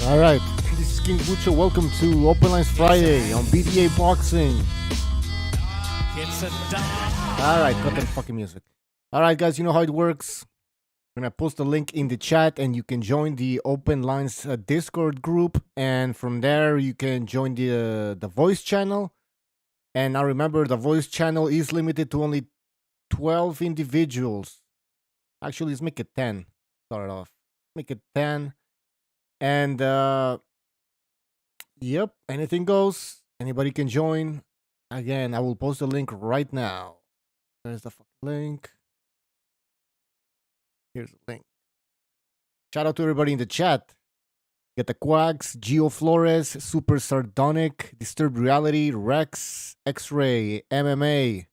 All right, this is King Bucho. Welcome to Open Lines Friday on BDA Boxing. All right, cut that fucking music. All right, guys, you know how it works. I'm gonna post a link in the chat, and you can join the Open Lines Discord group, and from there you can join the voice channel. And now remember, the voice channel is limited to only 12 individuals. Actually, let's make it 10. Start off. Make it 10. And, yep, anything goes. Anybody can join. Again, I will post the link right now. There's the fucking link. Here's the link. Shout out to everybody in the chat. Get the Quacks, Gio Flores, Super Sardonic, Disturbed Reality, Rex, X-Ray, MMA.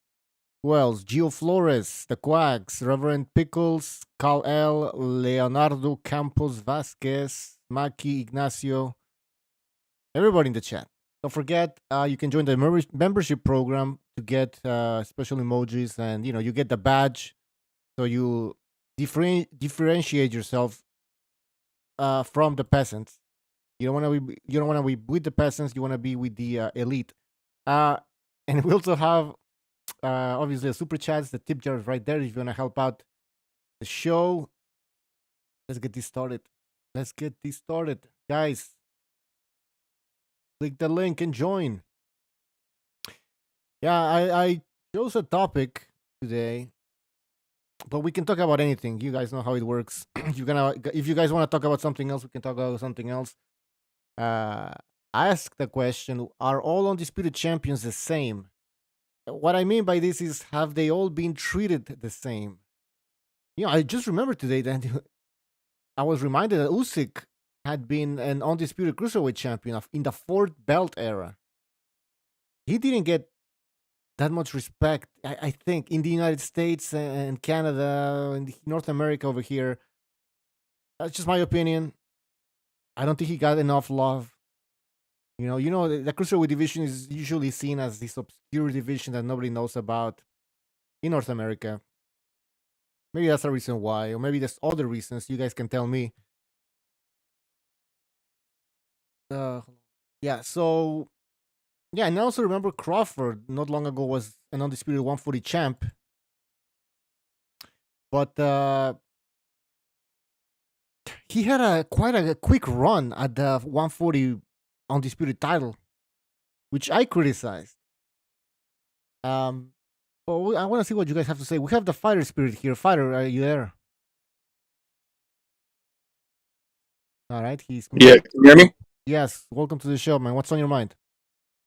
Who else? Gio Flores, the Quacks, Reverend Pickles, Cal L, Leonardo Campos Vasquez, Maki Ignacio. Everybody in the chat. Don't forget, you can join the membership program to get special emojis, and you get the badge, so you differentiate yourself from the peasants. You don't want to be with the peasants. You want to be with the elite. And we also have obviously a super chats. The tip jar is right there if you want to help out the show. Let's get this started. Guys. Click the link and join. Yeah, I chose a topic today, but we can talk about anything. You guys know how it works. If you guys want to talk about something else, we can talk about something else. Ask the question: are all undisputed champions the same? What I mean by this is, have they all been treated the same? I just remember today that I was reminded that Usyk had been an undisputed Cruiserweight champion in the 4th belt era. He didn't get that much respect, I think, in the United States and Canada and North America over here. That's just my opinion. I don't think he got enough love. The Cruiserweight division is usually seen as this obscure division that nobody knows about in North America. Maybe that's the reason why, or maybe there's other reasons. You guys can tell me. And I also remember Crawford not long ago was an undisputed 140 champ, but he had quite a quick run at the 140 undisputed title, which I criticized. But I want to see what you guys have to say. We have the fighter spirit here. Fighter, are you there? All right, he's yeah. Can you hear me? Yes, welcome to the show, man. What's on your mind?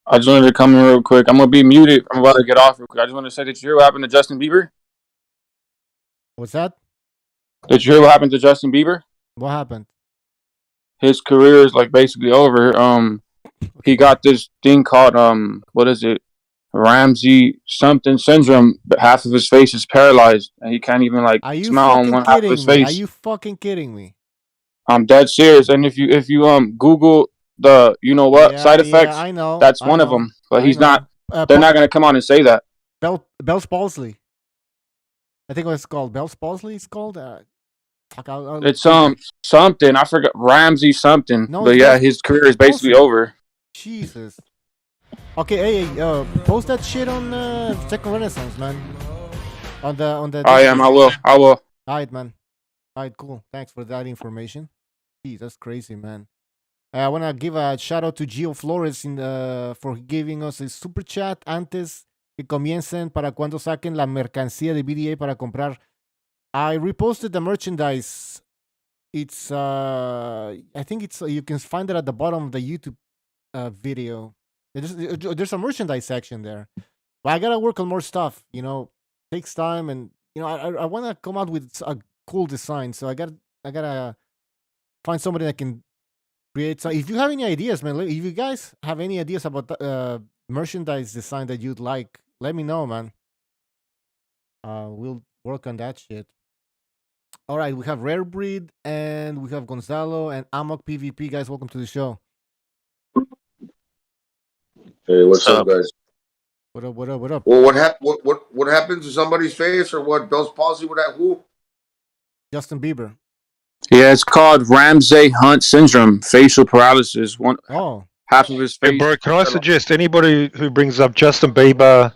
I just wanted to come in real quick. I'm going to be muted. I'm about to get off real quick. I just want to say, did you hear what happened to Justin Bieber? What's that? Did you hear what happened to Justin Bieber? What happened? His career is basically over. He got this thing called what is it? Ramsey something syndrome. But half of his face is paralyzed, and he can't even smile on one half of his face. Are you fucking kidding me? I'm dead serious. And if you Google the side effects, I know that's one of them. But he's not. They're not going to come out and say that. Bell's palsy. I think it's called Bell's palsy. It's called. It's something. I forgot. Ramsey something. No, but yeah, his career is basically over. Jesus. Okay, hey, post that shit on Second Renaissance, man. On the. I am. I will. All right, man. All right, cool. Thanks for that information. Jeez, that's crazy, man. I want to give a shout out to Gio Flores for giving us a super chat antes que comiencen para cuando saquen la mercancía de BDA para comprar. I reposted the merchandise. It's I think it's you can find it at the bottom of the YouTube video. There's a merchandise section there. But I gotta work on more stuff. You know, takes time, and you know I want to come out with a cool design. So I gotta find somebody that can create. So if you have any ideas, man, if you guys have any ideas about merchandise design that you'd like, let me know, man. We'll work on that shit. All right, we have Rare Breed and we have Gonzalo and Amok PvP. Guys, welcome to the show. Hey, what's up, guys? What up? What up? What up? Well, what happened to somebody's face, or what? Bell's palsy with that? Who? Justin Bieber. Yeah, it's called Ramsay Hunt syndrome, facial paralysis. Half of his face. Hey, bro, can I suggest anybody who brings up Justin Bieber,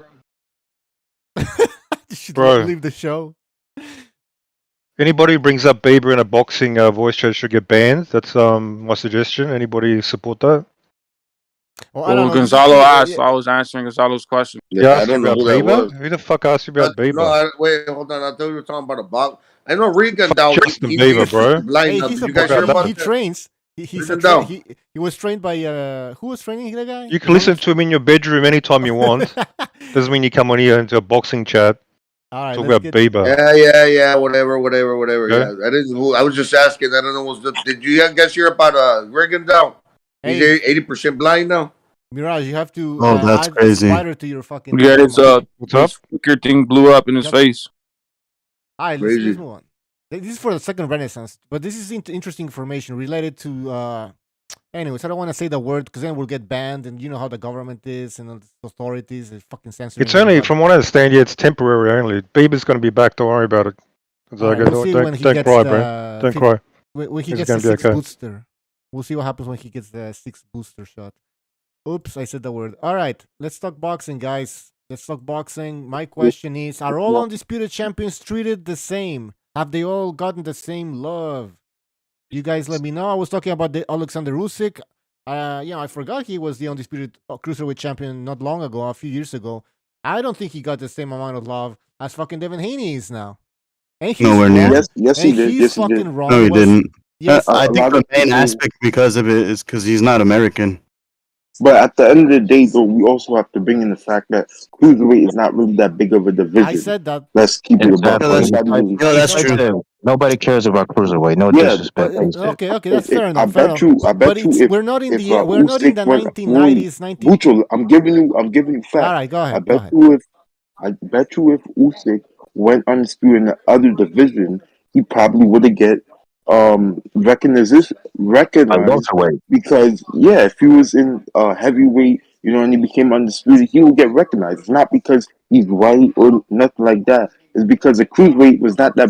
should bro, leave the show. Anybody who brings up Bieber in a boxing voice chat should get banned. That's my suggestion. Anybody support that? Well, Gonzalo asked. I was answering Gonzalo's question. Yeah, I don't know who that was. Who the fuck asked you about Bieber? No, wait, hold on. I thought you were talking about a box. I know Regan down. Justin Bieber, bro. Hey, he's a boxer. He trains. He was trained by who was training the guy? You can listen to him in your bedroom anytime you want. Doesn't mean you come on here into a boxing chat. All right, talk about Bieber. Yeah, whatever. Okay. Yeah, I was just asking. I don't know. Did you guys hear about Regan down? He's 80% blind now. Mirage, you have to that's add crazy. spider to your fucking. Yeah, it's what's up? Speaker thing blew up in his face. All right, let's move on. This is for the second Renaissance, but this is interesting information related to. Anyways, I don't want to say the word because then we'll get banned, and you know how the government is and the authorities. They fucking censor. It's only, from what I understand, it's temporary only. Bieber's going to be back. Don't worry about it. Right, don't cry, bro. Don't cry. When he gets the sixth booster, we'll see what happens when he gets the sixth booster shot. Oops, I said the word. All right, let's talk boxing, guys. Let's talk boxing. My question is: are all undisputed champions treated the same? Have they all gotten the same love? You guys let me know. I was talking about the Alexander Usyk. I forgot he was the undisputed Cruiserweight champion not long ago, a few years ago. I don't think he got the same amount of love as fucking Devin Haney is now. And he's nowhere near. Yes, he did. He's fucking wrong. No, he didn't. Yes, I think the main aspect because of it is because he's not American. But at the end of the day, though, we also have to bring in the fact that Cruiserweight is not really that big of a division. I said that. Let's keep it about. That's true. Nobody cares about Cruiserweight. No disrespect. Okay, that's fair enough. I bet you. We're not in the 1990s. Bucho, I'm giving you facts. All right, go ahead. I bet you if Usyk went undisputed in the other division, he probably would have get recognized because if he was in heavyweight, and he became undisputed, he will get recognized. It's not because he's white or nothing like that. It's because the cruiserweight was not that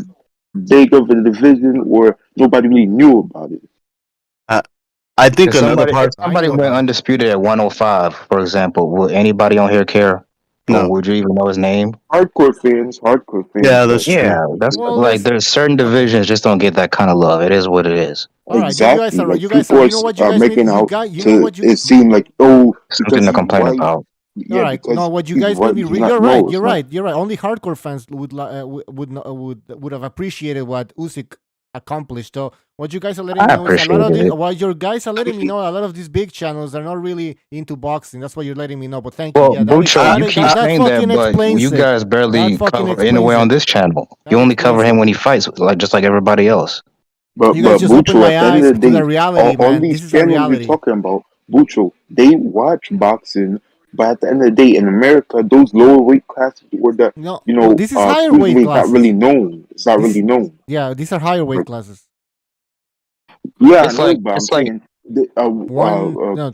big of a division, or nobody really knew about it. I think if somebody went undisputed at 105, for example, will anybody on here care? No. Or would you even know his name? Hardcore fans. Yeah, that's true. Yeah, that's there's certain divisions just don't get that kind of love. It is what it is. All right, exactly. you guys are making out it seem like something to complain about. Yeah, all right. No, what you guys maybe you're right. Only hardcore fans would have appreciated what Usyk accomplished. So what you guys are letting me know is a lot of these big channels are not really into boxing. That's what you're letting me know. But thank you. Well, Bucho, you keep saying that, but you guys barely cover anywhere on this channel. You only cover him when he fights, just like everybody else. But you guys just open my eyes to the reality, man. All these channels we're talking about, Bucho, they watch boxing. But at the end of the day, in America, those lower weight classes were this is higher weight classes. Not really known. It's not really known. Yeah, these are higher weight classes. Yeah, it's like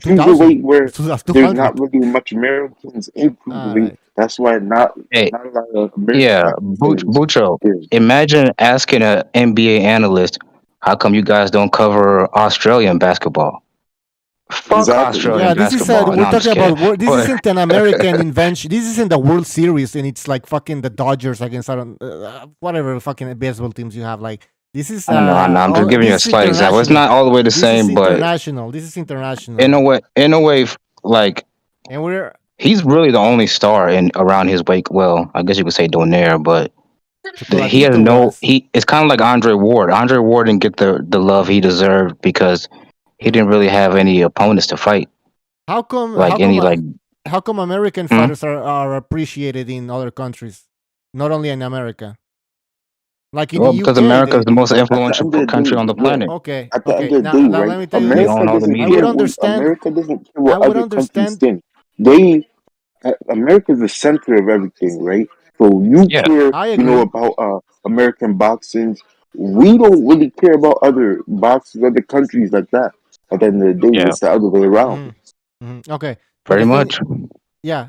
cruiserweight where there's not really much Americans in cruiserweight. That's why not a lot of Americans. Yeah, Bucho, imagine asking an NBA analyst, how come you guys don't cover Australian basketball? Fuck Australian basketball. We're talking about this isn't an American invention. This isn't the World Series, and it's like fucking the Dodgers against whatever fucking baseball teams you have. Like This is I know. I'm just giving you a this is slight example. It's not all the way the This is same, but international. This is international. in a way, like and we're he's really the only star in around his weight. Well, I guess you could say Donaire, but he has no. It's kind of like Andre Ward. Andre Ward didn't get the love he deserved because he didn't really have any opponents to fight. How come? How come American fighters are appreciated in other countries, not only in America? Like in the UK, because America is the most influential country on the planet. Okay. At the end Okay. of the day, right? Let me tell you this. I would understand. America doesn't care what other countries think. America is the center of everything, right? So you care, about American boxing. We don't really care about other boxers, other countries like that. At the end of the day, it's the other way around. Okay. Pretty much. Yeah.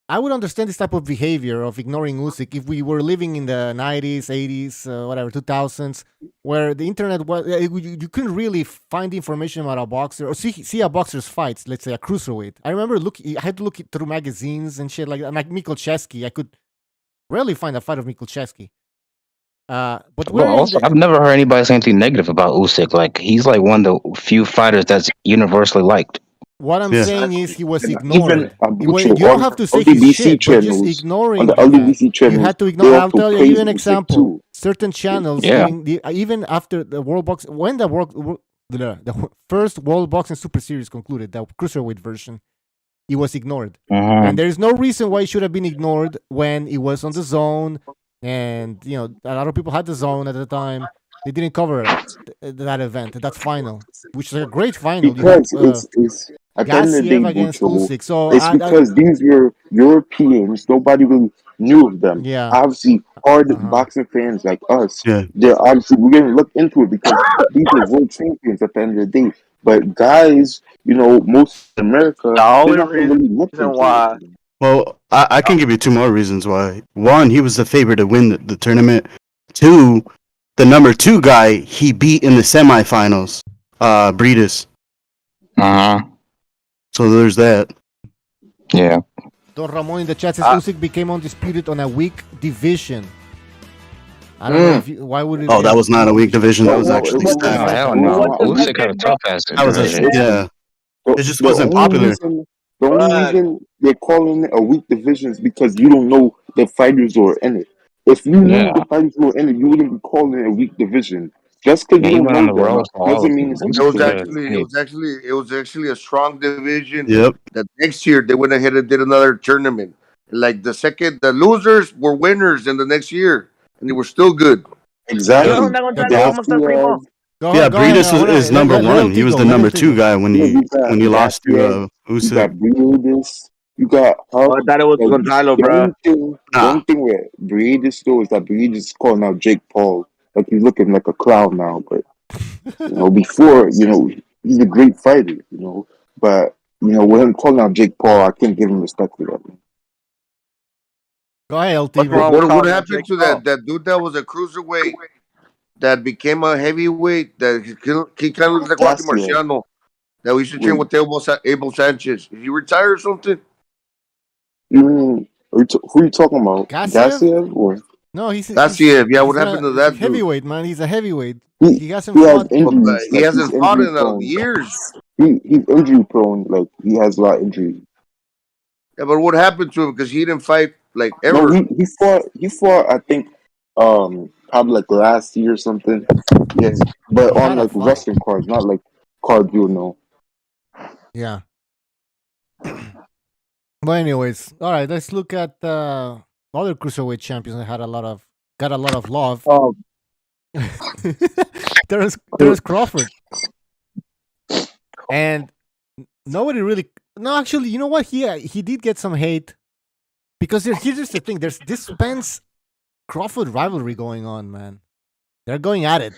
I would understand this type of behavior of ignoring Usyk if we were living in the 90s, 80s, whatever, 2000s, where the internet was, you couldn't really find information about a boxer or see a boxer's fights, let's say a cruiserweight. I remember I had to look through magazines and shit like that. Like Michalczewski, I could rarely find a fight of Michalczewski. But I've never heard anybody say anything negative about Usyk. Like he's like one of the few fighters that's universally liked. What I'm saying is he was ignored. You don't have to say his shit, but just ignoring on the LDBC channel. You had to ignore. I'll tell you an example. Certain channels, even after the World Boxing, when the first World Boxing Super Series concluded, the cruiserweight version, it was ignored. And there is no reason why it should have been ignored when it was on the Zone, and a lot of people had the Zone at the time. They didn't cover that event, that final, which is a great final. Because it's at the end of the day, against Usyk. So it's because these were Europeans. Nobody really knew of them. Yeah. Obviously, hard boxing fans like us, they're obviously we're gonna look into it because these are world champions at the end of the day. But guys, most of America, the only reason why. Well, I can give you two more reasons why. One, he was the favorite to win the tournament. Two, the number 2 guy he beat in the semifinals, Breedis. So there's that. Yeah. Don Ramon in the chat says Usyk became undisputed on a weak division. I don't know if why would it? Oh, that was not a weak division. That was actually stacked. Hell no. Usyk had a tough ass division. It just wasn't popular. The only reason they're calling it a weak division is because you don't know the fighters who are in it. If you knew the fighters who were in it, you wouldn't be calling it a weak division. Just because you don't know them doesn't mean it's it was actually a strong division. Yep. That next year they went ahead and did another tournament. Like the losers were winners in the next year, and they were still good. Exactly. Breedis is number 1. He was the number 2 guy when he lost to Usyk. You got Breedis. You got I thought it was Gonzalo, bro. The only thing with Breedis though is that Breedis is calling out Jake Paul. Like he's looking like a clown now, but before, he's a great fighter, But with him calling out Jake Paul, I can't give him respect for that. Go ahead, LT. What happened to that dude that was a cruiserweight that became a heavyweight? That he kind of looks like Rocky Marciano. That we should train with Abel Sanchez. Is he retired or something? Who are you talking about? Gassiev? Or? No, he's Gassiev. Yeah, what happened to that dude? Heavyweight, man. He's a heavyweight. He hasn't fought. He hasn't fought in years. He's injury prone. Like he has a lot of injuries. Yeah, but what happened to him? Because he didn't fight like ever. No, he fought. I think probably like last year or something. Yes, but on like wrestling cards, not like cards you know. Yeah. But anyways, all right. Let's look at other cruiserweight champions that got a lot of love. Oh, there's Crawford, and nobody really. No, actually, you know what? He did get some hate because here's just the thing. There's this Spence Crawford rivalry going on, man. They're going at it.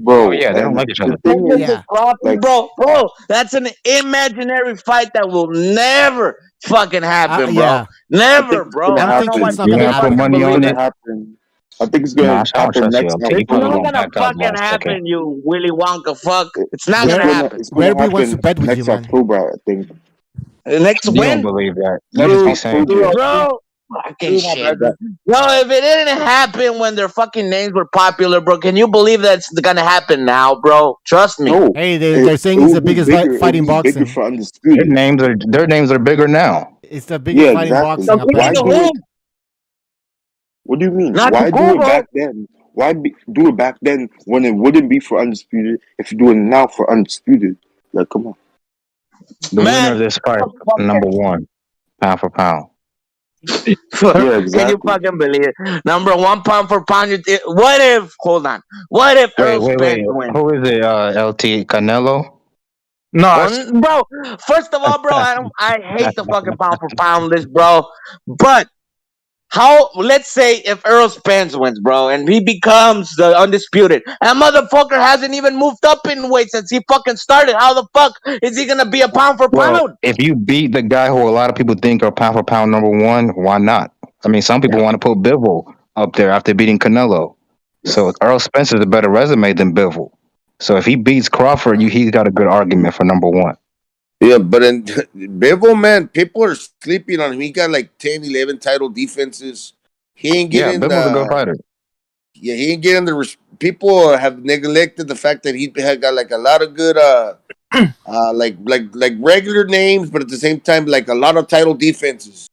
Bro, they don't like each other. Yeah. Bro, that's an imaginary fight that will never fucking happen, bro. Yeah. Never, bro. I don't think it's not gonna happen. Money on it. I think it's gonna happen next month. It's not gonna fucking happen, you Willy Wonka fuck. It's not gonna happen. Wherever wants to bet with you, man. October, I think. Next You when? don't believe that. You just be saying Bro, Fucking shit, bro. Yo, if it didn't happen when their fucking names were popular, bro, can you believe that's gonna happen now, bro? Trust me. No, Hey, they're saying it's the biggest fight in boxing. For Undisputed. Their names are bigger now. It's the biggest fight in boxing. Why do it? What do you mean? Not Why do it back then? Do it back then when it wouldn't be for Undisputed? If you do it now for Undisputed, like, come on. The winner of this fight, number 1, pound for pound. Yeah, exactly. Can you fucking believe it? Number 1 pound for pound. What if? Hold on. What if Earl Spence wins? Who is it? LT Canelo? No, bro. First of all, bro, I hate the fucking pound for pound list, bro. But let's say if Earl Spence wins, bro, and he becomes the Undisputed, and motherfucker hasn't even moved up in weight since he fucking started. How the fuck is he gonna be a pound for pound? If you beat the guy who a lot of people think are pound for pound number 1, why not? I mean, some people want to put Bivol up there after beating Canelo. So Earl Spence is a better resume than Bivol. So if he beats Crawford, he's got a good argument for number 1. Yeah, but in Bivol, man, people are sleeping on him. He got like 10, 11 title defenses. He ain't getting Bivol's a good fighter. Yeah, he ain't getting the people have neglected the fact that he had got like a lot of good like regular names, but at the same time like a lot of title defenses.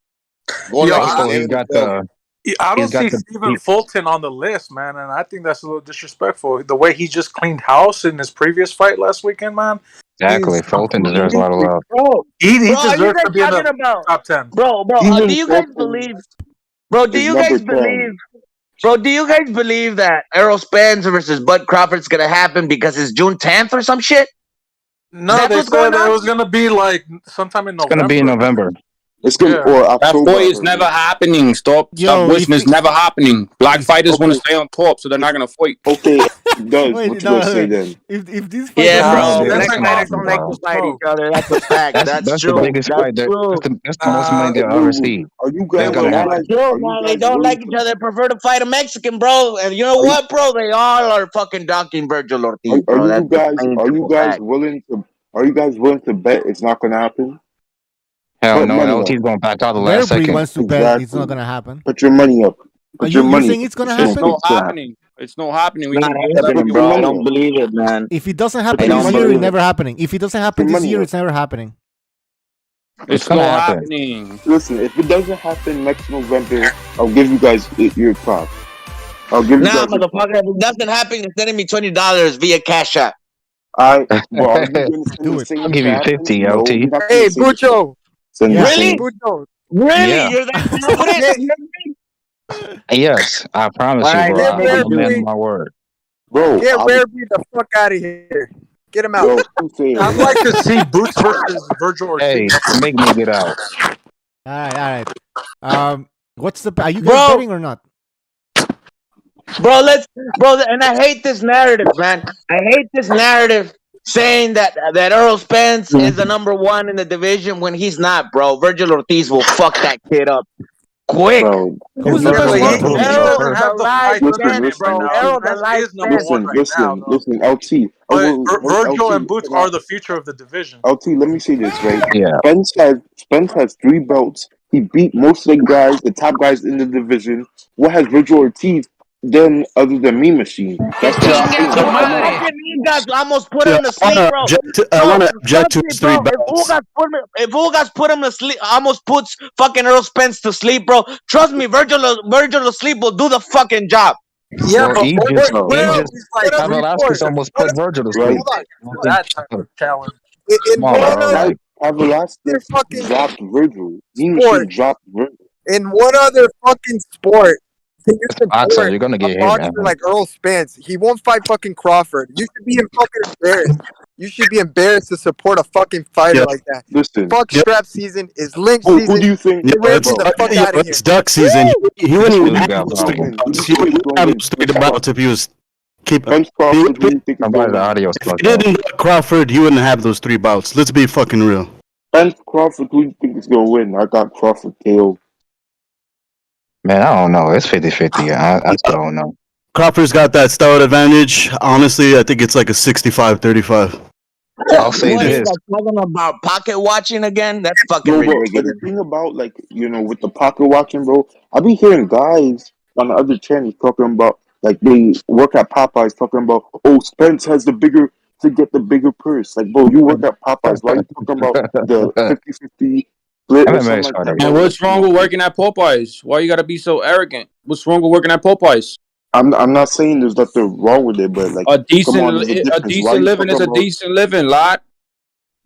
I don't see Stephen Fulton on the list, man, and I think that's a little disrespectful. The way he just cleaned house in his previous fight last weekend, man. Exactly, Fulton deserves a lot of love. Bro, he deserves to be in the top 10. Bro, do you guys believe? Bro, do you guys believe? Bro, do you guys believe that Errol Spence versus Bud Crawford's gonna happen because it's June 10th or some shit? No, they said it was gonna be like sometime in November. It's gonna be in November. It's gonna or October. That boy is never happening. Stop wishing it's never happening. Black fighters want to stay on top, so they're not gonna fight. Okay, does what you gonna say then? If these bro, black fighters don't like to fight each other. That's a fact. That's true. The biggest fight. That's the most money they'll ever see. Are you guys they don't like each other. They prefer to fight a Mexican, bro. And you know what, bro? They all are fucking docking Virgil Ortiz. Are you guys willing to bet it's not gonna happen? Hell no, LT's going to back out the last second. Wants to bet it's not going to happen. Put your money up. Are you saying it's going to happen? It's not happening. It's not happening. Bro. I don't believe it, man. If it doesn't happen this year, it's never happening. If it doesn't happen this year, it's never happening. It's not happening. Listen, if it doesn't happen next November, I'll give you guys your props. I'll give you guys. Motherfucker, if it doesn't happen, you're sending me $20 via Cash App. I'll give you 50, LT. Hey, Bucho. Really? Really? Yeah. You're that Yes, I promise you, bro. I'm a man of my word. Bro, get Werby the fuck out of here. Get him out. I'd like to see Boots versus Virgil Ortiz. Hey, make me get out. All right. What's the? Are you guys betting or not? Bro, and I hate this narrative, man. I hate this narrative saying that Earl Spence is the number 1 in the division when he's not, bro. Virgil Ortiz will fuck that kid up quick. Bro, who's the best one? Errol the live Spence, bro. Errol the live Spence. Listen, LT. Virgil and Boots are the future of the division. LT, let me say this, right? Yeah. Spence has 3 belts. He beat most of the top guys in the division. What has Virgil Ortiz done other than Mean Machine? That's Ugas almost put him to sleep, bro. I want to object to his 3 belts. If Ugas put him to sleep, almost puts fucking Earl Spence to sleep, bro. Trust me, Virgil to sleep will do the fucking job. Yeah, well, he just almost put Virgil to sleep. That type of challenge. Pavlastic fucking dropped Virgil. He dropped Virgil. In what other fucking sport can you support you're gonna get a boxer like Earl Spence? He won't fight fucking Crawford. You should be fucking embarrassed. You should be embarrassed to support a fucking fighter like that. Listen, fuck strap season is lynch season. Who do you think? It's duck season. He wouldn't even have those 3 belts. He wouldn't have those 3 belts if he was keeping. If he didn't duck Crawford, he wouldn't have those 3 belts. Let's be fucking real. Spence Crawford, who do you think is gonna win? I got Crawford KO. Man, I don't know. It's 50-50. I still don't know. Crawford's got that stout advantage. Honestly, I think it's like a 65-35. I'll say What is this. that talking about? Pocket watching again? That's fucking No, but the ridiculous. thing about, like, with the pocket watching, bro, I be hearing guys on the other channels talking about, like, they work at Popeyes talking about, oh, Spence has to get the bigger purse. Like, bro, you work at Popeyes. Why you talking about the 50-50 split or something MMA like started, that? bro. And Bro? what's wrong with working at Popeyes? Why you gotta be so arrogant? What's wrong with working at Popeyes? I'm not saying there's nothing wrong with it, but, like, A come on, there's a decent difference. Why you living is talking a about? decent living, lad.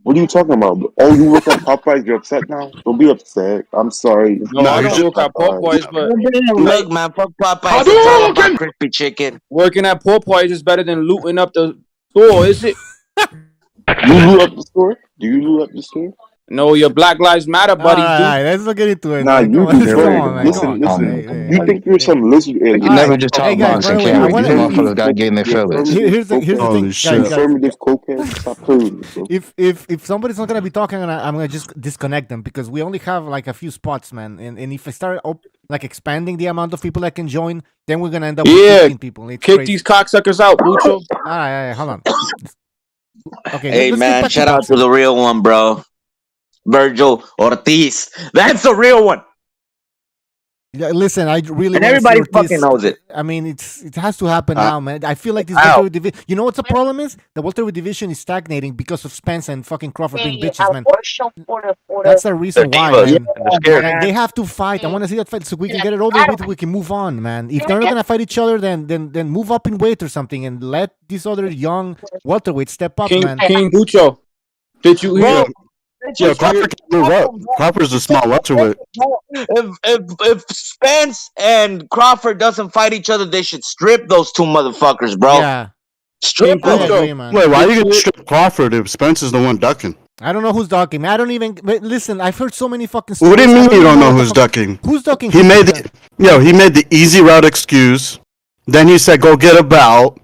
What are you talking about? Oh, you work at Popeyes, you're upset now? Don't be upset. I'm sorry. No, No, I he's don't just work at Popeyes, but Look, man, fuck Popeyes. It's all about crispy chicken. working at Popeyes is better than looting up the store, is it? You loot up the store? Do you loot up the store? No, your Black Lives Matter All buddies do. right, let's not get into it, Nah, man. you Come on, do, come bro. on, man. Come on, come on. Hey, hey, You think you're some lizard alien? All Never right. just Hey talk guys, by boxing, the way, can I we? want These to. motherfuckers gotta get in their feelings. Here's the Holy thing, shit. guys. Affirmative cokehead. Stop playing with me, bro. If somebody's not gonna be talking, I'm gonna just disconnect them because we only have like a few spots, man. And if I start like expanding the amount of people that can join, then we're gonna end up with Yeah, 15 people. It's kick crazy. these cocksuckers out, Bucho. All right, hold on. Okay, Hey, let's get man, back shout to out boxing. to the real one, bro. Virgil Ortiz. That's the real one. Yeah, listen, I really And want to see everybody Ortiz. fucking knows it. I mean, it has to happen now, man. I feel like this welterweight division. You know what's the problem is? The welterweight division is stagnating because of Spence and fucking Crawford being bitches, man. That's the reason why, divas. man. And they're scared. Like, they have to fight. I want to see that fight so we can get it over with. We can move on, man. If they're not gonna fight each other, then move up in weight or something and let these other young welterweights step up, man. King Bucho. Did you hear? Yeah, Crawford can move up. Crawford's a small welterweight. If Spence and Crawford doesn't fight each other, they should strip those two motherfuckers, bro. Yeah, Strip I them. agree, man. Wait, why are you gonna strip Crawford if Spence is the one ducking? I don't know who's ducking. I don't even listen. I've heard so many fucking. What do you stories. mean you don't know what the who's fuck- ducking? Who's ducking? He made the easy route excuse. Then he said, "Go get a belt."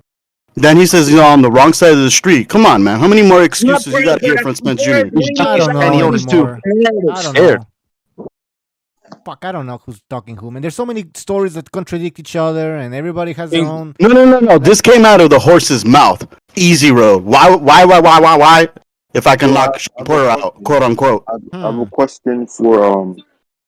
Then he says, "I'm the wrong side of the street." Come on, man. How many more excuses you got here from Spence Jr.? I don't know anymore. I don't Scared. know. Fuck, I don't know who's talking whom. And there's so many stories that contradict each other, and everybody has their own. No. This came out of the horse's mouth. Easy road. Why? If I can knock Porter out, quote unquote. I have a question for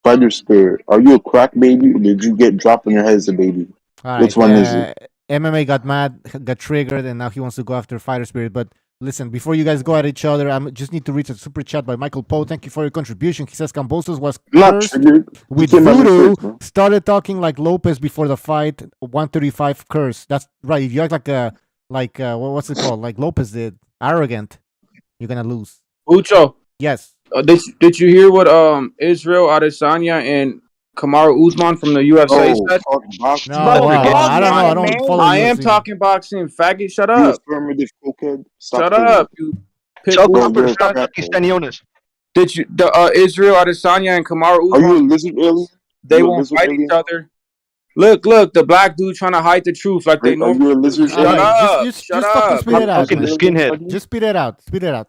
Fighter Spirit. Are you a crack baby or did you get dropped on your head as a baby? All Which right, one is it? MMA got mad, got triggered, and now he wants to go after Fighter Spirit. But listen, before you guys go at each other, I just need to read a super chat by Michael Poe. Thank you for your contribution. He says Kambosos was Not cursed triggered. with You came out voodoo. with it, Started talking like Lopez before the fight. 135 curse. That's right. If you act like what's it called? Like Lopez did, arrogant, you're gonna lose. Bucho. Yes. Did you hear what Israel Adesanya and Kamaru Usman from the UFC said? No, I don't know. I don't follow. I am UFC. talking boxing, faggot. Shut You up. affirmative cokehead. Shut up, you Tell pitbull. Crawford to stop Castañones. Did you Israel Adesanya and Kamaru Are you a Usman? lizard alien? They You a won't lizard fight alien? each other. Look, the black dude trying to hide the truth like they Are normally you a do. lizard Shut alien? up. Just Shut fucking up. spit it out, Fucking man. skinhead. Just spit it out. Spit it out.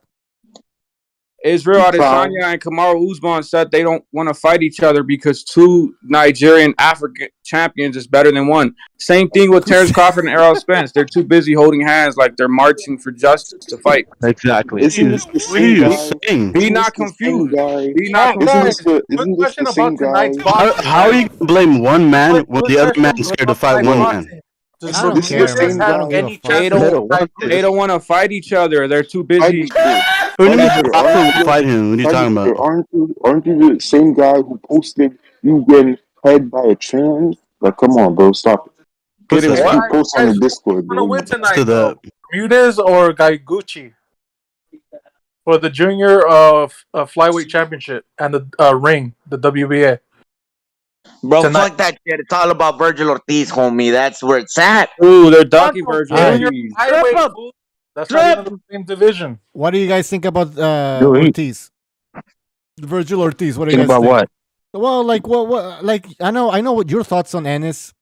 Israel Adesanya and Kamaru Usman said they don't want to fight each other because two Nigerian African champions is better than one. Same thing with Terrence Crawford and Errol Spence. They're too busy holding hands like they're marching for justice to fight. Exactly. Isn't this the What are same you guy? saying? Be Isn't not this the same confused. guy? Be not Isn't confused. this the same guy? How are you gonna blame one man when the other man's scared to fight one man? I don't This is care, the same man. I guy. don't give a fuck. They don't want to fight each other. They're too busy. What do you mean Crawford will fight him? What are you talking about? Aren't you the same guy who posted you getting head by a trans? Like, come on, bro, stop it. What's You that? post on the Discord, Who's gonna bro. win tonight, To though? the Bermudez or Guy for the junior flyweight championship and the ring, the WBA. Bro, Tonight. fuck that shit. It's all about Virgil Ortiz, homie. That's where it's at. Ooh, they're ducking Fuck Virgil. All right. junior flyweight, fool. That's not even the same division. What do you guys think about Yo, he- Ortiz? Virgil Ortiz. What do you Think guys about think? what? Well, like what? Like I know what your thoughts on Ennis.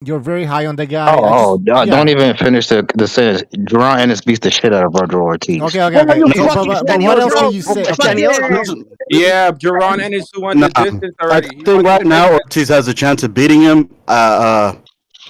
You're very high on the guy. Don't even finish the sentence. Jaron Ennis beats the shit out of Virgil Ortiz. Okay. you But fucking what else bro. can you say? Okay. Yeah, Jaron Ennis who won the distance I already. He think won right the now distance. Ortiz has a chance of beating him.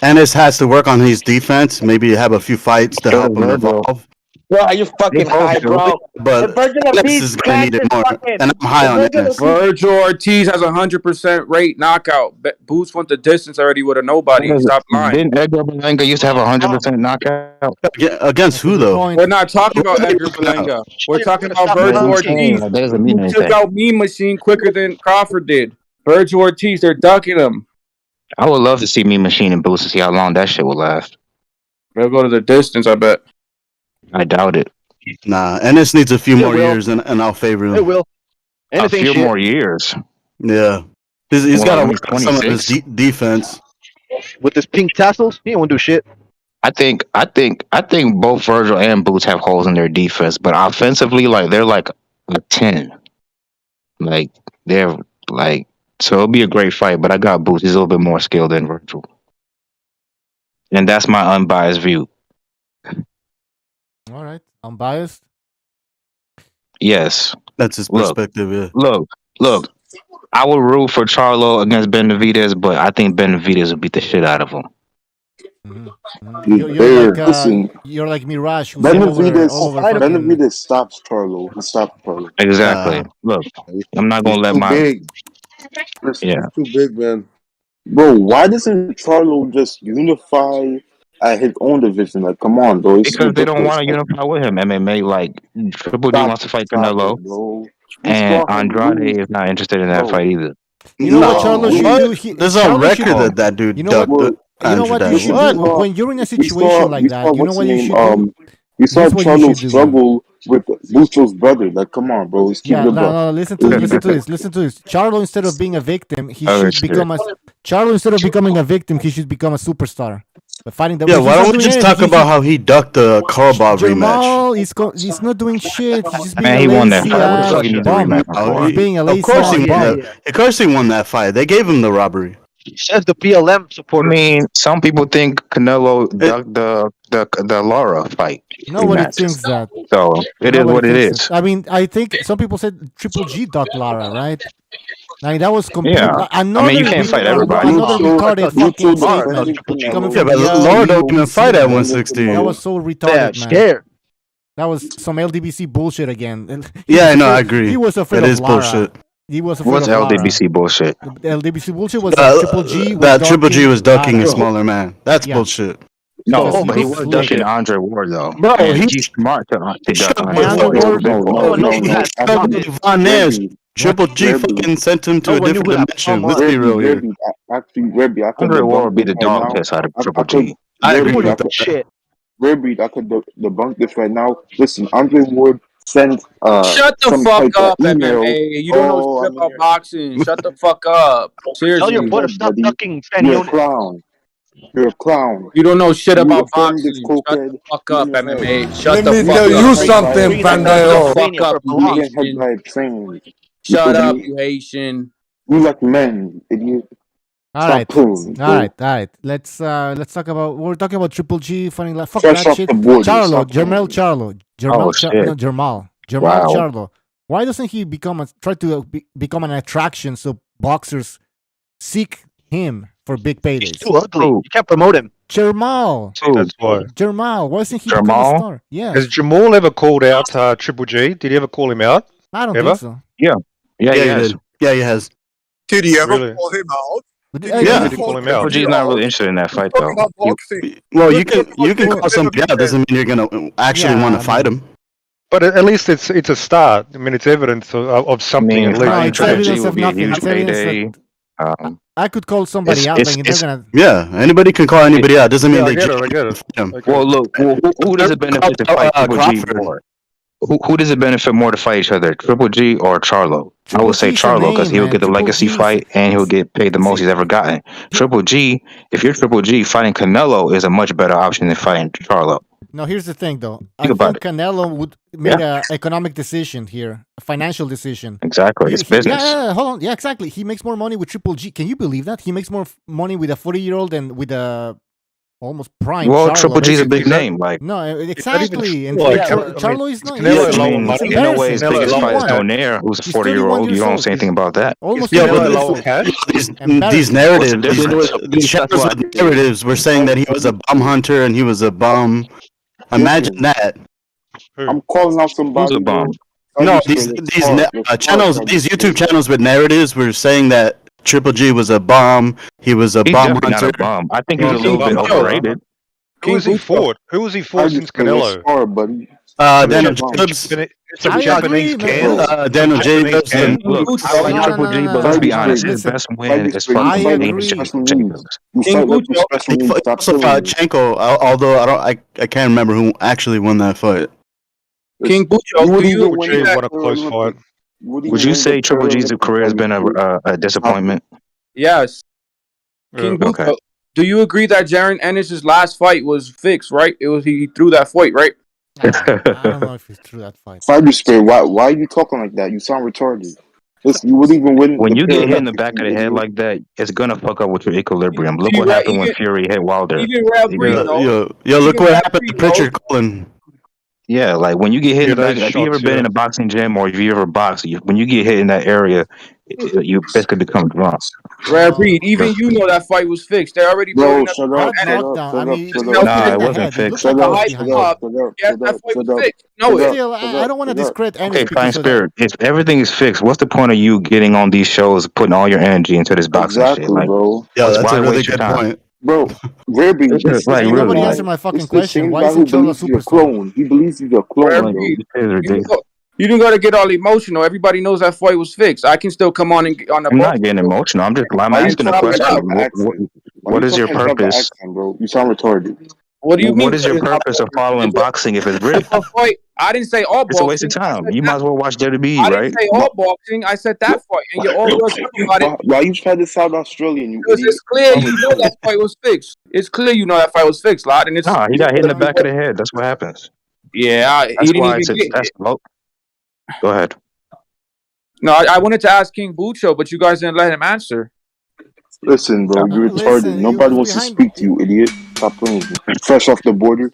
Ennis has to work on his defense. Maybe have a few fights to help him evolve. Bro, are you fucking high, bro? But The Virgin of Ennis Peace is gonna need it classes more, fucking. and I'm high The on Virgin of Ennis. Peace. Virgil Ortiz has 100% rate knockout. Boots went the distance already with a nobody. Stop lying. Didn't Edgar Berlanga used to have 100% knockout? Against who though? Point. We're not talking about Edgar Berlanga. We're talking about Virgil Ortiz, That doesn't mean who took anything. out Mean Machine quicker than Crawford did. Virgil Ortiz, they're ducking him. I would love to see me machine and boost to see how long that shit will last. They'll go to the distance, I bet. I doubt it. Nah, Ennis needs a few It more will. years, and I'll favor him. It will. Anything a few shit. more years. Yeah, he's Well, got to when work he's on some of his 26. defense. With his pink tassels, he won't do shit. I think both Virgil and Boots have holes in their defense, but offensively, like they're like a 10. Like they're like so it'll be a great fight, but I got Boots. He's a little bit more skilled than Virgil. And that's my unbiased view. All right, unbiased. Yes. That's his perspective. Yeah. Look. I would root for Charlo against Benavidez, but I think Benavidez would beat the shit out of him. You're like Mirage. Who's all over Benavidez stops Charlo. He stops Charlo. Exactly. Look, I'm not gonna let my big. Yeah. He's too big, man. Bro, why doesn't Charlo just unify at his own division? Like, come on, bro. Because they don't want to unify with him. MMA, like Triple G wants to fight Canelo, and Andrade is not interested in that fight either. You know what Charlo should do? There's a record that dude. You know what you should do when you're in a situation like that. You know what you should do. You saw Charlo struggle with Lucho's brother. Like, come on, bro. No, listen to this. Charlo, instead of being a victim, he should become a. Charlo, instead of becoming a victim, he should become a superstar. But fighting the why don't we just talk about how he ducked the Karabov rematch? He's not doing shit. He's just being Man, he won that fight. He's being a lazy. Of course he won that fight. They gave him the robbery. Says the PLM supporter. I mean, some people think Canelo ducked the Lara fight. Nobody thinks that. So it is what it is. I mean, I think some people said Triple G ducked Lara, right? I mean, that was complete. Yeah. I mean, you can't fight everybody. Another retarded fucking statement. Yeah, but Lara don't even fight at 160. That was so retarded, man. Scared. That was some LDBC bullshit again. Yeah, I know, I agree. He was afraid of Lara. Bullshit. He was afraid What's of LDBC bullshit? The LDBC bullshit was Triple G. That Triple G was ducking a smaller man. That's bullshit. No, but he was ducking Andre Ward though. Bro, he's smart to duck No. Triple G fucking sent him to a different dimension. Let's be real here. Andre Ward would be the dog piss out of Triple G. I agree with that. Shit. Rebreed, I could debunk this right now. Listen, Andre Ward sent Shut the fuck up, MMA. You don't know shit about boxing. Shut the fuck up. Seriously. Tell your brother stop ducking. You're a clown. You're a clown. You don't know shit about boxing. Shut the fuck up, MMA. Shut the fuck up. Let me tell you something, Panelist. Shut the fuck up, you Haitian. Shut up, you Haitian. You like men, idiot. All right. Let's talk about. We're talking about Triple G fighting like fuck that shit. Charlo. Charlo. Why doesn't he try to become an attraction so boxers seek him for big paydays? He's too ugly. You can't promote him. Jamal. That's why. Jamal. Why isn't he become a star? Yeah. Has Jamal ever called out Triple G? Did he ever call him out? I don't think so. Yeah, he has. Yeah, he has. Did he ever Really? call him out? Yeah, he call him out. Triple G's not really interested in that fight though. Well, you can call somebody out. Doesn't mean you're gonna actually want to fight him. But at least it's a start. I mean, it's evidence of something. At least. It's evidence of nothing. It's evidence that I could call somebody out. Like they're gonna. Yeah, anybody can call anybody out. Doesn't mean I they get it. him. Well, look, who does it benefit to fight Triple G more? Who does it benefit more to fight each other, Triple G or Charlo? I would say Charlo because he'll get the legacy fight and he'll get paid the most he's ever gotten. Triple G, if you're Triple G, fighting Canelo is a much better option than fighting Charlo. No, here's the thing though. I think Canelo would make an economic decision here, a financial decision. Exactly, it's business. Yeah, hold on. Yeah, exactly. He makes more money with Triple G. Can you believe that? He makes more money with a 40-year-old than with a almost prime. Well, Charlo. Triple G's a big name. Like no, exactly. And Charlo is not. You know what his biggest fight is Donaire, who's a 40-year-old. You don't say anything about that. Almost these narratives, these narratives were saying that he was a bum hunter and he was a bum. Imagine that. I'm calling out somebody. Who's a bum? No, these channels, these YouTube channels with narratives were saying that Triple G was a bomb. He was a He's bomb definitely hunter. not a bum. I think he's a little bit overrated. Who was he fought? Who was he fought since Canelo? Daniel Jacobs. Some Japanese cans. Daniel Jacobs. Look, I like Triple G, but let's be honest. His best win is fucking Jacobs. He also fought Chenko, although I can't remember who actually won that fight. King Bucho, do you Jay won a close fight. Would you say Triple G's career has been a disappointment? Yes. King Bucho, Okay. do you agree that Jaron Ennis' last fight was fixed, right? It was he threw that fight, right? I don't know if he threw that fight. Fighter Spirit, why are you talking like that? You sound retarded. Listen, you wouldn't even win. When you get hit in the back of the head like that, it's gonna fuck up with your equilibrium. Look what happened when Fury hit Wilder. Yo, look what happened to Pritchard Cullen. Yeah, like when you get hit in the back, if you ever been in a boxing gym or if you ever boxed, when you get hit in that area, you basically become drunk. Rare breed. Even you know that fight was fixed. They already Bro, broke shut up. up, Nah, it wasn't fixed. Yes, that fight was fixed. No, Still, I don't want to discredit Ennis. Okay, fine, Spirit. If everything is fixed, what's the point of you getting on these shows, putting all your energy into this boxing shit? Like, bro. Yeah, that's why a really waste your good time? point. Bro, Rare breed. Like, Nobody really, answered my fucking question. Why isn't Charlo a superstar? Clone. He believes he's a Rare clone. breed. ridiculous. You didn't gotta get all emotional. Everybody knows that fight was fixed. I can still come on and on the. I'm not getting emotional. I'm asking a question. What is your purpose? Bro, you sound retarded. What do you mean? What is your purpose of following boxing if it's rigged? I didn't say all boxing. It's a waste of time. You might as well watch WWE, I right? didn't say all boxing. I said that fight, and you're all talking about it. Why you try to sound Australian? Because it's clear you know that fight was fixed. It's clear you know that fight was fixed, lad. And it's Nah, he got hit in the back of the head. That's what happens. Yeah, That's why that's low. Go ahead. No, I wanted to ask King Bucho, but you guys didn't let him answer. Listen, bro, you're retarded. Nobody wants to speak to you, idiot. Stop playing. Fresh off the border.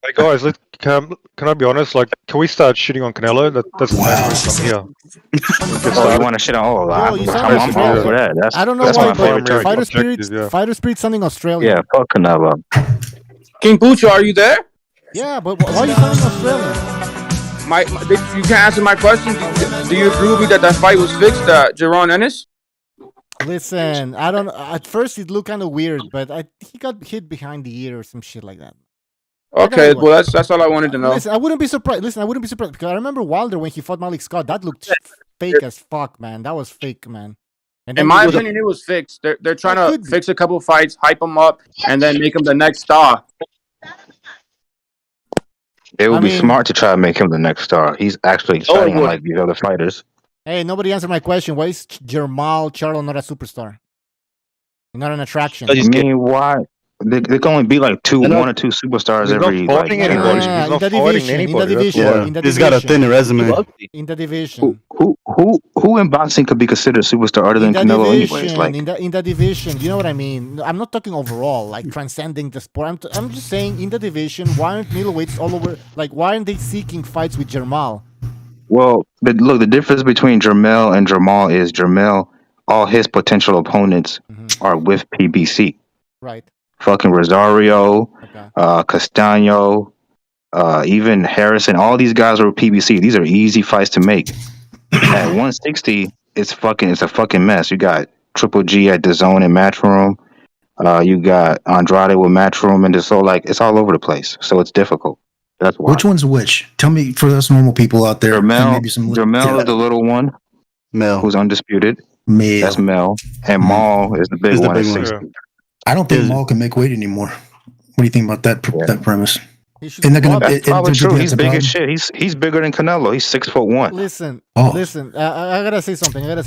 Hey guys, can I be honest? Like, can we start shitting on Canelo? That's the main reason I'm here. Oh, you want to shit on all of that? I'm all for that. I don't know that's why, my favorite but territory. Fighter Spirit sounding Australian. Yeah, fuck Canelo. King Bucho, are you there? Yeah, but why are you sounding Australian? You can't answer my question. Do you agree with me that fight was fixed, Jaron Ennis? Listen, I don't. At first, it looked kind of weird, but he got hit behind the ear or some shit like that. Okay, well that's all I wanted to know. Listen, I wouldn't be surprised. Because I remember Wilder when he fought Malik Scott. That looked fake as fuck, man. That was fake, man. And in my opinion, it was fixed. They're trying to fix a couple of fights, hype him up, and then make him the next star. It would be smart to try to make him the next star. He's actually exciting like these other fighters. Hey, nobody answered my question. Why is Jermall Charlo not a superstar? Not an attraction. I mean, why? They can only be like one or two superstars every. He's not fighting anybody. He's got a thin resume. In the division. Who in boxing could be considered a superstar other than Canelo? Anyways, like in the division, you know what I mean? I'm not talking overall, like transcending the sport. I'm just saying in the division. Why aren't middleweights all over? Like, why aren't they seeking fights with Jermall? Well, but look, the difference between Jermell and Jermall is Jermell. All his potential opponents are with PBC. Right. Fucking Rosario, Castaño, even Harrison. All these guys are with PBC. These are easy fights to make. At 160, it's a fucking mess. You got Triple G at the zone and Matchroom. You got Andrade with Matchroom, and it's all over the place. So it's difficult. That's why. Which one's which? Tell me for us normal people out there. Jermell is the little one. Mel, who's undisputed. Mel. That's Mel. And Maul is the big one at 60. I don't think Maul can make weight anymore. What do you think about that premise? That's probably true. He's big as shit. He's bigger than Canelo. He's 6'1". Listen. I gotta say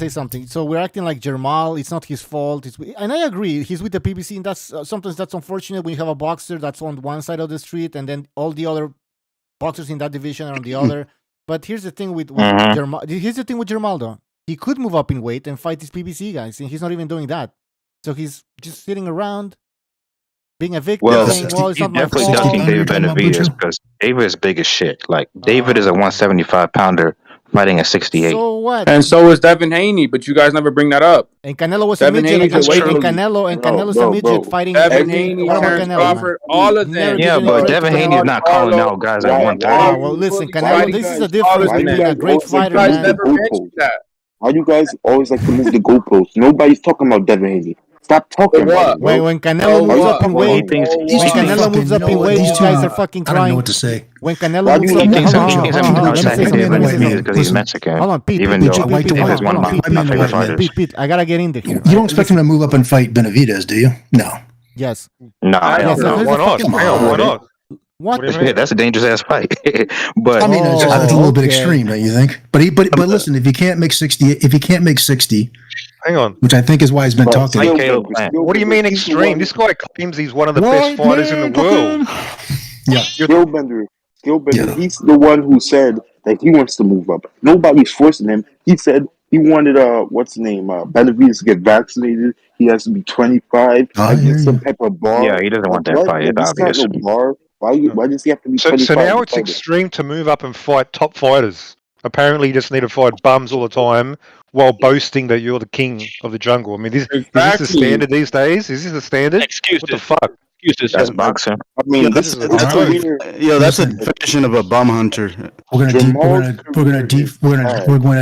something. So we're acting like Jermall. It's not his fault. And I agree. He's with the PBC, and that's sometimes that's unfortunate when you have a boxer that's on one side of the street, and then all the other boxers in that division are on the other. But here's the thing with Jermall. Here's the thing with Jermall, though. He could move up in weight and fight these PBC guys, and he's not even doing that. So he's just sitting around, being a victim. Well, saying, well, it's he not my definitely fault. does keep David Benavidez because David is big as shit. Like David is a 175 pounder fighting at 68. So what? And so is Devin Haney, but you guys never bring that up. And Canelo was Devin a midget. Haney's a weight And Canelo's a midget fighting. Devin Haney, What about Terrence Canelo, Crawford, all of them. Yeah, but Devin Haney's not calling out guys at 130. Well, listen, Canelo, this is the difference between a great fighter, man. Why you guys always like to move the goalposts? Nobody's talking about Devin Haney. Stop talking about it, bro. When Canelo moves up in weight, you guys are fucking crying. I don't know what to say. When Canelo moves up in weight, because he's Mexican. Hold on, Pete. Even though he's one of my favorite fighters. Pete, I gotta get in there. You don't expect him to move up and fight Benavidez, do you? No. Yes. No, Yes, Why not? What? Yeah, that's a dangerous ass fight. But I mean, it's a little bit extreme, don't you think? But listen, if he can't make 60, Hang on. which I think is why he's been talking. What do you mean extreme? This guy claims he's one of the best fighters in the world. Yeah. Skillbender. He's the one who said that he wants to move up. Nobody's forcing him. He said he wanted Benavidez to get vaccinated. He has to be 25. Get some type of bar. Yeah, he doesn't want that fight. It's obvious. No bar. Why does he have to be 25? So now it's extreme to move up and fight top fighters. Apparently, you just need to fight bums all the time while boasting that you're the king of the jungle. I mean, is this the standard these days? Is this the standard? Excuses. What the fuck? Excuses. That's boxing. I mean, that's a definition of a bum hunter. We're going to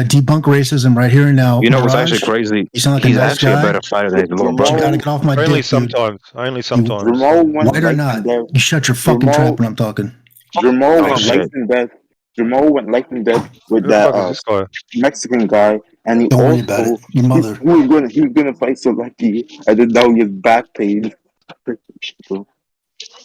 debunk racism right here and now. You know what's Mirage, actually crazy? You sound like He's a nice actually guy. a better fighter than his little But you brother. gotta get off my dick, Only dude. sometimes. Only sometimes. White or not, you shut your fucking trap when I'm talking. Jamal went life and death with that Mexican guy, and he Don't worry about it. Your mother. he was gonna fight Selecki, and then now he has back pain.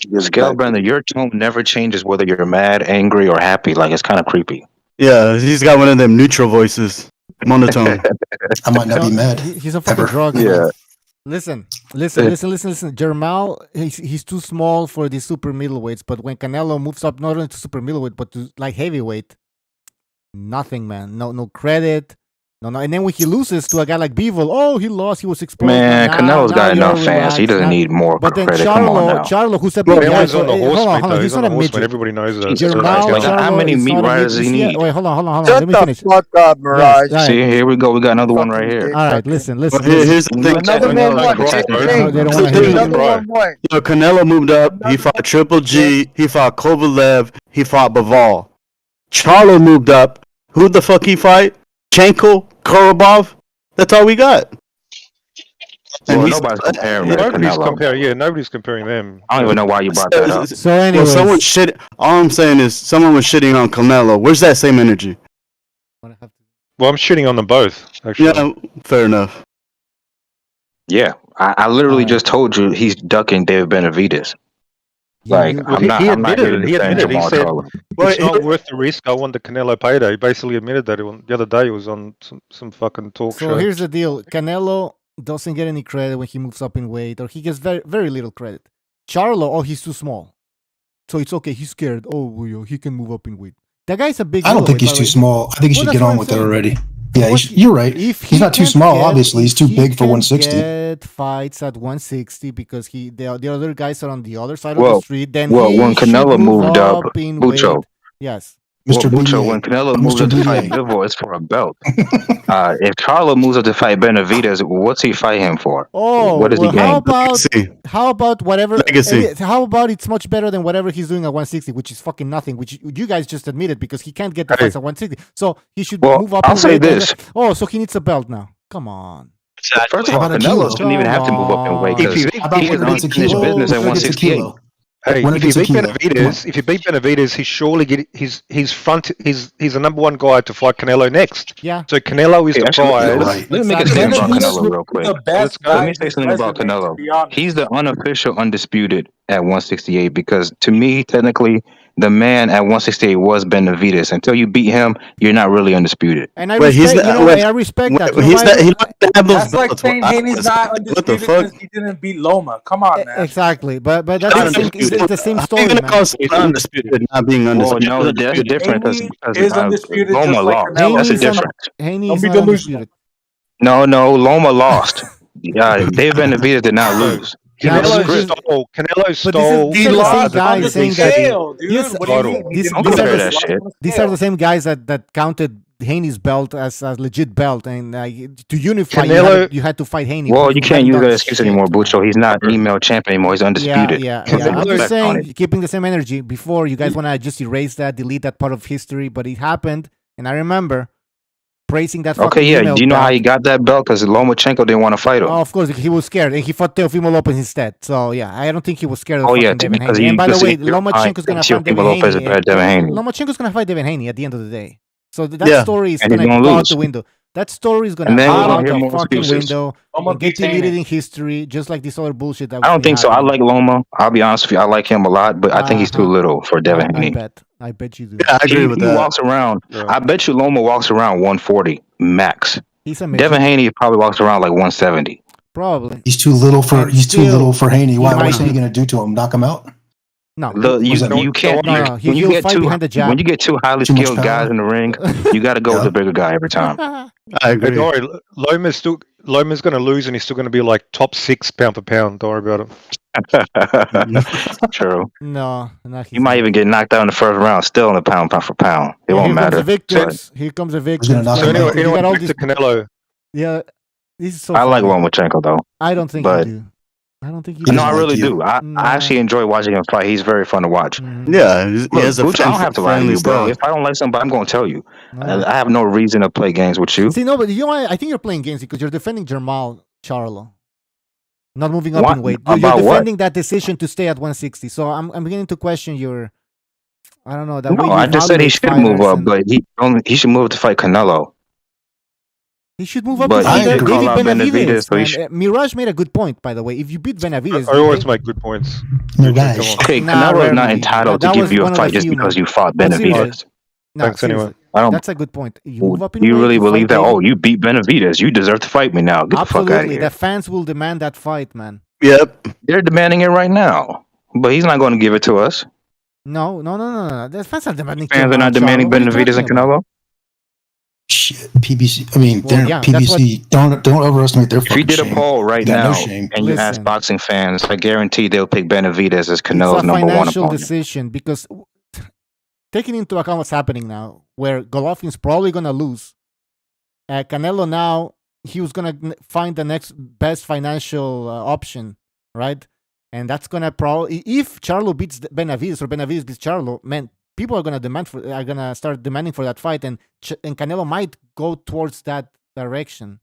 Scalebender, your tone never changes whether you're mad, angry, or happy. Like, it's kind of creepy. Yeah, he's got one of them neutral voices. Monotone. I might not be mad. He's a fucking drug. Yeah. Listen. Jermall, he's too small for the super middleweights, but when Canelo moves up not only to super middleweight but to like heavyweight, nothing, man. No credit. No. And then when he loses to a guy like Bivol, he lost. He was exposed. Man, Canelo's got enough fans. He doesn't need more But then credit. Come on now. Charlo, who's a Well, big guy. he's on the horseman, though. He's not on a the horseman. midget. Everybody knows that. How many meat riders does he need? Wait, hold on. Shut Let me the finish. fuck up, Mirage. Yes, See, here we go. We got another one right here. All right, listen. Here's the thing. Another man won. They don't want to hear Another one won. Canelo moved up. He fought Triple G. He fought Kovalev. He fought Bivol. Charlo moved up. Who the fuck he fight? Chenko, Korobov. That's all we got. Well, nobody's comparing him to Canelo. Nobody's comparing them. I don't even know why you brought that up. So anyway, all I'm saying is someone was shitting on Canelo. Where's that same energy? Well, I'm shitting on them both, actually. Yeah, fair enough. Yeah, I literally just told you he's ducking David Benavidez. Like, He admitted. He said it's not worth the risk. I want the Canelo payday. He basically admitted that the other day he was on some fucking talk show. So here's the deal: Canelo doesn't get any credit when he moves up in weight, or he gets very, very little credit. Charlo, he's too small, so it's okay. He's scared. He can move up in weight. That guy's a big. I don't think he's too small. I think he should get on with it already. Yeah, you're right. He's not too small, obviously. He's too big for 160. Get fights at 160 because the other guys are on the other side of the street. Then when Canelo moved up, Bucho. Yes. Mr. Bucho, when Canelo moves up to fight Bivol, it's for a belt. If Charlo moves up to fight Benavidez, what's he fight him for? What does he gain? How about whatever? Legacy. How about it's much better than whatever he's doing at 160, which is fucking nothing. Which you guys just admitted because he can't get the fights at 160. So he should move up. I'll say this. So he needs a belt now. Come on. First of all, Canelo shouldn't even have to move up in weight because he has unfinished business at 168. Hey, if you beat Benavidez, he surely he's the number one guy to fight Canelo next. Yeah. So Canelo is the prize. Let me make a statement about Canelo real quick. Let me say something about Canelo. He's the unofficial undisputed at 168 because to me, technically, the man at 168 was Benavidez. Until you beat him, you're not really undisputed. And I respect that. That's like saying Haney's not undisputed because he didn't beat Loma. Come on, man. Exactly, but that's the same story, man. Undisputed, not being undisputed. Well, no, that's a difference. Is undisputed Loma just lost. like That's a difference. Don't be delusional. No, Loma lost. David Benavidez did not lose. Canelo stole. These are the same guys saying that. These are the same guys that counted Haney's belt as a legit belt, and to unify, you had to fight Haney. Well, you can't use that excuse anymore, Bucho. He's not email champ anymore. He's undisputed. Yeah. I'm just saying, keeping the same energy. Before, you guys want to just erase that, delete that part of history, but it happened, and I remember praising that. Okay, yeah. Do you know how he got that belt? Because Lomachenko didn't want to fight him. Oh, of course, he was scared, and he fought Teofimo Lopez instead. So yeah, I don't think he was scared of Devin Haney. And by the way, Lomachenko's gonna fight Devin Haney. Lomachenko's gonna fight Devin Haney at the end of the day. So that story is gonna go out the window. That story is gonna go out the fucking window and get deleted in history, just like this other bullshit that I don't think so. I like Loma. I'll be honest with you. I like him a lot, but I think he's too little for Devin Haney. I bet you do. Yeah, I agree with that. He walks around. Yeah. I bet you Loma walks around 140 max. Devin Haney probably walks around like 170. Probably. He's too little for Haney. What's Haney gonna do to him? Knock him out? No, you can't. When you get two highly skilled guys in the ring, you got to go with the bigger guy every time. I agree. Don't worry, Loma's going to lose, and he's still going to be like top 6 pound for pound. Don't worry about it. True. No, you might even get knocked out in the first round, still in the pound for pound. It won't matter. Here comes the victor. So anyway, back to Canelo. Yeah, this is so. I like Lomachenko though. I don't think you do. I don't think you do. No, I really do. I actually enjoy watching him fight. He's very fun to watch. Yeah, he has a I don't have to lie to you, bro. If I don't like somebody, I'm going to tell you. I have no reason to play games with you. See, no, but I think you're playing games because you're defending Jamal Charlo. Not moving up in weight. You're defending that decision to stay at 160. So I'm beginning to question your... I don't know. No, I just said he should move up, but he should move to fight Canelo. He should move up to David Benavidez. Mirage made a good point, by the way. If you beat Benavidez... I always make good points. Okay, Canelo is not entitled to give you a fight just because you fought Benavidez. Thanks anyway. That's a good point. You move up in you really believe that? Oh, you beat Benavidez. You deserve to fight me now. Get the fuck out of here. The fans will demand that fight, man. Yep. They're demanding it right now. But he's not going to give it to us. No. The fans are demanding fans are not demanding Benavidez and Canelo? Shit, PBC. I mean, PBC. Don't overestimate their. If you did a poll right now and you ask boxing fans, I guarantee they'll pick Benavidez as Canelo's number one opponent. It's a financial decision because taking into account what's happening now, where Golovkin's probably gonna lose, Canelo now he was gonna find the next best financial option, right? And that's gonna probably if Charlo beats Benavidez or Benavidez beats Charlo, man. People are gonna start demanding for that fight, and Canelo might go towards that direction.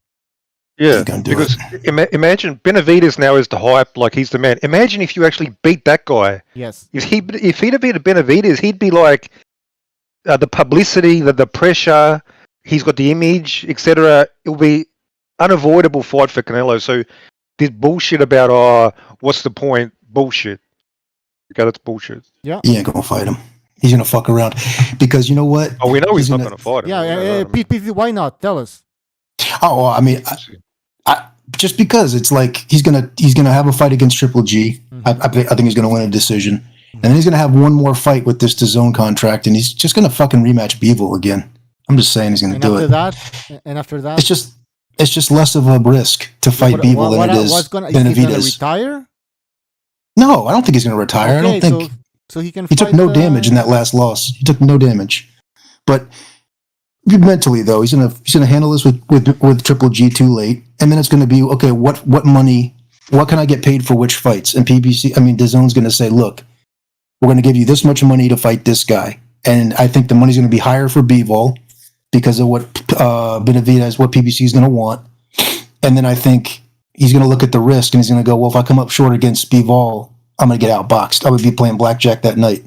Yeah, because imagine Benavidez now is the hype, like he's the man. Imagine if you actually beat that guy. Yes. If he'd have beat Benavidez, he'd be like the publicity, the pressure. He's got the image, etc. It will be unavoidable fight for Canelo. So this bullshit about what's the point? Bullshit. Okay, that's bullshit. Yeah. He ain't gonna fight him. He's gonna fuck around because you know what? Oh, we know he's not gonna fight him. Yeah, Pete, why not? Tell us. Oh, I mean, I just because it's like he's gonna have a fight against Triple G. I think he's gonna win a decision, and then he's gonna have one more fight with this DAZN contract, and he's just gonna fucking rematch Bivol again. I'm just saying he's gonna do it. After that, it's just less of a risk to fight Bivol than it is Benavidez. Is he gonna retire? No, I don't think he's gonna retire. I don't think. So he can. He took no damage in that last loss. He took no damage, but mentally though, he's gonna handle this with Triple G too late, and then it's gonna be okay. What money? What can I get paid for which fights? And DAZN's gonna say, look, we're gonna give you this much money to fight this guy, and I think the money's gonna be higher for Bivol because of what Benavidez, what PBC is gonna want, and then I think he's gonna look at the risk and he's gonna go, well, if I come up short against Bivol, I'm going to get outboxed. I would be playing blackjack that night.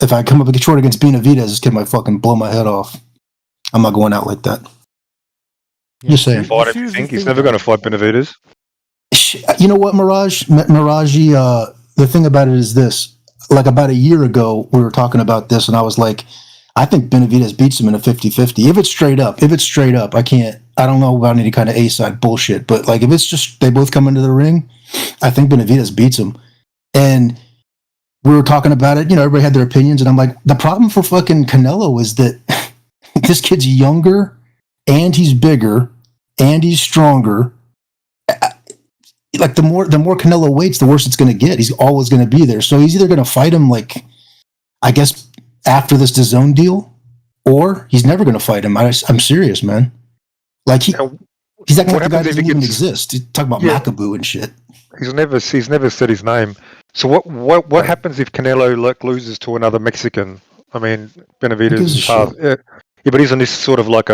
If I come up short against Benavidez, this kid might fucking blow my head off. I'm not going out like that. Yeah, just saying. He's never going to fight Benavidez. You know what, Mirage? The thing about it is this. Like about a year ago, we were talking about this, and I was like, I think Benavidez beats him in a 50-50. If it's straight up, I don't know about any kind of A-side bullshit, but like if it's just they both come into the ring, I think Benavidez beats him. And we were talking about it, everybody had their opinions, and I'm like, the problem for fucking Canelo is that this kid's younger, and he's bigger, and he's stronger. Like the more Canelo waits, the worse it's going to get. He's always going to be there. So he's either going to fight him, like, I guess after this DAZN deal, or he's never going to fight him. I'm serious, man. Like he's acting like the guy doesn't even exist. He's talking about Macaboo and shit. He's never said his name. So what happens if Canelo loses to another Mexican? I mean, Benavidez is hard. Yeah, but isn't this sort of like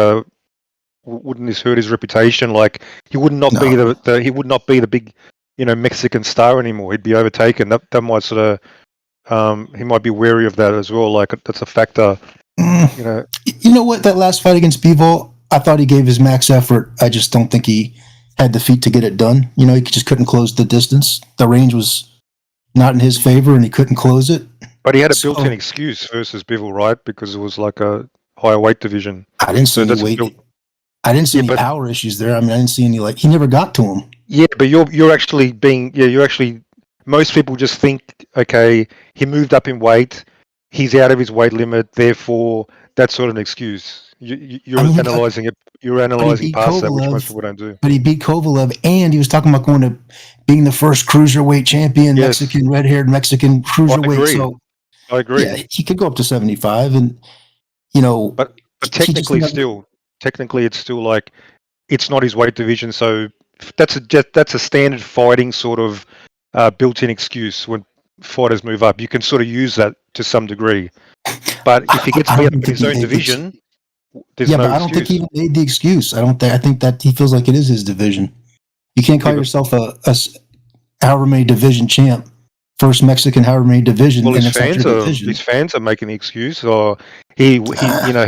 wouldn't this hurt his reputation? Like he would not be he would not be the big, Mexican star anymore. He'd be overtaken. That might sort of he might be wary of that as well. Like that's a factor. You know what? That last fight against Bivol, I thought he gave his max effort. I just don't think he had the feet to get it done. He just couldn't close the distance. The range was not in his favor, and he couldn't close it. But he had a built-in excuse versus Bivol, right? Because it was like a higher weight division. I didn't see any weight. I didn't see any power issues there. I mean, I didn't see any he never got to him. Yeah, but you're actually most people just think, okay, he moved up in weight, he's out of his weight limit, therefore that's sort of an excuse. You're analyzing it. You're analyzing past that, which most people don't do. But he beat Kovalev, and he was talking about going to being the first cruiserweight champion, Mexican, red-haired Mexican cruiserweight. I agree. Yeah, he could go up to 75, and But technically, it's still like it's not his weight division. So that's a standard fighting sort of built-in excuse when fighters move up. You can sort of use that to some degree. But if he gets out of his own division, there's no but I don't think he even made the excuse. I think that he feels like it is his division. You can't call yourself a however many division champ, first Mexican however many division. Well, his fans are making the excuse, or he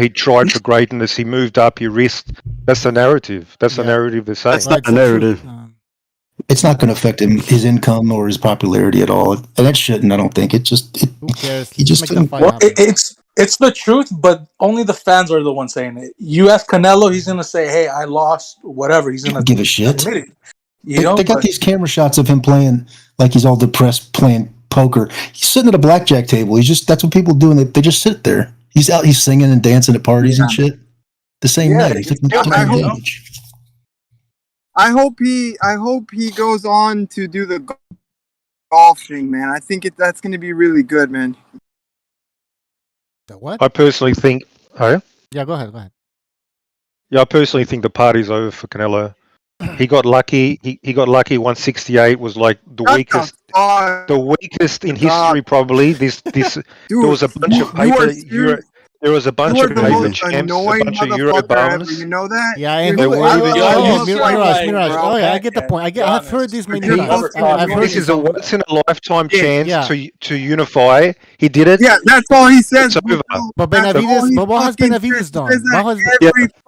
tried for greatness, he moved up, he risked. That's the narrative. That's the narrative they're saying. That's not the narrative. It's not going to affect his income or his popularity at all, and that shouldn't. I don't think it just. Who cares? He just couldn't. Well, it's the truth, but only the fans are the ones saying it. You ask Canelo, he's gonna say, "Hey, I lost." Whatever. He's gonna give a shit. Admit it. They got these camera shots of him playing like he's all depressed playing poker. He's sitting at a blackjack table. That's what people do, and they just sit there. He's out. He's singing and dancing at parties and shit. The same night. I hope he goes on to do the golf thing, man. I think that's going to be really good, man. The what? I personally think. Oh yeah, go ahead. Yeah, I personally think the party's over for Canelo. He got lucky. He got lucky. 168 was like the weakest in history, probably. Dude, there was a bunch of paper. There was a bunch of paper champs, a bunch of Euro bums. You know that? Yeah, and Mirage. Oh yeah, I get the point. I've heard this many times. This is a once in a lifetime chance to unify. He did it. Yeah, that's all he says. But Benavidez, what has Benavidez done?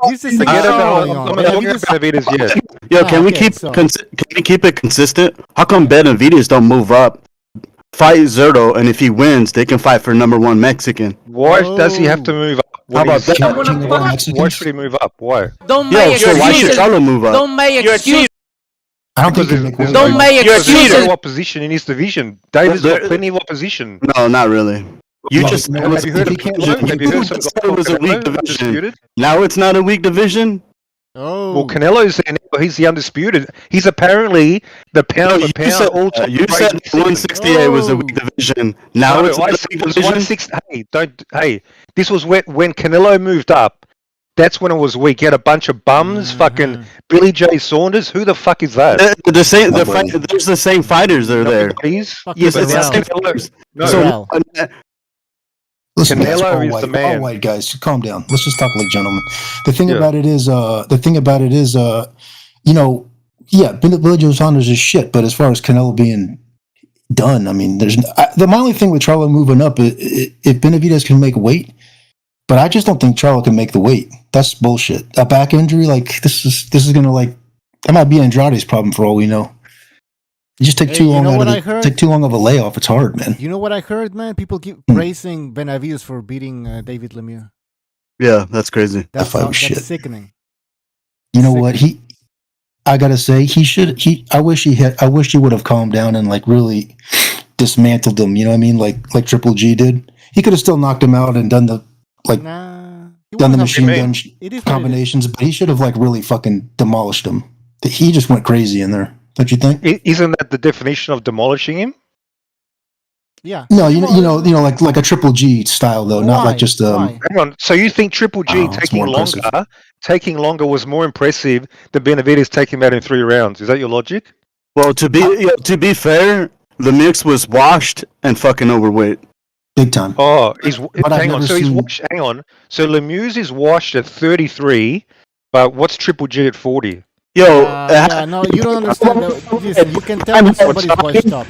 This is Benavidez. Yeah, can we keep it consistent? How come Benavidez don't move up? Fight Zerto, and if he wins, they can fight for #1 Mexican. Why does he have to move up? How about that? Why should he move up? Why? Why should Charlo move up? Don't make excuses. I don't think don't make excuses. There's no opposition in his division. David's got plenty of opposition. No, not really. Have you heard it was a weak division? Now it's not a weak division. Oh. Well, Canelo's there now. He's the undisputed. He's apparently the pound for pound all-time. You said 168 was a weak division. Now it's not a weak division. Hey, this was when Canelo moved up. That's when it was weak. He had a bunch of bums. Fucking Billy J. Saunders. Who the fuck is that? There's the same fighters that are there. Yes, it's the same fighters. No. Listen, Canelo is the man. All white guys, calm down. Let's just talk like gentlemen. The thing about it is, Billy Joe Saunders is shit. But as far as Canelo being done, I mean, my only thing with Charlo moving up, if Benavidez can make weight, but I just don't think Charlo can make the weight. That's bullshit. A back injury, like this is gonna that might be Andrade's problem for all we know. You just take too long. Take too long of a layoff. It's hard, man. You know what I heard, man? People keep praising Benavidez for beating David Lemieux. Yeah, that's crazy. That's sickening. You know what? I gotta say, I wish he would have calmed down and really dismantled him. You know what I mean? Like Triple G did. He could have still knocked him out and done the machine gun combinations, but he should have really fucking demolished him. He just went crazy in there. Don't you think? Isn't that the definition of demolishing him? Yeah. No, you know, like a Triple G style though, not like just Why? Hang on. So you think Triple G taking longer was more impressive than Benavidez taking him out in 3 rounds? Is that your logic? Well, to be fair, Lemieux was washed and fucking overweight. Big time. Oh, hang on. So he's washed. Hang on. So Lemieux is washed at 33, but what's Triple G at 40? Yo, no, you don't understand. Listen, you can tell when somebody's washed up.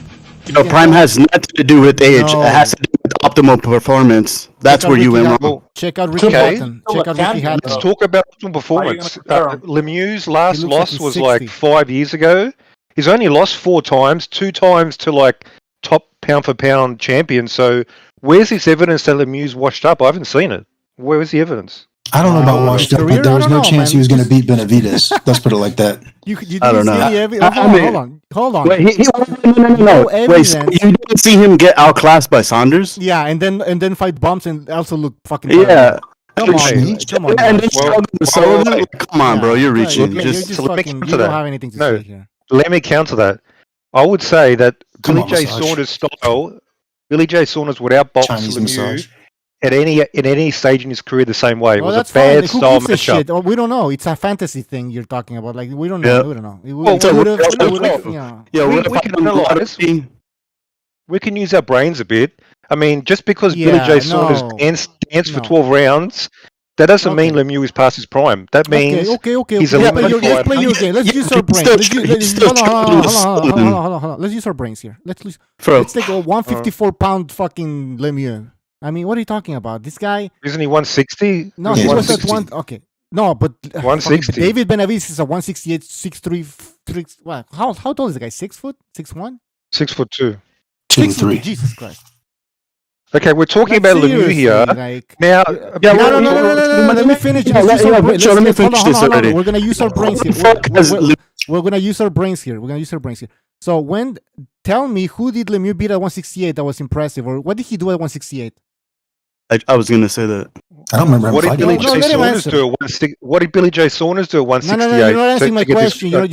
Prime has nothing to do with age. No. It has to do with optimal performance. That's where you went wrong. Check out Ricky Hatton. Check out Ricky Hatton. Let's talk about optimal performance. Lemieux's last loss was 60. Like 5 years ago. He's only lost 4 times, 2 times to like top pound for pound champion. So where's this evidence that Lemieux washed up? I haven't seen it. Where was the evidence? I don't know about washed up, but there was no chance he was going to beat Benavidez. Let's put it like that. I don't know. Hold on. Wait, no. Wait, so you didn't see him get outclassed by Saunders? Yeah, and then fight bumps and also look fucking. Yeah. Come on. And then come on, bro. You're reaching. You don't have anything to say here. Let me counter that. I would say that Billy J. Saunders' style, Billy J. Saunders would outbox Lemieux at any stage in his career the same way. It was a bad style matchup. Oh, we don't know. It's a fantasy thing you're talking about. Like we don't know. Yeah. We don't know. We can analyze. We can use our brains a bit. I mean, just because Billy J. Saunders danced for 12 rounds, that doesn't mean Lemieux is past his prime. That means he's a let's play your game. Let's use our brains. Hold on. Let's use our brains here. Let's take a 154-pound fucking Lemieux. I mean, what are you talking about? This guy... Isn't he 160? No, he was at 1... Okay. No, but... 160. David Benavidez is a 168, 6'3". What? How tall is the guy? 6 foot? 6'1"? 6'2". 2'3". Jesus Christ. Okay, we're talking about Lemieux here. Like, now... No. Let me finish. Let me finish this already. We're going to use our brains here. We're going to use our brains here. So tell me, who did Lemieux beat at 168 that was impressive? Or what did he do at 168? I was going to say that. I don't remember what did Billy J. Saunders do at 168? No, you're not answering my question. You're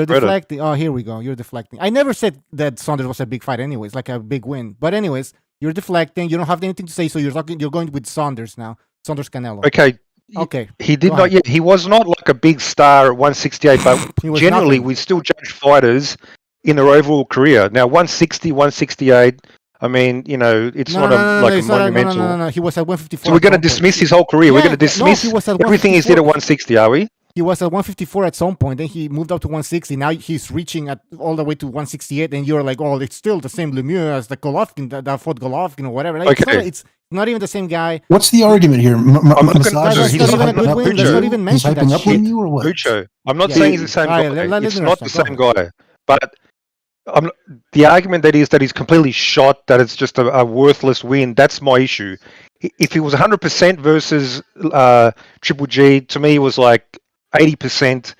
deflecting. Oh, here we go. You're deflecting. I never said that Saunders was a big fight anyways, like a big win. But anyways, you're deflecting. You don't have anything to say, so you're going with Saunders now. Saunders Canelo. Okay. He did not yet. He was not like a big star at 168, but generally we still judge fighters in their overall career. Now 160, 168. I mean, it's not a monumental. No. He was at 154. So we're going to dismiss his whole career. We're going to dismiss everything he did at 160, are we? He was at 154 at some point. Then he moved up to 160. Now he's reaching all the way to 168. And you're like, oh, it's still the same Lemieux as the Golovkin that fought Golovkin or whatever. Like, it's not even the same guy. What's the argument here? That's not even a good win. Let's not even mention that shit. Lemieux or what? Lucho. I'm not saying he's the same guy. It's not the same guy. But the argument that he's completely shot, that it's just a worthless win, that's my issue. If he was 100% versus Triple G, to me it was like 80%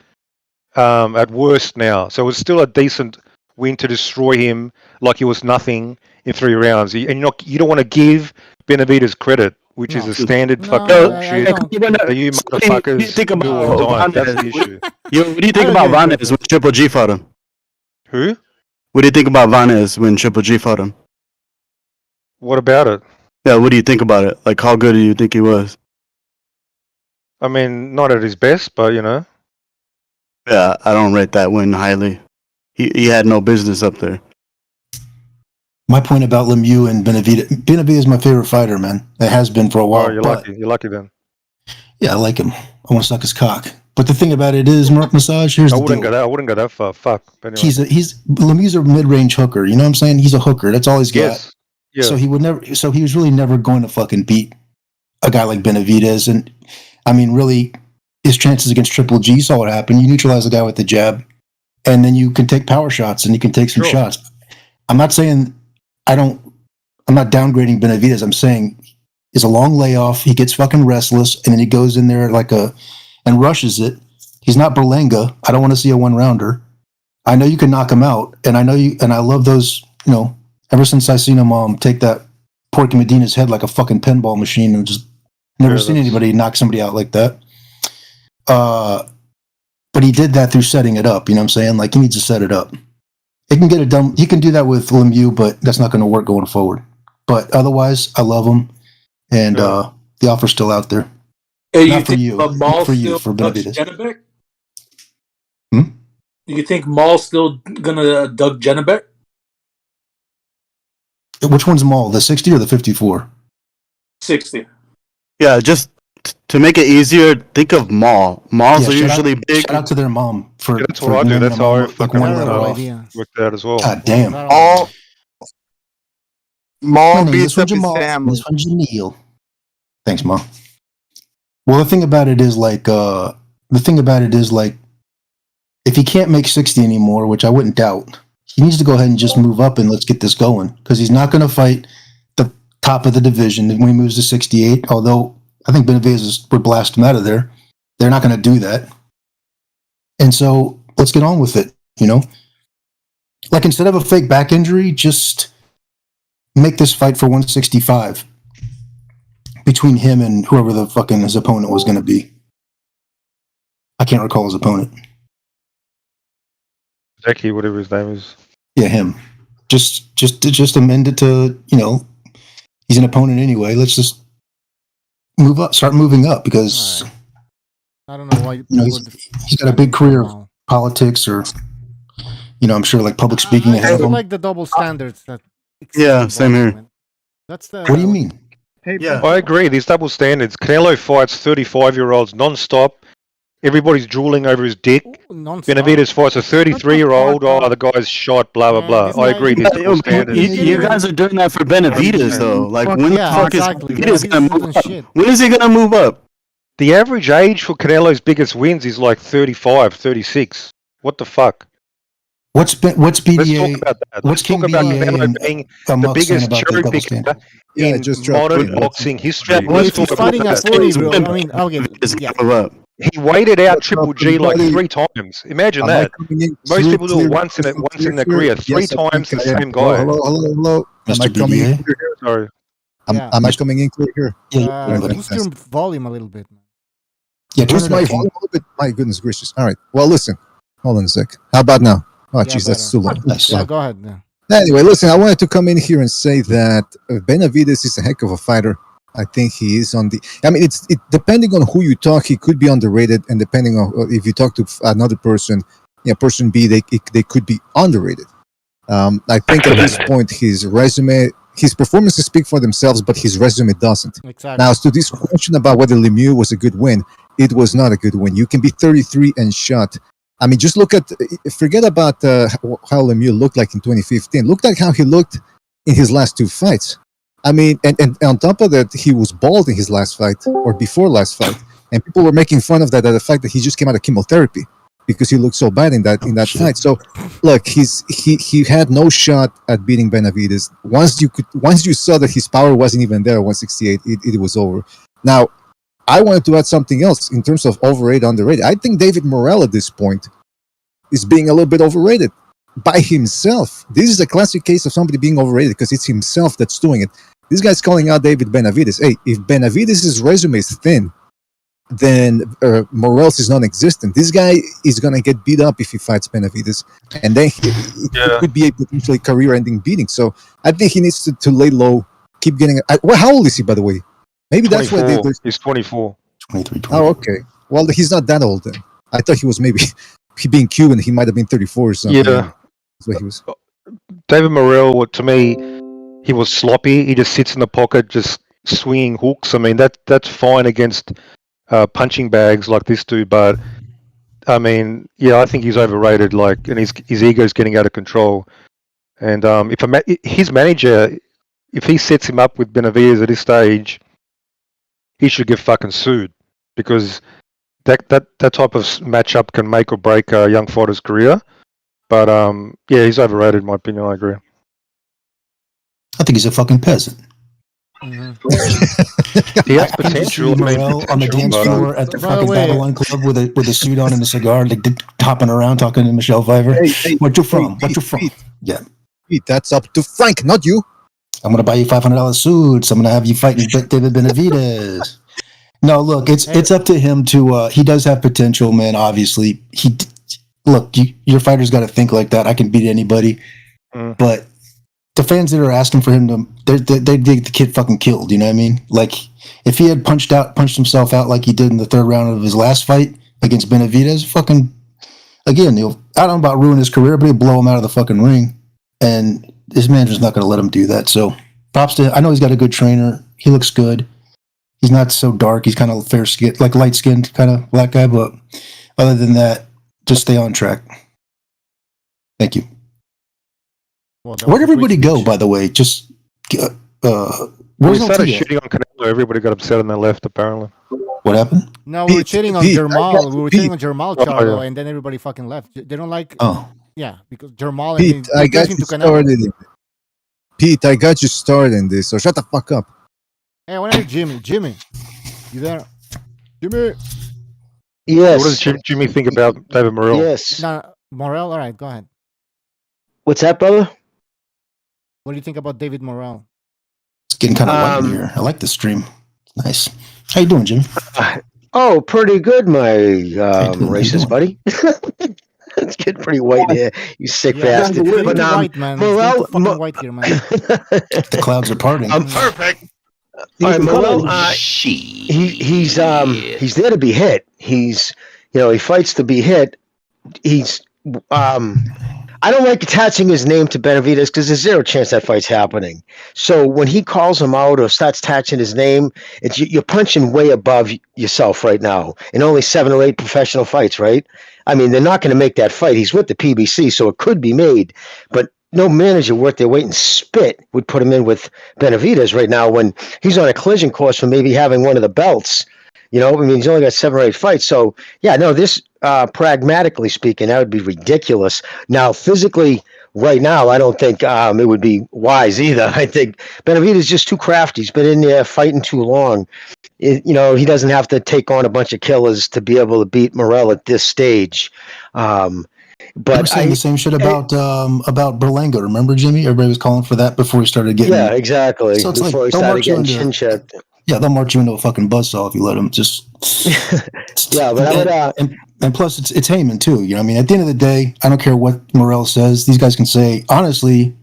at worst now. So it was still a decent win to destroy him like he was nothing in 3 rounds. And you don't want to give Benavidez credit, which is a standard fucking shit. You motherfuckers think about all the time. That's the issue. What do you think about Vanez when Triple G fought him? Who? What do you think about Vanez when Triple G fought him? What about it? Yeah, what do you think about it? Like, how good do you think he was? I mean, not at his best, but Yeah, I don't rate that win highly. He had no business up there. My point about Lemieux and Benavidez is my favorite fighter, man. It has been for a while. Oh, you're lucky. You're lucky then. Yeah, I like him. I want to suck his cock. But the thing about it is, Mark Massage, here's the deal. I wouldn't go that far. Fuck. Anyway. Lemieux's a mid-range hooker. You know what I'm saying? He's a hooker. That's all he's got. Yes. Yeah. So he was really never going to fucking beat a guy like Benavidez. And I mean, really, his chances against Triple G, saw what happened. You neutralize a guy with the jab, and then you can take power shots and you can take some shots. I'm not saying I'm not downgrading Benavidez. I'm saying it's a long layoff. He gets fucking restless, and then he goes in there and rushes it. He's not Berlanga. I don't want to see a one-rounder. I know you can knock him out, and I love those, ever since I seen him take that Porky Medina's head like a fucking pinball machine, and just never seen anybody knock somebody out like that. But he did that through setting it up, you know what I'm saying? Like, he needs to set it up. It can get it done. He can do that with Lemieux, but that's not going to work going forward. But otherwise, I love him, and the offer's still out there. Hey, Not for you. Not for you. For Benavidez. Do you think Maul's still gonna Doug Janibek? Which one's Maul? The 60 or the 54? 60. Yeah, just to make it easier, think of Maul. Mauls are usually big. Shout out to their mom for. That's what I do. That's how I fucking worked out as well. God damn. Maul beats up his family. This one's Neil. Thanks, Mom. Well, the thing about it is like, if he can't make 60 anymore, which I wouldn't doubt, he needs to go ahead and just move up and let's get this going. Because he's not going to fight the top of the division when he moves to 68. Although I think Benavidez would blast him out of there. They're not going to do that. And so let's get on with it. You know, like instead of a fake back injury, just make this fight for 165 between him and whoever the fucking his opponent was going to be. I can't recall his opponent. Jackie, whatever his name is. Yeah, him. Just amend it to, you know, he's an opponent anyway. Let's just move up, start moving up because I don't know why. You know, he's got a big career of politics or, you know, I'm sure like public speaking ahead of him. I like the double standards that. Yeah, same here. That's the. What do you mean? Yeah, I agree. These double standards. Canelo fights 35-year-olds non-stop. Everybody's drooling over his dick. Benavidez fights a 33-year-old. Oh, the guy's shot. Blah blah blah. I agree. These double standards. You guys are doing that for Benavidez though. Like when the fuck is Benavidez gonna move up? When is he gonna move up? The average age for Canelo's biggest wins is like 35, 36. What the fuck? What's BDA? Let's talk about that. What's Let's talk about Canelo being the biggest cherry picker in modern boxing history. Well, if he's fighting at 40, bro. I mean, okay. Yeah. He waited out Triple G like 3 times. Imagine that. Most people do it once in their career. 3 times to the same guy. Hello. Am I coming in clear here? Sorry. Am I coming in clear here? Boost your volume a little bit. Yeah, boost my volume a little bit. My goodness gracious. All right. Well, listen. Hold on a sec. How about now? Oh, jeez, that's too low. Yeah, go ahead. Yeah. Anyway, listen, I wanted to come in here and say that Benavidez is a heck of a fighter. I think he is on the. I mean, it's depending on who you talk, he could be underrated, and depending on if you talk to another person, person B, they could be underrated. I think at this point, his resume, his performances speak for themselves, but his resume doesn't. Exactly. Now, as to this question about whether Lemieux was a good win, it was not a good win. You can be 33 and shot. I mean, just forget about how Lemieux looked like in 2015. Look at how he looked in his last 2 fights. I mean, and on top of that, he was bald in his last fight or before last fight, and people were making fun of that, the fact that he just came out of chemotherapy because he looked so bad in that fight. So, look, he had no shot at beating Benavidez. Once you saw that his power wasn't even there, 168, it was over. Now, I wanted to add something else in terms of overrated, underrated. I think David Morrell at this point is being a little bit overrated by himself. This is a classic case of somebody being overrated because it's himself that's doing it. This guy's calling out David Benavidez. Hey, if Benavidez's resume is thin, then Morrell's is non-existent. This guy is going to get beat up if he fights Benavidez, and then it could be a potentially career-ending beating. So I think he needs to lay low, keep getting. How old is he, by the way? Maybe 24. That's why he's 24. 23. Oh, okay. Well, he's not that old then. I thought he was maybe he being Cuban. He might have been 34 or something. Yeah. That's what he was. David Morrell, to me, he was sloppy. He just sits in the pocket, just swinging hooks. I mean, that's fine against punching bags like this dude, but I mean, yeah, I think he's overrated. Like, and his ego's getting out of control. And if his manager, if he sets him up with Benavidez at this stage, he should get fucking sued because that type of matchup can make or break a young fighter's career. But yeah, he's overrated in my opinion. I agree. I think he's a fucking peasant. He has potential. Morrell on the dance floor at the fucking Babylon Club with a suit on and a cigar, like hopping around talking to Michelle Pfeiffer. Hey, Where you from? Where you from? Yeah. Pete, that's up to Frank, not you. I'm gonna buy you $500 suits. I'm gonna have you fighting David Benavidez. No, look, it's up to him to. He does have potential, man. Obviously, look, your fighter's got to think like that. I can beat anybody, but the fans that are asking for him to, they dig the kid fucking killed. You know what I mean? Like if he had punched himself out like he did in the third round of his last fight against Benavidez, fucking again, I don't know about ruin his career, but he'll blow him out of the fucking ring, and his manager's not going to let him do that. So props to. I know he's got a good trainer. He looks good. He's not so dark. He's kind of fair skinned, like light skinned kind of black guy. But other than that, just stay on track. Thank you. Well, where'd everybody go, by the way? Just when we started shooting on Canelo, everybody got upset and they left, apparently. What happened? No, we were cheating on Jermal. We were cheating on Jermal Charlo, and then everybody fucking left. They don't like. Oh. Yeah, because Jermal. Pete, I got you started. Pete, I got you started in this, so shut the fuck up. Hey, what are you, Jimmy? Jimmy, you there? Jimmy. What Yes. does Jimmy think about David Morrell? Yes. No, Morrell. All right, go ahead. What's that, brother? What do you think about David Morrell? It's getting kind of light in here. I like the stream. Nice. How you doing, Jimmy? Oh, pretty good, my racist buddy. It's getting pretty white here, you sick bastard. But white, man. Morrell, fucking white here, man. The clouds are parting. Perfect. All right, Morrell, he's there to be hit. He's, he fights to be hit. He's, I don't like attaching his name to Benavidez because there's zero chance that fight's happening. So when he calls him out or starts attaching his name, you're punching way above yourself right now in only 7 or 8 professional fights, right? I mean, they're not going to make that fight. He's with the PBC, so it could be made. But no manager worth their weight in spit would put him in with Benavidez right now when he's on a collision course for maybe having one of the belts. I mean, he's only got 7 or 8 fights. So, yeah, no, this, pragmatically speaking, that would be ridiculous. Now, physically, right now, I don't think it would be wise either. I think Benavidez is just too crafty. He's been in there fighting too long. He doesn't have to take on a bunch of killers to be able to beat Morrell at this stage. But I'm saying the same shit about Berlanga. Remember, Jimmy? Everybody was calling for that before he started getting. Yeah, exactly. So it's before like, he started getting chin checked. Yeah, they'll march you into a fucking buzzsaw if you let them. Just yeah, but and plus it's Heyman too. I mean, at the end of the day, I don't care what Morrell says. These guys can say honestly,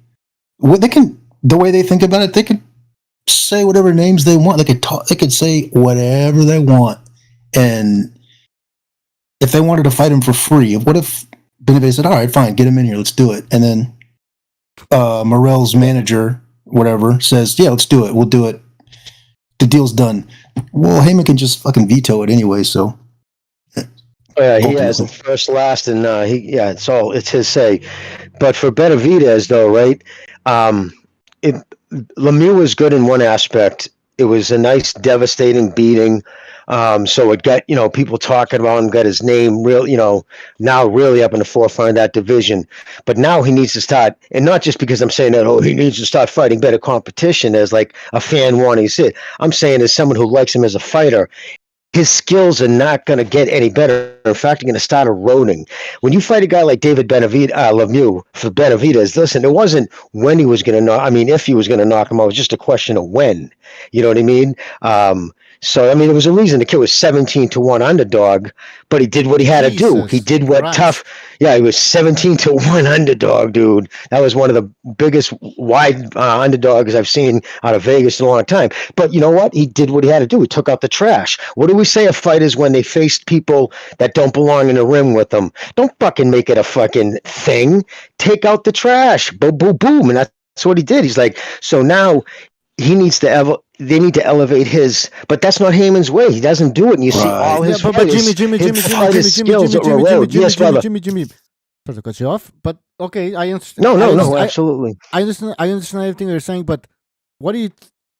the way they think about it, they can say whatever names they want. They could talk. They could say whatever they want. And if they wanted to fight him for free, what if Benavidez said, "All right, fine, get him in here, let's do it," and then Morrell's manager, whatever, says, "Yeah, let's do it. We'll do it. The deal's done." Well, Heyman can just fucking veto it anyway. So, yeah, he has the first, last, and it's his say. But for Benavidez, though, right? Lemieux was good in one aspect. It was a nice, devastating beating. So it got, people talking about him, got his name now really up in the forefront of that division. But now he needs to start, and not just because I'm saying that, he needs to start fighting better competition as like a fan wanting to see it. I'm saying as someone who likes him as a fighter, his skills are not going to get any better. In fact, they're going to start eroding. When you fight a guy like David Lemieux for Benavidez, listen, it wasn't when he was going to if he was going to knock him out, it was just a question of when. You know what I mean? So, I mean, there was a reason the kid was 17-1 underdog, but he did what he had to do. He did what tough. Yeah, he was 17-1 underdog, dude. That was one of the biggest wide underdogs I've seen out of Vegas in a long time. But you know what? He did what he had to do. He took out the trash. What do we say of fighters when they faced people that don't belong in the ring with them? Don't fucking make it a fucking thing. Take out the trash. Boom, boom, boom. And that's what he did. He's like, so now he needs to they need to elevate his, but that's not Heyman's way. He doesn't do it, and you see all his fighters. Jimmy, Sorry to cut you off, but okay, I understand. No, absolutely. I understand everything you're saying, but what do you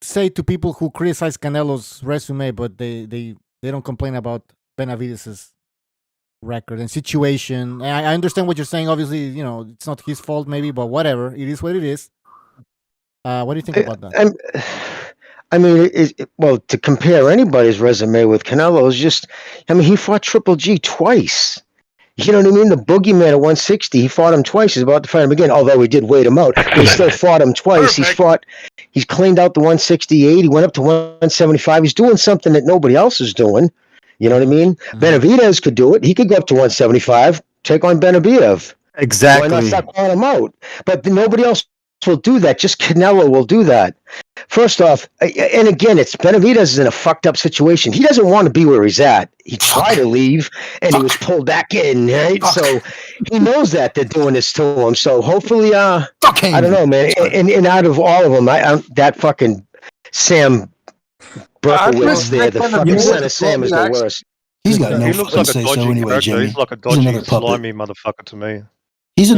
say to people who criticize Canelo's resume, but they don't complain about Benavidez's record and situation? I understand what you're saying. Obviously, it's not his fault, maybe, but whatever. It is what it is. What do you think about that? I mean, to compare anybody's resume with Canelo is just, he fought Triple G twice. You know what I mean? The boogeyman at 160, he fought him twice. He's about to fight him again, although he did wait him out. But he still fought him twice. He's cleaned out the 168. He went up to 175. He's doing something that nobody else is doing. You know what I mean? Benavidez could do it. He could go up to 175. take on Benavidez. Exactly. Why not start calling him out? But nobody else will do that. Just Canelo will do that. First off, and again, it's Benavidez is in a fucked up situation. He doesn't want to be where he's at. He tried to leave, and he was pulled back in, right? So he knows that they're doing this to him. So hopefully, I don't know, man. And out of all of them, that fucking Sam Berkowitz there, the fucking son of Sam is the worst. He's got no He looks like a say dodgy so anyway, character. Jimmy. He's like a He's dodgy, another puppet. slimy motherfucker to me. He's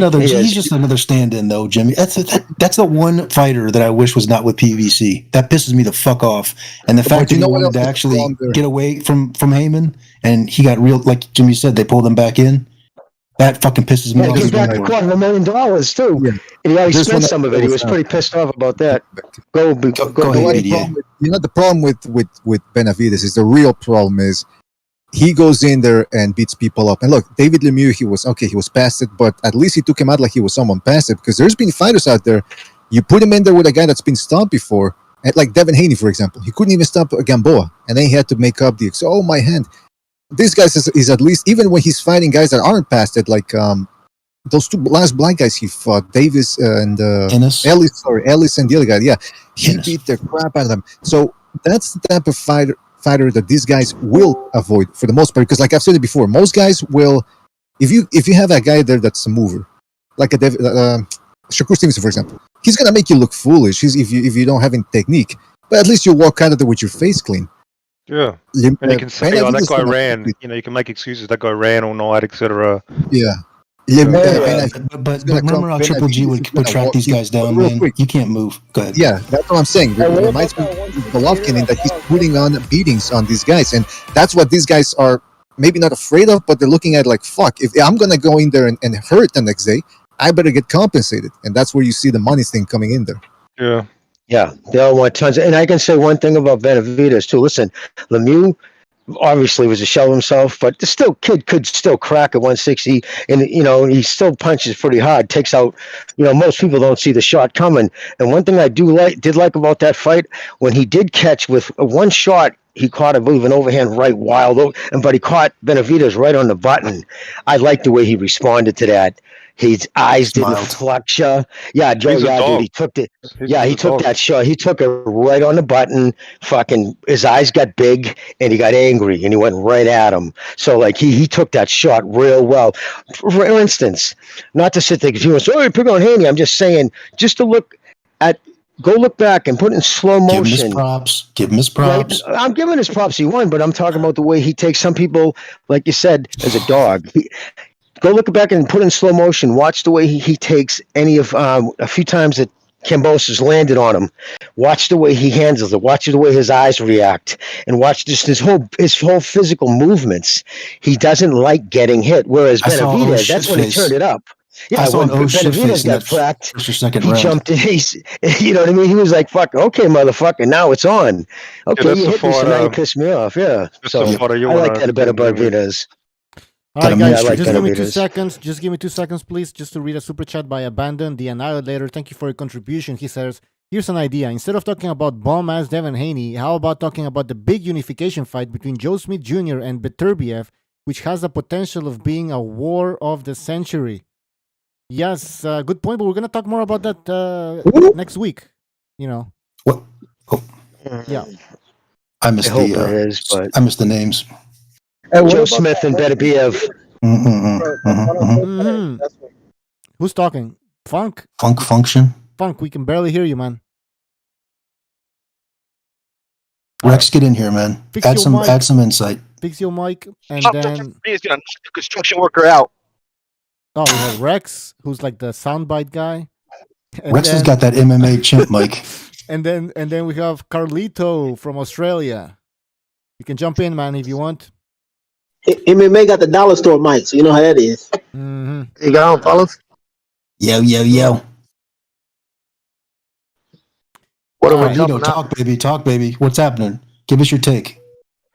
just another stand-in, though, Jimmy. That's the one fighter that I wish was not with PVC. That pisses me the fuck off. And the fact that he wanted to actually get away from Heyman, and he got real, like Jimmy said, they pulled him back in. That fucking pisses me off. He's back $250,000 too, and he already spent some of it. He was pretty pissed off about that. Go ahead, You know, the problem with Benavidez is the real problem is he goes in there and beats people up. And look, David Lemieux, he was past it, but at least he took him out like he was someone past it, because there's been fighters out there, you put him in there with a guy that's been stopped before, like Devin Haney, for example. He couldn't even stop Gamboa, and then he had to make up my hand. This guy is at least, even when he's fighting guys that aren't past it, like those two last black guys he fought, Davis and Ellis and the other guy, he beat the crap out of them. So that's the type of fighter that these guys will avoid for the most part, because like I've said it before, most guys will, if you have a guy there that's a mover, like a Shakur Stevenson, for example, he's gonna make you look foolish if you don't have any technique, but at least you'll walk out of there with your face clean. Yeah, and you can say, that guy ran. You know, you can make excuses. That guy ran all night, etc. Yeah. But remember how Triple G would track these guys down, man? You can't move. Go ahead. Yeah, that's what I'm saying. It reminds me of Golovkin in that he's putting on beatings on these guys, and that's what these guys are maybe not afraid of, but they're looking at like, fuck, if I'm going to go in there and hurt the next day, I better get compensated. And that's where you see the money thing coming in there. Yeah. Yeah, they all want tons. And I can say one thing about Benavidez, too. Listen, Lemieux obviously was a shell of himself, but the kid could still crack at 160, and he still punches pretty hard, takes out, most people don't see the shot coming. And one thing I did like about that fight, when he did catch with one shot, he caught, I believe, an overhand right wild, but he caught Benavidez right on the button. I liked the way he responded to that. His eyes didn't flex. Yeah, Joe. Yeah, dude. He took it. Yeah, he took that shot. He took it right on the button. Fucking, his eyes got big, and he got angry, and he went right at him. So, like, he took that shot real well. For instance, not to sit there because you want to say, "Oh, you pick on Haney." I'm just saying, just to go look back and put it in slow motion. Give him his props. Right? I'm giving his props. He won, but I'm talking about the way he takes some people, like you said, as a dog. Go look back and put in slow motion. Watch the way he takes any of a few times that Kambosos landed on him. Watch the way he handles it. Watch the way his eyes react, and watch just his whole physical movements. He doesn't like getting hit. Whereas Benavidez, that's when he turned it up. Yeah, when Benavidez got cracked, he jumped in. You know what I mean? He was like, "Fuck, okay, motherfucker, now it's on." Okay, you hit me, so now you piss me off. Yeah, so I like that about Benavidez. All right, guys, just give me 2 seconds. Just give me 2 seconds, please, just to read a super chat by Abandon the Annihilator. Thank you for your contribution. He says, here's an idea. Instead of talking about bomb-ass Devin Haney, how about talking about the big unification fight between Joe Smith Jr. and Beterbiev, which has the potential of being a war of the century? Yes, good point, but we're going to talk more about that next week. What? Oh. Yeah. I missed the names. Joe Smith and Beterbiev. Who's talking? Funk? Function? Funk, we can barely hear you, man. Rex, get in here, man. Add some insight. Fix your mic, and then... He's gonna knock the construction worker out. Oh, we have Rex, who's like the soundbite guy. Rex has got that MMA chimp mic. And then we have Carlito from Australia. You can jump in, man, if you want. MMA got the dollar store mic, so you know how that is. Mm-hmm. You got on, fellas? Yo. What are we Carlito, talk, baby. What's happening? Give us your take.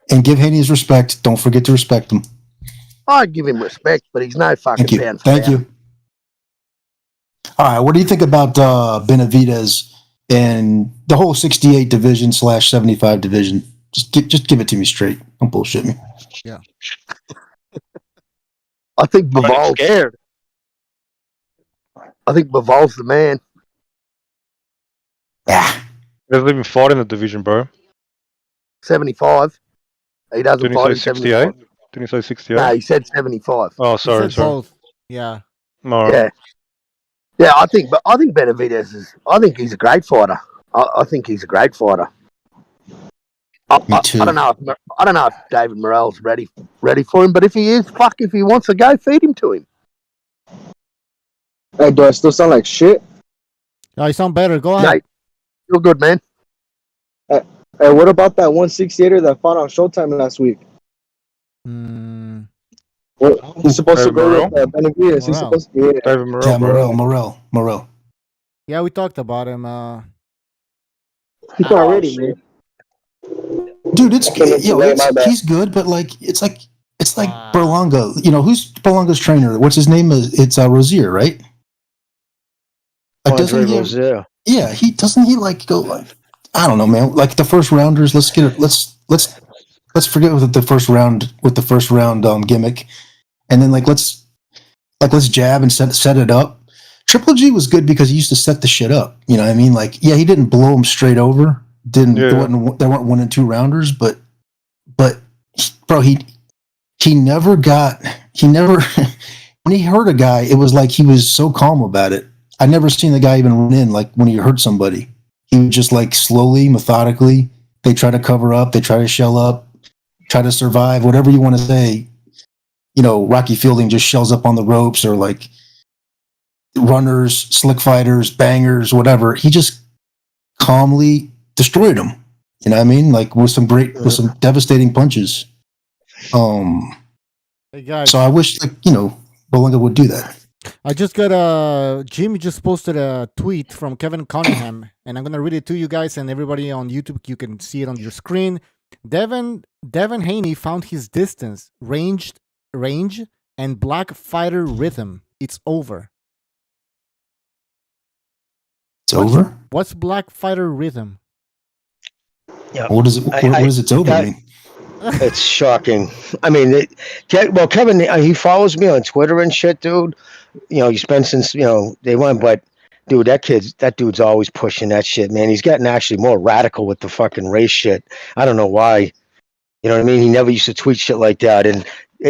And give Haney his respect. Don't forget to respect him. I give him respect, but he's not fucking fan. Thank you. All right, what do you think about Benavidez and the whole 68 division / 75 division? Just give it to me straight. Don't bullshit me. Yeah. I think Bivol's scared. I think Bivol's the man. Yeah. He doesn't even fight in the division, bro. 75. He doesn't Didn't he fight say in 68? 75. Didn't he say 68? No, he said 75. Oh, He sorry, said sorry. both. Yeah. No. Yeah. Yeah, I think Benavidez is. I think he's a great fighter. I think he's a great fighter. Me too. I don't know. I don't know if David Morrell's ready for him, but if he is, fuck, if he wants to go, feed him to him. Hey, do I still sound like shit? Oh, you sound better. Go ahead. Mate, you're good, man. Hey, what about that 168er that fought on Showtime last week? What, he's supposed to go with Benavidez. He's supposed to be David Morrell. Yeah, Morrell. Yeah, we talked about him. He's not ready, man. Dude, he's good, but like it's like Berlanga. You know who's Berlanga's trainer? What's his name? It's Rozier, right? Like, Andre Rozier. Yeah, he like go like I don't know, man. Like the first rounders, let's forget with the first round gimmick, and then let's jab and set it up. Triple G was good because he used to set the shit up. You know what I mean? Like, yeah, he didn't blow him straight over. There weren't 1 and 2 rounders, but bro, he never when he hurt a guy, it was like he was so calm about it. I never seen the guy even run in like when he hurt somebody. He would just like slowly, methodically, they try to cover up, they try to shell up, try to survive, whatever you want to say. You know, Rocky Fielding just shells up on the ropes, or like runners, slick fighters, bangers, whatever. He just calmly destroyed him. You know what I mean? Like with some devastating punches. Hey guys. So I wish Berlanga would do that. I just got Jimmy just posted a tweet from Kevin Cunningham, and I'm gonna read it to you guys and everybody on YouTube. You can see it on your screen. Devin Haney found his distance, range, and black fighter rhythm. It's over. It's over? What's black fighter rhythm? Yeah. What is it? What does it's over mean? It's shocking. I mean, Kevin, he follows me on Twitter and shit, dude. You know, he's been since day one, but dude, that dude's always pushing that shit, man. He's getting actually more radical with the fucking race shit. I don't know why. You know what I mean? He never used to tweet shit like that. And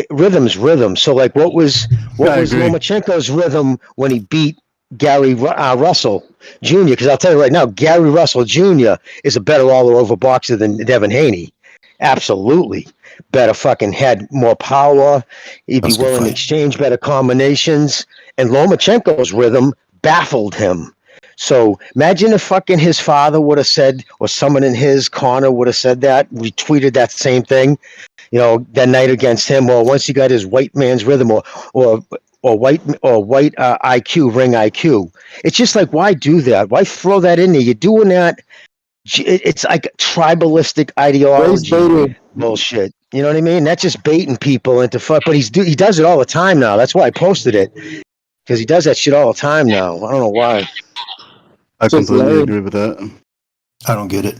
rhythm's rhythm. So like, what was Lomachenko's rhythm when he beat Gary Russell Jr.? Because I'll tell you right now, Gary Russell Jr. is a better all-over boxer than Devin Haney. Absolutely. Better fucking head, more power. He'd be willing to exchange better combinations. And Lomachenko's rhythm baffled him. So imagine if fucking his father would have said, or someone in his corner would have said that, retweeted that same thing, that night against him, or once he got his white man's rhythm, or white IQ, ring IQ. It's just like, why do that? Why throw that in there? You're doing that. It's like tribalistic ideology bullshit. You know what I mean? That's just baiting people into fuck. But he does it all the time now. That's why I posted it, because he does that shit all the time now. I don't know why. I completely agree with that. I don't get it.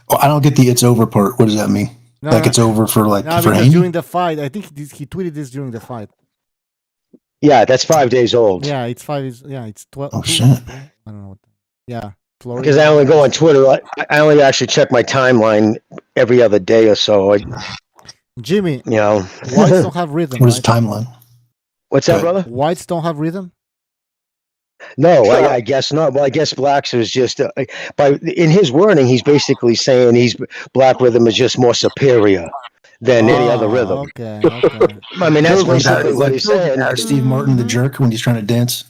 I don't get the "it's over" part. What does that mean? It's over for for Haney? During the fight. I think he tweeted this during the fight. Yeah, that's 5 days old. Yeah, it's 5. Yeah, it's 12. Oh shit! I don't know. Yeah. Because I only go on Twitter. I only actually check my timeline every other day or so. Jimmy, whites don't have rhythm. What is timeline? What's that, brother? Whites don't have rhythm? No, I guess not. Well, I guess blacks is just in his wording, he's basically saying black rhythm is just more superior than any other rhythm. Okay. I mean, that's basically what he's saying. Steve Martin, the jerk, when he's trying to dance.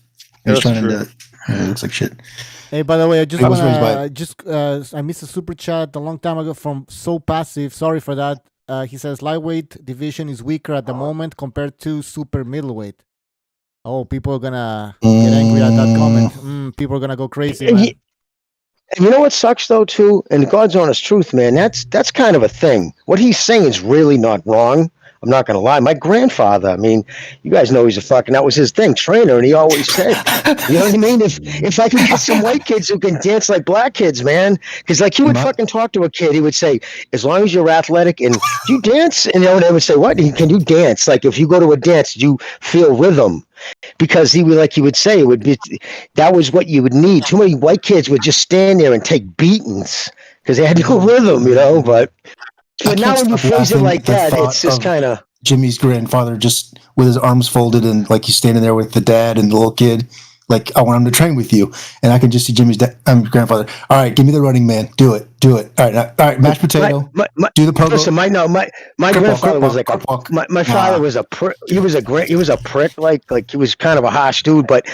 He's trying to. It looks like shit. Hey, by the way, I missed a super chat a long time ago from So Passive. Sorry for that. He says lightweight division is weaker at the moment compared to super middleweight. Oh, people are gonna get angry at that comment. People are gonna go crazy. Man. You know what sucks though too, and God's honest truth, man. That's kind of a thing. What he's saying is really not wrong. I'm not going to lie. My grandfather, I mean, you guys know he's that was his thing, trainer, and he always said, you know what I mean? If I could get some white kids who can dance like black kids, man, because like he would fucking talk to a kid, he would say, as long as you're athletic and do you dance? And they would say, what? Can you dance? Like if you go to a dance, do you feel rhythm? Because he would say it would be, that was what you would need. Too many white kids would just stand there and take beatings because they had no rhythm, you know. But now when you phrase it like that, it's just kind of Jimmy's grandfather just with his arms folded and like he's standing there with the dad and the little kid. Like, I want him to train with you. And I can just see Jimmy's grandfather. All right, give me the running man. Do it. All right, mashed potato. Do the pogo. Listen, my grandfather was like my father was a prick. He was a prick. Like he was kind of a harsh dude, but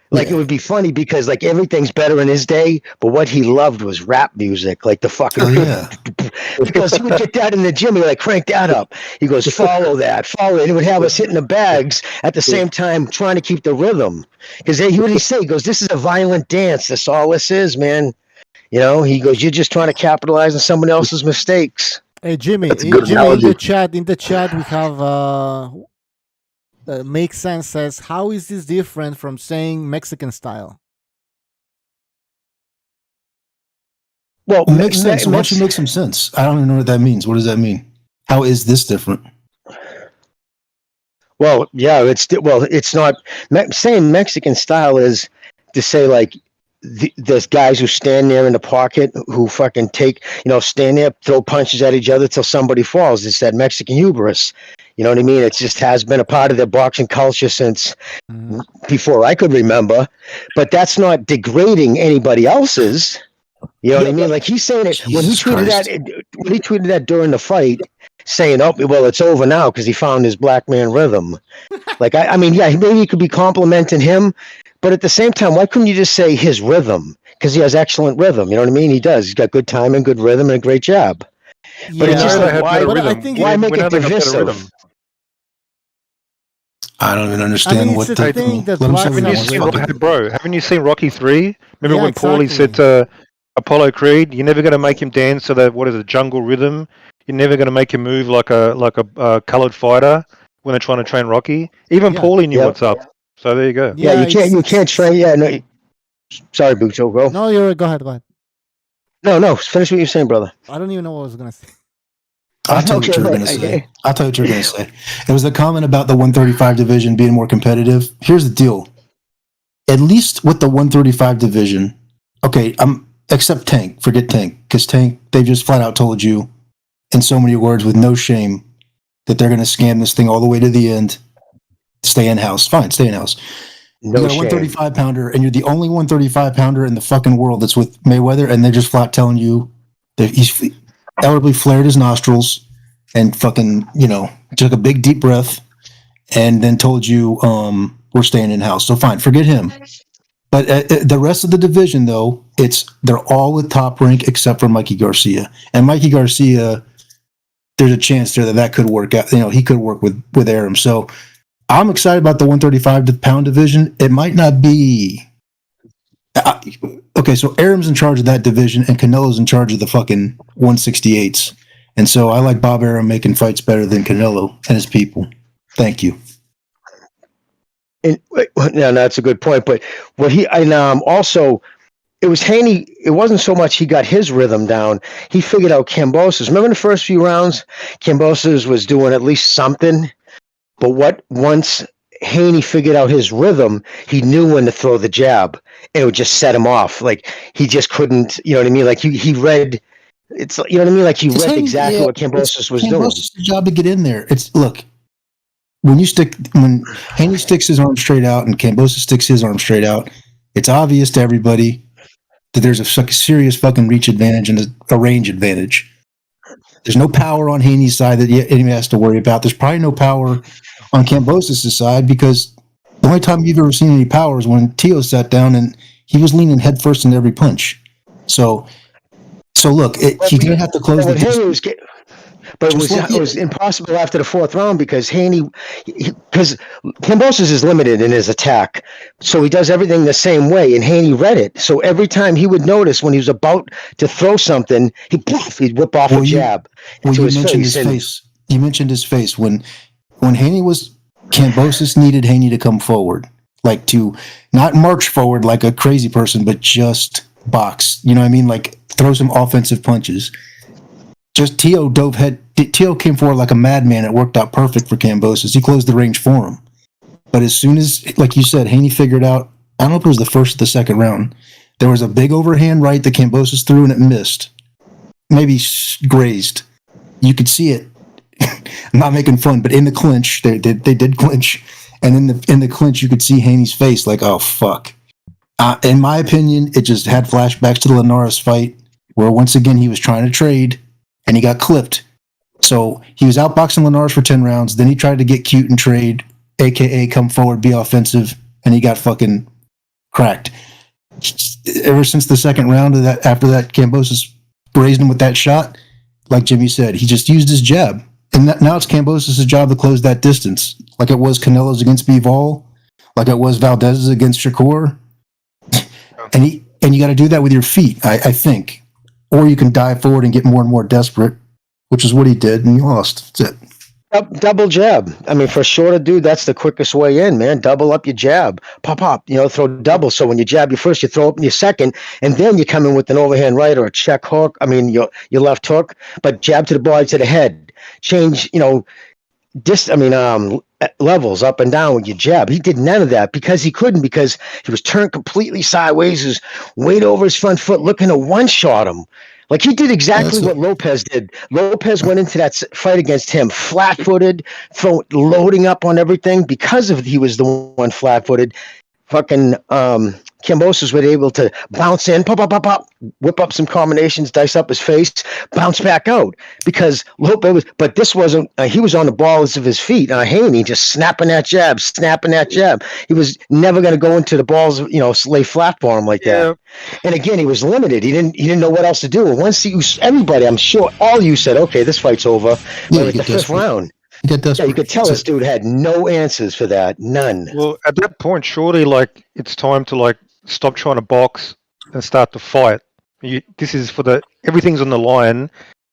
like it would be funny because like everything's better in his day, but what he loved was rap music, like the fucking because he would get that in the gym, he would like crank that up. He goes, follow it, and he would have us hitting the bags at the same time trying to keep the rhythm. Because he would say, he goes, this is a violent dance. That's all this is, man. You know, he goes, you're just trying to capitalize on someone else's mistakes. Hey Jimmy, in the chat we have Make Sense says, how is this different from saying Mexican style? Well, it makes sense. Why don't you make some sense? I don't even know what that means. What does that mean? How is this different? Well, yeah, it's not saying Mexican style is to say like there's guys who stand there in the pocket who fucking stand there, throw punches at each other till somebody falls. It's that Mexican hubris. You know what I mean? It just has been a part of their boxing culture since before I could remember. But that's not degrading anybody else's. You know what I mean? Like he's saying it when he tweeted that during the fight, saying, "Oh, well, it's over now" because he found his black man rhythm. Like I mean, yeah, maybe he could be complimenting him, but at the same time, why couldn't you just say his rhythm? Because he has excellent rhythm. You know what I mean? He does. He's got good timing, good rhythm, and a great jab. But it's just like, why make it divisive? I don't even understand what the thing that haven't you seen Rocky 3? Remember when Paulie said to Apollo Creed, "You're never going to make him dance to the jungle rhythm. You're never going to make him move like a colored fighter." When they're trying to train Rocky, even Paulie knew what's up. So there you go. Yeah, you can't train. Yeah, no. Sorry, Bucho, go. No, go ahead. No. Finish what you're saying, brother. I don't even know what I was gonna say. I'll tell you what you're going to say. I'll tell you what you're going to say. It was the comment about the 135 division being more competitive. Here's the deal. At least with the 135 division, okay, except Tank. Forget Tank. Because Tank, they've just flat out told you in so many words with no shame that they're going to scam this thing all the way to the end. Stay in-house. Fine, stay in-house. No you got a 135-pounder, and you're the only 135-pounder in the fucking world that's with Mayweather, and they're just flat telling you that he's elderly flared his nostrils and fucking, took a big deep breath and then told you we're staying in-house. So fine, forget him. But the rest of the division, though, they're all with Top Rank except for Mikey Garcia. And Mikey Garcia, there's a chance there that could work out. He could work with Aram. So I'm excited about the 135-pound division. It might not be... okay, so Aram's in charge of that division, and Canelo's in charge of the fucking 168s. And so I like Bob Arum making fights better than Canelo and his people. Thank you. And that's a good point. But also, it was Haney. It wasn't so much he got his rhythm down. He figured out Kambosos. Remember in the first few rounds, Kambosos was doing at least something. But once Haney figured out his rhythm, he knew when to throw the jab, and it would just set him off. Like he just couldn't, you know what I mean? Like he read, it's, you know what I mean? Like he read exactly what Kambosos was doing. Kambosos' job to get in there. Look, when Haney sticks his arm straight out and Kambosos sticks his arm straight out, it's obvious to everybody that there's a serious fucking reach advantage and a range advantage. There's no power on Haney's side that anybody has to worry about. There's probably no power on Kambosos' side because the only time you've ever seen any power is when Tio sat down and he was leaning headfirst in every punch. So look, he's going to have to close the distance. But it was impossible after the fourth round because because Kambosos is limited in his attack. So he does everything the same way, and Haney read it. So every time he would notice when he was about to throw something, he'd whip off a jab into his face. You mentioned his face when when Haney was Kambosos needed Haney to come forward, like to not march forward like a crazy person, but just box. You know what I mean? Like throw some offensive punches. Just Tio came forward like a madman. It worked out perfect for Kambosos. He closed the range for him. But as soon as, like you said, Haney figured out, I don't know if it was the first or the second round, there was a big overhand right that Kambosos threw and it missed. Maybe grazed. You could see it. I'm not making fun, but in the clinch, they did clinch. And in the clinch, you could see Haney's face like, oh, fuck. In my opinion, it just had flashbacks to the Linares fight where once again he was trying to trade and he got clipped. So he was outboxing Linares for 10 rounds. Then he tried to get cute and trade, a.k.a. come forward, be offensive, and he got fucking cracked. Ever since the second round of that, after that, Kambosos grazed him with that shot, like Jimmy said, he just used his jab. And now it's Kambosos' job to close that distance, like it was Canelo's against Bivol, like it was Valdez's against Shakur. And you got to do that with your feet, I think. Or you can dive forward and get more and more desperate, which is what he did, and he lost. That's it. Double jab. I mean, for a shorter dude, that's the quickest way in, man. Double up your jab. Pop, throw double. So when you jab your first, you throw up your second, and then you come in with an overhand right or a check hook. I mean, your left hook, but jab to the body, to the head. Change, levels up and down with your jab. He did none of that because he couldn't, because he was turned completely sideways, his weight over his front foot, looking to one-shot him. Like he did exactly what Lopez did. Lopez went into that fight against him flat-footed, loading up on everything because he was the one flat-footed. Fucking Kambosos was able to bounce in, pop, whip up some combinations, dice up his face, bounce back out. Because Lopez was, but this wasn't, he was on the balls of his feet. Haney just snapping that jab. He was never going to go into the balls, lay flat for him like that. And again, he was limited. He didn't know what else to do. And once everybody, I'm sure all you said, okay, this fight's over. But at the fifth round. You could tell this dude had no answers for that. None. Well, at that point, surely, it's time to, stop trying to box and start to fight. This is everything's on the line.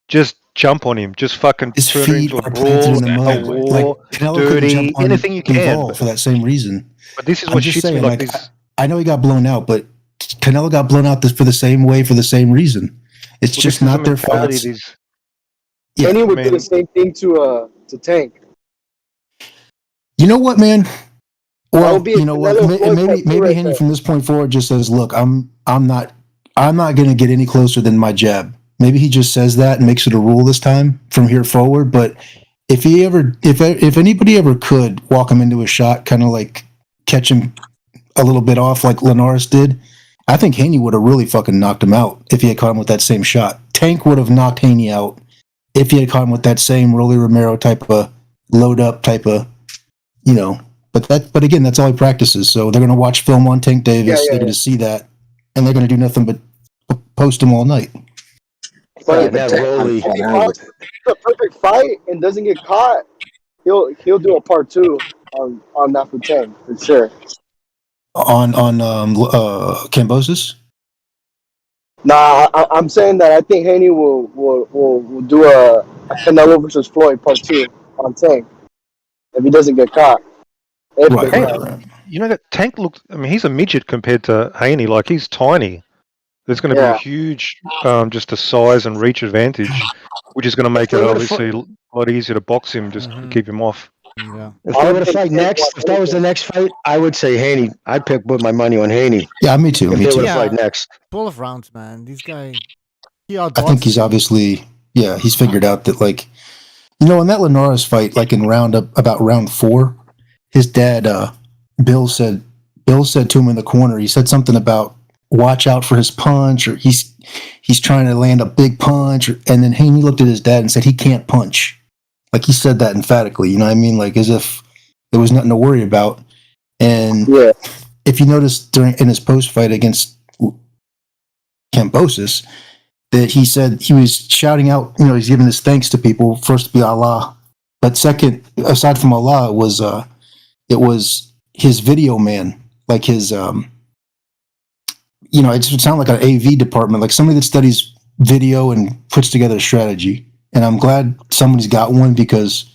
Just jump on him. Just fucking His turn feet it into are a planted in the brawl, a mud. war, Canelo couldn't dirty, jump on anything you can. Bivol for that same reason. But this is I'm what just shits saying, me this. I know he got blown out, but Canelo got blown out for the same reason. It's just not their fault. Haney would do the same thing to Tank. You know what, man? Well, you know what? Maybe Haney from this point forward just says, "Look, I'm not going to get any closer than my jab." Maybe he just says that and makes it a rule this time from here forward. But if anybody ever could walk him into a shot, kind of like catch him a little bit off, like Linares did, I think Haney would have really fucking knocked him out if he had caught him with that same shot. Tank would have knocked Haney out if he had caught him with that same Rolly Romero type of load up type of. But again, that's all he practices. So they're going to watch film on Tank Davis. They're going to see that, and they're going to do nothing but post him all night. But if it's a perfect fight and doesn't get caught, he'll do a part 2 on that for Tank for sure. On Kambosos? Nah, I'm saying that I think Haney will do a Canelo versus Floyd part 2 on Tank if he doesn't get caught. Right. That Tank looks. I mean, he's a midget compared to Haney. He's tiny. There's going to be a huge, just a size and reach advantage, which is going to make it obviously a lot easier to box him, just keep him off. Yeah. If they were to fight next, if that was the next fight, I would say Haney. I'd put my money on Haney. Yeah, me too. If they were to fight next, 12 rounds, man. This guy. I think he's obviously, he's figured out that in that Linares fight, in about round 4, his dad, Bill said to him in the corner, he said something about watch out for his punch, or he's trying to land a big punch, and then Haney looked at his dad and said he can't punch. He said that emphatically, you know what I mean? As if there was nothing to worry about. And if you notice in his post fight against Kambosos, that he said he was shouting out, he's giving his thanks to people, first to be Allah, but second, aside from Allah, it was his video man, his, it would sound like an AV department, like somebody that studies video and puts together a strategy. And I'm glad somebody's got one because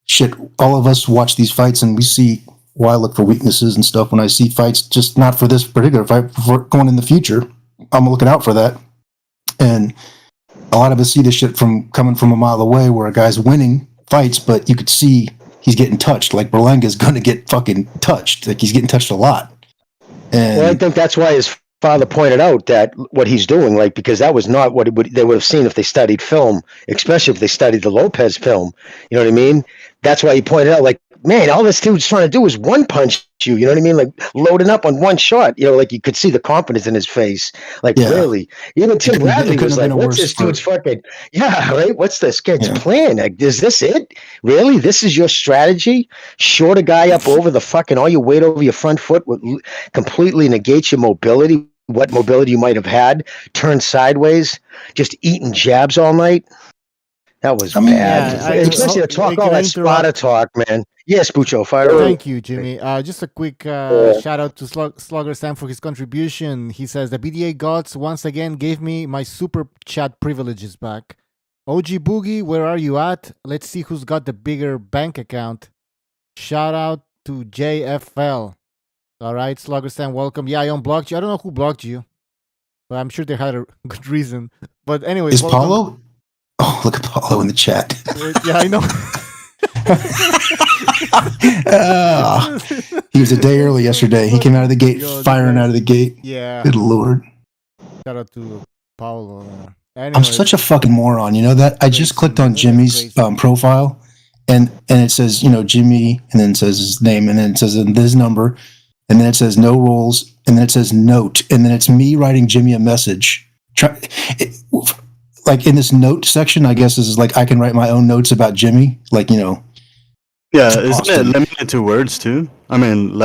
shit, all of us watch these fights and we see why I look for weaknesses and stuff when I see fights, just not for this particular fight, for going in the future. I'm looking out for that. And a lot of us see this shit from coming from a mile away where a guy's winning fights, but you could see he's getting touched. Like Berlanga's going to get fucking touched. Like he's getting touched a lot. And well, I think that's why his father pointed out that what he's doing, like, because that was not what they would have seen if they studied film, especially if they studied the Lopez film. You know what I mean? That's why he pointed out, like, man, all this dude's trying to do is one punch you. You know what I mean? Like loading up on one shot. You know, like you could see the confidence in his face. Like really, even Tim Bradley was like, "What's this dude's fucking? Yeah, right. What's this kid's plan? Like, is this it? Really? This is your strategy? Short a guy up over the fucking all your weight over your front foot would completely negate your mobility. What mobility you might have had? Turn sideways, just eating jabs all night." That was bad. Especially to talk all that splatter talk, man. Yes, Bucho, fire away. Thank you, Jimmy. Just a quick shout out to Slugger Sam for his contribution. He says, the BDA gods once again gave me my super chat privileges back. OG Boogie, where are you at? Let's see who's got the bigger bank account. Shout out to JFL. All right, Slugger Sam, welcome. Yeah, I unblocked you. I don't know who blocked you, but I'm sure they had a good reason. But anyway, is Paulo? Oh, look at Paulo in the chat. Yeah, I know. He was a day early yesterday. He came out of the gate, firing out of the gate. Yeah. Good Lord. Shout out to Paulo. I'm such a fucking moron. You know that? I just clicked on Jimmy's profile, and it says, you know, Jimmy, and then it says his name, and then it says this number, and then it says no rolls, and then it says note, and then it's me writing Jimmy a message. Like in this note section, I guess this is like I can write my own notes about Jimmy. Like, you know. Yeah, isn't it limited to words too? I mean,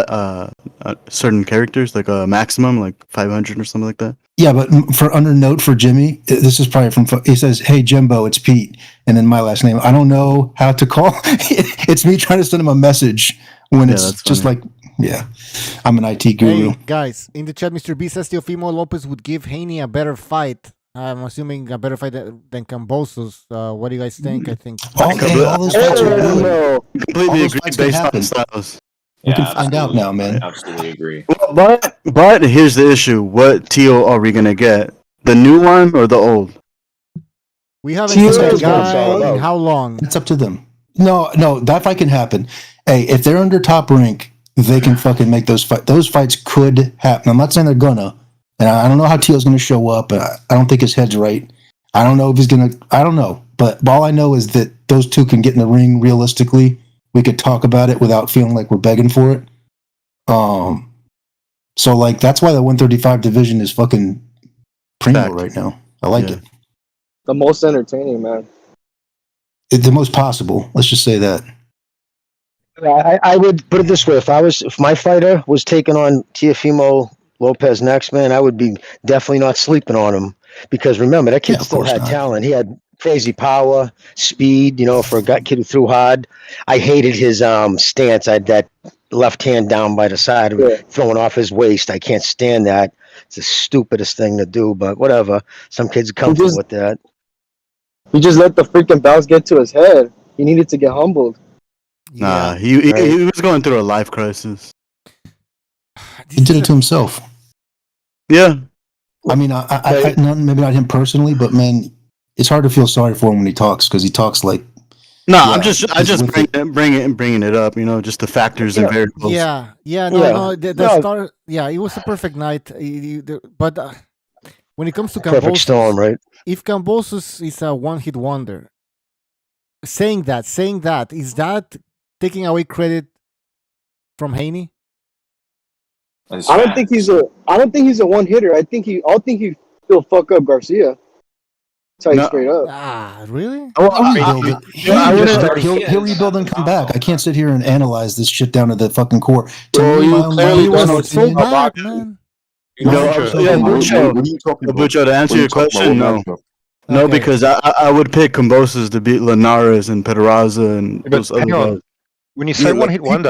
certain characters, like a maximum, like 500 or something like that. Yeah, but for under note for Jimmy, this is probably from. He says, "Hey Jimbo, it's Pete," and then my last name. I don't know how to call. It's me trying to send him a message when it's just like, yeah, I'm an IT guru. Hey guys, in the chat, Mr. B says Teofimo Lopez would give Haney a better fight. I'm assuming a better fight than Kambosos. What do you guys think? I think all those fights are good. Completely agree based on styles. We can find out now, man. Absolutely agree. But here's the issue: what Teo are we gonna get? The new one or the old? We haven't seen that guy in how long? It's up to them. No, that fight can happen. Hey, if they're under top rank, they can fucking make those fights. Those fights could happen. I'm not saying they're gonna. And I don't know how Teal's going to show up. I don't think his head's right. I don't know if he's going to. I don't know. But all I know is that those two can get in the ring realistically. We could talk about it without feeling like we're begging for it. So, like, that's why the 135 division is fucking primo right now. I like it. The most entertaining, man. It's the most possible. Let's just say that. I would put it this way: if my fighter was taking on Teofimo Lopez next, man, I would be definitely not sleeping on him, because remember, that kid still had talent. He had crazy power, speed, you know, for a kid who threw hard. I hated his stance. I had that left hand down by the side, throwing off his waist. I can't stand that. It's the stupidest thing to do, but whatever. Some kids come with that. He just let the freaking bounce get to his head. He needed to get humbled. Nah, he was going through a life crisis. He did it to himself. Yeah. I mean, I maybe not him personally, but man, it's hard to feel sorry for him when he talks, because he talks like. No, I'm just bringing it up. You know, just the factors and variables. It was a perfect night. But when it comes to Kambosos, perfect storm, right? If Kambosos is a one-hit wonder, saying that, is that taking away credit from Haney? I don't think he's a one hitter. I think he'll fuck up Garcia. Tell you straight up. Ah, really? He'll rebuild and come back. I can't sit here and analyze this shit down to the fucking core. He was so bad, man. Bucho, to answer your question, no, because I would pick Kambosos to beat Linares and Pedraza and those other guys. When you say one-hit wonder,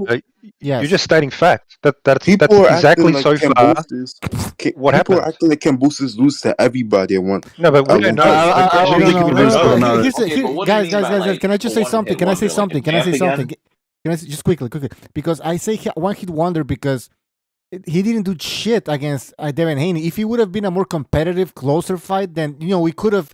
you're just stating facts. That's exactly so far what happened. People are acting like Kambosos lose to everybody at one. No, but we don't know. Guys, can I just say something? Can I say something? Just quickly. Because I say one-hit wonder because he didn't do shit against Devin Haney. If he would have been a more competitive, closer fight, then we could have.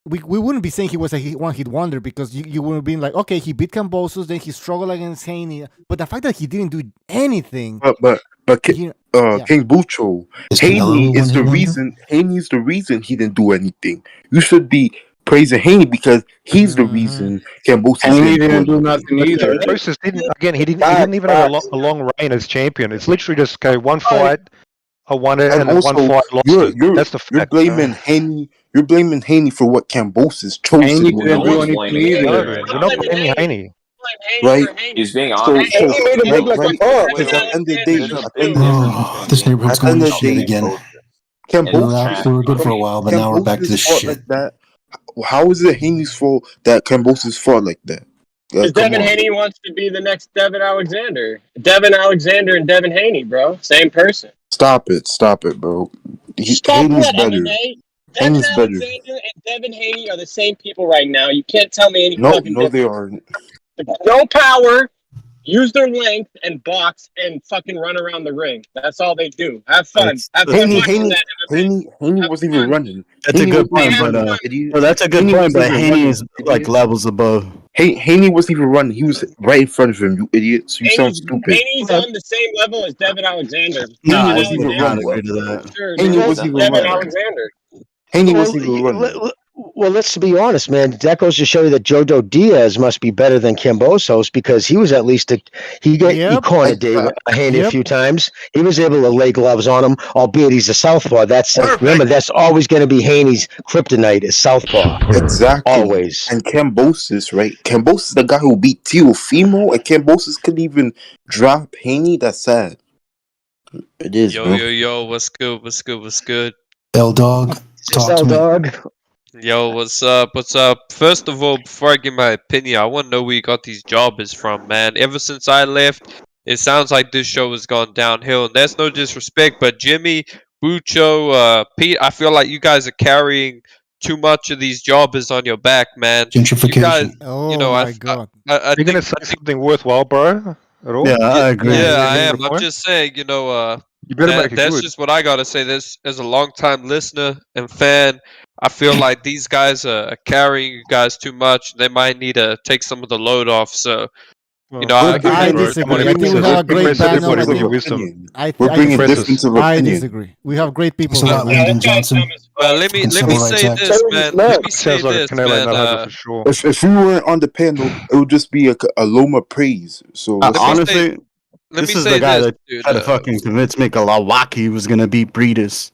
We wouldn't be saying he was a one-hit wonder because you would have been like, okay, he beat Kambosos, then he struggled against Haney. But the fact that he didn't do anything. King Bucho, Haney is the reason. Haney is the reason he didn't do anything. You should be praising Haney because he's the reason Kambosos didn't do nothing either. Kambosos he didn't even have a long reign as champion. It's literally just one fight, I won it, and also, one fight lost it. That's the fact. You're blaming Haney. You're blaming Haney for what Kambosos chose. Haney didn't do anything either. We're not blaming Haney. Right? He's being honest. Haney made him look like a bum. Because at the end of the day, this neighborhood's going to shit again. We were good for a while, but now we're back to this shit. Like that. How is it Haney's fault that Kambosos fought like that? Because Devin Haney wants to be the next Devin Alexander. Devin Alexander and Devin Haney, bro. Same person. Stop it, bro. Haney's better. Devin Alexander and Devin Haney are the same people right now. You can't tell me any fucking difference. No, they aren't. No power, use their length, and box, and fucking run around the ring. That's all they do. Have fun. Haney wasn't even running. That's a good point, but Haney is like levels above. Haney wasn't even running. He was right in front of him, you idiot. So you sound stupid. Haney's on the same level as Devin Alexander. Haney wasn't even running. Haney wasn't even running. Alexander. Haney wasn't even running. Well, let's be honest, man. That goes to show you that Jojo Diaz must be better than Kambosos because he was at least he cornered Haney a few times. He was able to lay gloves on him, albeit he's a southpaw. Remember, that's always going to be Haney's kryptonite is southpaw. Exactly, always. And Kambosos, right? Kambosos is the guy who beat Teofimo, and Kambosos couldn't even drop Haney. That's sad. It is. Yo, what's good? L Dog, talk to me. Dog. Yo, what's up? First of all, before I give my opinion, I want to know where you got these jobbers from, man. Ever since I left, it sounds like this show has gone downhill, and that's no disrespect, but Jimmy, Bucho, Pete, I feel like you guys are carrying too much of these jobbers on your back, man. Gentrification. You guys, my God. You're going to say something worthwhile, bro? At all? Yeah, I agree. Yeah, I am. I'm just saying, you better make it that's good. Just what I gotta say. This as a long-time listener and fan, I feel like these guys are carrying you guys too much. They might need to take some of the load off. So, I disagree. I think we have a great panel. I disagree. We have great people. Lyndon Johnson. Well, let me say this, man. Let me say this, man. If you weren't on the panel, it would just be a Loma praise. So honestly. This is the guy that tried to fucking convince me Golovkin was gonna beat Breedis.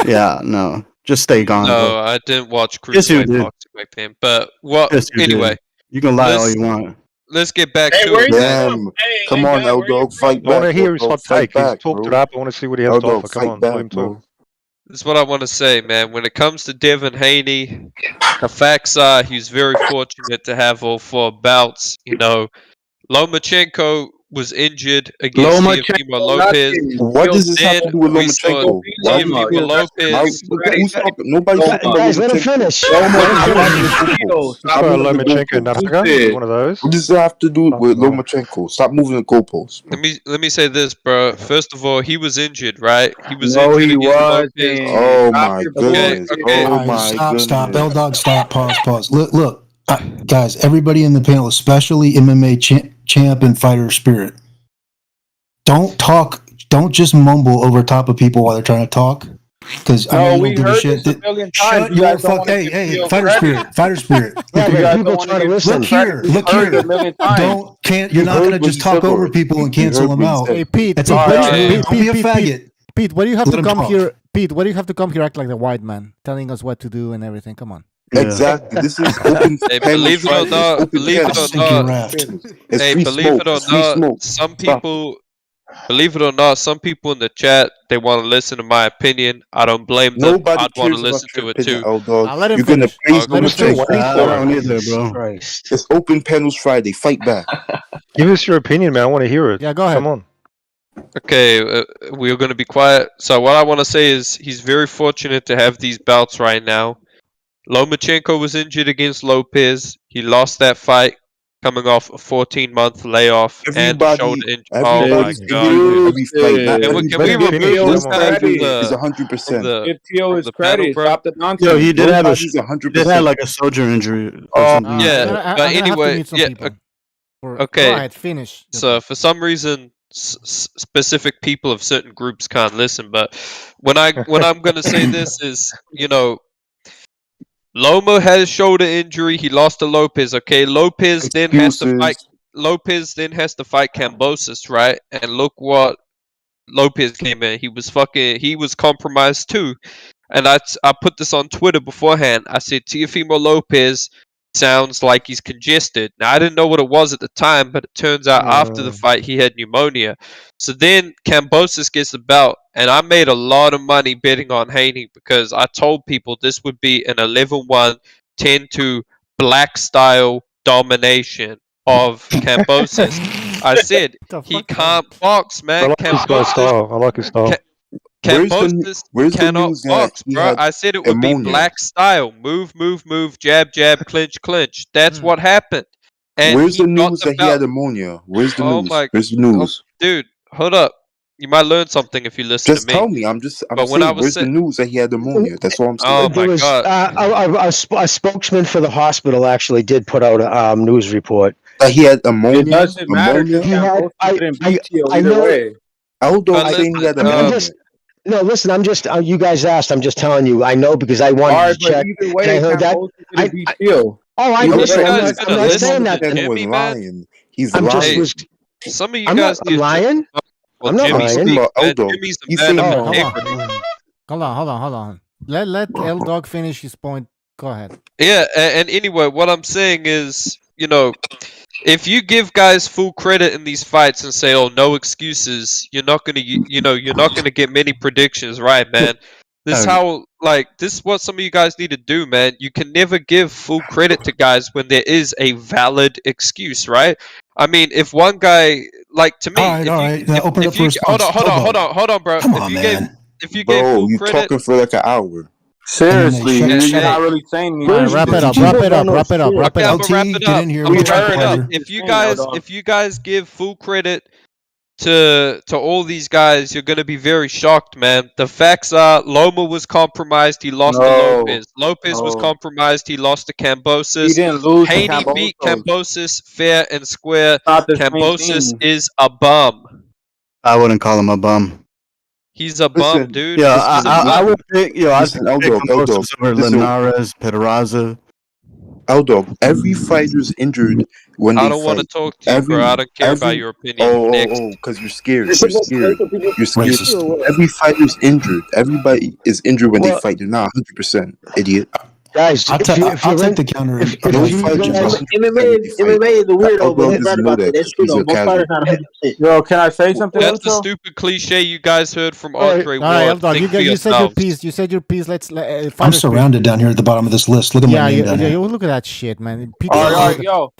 Yeah, no. Just stay gone. No, bro. I didn't watch Cruiserweight boxing back then. But anyway. You can lie all you want. Let's get back to it. Come on, L Dog, fight back. I want to hear his hot take. He's talked it up. I want to see what he has to offer. Come on, let him talk. This is what I want to say, man. When it comes to Devin Haney, the facts are he's very fortunate to have all 4 bouts. Lomachenko was injured against Teofimo Lopez. What does this have to do with Lomachenko? Teofimo Lopez. Guys, let him finish. Lomachenko, one of those. What does that have to do with Lomachenko? Stop moving the goalposts. Let me say this, bro. First of all, he was injured, right? He was injured against Lopez. Oh my goodness! Oh my goodness! Stop! L Dog, stop! Pause! Look. Guys, everybody in the panel, especially MMA champ and fighter spirit, don't talk. Don't just mumble over top of people while they're trying to talk. Because we heard this a million times. Shut your fuck. Hey, fighter spirit. Look here. You're not gonna just talk over people and cancel them out. Hey, Pete. It's a bullshit. Don't be a faggot. Pete, why do you have to come here? Pete, why do you have to come here act like the white man, telling us what to do and everything? Come on. Exactly. This is open. Believe it or not, some people believe it or not, some people in the chat, they want to listen to my opinion. I don't blame them. Nobody I'd want to cares about listen your to it opinion, too. L-Dog. I'll let him You're gonna finish. praise Let him finish. I don't either, Jesus bro. Christ. It's Open Panels Friday. Fight back. Give us your opinion, man. I want to hear it. Yeah, go ahead. Come on. Okay, we're going to be quiet. So what I want to say is he's very fortunate to have these belts right now. Lomachenko was injured against Lopez. He lost that fight coming off a 14-month layoff and a shoulder injury. Oh my Everybody's god. injured every fight. Not Can we everybody remove this man from is the 100%. Give Tio his panel, credit. bro? Stop the nonsense. Yo, he did have a Nobody's he did have 100%. like a soldier injury or something. Yeah, I'm but gonna have to anyway, mute some yeah. people. Go Okay. ahead, finish. So for some reason, specific people of certain groups can't listen. But when I'm gonna say this is, Loma had a shoulder injury. He lost to Lopez. Okay, Lopez then has to fight Kambosos, right? And look what Lopez came in. He was compromised too. And I put this on Twitter beforehand. I said Teofimo Lopez sounds like he's congested. Now I didn't know what it was at the time, but it turns out after the fight he had pneumonia. So then Kambosos gets the belt, and I made a lot of money betting on Haney because I told people this would be an 11-1, 10-2 black style domination of Kambosos. I said he can't box, I man. like this guy's style. I like his style. Kambosos cannot news that box, he bro. had I said it would be ammonia? black style. Move, jab, clinch. That's what happened. And Where's he the got news the that he belt. had ammonia? Where's the Oh news? my, Where's the news? dude, hold up. You might learn something if you listen Just to me. tell me. I'm But when I saying, was where's the news that he had ammonia? That's all I'm saying. Oh There my was god. a spokesman for the hospital actually did put out a news report. That he had ammonia. It doesn't matter because He had. Kambosos didn't beat Tio I either know. way. Aldo I- saying he had I'm ammonia. just. No, listen. I'm just. You guys asked. I'm just telling you. I know because I All wanted right, to but check, either and I way, heard that. Kambosos didn't beat Tio. Oh, I You listen. guys I'm gonna not listen saying to that. Ken Jimmy, was man? lying. He's I'm lying. just. Some of you I'm guys not lying. Well, I'm not Jimmy's lying. speak, man. Aldo. Jimmy's a He's man saying of Hold integrity. on. Let L Dog finish his point. Go ahead. Yeah, and anyway, what I'm saying is, if you give guys full credit in these fights and say, "Oh, no excuses," you're not gonna get many predictions right, man. This is this is what some of you guys need to do, man. You can never give full credit to guys when there is a valid excuse, right? I mean, if one guy, like to me, All right. Open it up if for you response. hold on, bro. Come If on, you man. gave Bro, full you credit, talking for like an hour. Seriously, And then you're not really saying anything. All right, wrap it up. okay, I'm gonna wrap it up. in here. I'm We'll gonna wrap talk it up. later. If you guys give full credit to all these guys, you're gonna be very shocked, man. The facts are Loma was compromised, he lost to Lopez. Lopez was compromised, he lost to He Kambosos. didn't lose to Haney beat Kambosos. Kambosos fair and square. Not the same Kambosos thing. is a bum. I wouldn't call him a bum. He's a bum, Listen, dude. Yeah, He's a I bum. would pick. Yo, I'd pick L-Dog, Kambosos over listen, Linares, Pedraza. L-Dog, every fighter's injured when I they don't want to fight. talk to you, bro. I don't care about your opinion. Next. Because you're scared. It's You're supposed to scared. wait for people You're scared. Racist. or what? Every fighter's injured. Everybody is injured when they Well- fight. You're not 100%, idiot. Guys, I'll if take you're in, the counter. if No you fighters are guys, 100% MMA, when they fight. MMA is the weirdo, but L-Dog he's right doesn't know about that that. That's because true he's though. a Most casual. fighters not 100%. Yo, can I say something, That's the Lucho? stupid cliche you guys heard from All right. Andre All right, L Ward. Dog, Think for you said your yourselves. piece. You said your piece. Let's I'm fighters surrounded down here at the bottom of this list. Look at my name down here. look at that shit, man. All right, yo.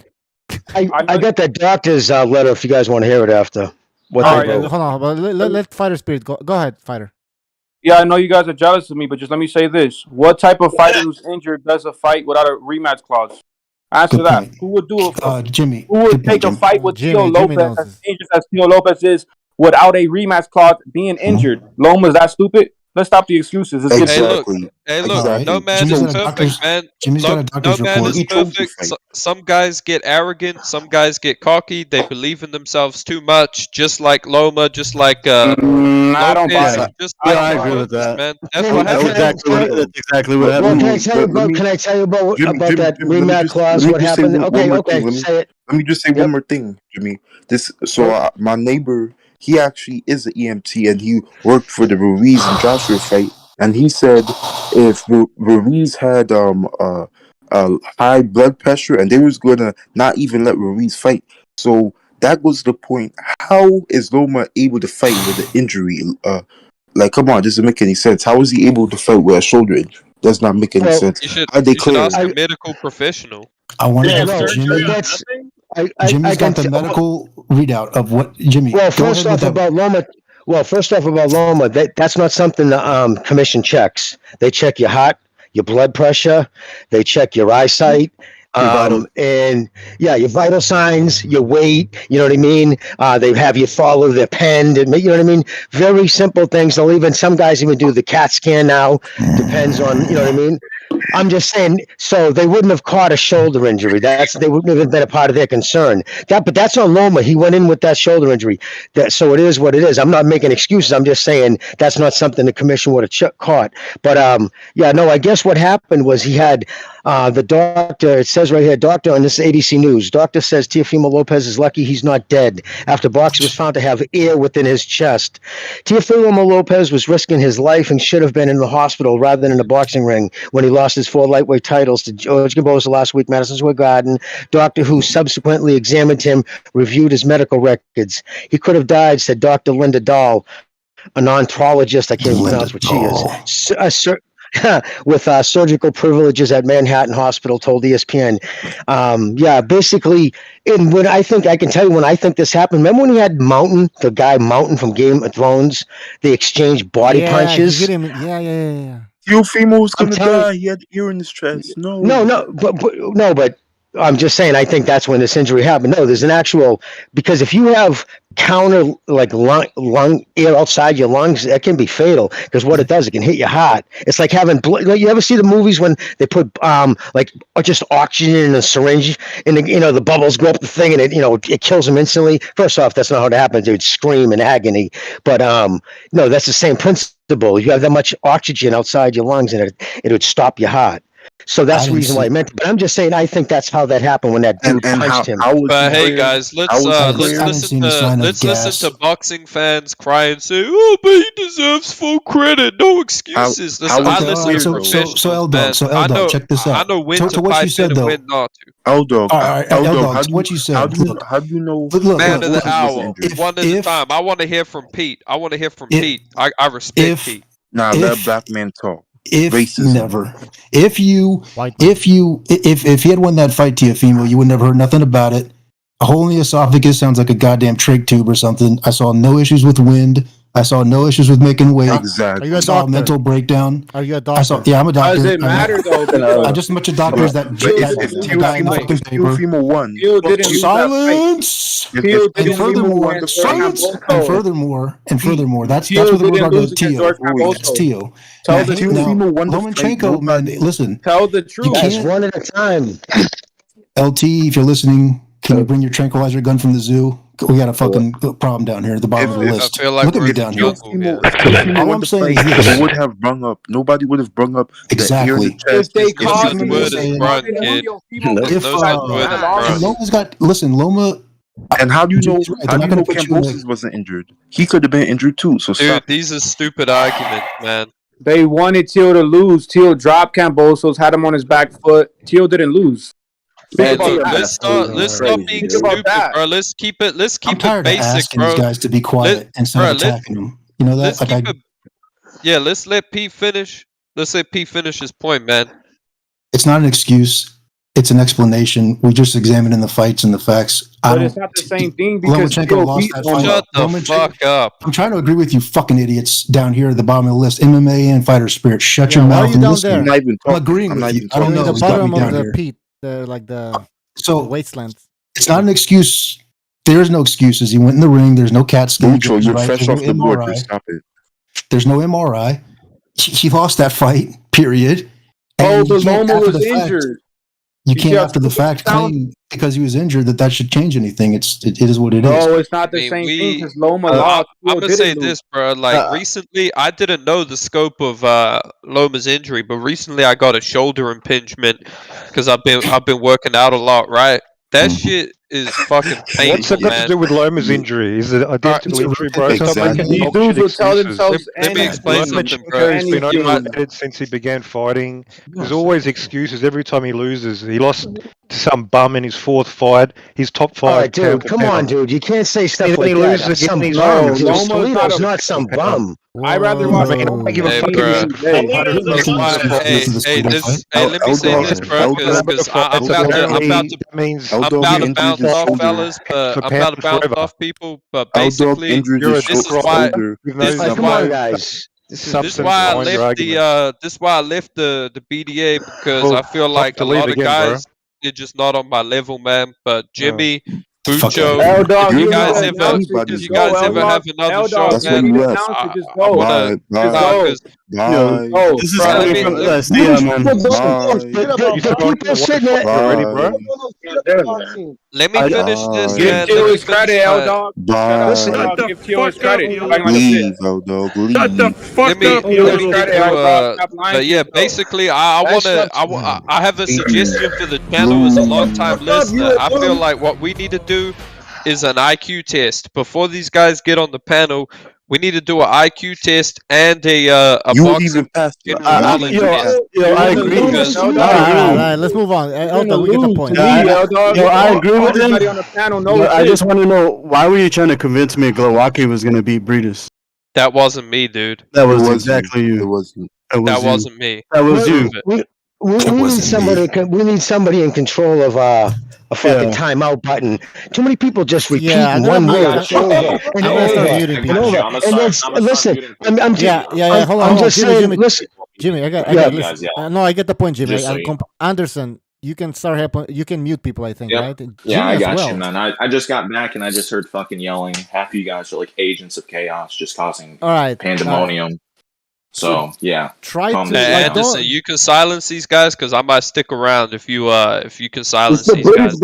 I got that doctor's letter if you guys want to hear it after. What All they right, wrote. Hold on, but let Fighter Spirit go. Go ahead, Fighter. Yeah, I know you guys are jealous of me, but just let me say this. What type of fighter who's injured does a fight without a rematch clause? Answer Good that. point. Who would do it? Jimmy. Who would Good take point, a Jim. fight with Tio Jimmy Lopez knows as this. injured as Tio Lopez is without a rematch clause being injured? Loma's that stupid? Let's stop the excuses. Let's get to it. Hey, look, Exactly. no man Jimmy's is got a perfect, doctor's- man. Jimmy's got a No doctor's man report. is perfect. Some guys get arrogant. Some guys get cocky. They believe in themselves too much, just like Loma, just like I don't buy Lopez. it. Just Yeah, like I these agree with workers, that. man. That's what That's happens. exactly what Well, happened. can I tell you about? Can I tell you about Jimmy, that Jimmy, rematch clause? let me What just say happened? one more Okay. thing. Say it. Let me just say one more thing, Jimmy. My neighbor, he actually is an EMT, and he worked for the Ruiz and Joshua fight, and he said if Ruiz had high blood pressure, and they was gonna not even let Ruiz fight. So That was the point. How is Loma able to fight with an injury? Like, come on, doesn't make any sense. How is he able to fight with a shoulder injury? Does not make any sense. You should, I declare. ask a medical professional. I want to Yeah, have no, Jimmy. that's. Jimmy's got the medical readout of what Jimmy. Well, go first ahead with off that. about Loma. Well, first off about Loma, that's not something the commission checks. They check your heart, your blood pressure, they check your eyesight, and yeah, your vital signs, your weight. You know what I mean? They have you follow their pen. You know what I mean? Very simple things. They'll even some guys even do the CAT scan now. Depends on you know what I mean. I'm just saying, so they wouldn't have caught a shoulder injury. They wouldn't have been a part of their concern. But that's on Loma. He went in with that shoulder injury. So it is what it is. I'm not making excuses. I'm just saying that's not something the commission would have caught. But yeah, no. I guess what happened was he had the doctor. It says right here, doctor on this ABC News. Doctor says Teofimo Lopez is lucky he's not dead after boxer was found to have air within his chest. Teofimo Lopez was risking his life and should have been in the hospital rather than in the boxing ring when he lost his 4 lightweight titles to George Kambosos last week, Madison Square Garden. Doctor who subsequently examined him reviewed his medical records. He could have died, said Dr. Linda Dahl, a neonatologist. I can't even pronounce what she is. With surgical privileges at Manhattan Hospital, told ESPN. Yeah, basically, and when I think I can tell you when I think this happened. Remember when he had Mountain, the guy Mountain from Game of Thrones? They exchanged body punches. Yeah. Teofimo was gonna die. He had ear in his chest. No, but I'm just saying. I think that's when this injury happened. No, there's an actual because if you have counter like lung air outside your lungs, that can be fatal because what it does, it can hit your heart. It's like having blood. Like, you ever see the movies when they put like just oxygen in a syringe and the bubbles go up the thing and it kills them instantly. First off, that's not how it happens. They would scream in agony. But no, that's the same principle. You have that much oxygen outside your lungs and it would stop your heart. So that's the reason why I meant it. But I'm just saying I think that's how that happened when that dude punched him. But hey guys, let's listen to boxing fans cry and say, "Oh, but he deserves full credit, no excuses." So L-Dog, check this out. I know when to what you said though. When not to. L-Dog, L-Dog, what you said. How do you know? Man of the hour, one at a time. I want to hear from Pete. I respect Pete. Nah, let a black man talk. If he had won that fight, Teofimo, you would never heard nothing about it. A hole in the esophagus sounds like a goddamn trach tube or something. I saw no issues with wind. I saw no issues with making weight. Exactly. Are you a I saw a doctor? mental breakdown. Are you a doctor? I'm a doctor. Does it matter though? I'm just a bunch of doctors that Teofimo won. Silence. And furthermore, that's with regard to Teo. That's Teo. Lomachenko, man, listen. Tell the truth. Guys, one at a time. LT, if you're listening, can you bring your tranquilizer gun from the zoo? We got a fucking problem down here at the bottom of the list. I feel like look at me down here. All I'm saying is this. Would have brung up. Nobody would have brung up exactly. If they caught him, Loma's got. Listen, Loma. And how do you know? How do you know Kambosos wasn't injured? He could have been injured too. So dude, stop. These are stupid arguments, man. They wanted Teal to lose. Teal dropped Kambosos, had him on his back foot. Teal didn't lose. Man, look, let's stop being stupid, bro. Let's keep it basic, bro. These guys to be quiet instead of attacking them. You know that? Let's let Pete finish. Let's let Pete finish his point, man. It's not an excuse. It's an explanation. We just examining the fights and the facts. But it's not the same thing because Lomachenko lost that fight. Shut the fuck up. I'm trying to agree with you fucking idiots down here at the bottom of the list. MMA and Fighter Spirit. Shut your mouth and listen. I'm agreeing with you. I don't know. The bottom of the Pete. The wasteland. It's not an excuse. There is no excuses. He went in the ring. There's no CAT scan. You're fresh off the board. Just stop it. There's no MRI. He lost that fight. Period. But Loma was injured. You can't after the fact claim because he was injured that should change anything. It is what it is. No, it's not the same thing because Loma lost. I'm gonna say this, bro. Like recently, I didn't know the scope of Loma's injury, but recently I got a shoulder impingement because I've been working out a lot. Right, that shit is fucking What's painful, it got to man. do with Loma's injury? Is it identical injury, bro? Stop making These dudes will tell themselves Let me explain something, bro. Lomachenko has been You might, overrated since he began fighting. There's always excuses every time he loses. He lost to some bum in his fourth fight. His top All five. right, dude. Come on, dude. You can't say stuff Then like he that. loses again. Some He's bum. not. Dude, Loma's not Toledo's a- not some bum. I'd rather watch. I don't give a Hey, fuck if bro. he's This is why, let me say this, bro, because I'm about to bounce off, fellas, but I'm about to bounce off people. But basically, this is why. This is Come why. on, guys. This is why I left the BDA because I feel like a lot of guys they're just not on my level, man. But Jimmy, Bucho, if you guys ever have another shot, man, I wanna because This is coming from the The people sitting there. Already, bro. let me finish this, Give man. Tio Let me his credit, finish L my. dog. Listen, Give Tio his credit. Leave, L dog. Leave. Let me get to but yeah, basically, I have a suggestion for the channel as a long time listener. I feel like what we need to do is an IQ test before these guys get on the panel. We need to do an IQ test and a boxing general knowledge test. I agree. All right, let's move on. Elton, we get the point. I agree with him. Everybody on the panel knows I this. just want to know, why were you trying to convince me Golovkin was going to beat Breeders? That wasn't me, dude. That was exactly you. It wasn't. That wasn't me. That was you. We need somebody. We need somebody in control of a fucking timeout button. Too many people just repeating one word over and over and over. And then listen, I'm Hold on. I'm just Jimmy, saying. Jimmy, Listen, Jimmy, I got. No, I get the point, Jimmy. Anderson, you can you can mute people, I think, right? Yeah, I got well. you, man. I just got back and I just heard fucking yelling. Half of you guys are like agents of chaos, just causing pandemonium. So yeah, try to. Anderson, you can silence these guys because I might stick around if you can silence these guys.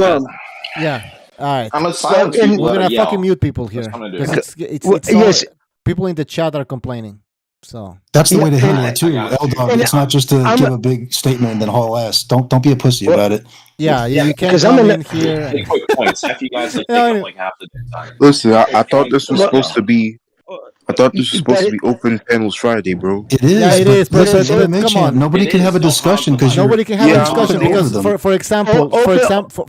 Yeah. All right. I'm gonna silence people. We're gonna fucking mute people here because it's people in the chat are complaining. So that's the way to handle it too, L-Dog. It's not just to give a big statement and then haul ass. Don't be a pussy about it. Yeah, you can't come in here. Quick points. Half you guys like take up like half the time. Listen, I thought this was supposed to be. I thought this was supposed to be open panels Friday, bro. It is. Yeah, it is. But come on, nobody can have a discussion because nobody can have a discussion because,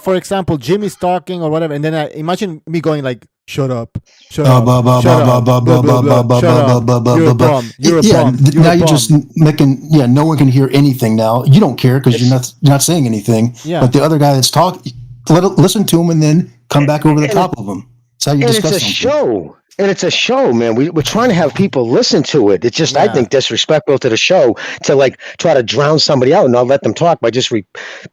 for example, Jimmy's talking or whatever, and then imagine me going like, "Shut up, shut up, shut up, you're a bum, you're a bum." Now you're just making. Yeah, no one can hear anything now. You don't care because you're not saying anything. Yeah. But the other guy that's talking, listen to him and then come back over the top of him. That's how you discuss it's a something. show. And it's a show, man. We're trying to have people listen to it. It's just, I think, disrespectful to the show to like try to drown somebody out and not let them talk by just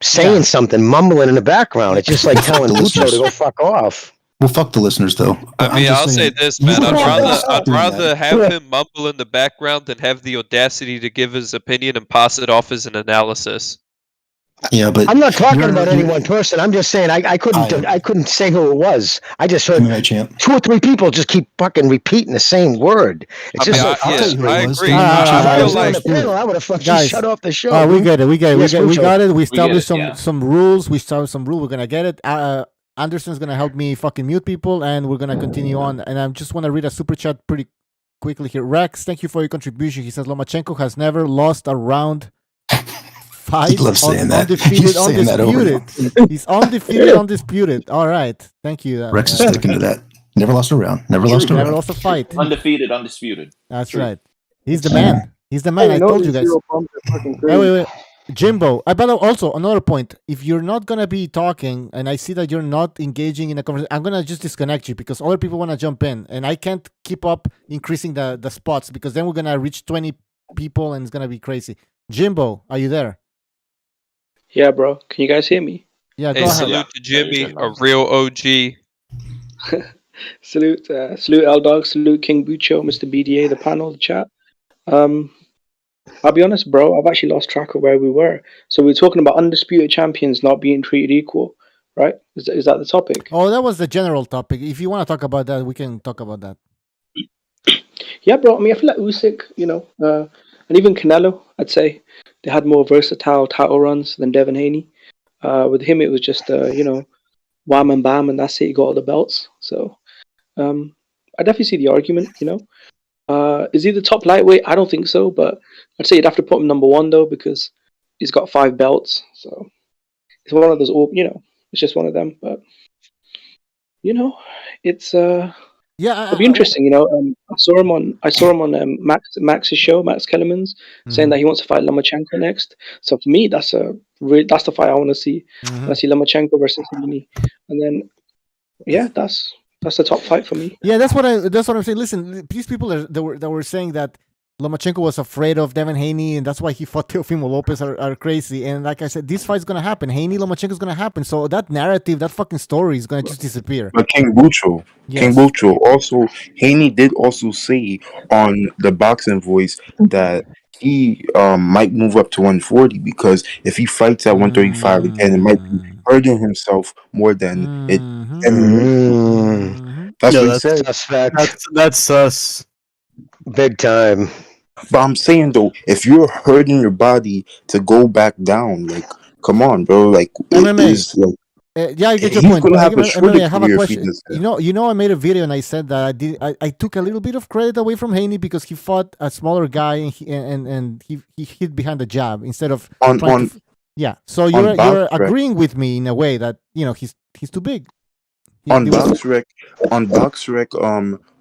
saying something, mumbling in the background. It's just like telling Lucho to go fuck off. Well, fuck the listeners, though. I mean, I'll say this, man. I'd rather have him mumble in the background than have the audacity to give his opinion and pass it off as an analysis. Yeah, but I'm not talking about any one person. I'm just saying I couldn't say who it was. I just heard 2 or 3 people just keep fucking repeating the same word. It's just I agree. I would have fucking shut off the show. We got it. We got it. We established some rules. We started some rule. We're gonna get it. Anderson's gonna help me fucking mute people, and we're gonna continue on. And I just want to read a super chat pretty quickly here. Rex, thank you for your contribution. He says Lomachenko has never lost a round. Fight undefeated, undisputed. He's undefeated, undisputed. All right, thank you. Rex is sticking to that. Never lost a round. Never lost a fight. Undefeated, undisputed. That's right. He's the man. He's the man. I told you guys. Wait. Jimbo. But also another point. If you're not gonna be talking, and I see that you're not engaging in a conversation, I'm gonna just disconnect you because other people wanna jump in, and I can't keep up increasing the spots because then we're gonna reach 20 people, and it's gonna be crazy. Jimbo, are you there? Yeah, bro. Can you guys hear me? Yeah, go ahead. Salute to Jimmy, a real OG. salute L-Dog, salute King Bucho, Mr. BDA, the panel, the chat. I'll be honest, bro. I've actually lost track of where we were. So we're talking about undisputed champions not being treated equal, right? Is that the topic? Oh, that was the general topic. If you want to talk about that, we can talk about that. Yeah, bro. I mean, I feel like Usyk, and even Canelo, I'd say they had more versatile title runs than Devin Haney. With him, it was just, wham and bam, and that's it. You got all the belts. So I definitely see the argument. Is he the top lightweight? I don't think so, but I'd say you'd have to put him number one though because he's got 5 belts. So it's one of those. It's just one of them. But it's it'll be interesting. I saw him on Max's show, Max Kellerman's, saying that he wants to fight Lomachenko next. So for me, that's the fight I want to see. I see Lomachenko versus Haney, and then that's the top fight for me. Yeah, that's what I'm saying. Listen, these people that were saying that Lomachenko was afraid of Devin Haney, and that's why he fought Teofimo Lopez are crazy. And like I said, this fight's gonna happen. Lomachenko is gonna happen. So that narrative, that fucking story, is gonna just disappear. But King Bucho, also Haney did also say on the Boxing Voice that he might move up to 140 because if he fights at 135 again, it might be hurting himself more than it. That's what he said. That's us. Big time. But I'm saying though, if you're hurting your body to go back down, like, come on, bro, like MMA. it is, like, I get your he's point. gonna have a shorter I have a career if he question. does that. I made a video and I said that I took a little bit of credit away from Haney because he fought a smaller guy and he hid behind the jab instead of So you're agreeing with me in a way that he's too big. On BoxRec,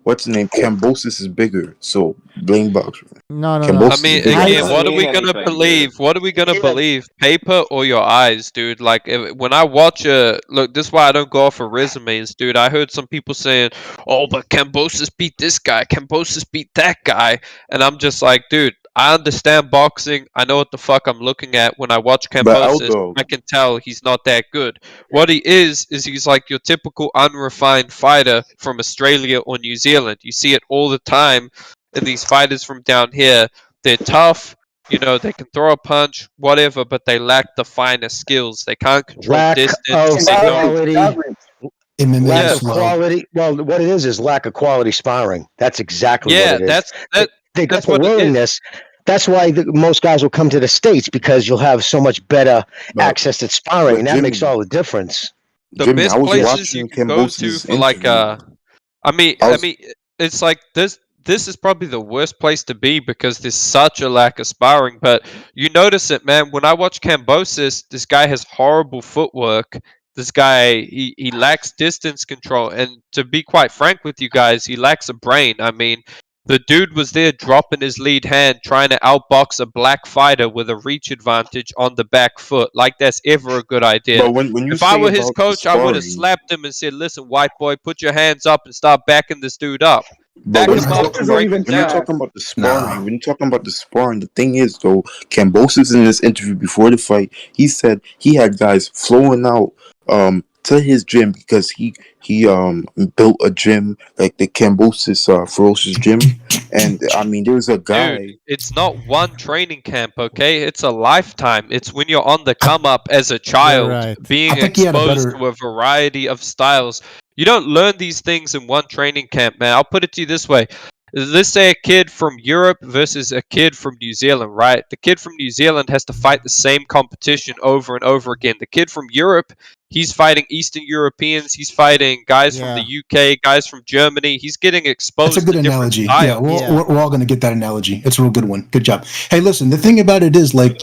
what's the name? Kambosos is bigger, so blame BoxRec. No. I mean, again, what are we gonna believe? What are we gonna believe? Paper or your eyes, dude? Like, when I watch look, this is why I don't go off for resumes, dude. I heard some people saying, "Oh, but Kambosos beat this guy. Kambosos beat that guy," and I'm just like, dude. I understand boxing. I know what the fuck I'm looking at when I watch Kambosos. I can tell he's not that good. What he is he's like your typical unrefined fighter from Australia or New Zealand. You see it all the time in these fighters from down here. They're tough, they can throw a punch, whatever, but they lack the finer skills. They can't control distance. Lack of quality. Well, what it is lack of quality sparring. That's exactly what it is. They got the willingness. That's why most guys will come to the States because you'll have so much better access to sparring, and that makes all the difference. The best places you can go to for like I mean, it's like this is probably the worst place to be because there's such a lack of sparring. But you notice it, man. When I watch Kambosos, this guy has horrible footwork. This guy, he lacks distance control, and to be quite frank with you guys, he lacks a brain. I mean, the dude was there dropping his lead hand, trying to outbox a black fighter with a reach advantage on the back foot. Like that's ever a good idea. But when if I were his coach, I would have slapped him and said, "Listen, white boy, put your hands up and start backing this dude up." But when you're talking about the sparring, the thing is though, Kambosos in this interview before the fight, he said he had guys flowing out to his gym because he built a gym like the Kambosos Ferocious Gym, and I mean there was a guy. Dude, it's not one training camp, okay? It's a lifetime. It's when you're on the come up as a child, being exposed to a variety of styles. You don't learn these things in one training camp, man. I'll put it to you this way. Let's say a kid from Europe versus a kid from New Zealand, right? The kid from New Zealand has to fight the same competition over and over again. The kid from Europe, he's fighting Eastern Europeans. He's fighting guys from the UK, guys from Germany. He's getting exposed. That's a good analogy. Yeah, we're all going to get that analogy. It's a real good one. Good job. Hey, listen, the thing about it is, like,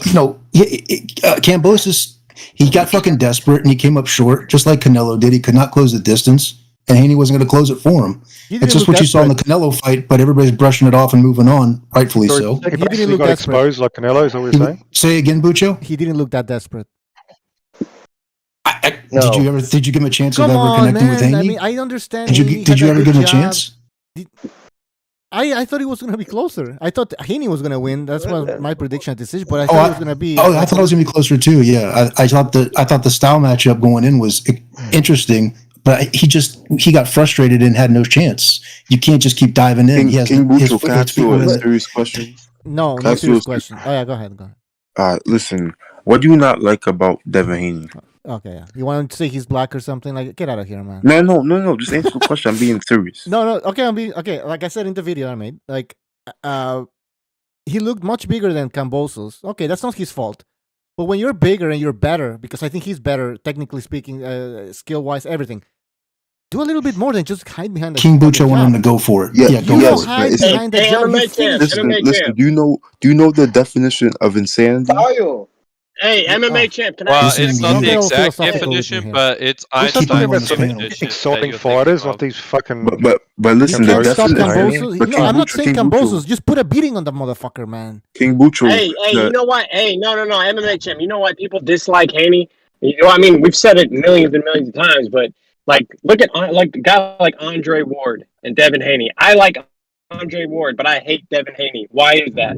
Kambosos, he got fucking desperate and he came up short, just like Canelo did. He could not close the distance, and Haney wasn't going to close it for him. It's just what you saw in the Canelo fight, but everybody's brushing it off and moving on, rightfully so. He didn't look exposed like Canelo, is that what you're saying? Say again, Bucho? He didn't look that desperate. No. Did you give him a chance of ever connecting with Haney? I mean, I understand. Did you ever give him a chance? I thought he was going to be closer. I thought Haney was going to win. That's what my prediction at decision. But I thought it was going to be. I thought it was going to be closer too. Yeah, I thought the style matchup going in was interesting, but he got frustrated and had no chance. You can't just keep diving in. King Bucho, can I ask you a serious question? No serious question. Oh yeah, go ahead. Listen, what do you not like about Devin Haney? Okay, yeah. You want to say he's black or something? Like, get out of here, man. No. Just answer the question. I'm being serious. No. Okay. Like I said in the video I made, like, he looked much bigger than Kambosos. Okay, that's not his fault. But when you're bigger and you're better, because I think he's better, technically speaking, skill-wise, everything. Do a little bit more than just hide behind the King fucking Bucho wanted jab. him to go for it. Yeah, Yeah, go You for don't it. hide behind the jab. You finish Listen, him. listen. Do you know the definition of insanity? Hey, MMA champ, can I Well, ask you a it's not Don't the get question? all exact philosophical with me definition, here. but it's Who's talking Keep him about on Einstein's this panel. definition that insulting you're thinking fighters, of. not these fucking. But You listen, the can't stop definition. Kambosos. But No, King I'm not Bucho, saying King Bucho, Kambosos. Just put a beating on the motherfucker, man. King Bucho. Hey, you know what? Hey, no, MMA champ. You know why people dislike Haney? You know, I mean, we've said it millions and millions of times, but like, look at like a guy like Andre Ward and Devin Haney. I like Andre Ward, but I hate Devin Haney. Why is that?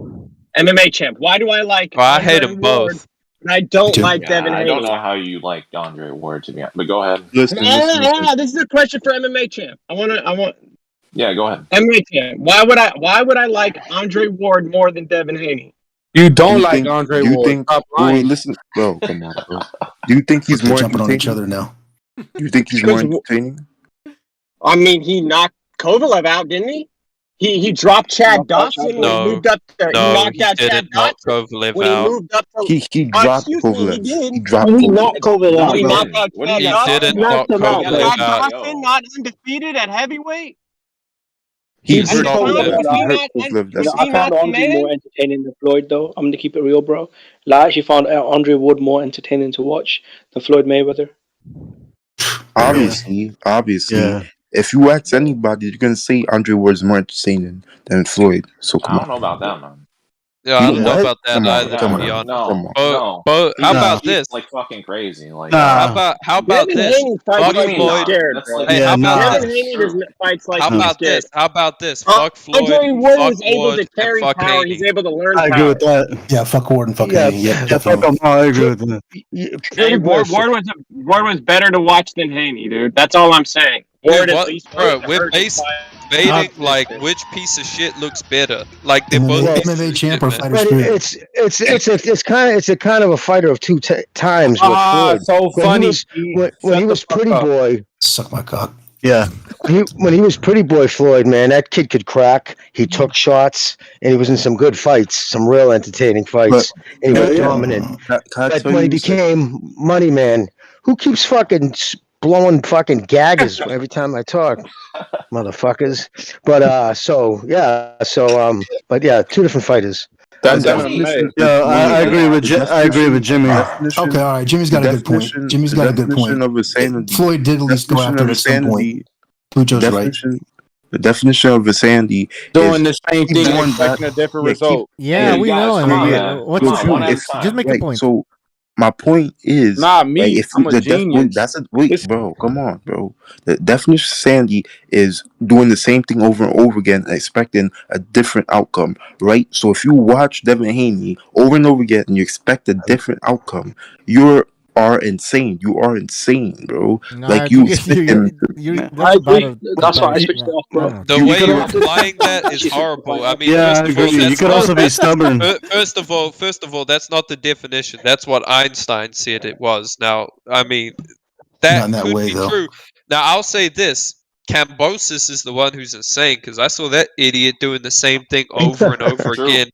MMA champ. Why do I like Well, I hate Andre them Ward both. and I don't too. like Yeah, Devin I don't Haney? know how you like Andre Ward to be honest, but go ahead. Listen. This is a question for MMA champ. I want Yeah, go ahead. MMA champ. Why would I like Andre Ward more than Devin Haney? You don't like Andre Ward. Stop lying. Wait, listen, bro. Come on, bro. Do you think he's They're more jumping on each entertaining? other now. Do you think he's more entertaining? I mean, he knocked Kovalev out, didn't he? He dropped Chad Dawson when he moved up there. He knocked out Chad Dawson Kovalev when he out. moved up to. He dropped Excuse me, he Kovalev. did. He dropped He Kovalev. knocked Kovalev out. He He knocked didn't. out What are Chad you He Dawson. didn't knocked knock him out, Kovalev Chad out. Dawson not undefeated at heavyweight. He And hurt the time Kovalev. was He he hurt not? Kovalev. You know, That's Was the I he found not fact. the Andre more man? entertaining than Floyd, though. I'm gonna keep it real, bro. Like, I actually found Andre Wood more entertaining to watch than Floyd Mayweather. Obviously. Yeah. If you ask anybody, you're gonna say Andre Ward's more entertaining than Floyd. So I come don't know on. about that, man. Yeah, I don't know about that either, Come to on. be honest. No. But how about He's this? like fucking crazy. Like How about Devin this? Haney fights What do you like mean he's nah? scared, That's bro. like Hey, how about Devin this? Haney doesn't fights like How he's about scared. this? How about this? Fuck Floyd, Andre Ward fuck was able to Ward, and carry fuck power. Haney. He's able to learn I agree power. with that. Yeah, fuck Ward and fuck Yeah, Haney. Yeah, Yeah, fuck definitely. them all. I agree with that. Hey, Ward was better to watch than Haney, dude. That's all I'm saying. Ward Dude, at what, least bro? worked We're hurt his debating like which piece of shit looks better. Like they're both MMA, pieces MMA of champ shit, or man. fighter But spirit? it's a kind of a fighter of two times with Floyd. So funny. When he was pretty boy. Suck my cock. Yeah. When he was pretty boy Floyd, man, that kid could crack. He took shots, and he was in some good fights, some real entertaining fights, and he was dominant. But when he became money man, who keeps fucking blowing fucking gaggers every time I talk, motherfuckers? But but yeah, two different fighters. That's definition. I agree with Jimmy. Okay, all right. Jimmy's got a good point. Jimmy's got a good point. Of insanity. Floyd did at least go after it at some point. Bucho's right. The definition of insanity doing is the same keep thing and doing expecting that. a different Yeah, result. Yeah, we know. come on, And man. what's Come on, one at a if, time. just make a point. So my point is, Not me. like, if I'm a the genius. bro. Come on, bro. The definition of sanity is doing the same thing over and over again and expecting a different outcome, right? So if you watch Devin Haney over and over again and you expect a different outcome, you are insane. You are insane, bro. Nah, like you that's I agree. That's why I switched it off, bro. The way you're applying that is horrible. I mean, Yeah, I agree. You could also be stubborn. First of all, that's not the definition. That's what Einstein said it was. Now, I mean, Not in that could way, be though. true. Now, I'll say this. Kambosos is the one who's insane because I saw that idiot doing the same thing over and over again,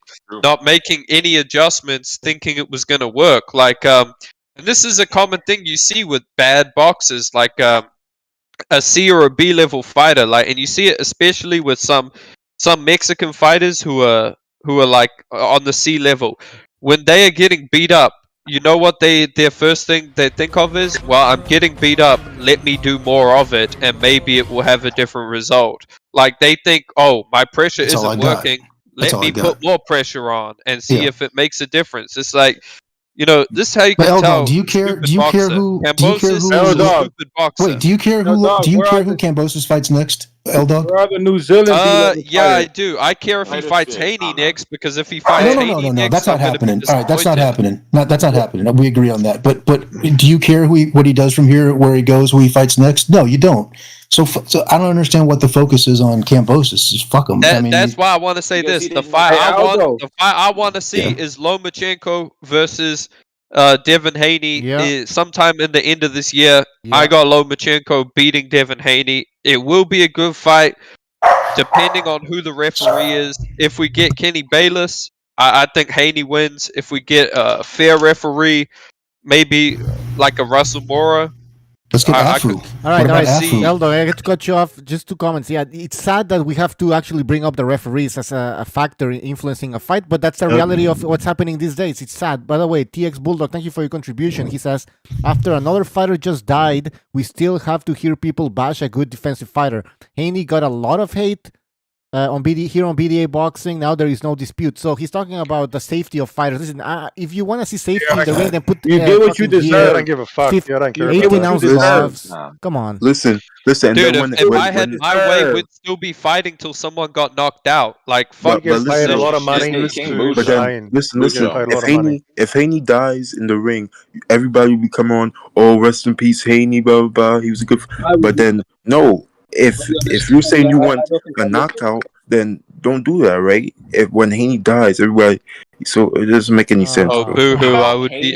not making any adjustments, thinking it was going to work. Like, and this is a common thing you see with bad boxers, like a C or a B level fighter, like, and you see it especially with some Mexican fighters who are like on the C level. When they are getting beat up, you know what their first thing they think of is, well, I'm getting beat up, let me do more of it and maybe it will have a different result. Like they think, oh, my pressure That's all I isn't got. working, That's let all me I got. put more pressure on and see Yeah. if it makes a difference. It's like, you know, this is how you But can Eldog, tell. do you care? Stupid Do you care boxer. who? Do you care Kambosos is who? a stupid boxer. Wait, do you care who? Eldog, Do you where care are who the- Kambosos fights next? Eldog? Where are the New Zealand B-level Yeah, I fighters? do. I care if he Fighter fights shit. Haney next because if he fights No. Haney next, That's not I'm gonna be happening. All right, that's not disappointed. happening. That's not happening. We agree on that. But do you care what he does from here, where he goes, who he fights next? No, you don't. So I don't understand what the focus is on Kambosos. Just fuck him. I mean, That's why I want to say Because this: he the didn't- fight Hey, Aldo. I want to see is Lomachenko versus Devin Haney. Yeah. Sometime in the end of this year. Yeah. I got Lomachenko beating Devin Haney. It will be a good fight, depending on who the referee is. If we get Kenny Bayless, I think Haney wins if we get a fair referee, maybe like a Russell Mora. Let's get Afro. All right. Eldo, I get to cut you off. Just 2 comments. Yeah, it's sad that we have to actually bring up the referees as a factor influencing a fight, but that's the reality of what's happening these days. It's sad. By the way, TX Bulldog, thank you for your contribution. He says, after another fighter just died, we still have to hear people bash a good defensive fighter. Haney got a lot of hate on BDA Boxing. Now there is no dispute. So he's talking about the safety of fighters. Listen, if you want to see safety in the ring, then put you get what you deserve. I don't give a fuck. I don't care. 18-ounce gloves. Come on. Listen. Dude, if I had my way, we'd still be fighting till someone got knocked out. Like, fuck. But paid a lot of money. But then, listen. If Haney dies in the ring, everybody will be coming on. Oh, rest in peace, Haney. Blah blah blah. He was a good. But then no. If you're saying you want a knockout, then don't do that, right? When Haney dies, everybody. So it doesn't make any sense. Oh, boo-hoo! I would be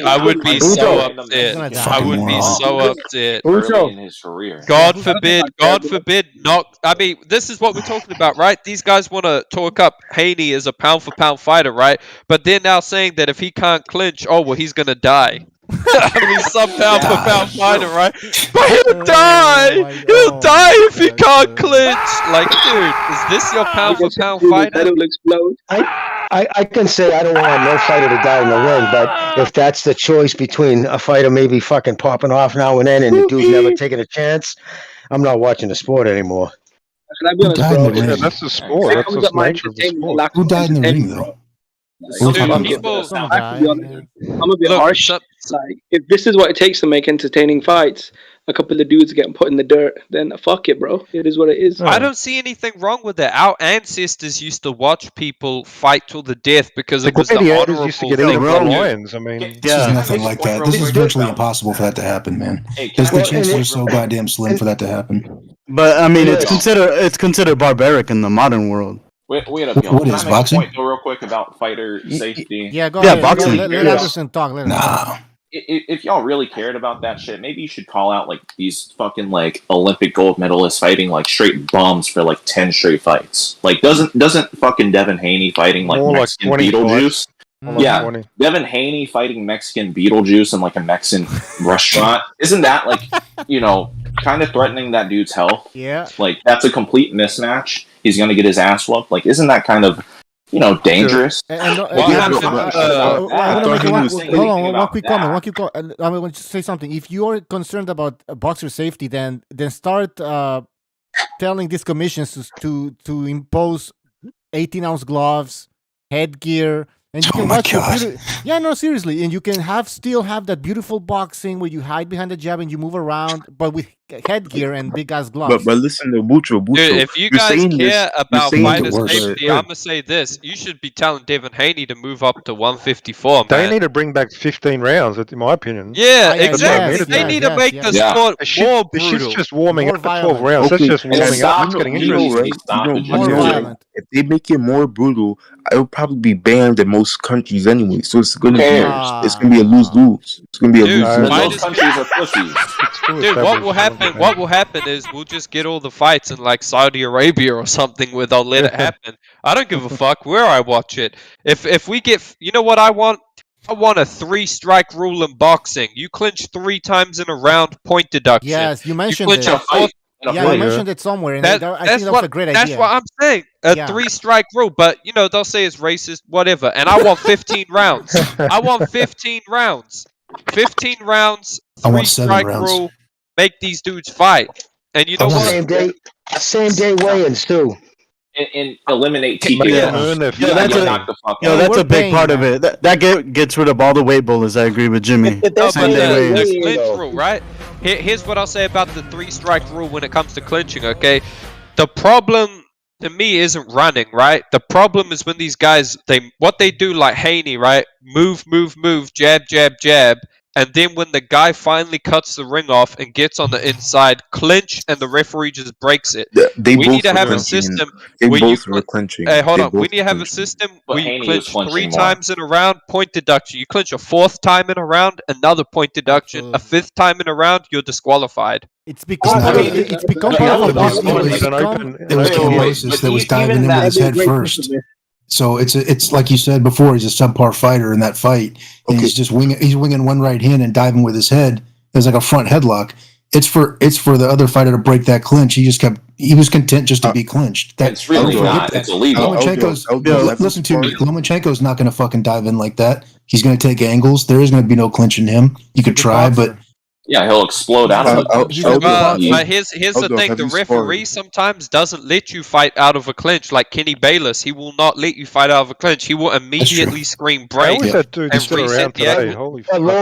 so upset. I would be so upset. Early in his career. God forbid, knock. I mean, this is what we're talking about, right? These guys want to talk up Haney as a pound-for-pound fighter, right? But they're now saying that if he can't clinch, oh well, he's gonna die. I mean, some pound-for-pound fighter, right? But he'll die. He'll die if he can't clinch. Like, dude, is this your pound-for-pound fighter? That'll explode. I can say I don't want no fighter to die in the ring, but if that's the choice between a fighter maybe fucking popping off now and then and the dude's never taking a chance, I'm not watching the sport anymore. Can I be honest, bro? Yeah, that's the sport. That's the nature of the sport. Who died in the ring, though? I'm gonna be harsh. Like, if this is what it takes to make entertaining fights, a couple of dudes getting put in the dirt, then fuck it, bro. It is what it is. I don't see anything wrong with it. Our ancestors used to watch people fight till the death because it was the honorable used to get eaten by lions. I mean, this is nothing like that. This is virtually impossible for that to happen, man. The chances are so goddamn slim for that to happen. But I mean, it's considered barbaric in the modern world. Wait up, y'all. What Can is I make boxing? a point, though, real quick about fighter safety? Yeah, go ahead. Boxing. Let Anderson talk. If y'all really cared about that shit, maybe you should call out like these fucking like Olympic gold medalists fighting like straight bums for like 10 straight fights. Like doesn't fucking Devin Haney fighting like more Mexican like 20 Beetlejuice? Yeah, 20. Devin Haney fighting Mexican Beetlejuice in like a Mexican restaurant. Isn't that like, kind of threatening that dude's health? Yeah. Like that's a complete mismatch. He's gonna get his ass whooped. Like, isn't that kind of dangerous? Hold on, one quick comment. I want to say something. If you are concerned about boxer safety, then start telling these commissions to impose 18-ounce gloves, headgear, and you can watch seriously, and you can still have that beautiful boxing where you hide behind the jab and you move around, but with headgear and big ass gloves. But listen to Bucho. Dude, if you guys care about fighter safety, I'm gonna say this: you should be telling Devin Haney to move up to 154. They need to bring back 15 rounds, in my opinion. Yeah, exactly. They need to make the sport more brutal. The shit's just warming up for 12 rounds. That's just warming up. It's getting interesting. If they make it more brutal, it will probably be banned in most countries anyway. So it's gonna be a lose-lose. It's gonna be a lose-lose. Most countries are pussies. Dude, what will happen? What will happen is we'll just get all the fights in like Saudi Arabia or something where they'll let it happen. I don't give a fuck where I watch it. If we get, you know what I want? I want a 3-strike rule in boxing. You clinch 3 times in a round, point deduction. Yes, you mentioned it. You mentioned it somewhere, and I think that was a great idea. That's what I'm saying. A 3-strike rule, but they'll say it's racist, whatever. And I want 15 rounds. I want 15 rounds. 15 rounds, 3-strike rule. Make these dudes fight, and you know what? Same day weigh-ins too. And eliminate TKO. That's a big part of it. That gets rid of all the weight bullets. I agree with Jimmy. The clinch rule, right? Here's what I'll say about the 3-strike rule when it comes to clinching. Okay, the problem to me isn't running, right? The problem is when these guys what they do, like Haney, right? Move, jab, jab, jab. And then when the guy finally cuts the ring off and gets on the inside, clinch, and the referee just breaks it. We need to have a system where you clinching. Hey, hold on. We need to have a system where you clinch 3 times in a round, point deduction. You clinch a 4th time in a round, another point deduction. A 5th time in a round, you're disqualified. It's become part of the It was Kambosos that was diving in with his head first. So it's like you said before, he's a subpar fighter in that fight, and he's just winging one right hand and diving with his head. There's like a front headlock. It's for the other fighter to break that clinch. He was content just to be clinched. It's really not. It's illegal. Listen to me. Lomachenko's not going to fucking dive in like that. He's going to take angles. There is going to be no clinching him. You could try, but yeah, he'll explode out of it. But here's the thing: the referee sometimes doesn't let you fight out of a clinch. Like Kenny Bayless, he will not let you fight out of a clinch. He will immediately scream break and reset the action.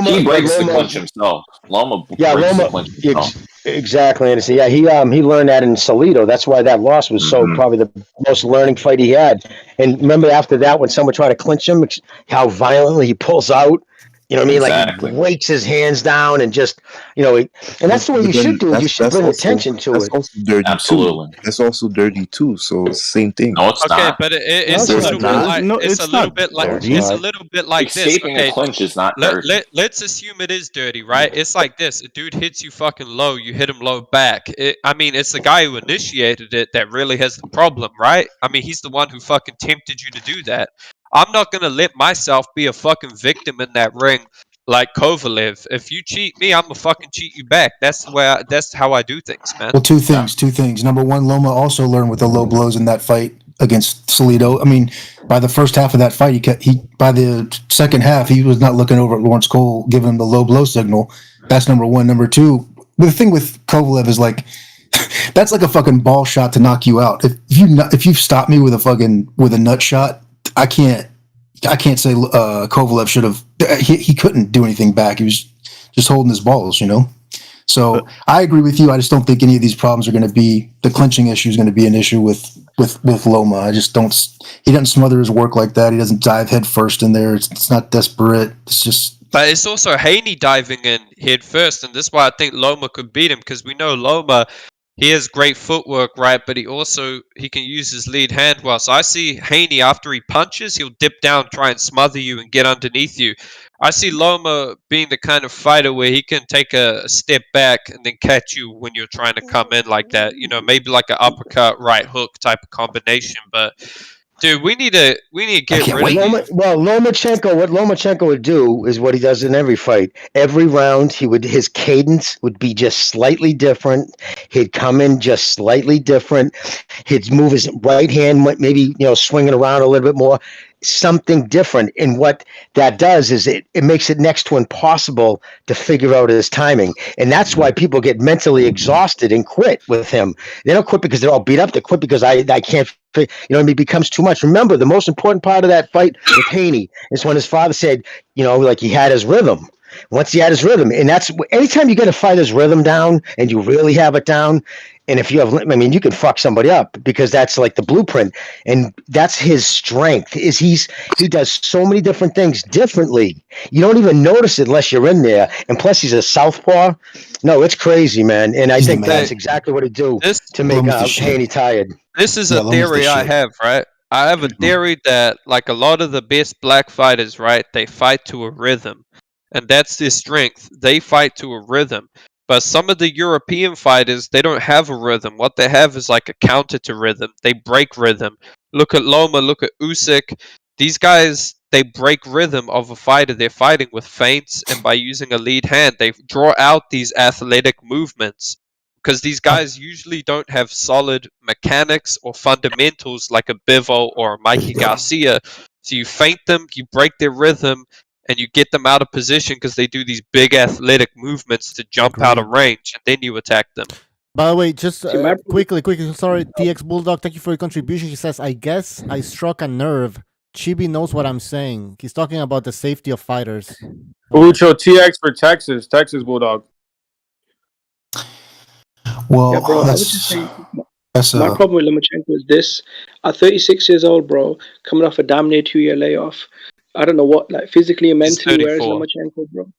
He breaks the clinch himself. Loma breaks the clinch himself. Exactly, and yeah, he learned that in Salido. That's why that loss was so probably the most learning fight he had. And remember after that, when someone tried to clinch him, how violently he pulls out. You know what I mean? Exactly. Like he weights his hands down and just, and that's the way you should do it. You should bring attention to it. Also dirty Absolutely. Too. That's also dirty too. So same thing. No, it's not. But it's a little bit like this. Escaping a clinch is not dirty. Let's assume it is dirty, right? It's like this: a dude hits you fucking low, you hit him low back. It's the guy who initiated it that really has the problem, right? I mean, he's the one who fucking tempted you to do that. I'm not gonna let myself be a fucking victim in that ring like Kovalev. If you cheat me, I'm gonna fucking cheat you back. That's how I do things, man. Well, two things. Number one, Loma also learned with the low blows in that fight against Salido. I mean, by the first half of that fight, by the second half, he was not looking over at Lawrence Cole, giving him the low blow signal. That's number one. Number two, the thing with Kovalev is like, that's like a fucking ball shot to knock you out. If you stop me with a nut shot, I can't say Kovalev should have. He couldn't do anything back. He was just holding his balls, So I agree with you. I just don't think any of these problems are going to be the clinching issue is going to be an issue with Loma. I just don't. He doesn't smother his work like that. He doesn't dive head first in there. It's not desperate. It's just. But it's also Haney diving in head first, and this is why I think Loma could beat him because we know Loma. He has great footwork, right? But he can use his lead hand well. So I see Haney, after he punches, he'll dip down, try and smother you and get underneath you. I see Loma being the kind of fighter where he can take a step back and then catch you when you're trying to come in like that. Maybe like an uppercut, right hook type of combination. But dude, we need to get rid of what Lomachenko would do is what he does in every fight. Every round, his cadence would be just slightly different. He'd come in just slightly different. He'd move his right hand, maybe swinging around a little bit more. Something different. And what that does is it makes it next to impossible to figure out his timing. And that's why people get mentally exhausted and quit with him. They don't quit because they're all beat up. They quit because I can't, it becomes too much. Remember, the most important part of that fight with Haney is when his father said, like he had his rhythm. Once he had his rhythm, and that's anytime you get a fighter's rhythm down and you really have it down, and if you have, you can fuck somebody up because that's like the blueprint, and that's his strength. Is he does so many different things differently. You don't even notice it unless you're in there, and plus he's a southpaw. No, it's crazy, man, and I think that's exactly what he do to make Haney tired. This is a theory I have, right? I have a theory that like a lot of the best black fighters, right, they fight to a rhythm. And that's their strength. They fight to a rhythm. But some of the European fighters, they don't have a rhythm. What they have is like a counter to rhythm. They break rhythm. Look at Loma, look at Usyk. These guys, they break rhythm of a fighter. They're fighting with feints, and by using a lead hand, they draw out these athletic movements. Because these guys usually don't have solid mechanics or fundamentals like a Bivol or a Mikey Garcia. So you feint them, you break their rhythm, and you get them out of position because they do these big athletic movements to jump out of range, and then you attack them. By the way, just quickly, sorry, TX Bulldog, thank you for your contribution. He says, I guess I struck a nerve. Chibi knows what I'm saying. He's talking about the safety of fighters. Ucho TX for Texas Bulldog. Well, yeah, bro, I was just saying, my problem with Lomachenko is this. At 36 years old, bro, coming off a damn near 2-year layoff, I don't know what, like physically and mentally, where is Lomachenko, bro?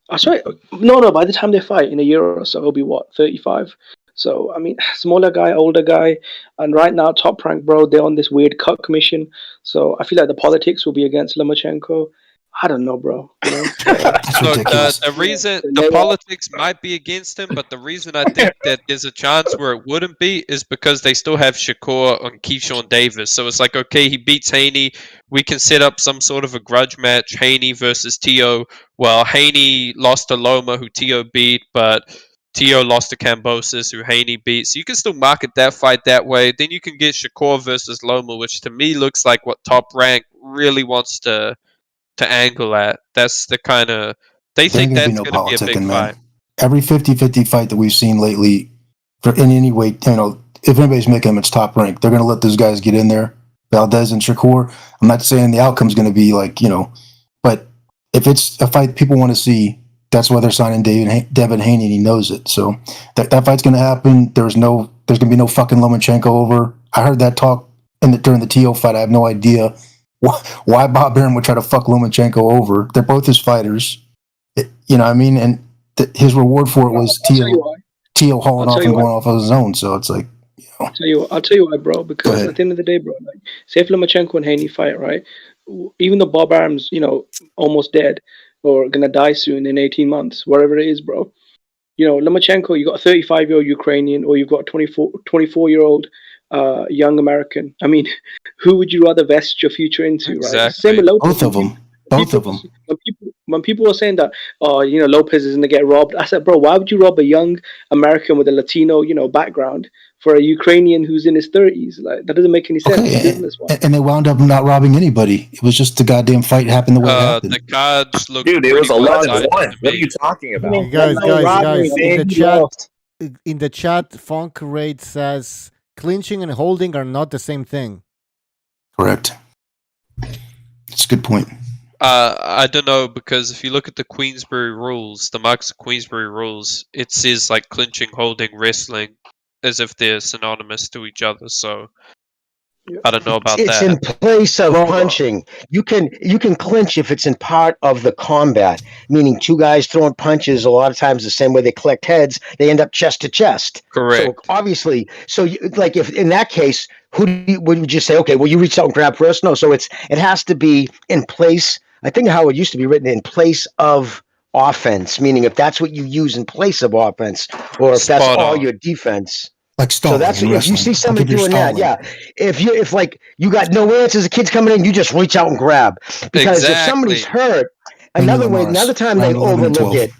I swear, no, by the time they fight in a year or so, he'll be what, 35? So, smaller guy, older guy, and right now, Top Rank, bro, they're on this weird cut commission. So, I feel like the politics will be against Lomachenko. I don't know, bro. You know? Look, the politics might be against him, but the reason I think that there's a chance where it wouldn't be is because they still have Shakur and Keyshawn Davis. So it's like, okay, he beats Haney. We can set up some sort of a grudge match, Haney versus Tio. Well, Haney lost to Loma, who Tio beat, but Tio lost to Kambosos, who Haney beat. So you can still market that fight that way. Then you can get Shakur versus Loma, which to me looks like what Top Rank really wants to angle at. That's the kind of they think that's going to be a big fight. Every 50-50 fight that we've seen lately, for in any way, if anybody's making them, it's Top Rank. They're going to let those guys get in there, Valdez and Shakur. I'm not saying the outcome's going to be like, but if it's a fight people want to see, that's why they're signing Devin Haney, and he knows it. So that fight's going to happen. There's going to be no fucking Lomachenko over. I heard that talk during the TO fight. I have no idea why Bob Arum would try to fuck Lomachenko over. They're both his fighters. You know what I mean? And his reward for it was Tio hauling off and going off of his own. So it's like, I'll tell you why, bro. Because at the end of the day, bro, like, say if Lomachenko and Haney fight, right? Even though Bob Arum's, almost dead or gonna die soon in 18 months, whatever it is, bro. Lomachenko, you got a 35-year-old Ukrainian, or you've got a 24-year-old young American. I mean, who would you rather vest your future into, right? Exactly. Same with Lopez. Both of them. When people are saying that, Lopez is going to get robbed, I said, bro, why would you rob a young American with a Latino, background for a Ukrainian who's in his 30s? Like, that doesn't make any sense. Okay, and they wound up not robbing anybody. It was just the goddamn fight happened the way it happened. The cards look. Dude, it was 11-1. What are you talking about? Guys, in the chat, Funk Raid says clinching and holding are not the same thing. Correct. That's a good point. I don't know, because if you look at the Queensberry rules, the Marcus Queensberry rules, it says like clinching, holding, wrestling, as if they're synonymous to each other. So I don't know about It's that. in place of punching. You can clinch if it's in part of the combat, meaning two guys throwing punches. A lot of times the same way they collect heads, they end up chest to chest. Correct. So obviously, if in that case, would you just say, okay, well, you reach out and grab first? No. So it has to be in place. I think how it used to be written, in place of offense, meaning if that's what you use in place of offense, or if that's all your defense. Like stalling. So that's if you see somebody doing that, yeah. If you got no answers, a kid's coming in, you just reach out and grab. Because if somebody's hurt, another time they overlook it,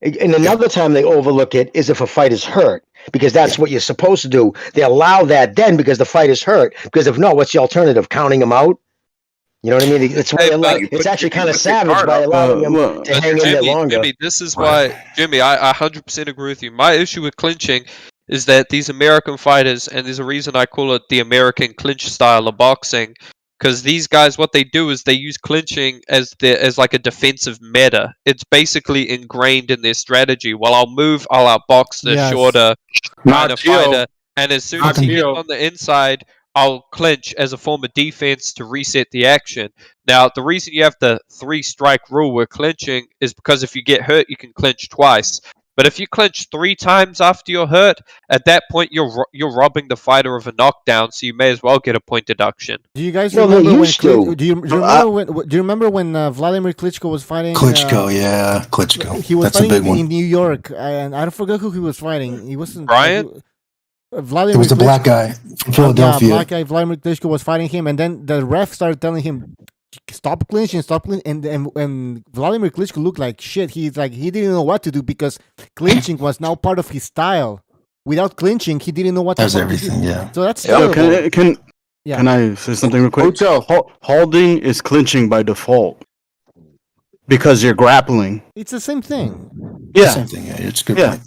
and another time they overlook it is if a fight is hurt, because that's what you're supposed to do. They allow that then because the fight is hurt. Because if no, what's the alternative? Counting them out? You know what I mean? It's it's actually kind of savage by allowing them to hang in there longer. Jimmy, this is why, Jimmy, I 100% agree with you. My issue with clinching is that these American fighters, and there's a reason I call it the American clinch style of boxing, because these guys, what they do is they use clinching as like a defensive meta. It's basically ingrained in their strategy. While I'll outbox the shorter kind of fighter, and as soon as he gets on the inside, I'll clinch as a form of defense to reset the action. Now, the reason you have the 3-strike rule with clinching is because if you get hurt, you can clinch twice. But if you clinch 3 times after you're hurt, at that point you're robbing the fighter of a knockdown, so you may as well get a point deduction. Do you guys remember do you remember when Vladimir Klitschko was fighting? Klitschko. He was That's fighting a big one. in New York, and I forgot who he was fighting. He wasn't Brian. Vladimir. It was the black guy from Philadelphia. Black guy Vladimir Klitschko was fighting him, and then the ref started telling him, stop clinching, and Vladimir Klitschko looked like shit. He didn't know what to do because clinching was now part of his style. Without clinching, he didn't know what to do. That's everything, yeah. So that's terrible. Can I say something real quick? Holding is clinching by default because you're grappling. It's the same thing. Yeah, same thing. Yeah, it's good. Yeah.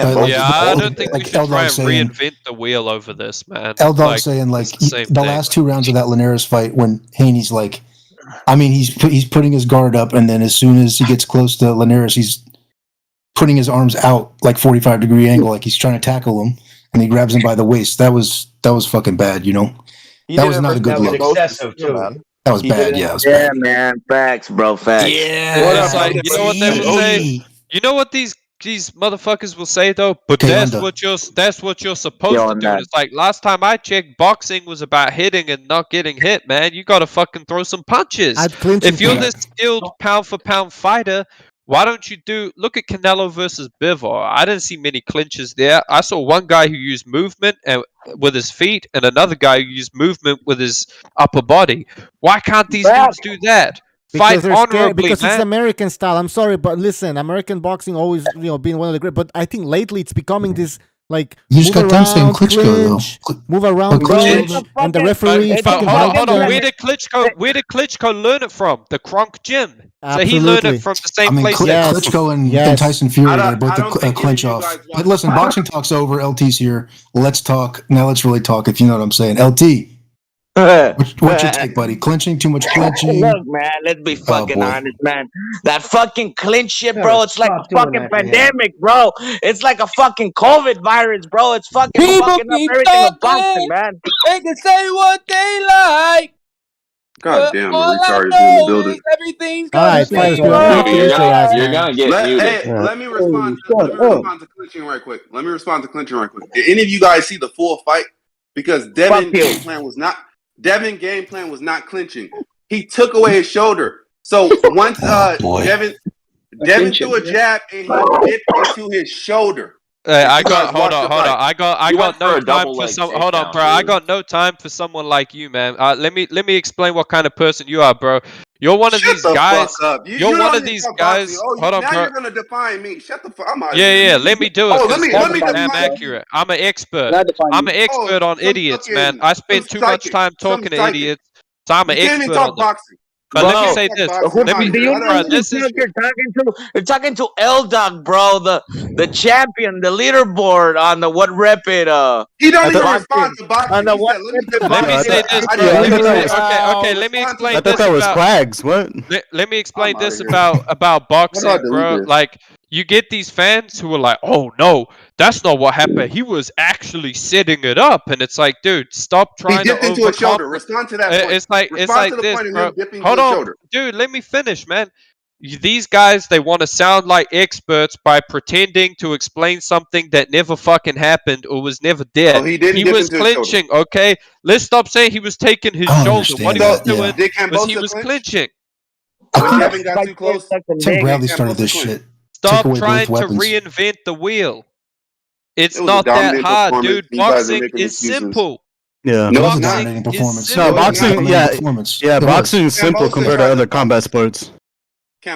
I don't think we should try and reinvent the wheel over this, man. L-Dog saying the last 2 rounds of that Linares fight when Haney's he's putting his guard up, and then as soon as he gets close to Linares, he's putting his arms out like 45-degree angle, like he's trying to tackle him, and he grabs him by the waist. That was fucking bad, That was not a good look. Excessive too, man. That was bad. Yeah, it was bad. Man, facts, bro, facts. Yeah, you know what they would say? You know what these these motherfuckers will say though, but Okay, that's Unda. what you're supposed to do. And it's like last time I checked, boxing was about hitting and not getting hit, man. You gotta fucking throw some punches. If you're this skilled pound for pound fighter, why don't you look at Canelo versus Bivol? I didn't see many clinches there. I saw one guy who used movement and with his feet and another guy who used movement with his upper body. Why can't these dudes do that? Fight they're scared, honorably, because man. it's American style. I'm sorry, but listen, American boxing always, been one of the great. But I think lately it's becoming this like You just got done saying Klitschko, clinch, move around, clinch, and the referee. Hold on. Where did Klitschko learn it from? The Kronk gym. So he learned it from the same place. Klitschko and Tyson Fury, they both clinch off. But listen, boxing talk's over. LT's here. Let's talk. Now let's really talk, if you know what I'm saying. LT, what's your take, buddy? Clinching? Too much clinching? Look, man, let's be fucking honest, man. That fucking clinch shit, bro, it's like a fucking pandemic, bro. It's like a fucking COVID virus, bro. It's fucking fucking up everything with boxing, man. They can say what they like. God damn, all the I retarded in know the building. is everything's All right, gonna be You're gonna get muted. Hey, let me respond to clinching right quick. Did any of you guys see the full fight? Because Devin's game plan was not clinching. He took away his shoulder. So once Devin threw a jab and he dipped into his shoulder. I got no time for some. Hold on, bro. I got no time for someone like you, man. Let me explain what kind of person you are, bro. You're one of these guys. You're one of these guys. Hold on, now bro. You're gonna define me. Shut the fuck. I'm out. Yeah. Let me do it. Let me I'm accurate. I'm an expert. I'm an expert on idiots, man. I spend too much time talking to idiots, so I'm an expert on them. But let me say this. You're talking to L-Dog, bro, the champion, the leaderboard on the what rep it. He don't even respond to boxing. On the what let me say this, bro. Okay, let me explain this. I thought that was Quags. What? Let me explain this about boxing, bro. Like, you get these fans who are like, "Oh no, that's not what happened. He was actually setting it up," and it's like, dude, stop trying to into his shoulder. Respond to that point. It's like this, bro. Hold on, dude. Let me finish, man. These guys, they want to sound like experts by pretending to explain something that never fucking happened or was never there. Oh, he was clinching, okay? Let's stop saying he was taking his shoulder. What he was doing was he was clinching. When Devin got too close, Tim Bradley started this shit. Stop trying to reinvent the wheel. It's not that hard, dude. Boxing is simple. Yeah, boxing performance. No, boxing. Yeah, boxing is simple compared to other combat sports.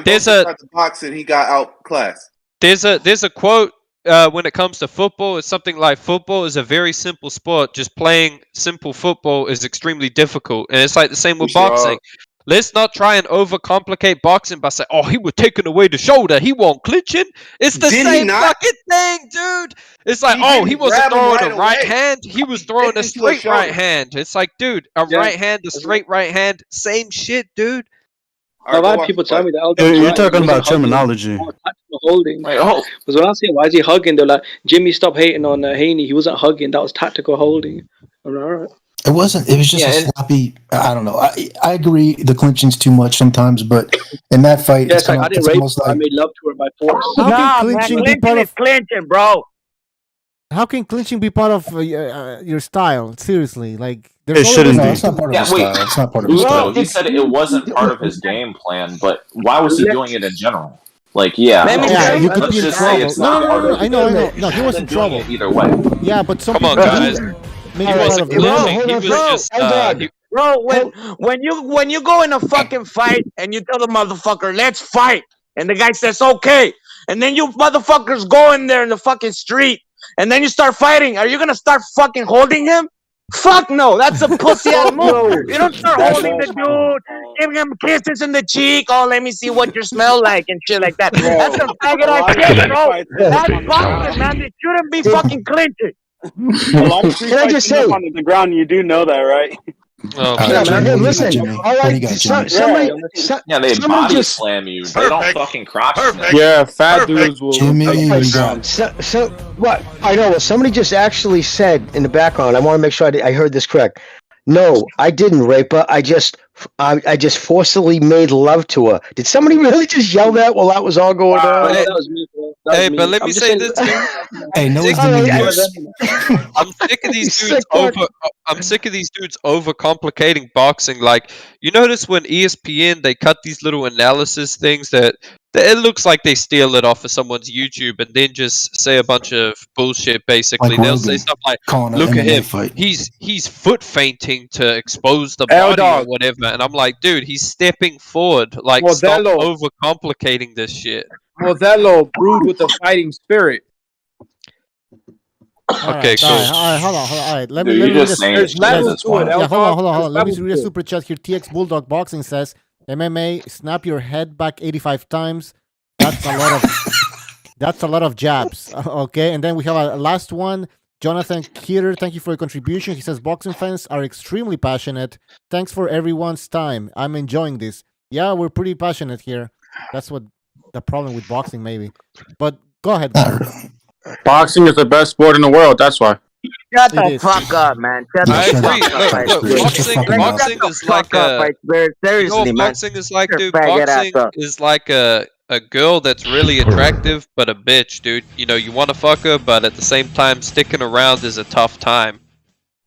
There's a boxing. He got outclassed. There's a quote when it comes to football. It's something like, football is a very simple sport. Just playing simple football is extremely difficult, and it's like the same with boxing. Let's not try and overcomplicate boxing by saying, "Oh, he was taking away the shoulder. He won't clinching." It's the same fucking thing, dude. It's like, "Oh, he wasn't throwing a right hand. He was throwing a straight right hand." It's like, dude, a right hand, a straight right hand, same shit, dude. I've had people tell me that. You're talking about terminology. Holding. Because when I say, why is he hugging? They're like, Jimmy, stop hating on Haney. He wasn't hugging. That was tactical holding. I'm like, all right. It wasn't. It was just a sloppy. I don't know. I agree. The clinching's too much sometimes, but in that fight, it's like, I didn't rape her. I made love to her by force. How can clinching be part of clinching, bro? How can clinching be part of your style? Seriously, like it shouldn't be. It's not part of his style. It's not part of his style. He said it wasn't part of his game plan, but why was he doing it in general? Like, yeah, you could be in trouble. No, I know. No, he was in trouble either way. Yeah, but some come on, guys. He wasn't clinching. He was just. Bro, when you go in a fucking fight and you tell the motherfucker, "Let's fight," and the guy says, "Okay," and then you motherfuckers go in there in the fucking street and then you start fighting, are you gonna start fucking holding him? Fuck no, that's a pussy ass move. You don't start holding the dude, giving him kisses in the cheek. Oh, let me see what you smell like and shit like that. That's a faggot ass shit, bro. That's boxing, man. They shouldn't be fucking clinching. Can I just say, on the ground, you do know that, right? Oh, listen, all right. Somebody body just slam you. They don't fucking crotch smack. Yeah, fat dudes will. So what? I know. Well, somebody just actually said in the background. I want to make sure I heard this correct. No, I didn't rape her. I just forcibly made love to her. Did somebody really just yell that while that was all going on? That was me, bro. Hey, but let me say this, dude. Hey, no one's Sick of the these Lemieux. dudes. I'm sick of these dudes I'm sick of these dudes overcomplicating boxing. Like, you notice when ESPN they cut these little analysis things that it looks like they steal it off of someone's YouTube and then just say a bunch of bullshit. Basically, Like they'll say Rogan stuff like, calling an "Look at MMA him, fight. he's foot fainting to expose the L body or dog. whatever," and I'm like, dude, he's stepping forward. Like, stop Modelo. overcomplicating this shit. Modelo brewed with a fighting spirit. Okay, cool. All right, hold on. All right, let me Dude, read you're just this. saying There's shit. levels That's to why. it, Yeah, hold on. There's Let me levels read a to it. super chat here. TX Bulldog Boxing says, MMA, snap your head back 85 times. That's a lot of that's a lot of jabs. Okay, and then we have a last one. Jonathan Kieter, thank you for your contribution. He says, boxing fans are extremely passionate. Thanks for everyone's time. I'm enjoying this. Yeah, we're pretty passionate here. That's what the problem with boxing, maybe. But go ahead, guys. Boxing is the best sport in the world. That's why. Shut It the is. fuck up, man. Shut Yeah, I the shut agree. fuck up. up, Look, right look, spirit. Shut your fucking Like, mouth. shut boxing the is like fuck up, a right spirit. you know Seriously, what man. boxing is like, Your dude? faggot ass Boxing up. is like a girl that's really attractive but a bitch, dude. You know, you want to fuck her, but at the same time, sticking around is a tough time.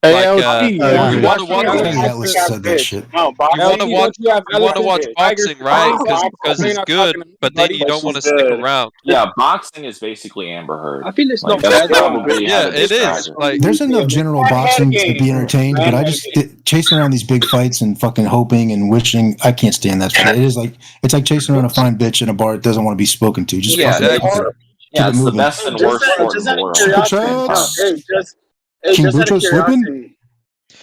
Like, ALT. Yeah. you want to watch, Kenny Atlas said that shit. No, you want to boxing. watch, You have you want to watch elephant boxing, right? Because it's good, but then you don't want to stick around. Yeah, boxing is basically Amber Heard. I feel it's Like not that's fair. probably how Yeah, to it describe is. it. Like, There's enough general boxing to be entertained, but I just chasing around these big fights and fucking hoping and wishing. I can't stand that shit. It is like it's like chasing around a fine bitch in a bar that doesn't want to be spoken to. Just Yeah, fucking exactly. keep Yeah, it it's the moving. best and worst sport in the world. Super No, chats. hey, just King out of Bucho slipping. curiosity.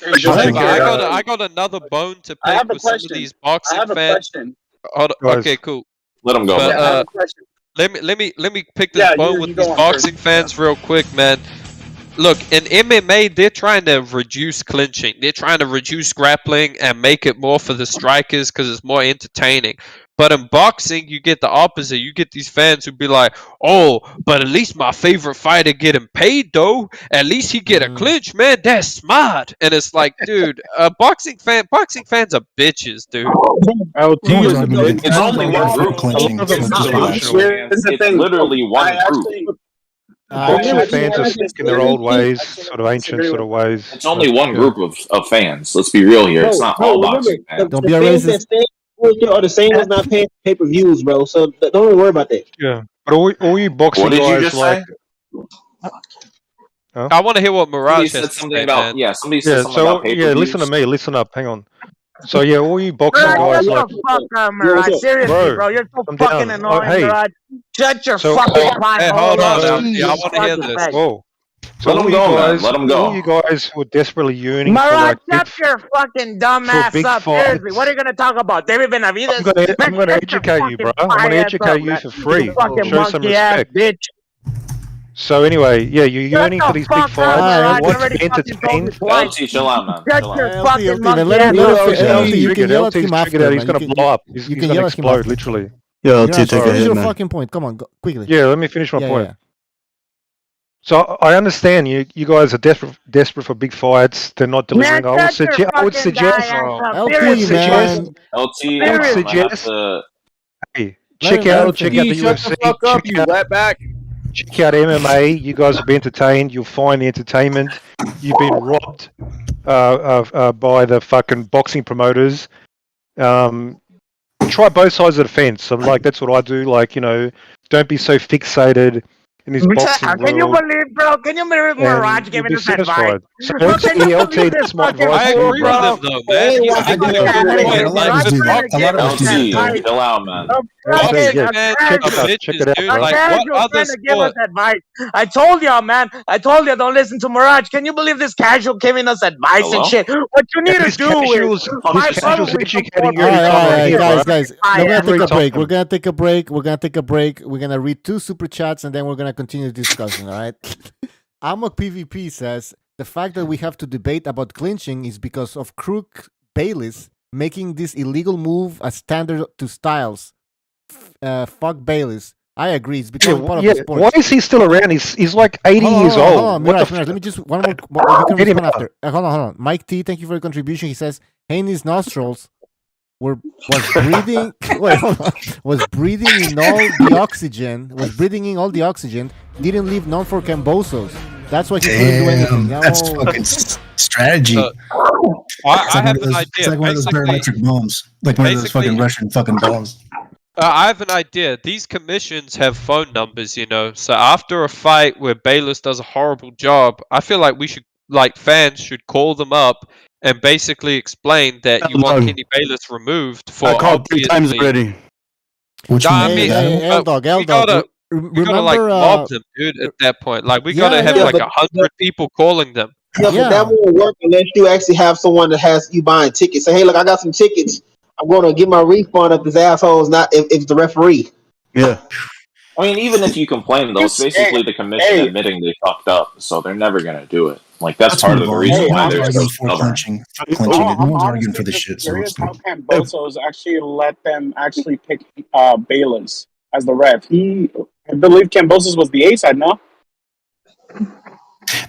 Hey, just out hey, of but curiosity. I got another bone to I pick have a with some of question. these I boxing have a fans. question. Hold on. Guys. Okay, cool. Let him go, But Yeah, I have a question. let me pick this Yeah, bone you with go these on boxing first. fans real quick, man. Look, in MMA, they're trying to reduce clinching. They're trying to reduce grappling and make it more for the strikers because it's more entertaining. But in boxing, you get the opposite. You get these fans who be like, "Oh, but at least my favorite fighter getting paid though. At least he get a clinch, man. That's smart." And it's like, dude, boxing fans are bitches, dude. LT No one's is a arguing big against. It's No one's only arguing one for group. clinching. of So them just It's not relax. boxing fans. It's literally one group. Boxing fans are I stuck in their old ways, sort of ancient sort of ways. It's only But, one yeah. group of fans. Let's be real here. It's not all remember, boxing fans. Don't be a racist. are the same ones not paying pay-per-views, bro. So don't even worry about that. Yeah, but all you boxing What did you guys just like. say? Huh? I want to hear what Somebody Mirage said has to something say, about man. somebody said Yeah, something so about pay-per-views. listen to me. Listen up. Hang on. So yeah, all you boxing Mirage, guys shut like. the fuck up, Mirage. Seriously, bro. You're so I'm fucking down. annoying, Hey, Mirage. Shut your so fucking Hey, pothole hold on, up. LT. I want to hear this. whoa. So Let all him you go, man. guys, Let him all go. you guys who are desperately yearning for Mirage, like shut your fucking dumb for ass big up. fights. Seriously, what are you gonna talk about? David Benavidez? I'm gonna Man, shut your educate you, bro. fucking I'm gonna ass educate up, you man. for free. You fucking Show some monkey ass respect. bitch. So anyway, yeah, you're Shut yearning for the these big fuck up, fights. Mirage. You You want to already be fucking told me entertained. twice. LT, chill out, man. Shut Chill your out. fucking man. monkey Let ass him, up. LT, you can yell at LT's him after, triggered out. man. He's gonna blow up. He's can gonna yell at him explode, after. literally. Yo, LT, Mirage, take a finish hit, your man. fucking point. Come on, go, quickly. Yeah, let me finish my Yeah, point. yeah. So I understand you guys are desperate for big fights. They're not Man, delivering. I would shut your suggest fucking ass up. LT, Seriously, man. LT, I would I'm gonna have suggest to. hey, Let check him out the finish. Shut the UFC. fuck up, you wetback. Check out MMA. You guys will be entertained. You'll find the entertainment. You've been robbed by the fucking boxing promoters. Try both sides of the fence. I'm like, that's what I do. Like, don't be so fixated in this boxing Can you world. believe, bro? Can you believe Mirage And you'll giving be us advice? satisfied. So Bro, can you LT, believe this that's my fucking advice I to you, agree fool, with bro? him though, man. He's Fucking making a cat good out point. here. A lot of Like us Mirage do trying that. to A give lot of us us do that, LT, though. advice. chill out, man. boxing yeah, fans check are it out. Check bitches, it out, dude. A bro. Like, what casual other trying to give us sport? advice. I told y'all, man. I told you don't listen to Mirage. Can you believe this casual giving us advice and Hello? shit? What you need And to this do is casual's probably educating you All every right, time all I'm right, here, bro. guys. We're gonna Every take a break. time. We're gonna take a break. We're gonna read 2 super chats and then we're gonna continue the discussion. All right. Amok PvP says the fact that we have to debate about clinching is because of Crook Bayless making this illegal move a standard to Styles. Fuck Bayless. I agree. It's becoming part of the sport. Why is he still around? He's like 80 years Hold old. on, What Mirage, the Mirage. Let me just one more. You can Get him respond out. after. Hold on. Mike T, thank you for your contribution. He says Haney's nostrils was breathing. Wait, hold on. Was breathing in all the oxygen. Was breathing in all the oxygen. Didn't leave none for Kambosos. That's why he couldn't do anything. That's Oh. fucking strategy. I have an idea. It's like one of those barometric bombs. Like one of those fucking Russian fucking bombs. I have an idea. These commissions have phone numbers, you know. So after a fight where Bayless does a horrible job, I feel like we should, like fans, should call them up and basically explain that you want Kenny Bayless removed for. I called 3 times already. Which one? Hey, L-Dog, We gotta like remember, mob them, dude. At that point, like we Yeah, gotta have yeah, like but- 100 people calling them. Yeah, but that won't work unless you actually have someone that has you buying tickets. Say, hey, look, I got some tickets. I'm going to get my refund if this asshole's not, if it's the referee. Yeah. I mean, even if you complain, though, it's basically the commission admitting they fucked up, so they're never going to do it. Like, that's part of the reason why they're so stubborn. Clinching. No one's arguing for this shit. So Curious how Kambosos actually let them actually pick Bayless as the ref. I believe Kambosos was the A side, no?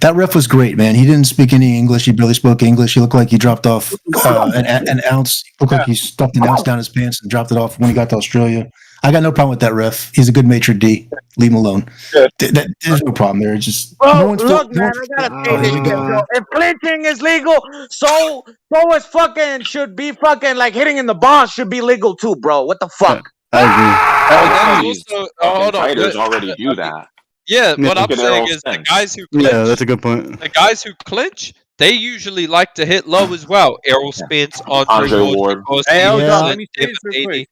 that ref was great, man. He didn't speak any English. He barely spoke English. He looked like he dropped off an ounce. Looked like he stuffed an ounce down his pants and dropped it off when he got to Australia. I got no problem with that ref. He's a good maitre d'. Leave him alone. There's no problem there. It's just Bro, no one's look, man, I gotta say this shit, bro. If clinching is legal, so is fucking should be fucking like hitting in the bonds should be legal too, bro. What the fuck? I agree. Hold on. Fighters already do that. Yeah, what I'm Look at saying Errol is the Spence. guys who clinch, Yeah, that's a good point. the guys who clinch, they usually like to hit low as well. Errol Spence, Andre Ward. Hey, Jaron L-Dog, Ennis, let me say this real Haney. quick.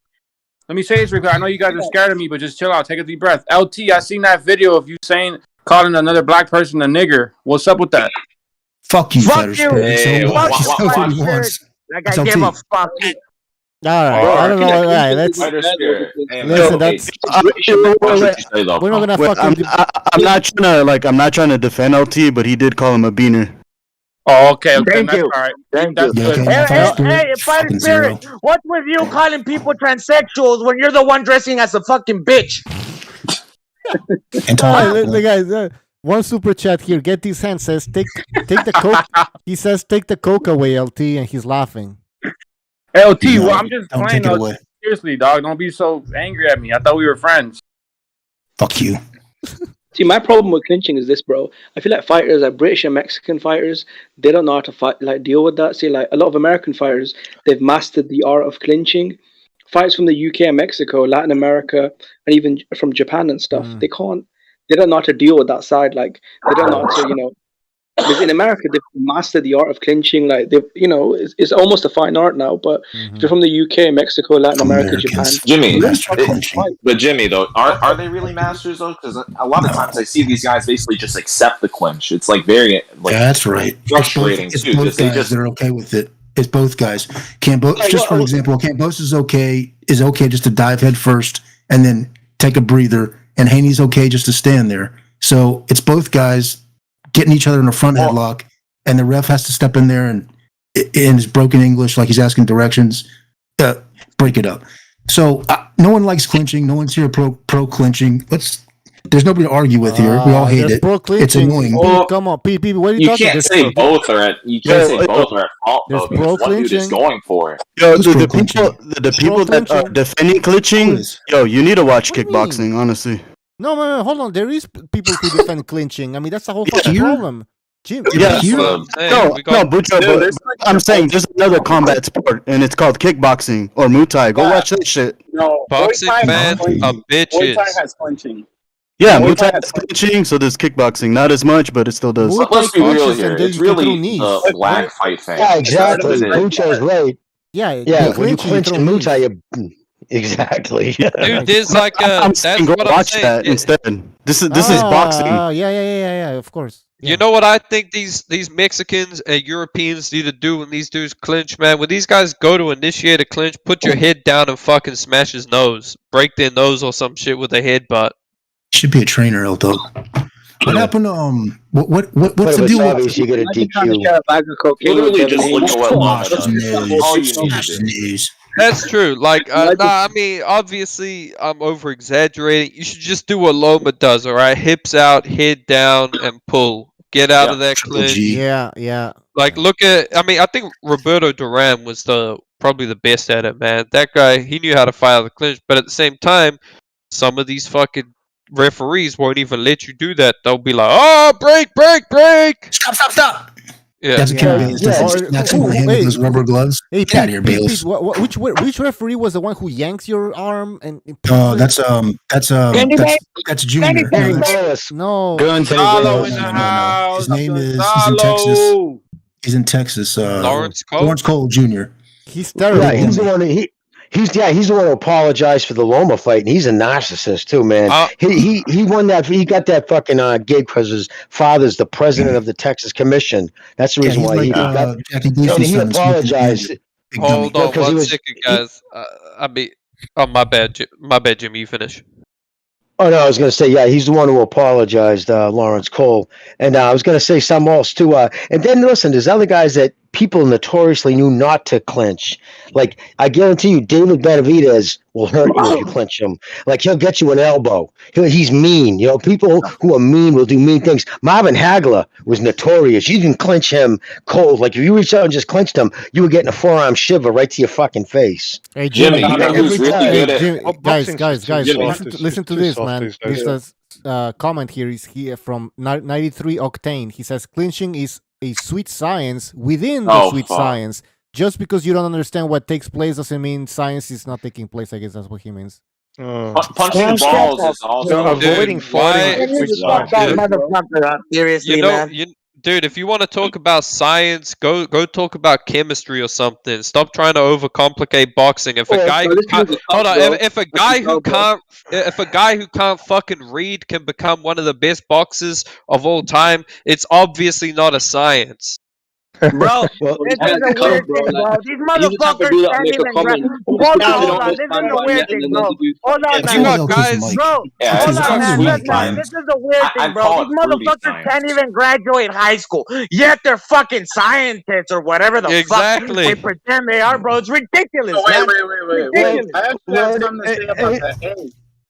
Let me say this real quick. I know you guys are scared of me, but just chill out. Take a deep breath. LT, I seen that video of you calling another black person a nigger. What's up with that? Fuck you, Fuck Fetters. you. So Fuck what? you. That's what he wants. Like That's I give a LT. fuck. All right, I don't know. All right, let's listen. That's we're not gonna Wait, fucking. I'm not trying to defend LT, but he did call him a beaner. Oh, okay. Thank that's you. all right. Thank That's you. good. Hey, Fighter Spirit, what's with you calling people transsexuals when you're the one dressing as a fucking bitch? All right, guys. One super chat here. Get these hands. Says take the coke. He says take the coke away, LT, and he's laughing. LT, No, well, I'm just don't playing. take it though. away. Seriously, dog. Don't be so angry at me. I thought we were friends. Fuck you. See, my problem with clinching is this, bro. I feel like fighters, like British and Mexican fighters, they don't know how to fight, like deal with that. See, like a lot of American fighters, they've mastered the art of clinching. Fights from the UK and Mexico, Latin America, and even from Japan and stuff, they don't know how to deal with that side. Like they don't know how to, because in America they've mastered the art of clinching. Like it's almost a fine art now. But if you're from the UK, Mexico, Latin America, Japan, Jimmy, but Jimmy though, are they really masters though? Because a lot of times I see these guys basically just accept the clinch. It's like very like That's right. frustrating It's too. both They guys just that are okay with it. It's both guys. Just for example, Kambosos is okay just to dive head first and then take a breather, and Haney's okay just to stand there. So it's both guys getting each other in a front headlock, and the ref has to step in there and in his broken English, like he's asking directions, break it up. So no one likes clinching. No one's here pro clinching. There's nobody to argue with here. We all hate it. It's annoying. Well, come on, Pete. What are you talking? Can't say both are at fault though, because one dude is going for it. Yo, the people that are defending clinching, yo, you need to watch kickboxing, honestly. No, hold on. There is people who defend clinching. I mean, that's the whole fucking problem. Jim, Yeah, Bucho, but I'm saying there's another combat sport, and it's called kickboxing or Muay Thai. Go watch that shit. No, Boxing, Muay Thai man, has clinching. a bitch Muay Thai is. has clinching. Yeah, Muay Muay Thai Thai has clinching, so there's kickboxing. Not as much, but it still does. Let's be real here. It's really the black fight thing. Yeah, exactly. Mucho's right. Yeah, when you clinch in Muay Thai, exactly. Dude, there's like I'm that's saying go what I'm watch saying. that instead. This is boxing. Yeah, of course. You know what I think these Mexicans and Europeans need to do when these dudes clinch, man? When these guys go to initiate a clinch, put your head down and fucking smash his nose. Break their nose or some shit with a headbutt. Should be a trainer, Eldo. What happened to what's the deal with you get a DQ? Literally just look at what Lama does. All you need to do. That's true. Like, I mean, obviously, I'm over exaggerating. You should just do what Loma does, all right? Hips out, head down, and pull. Get out of that clinch. Yeah. Like, look at. I mean, I think Roberto Duran was the probably the best at it, man. That guy, he knew how to fight out the clinch, but at the same time, some of these fucking referees won't even let you do that. They'll be like, "Oh, break! Stop! Yeah. That's Bayless snatching her hand with those rubber gloves. Hey, Get out of here, Pete, Bayless. which referee was the one who yanks your arm and? That's Junior. No, Gonzalo in the house. His name is. He's in Texas. He's in Texas. Lawrence Cole. Lawrence Cole Jr. He's terrible. Yeah, he's the one. He's the one who apologized for the Loma fight, and he's a narcissist too, man. He won that. He got that fucking gig because his father's the president of the Texas Commission. That's the reason why he got. He apologized. Hold on one second, guys. My bad, Jimmy. You finish. Oh no, I was going to say, yeah, he's the one who apologized, Lawrence Cole, and I was going to say something else too. And then listen, there's other guys that people notoriously knew not to clinch. Like I guarantee you, David Benavidez will hurt you if you clinch him. Like he'll get you an elbow. He's mean. You know, people who are mean will do mean things. Marvin Hagler was notorious. You can clinch him cold. Like if you reached out and just clinched him, you were getting a forearm shiver right to your fucking face. Hey Jimmy, guys, Jimmy. listen to this, man. This comment here is here from 93 Octane. He says clinching is a sweet science within the sweet science. Just because you don't understand what takes place doesn't mean science is not taking place. I guess that's what he means. Punching balls is also avoiding fighting. Seriously, man. Dude, if you want to talk about science, go talk about chemistry or something. Stop trying to overcomplicate boxing. If a guy who can't, if a guy who can't fucking read can become one of the best boxers of all time, it's obviously not a science. Bro, this is a weird thing, bro. These motherfuckers can't even grab. Hold on. This is a weird thing, bro. Hold on, man. You got guys, bro. Hold on, man. This is a weird thing, bro. These motherfuckers can't even graduate high school, yet they're fucking scientists or whatever the fuck they pretend they are, bro. It's ridiculous, man. Wait. I actually have something to say about that.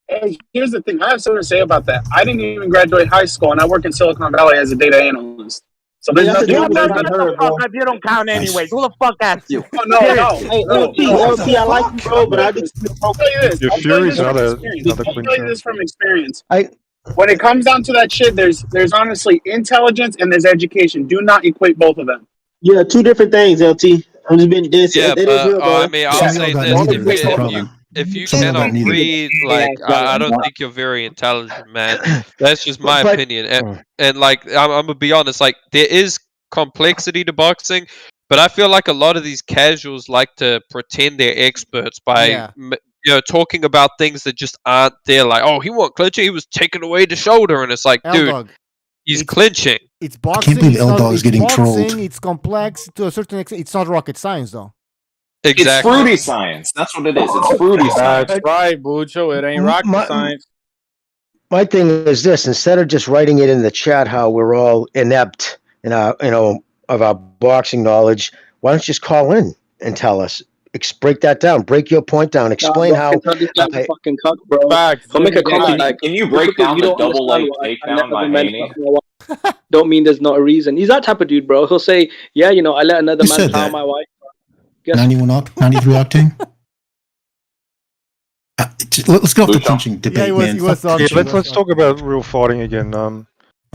Hey, here's the thing. I have something to say about that. I didn't even graduate high school, and I work in Silicon Valley as a data analyst. So there's nothing if you don't count anyways. Who the fuck asked you? No. Hey, LT, I like you, bro, but I just I'll tell you this. Your Fury's another I'll tell you this from experience. When it comes down to that shit, there's honestly intelligence and there's education. Do not equate both of them. Yeah, two different things, LT. I'm just being this. Yeah, but I mean, I'll say this: if you cannot read, like, I don't think you're very intelligent, man. That's just my opinion. And like, I'm gonna be honest, like, there is complexity to boxing, but I feel like a lot of these casuals like to pretend they're experts by, talking about things that just aren't there. Like, oh, he wasn't clinching, he was taking away the shoulder, and it's like, dude, he's clinching. It's boxing. I can't believe L-Dog is getting trolled. It's complex to a certain extent. It's not rocket science, though. Exactly. It's fruity science. That's what it is. It's fruity science. That's right, Bucho. It ain't rocket science. My thing is this: instead of just writing it in the chat how we're all inept in our, of our boxing knowledge, why don't you just call in and tell us? Break that down. Break your point down. Explain how. Fucking cuck, bro. He'll make a comment. Can you break down the double leg takedown by Haney? Don't mean there's not a reason. He's that type of dude, bro. He'll say, "Yeah, I let another man tell my wife." 93 octane. Let's go off the clinching debate, man. Let's talk about real fighting again. I'm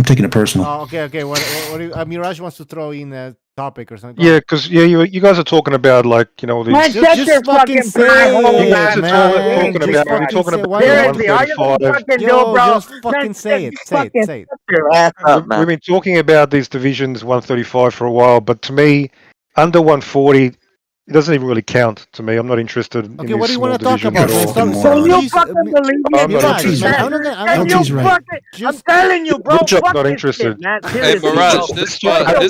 taking it personal. Oh, okay. What do you, Mirage wants to throw in a topic or something? Yeah, because you guys are talking about these. Man, just fucking say it, man. We're talking about seriously, all you fucking do, bro. Just fucking say it. Say it. We've been talking about these divisions 135 for a while, but to me, under 140. It doesn't even really count to me. I'm not interested in okay, what do you want to talk about? So you fucking believe me? I'm telling you, bro. I'm not interested. Hey, Mirage, let's talk about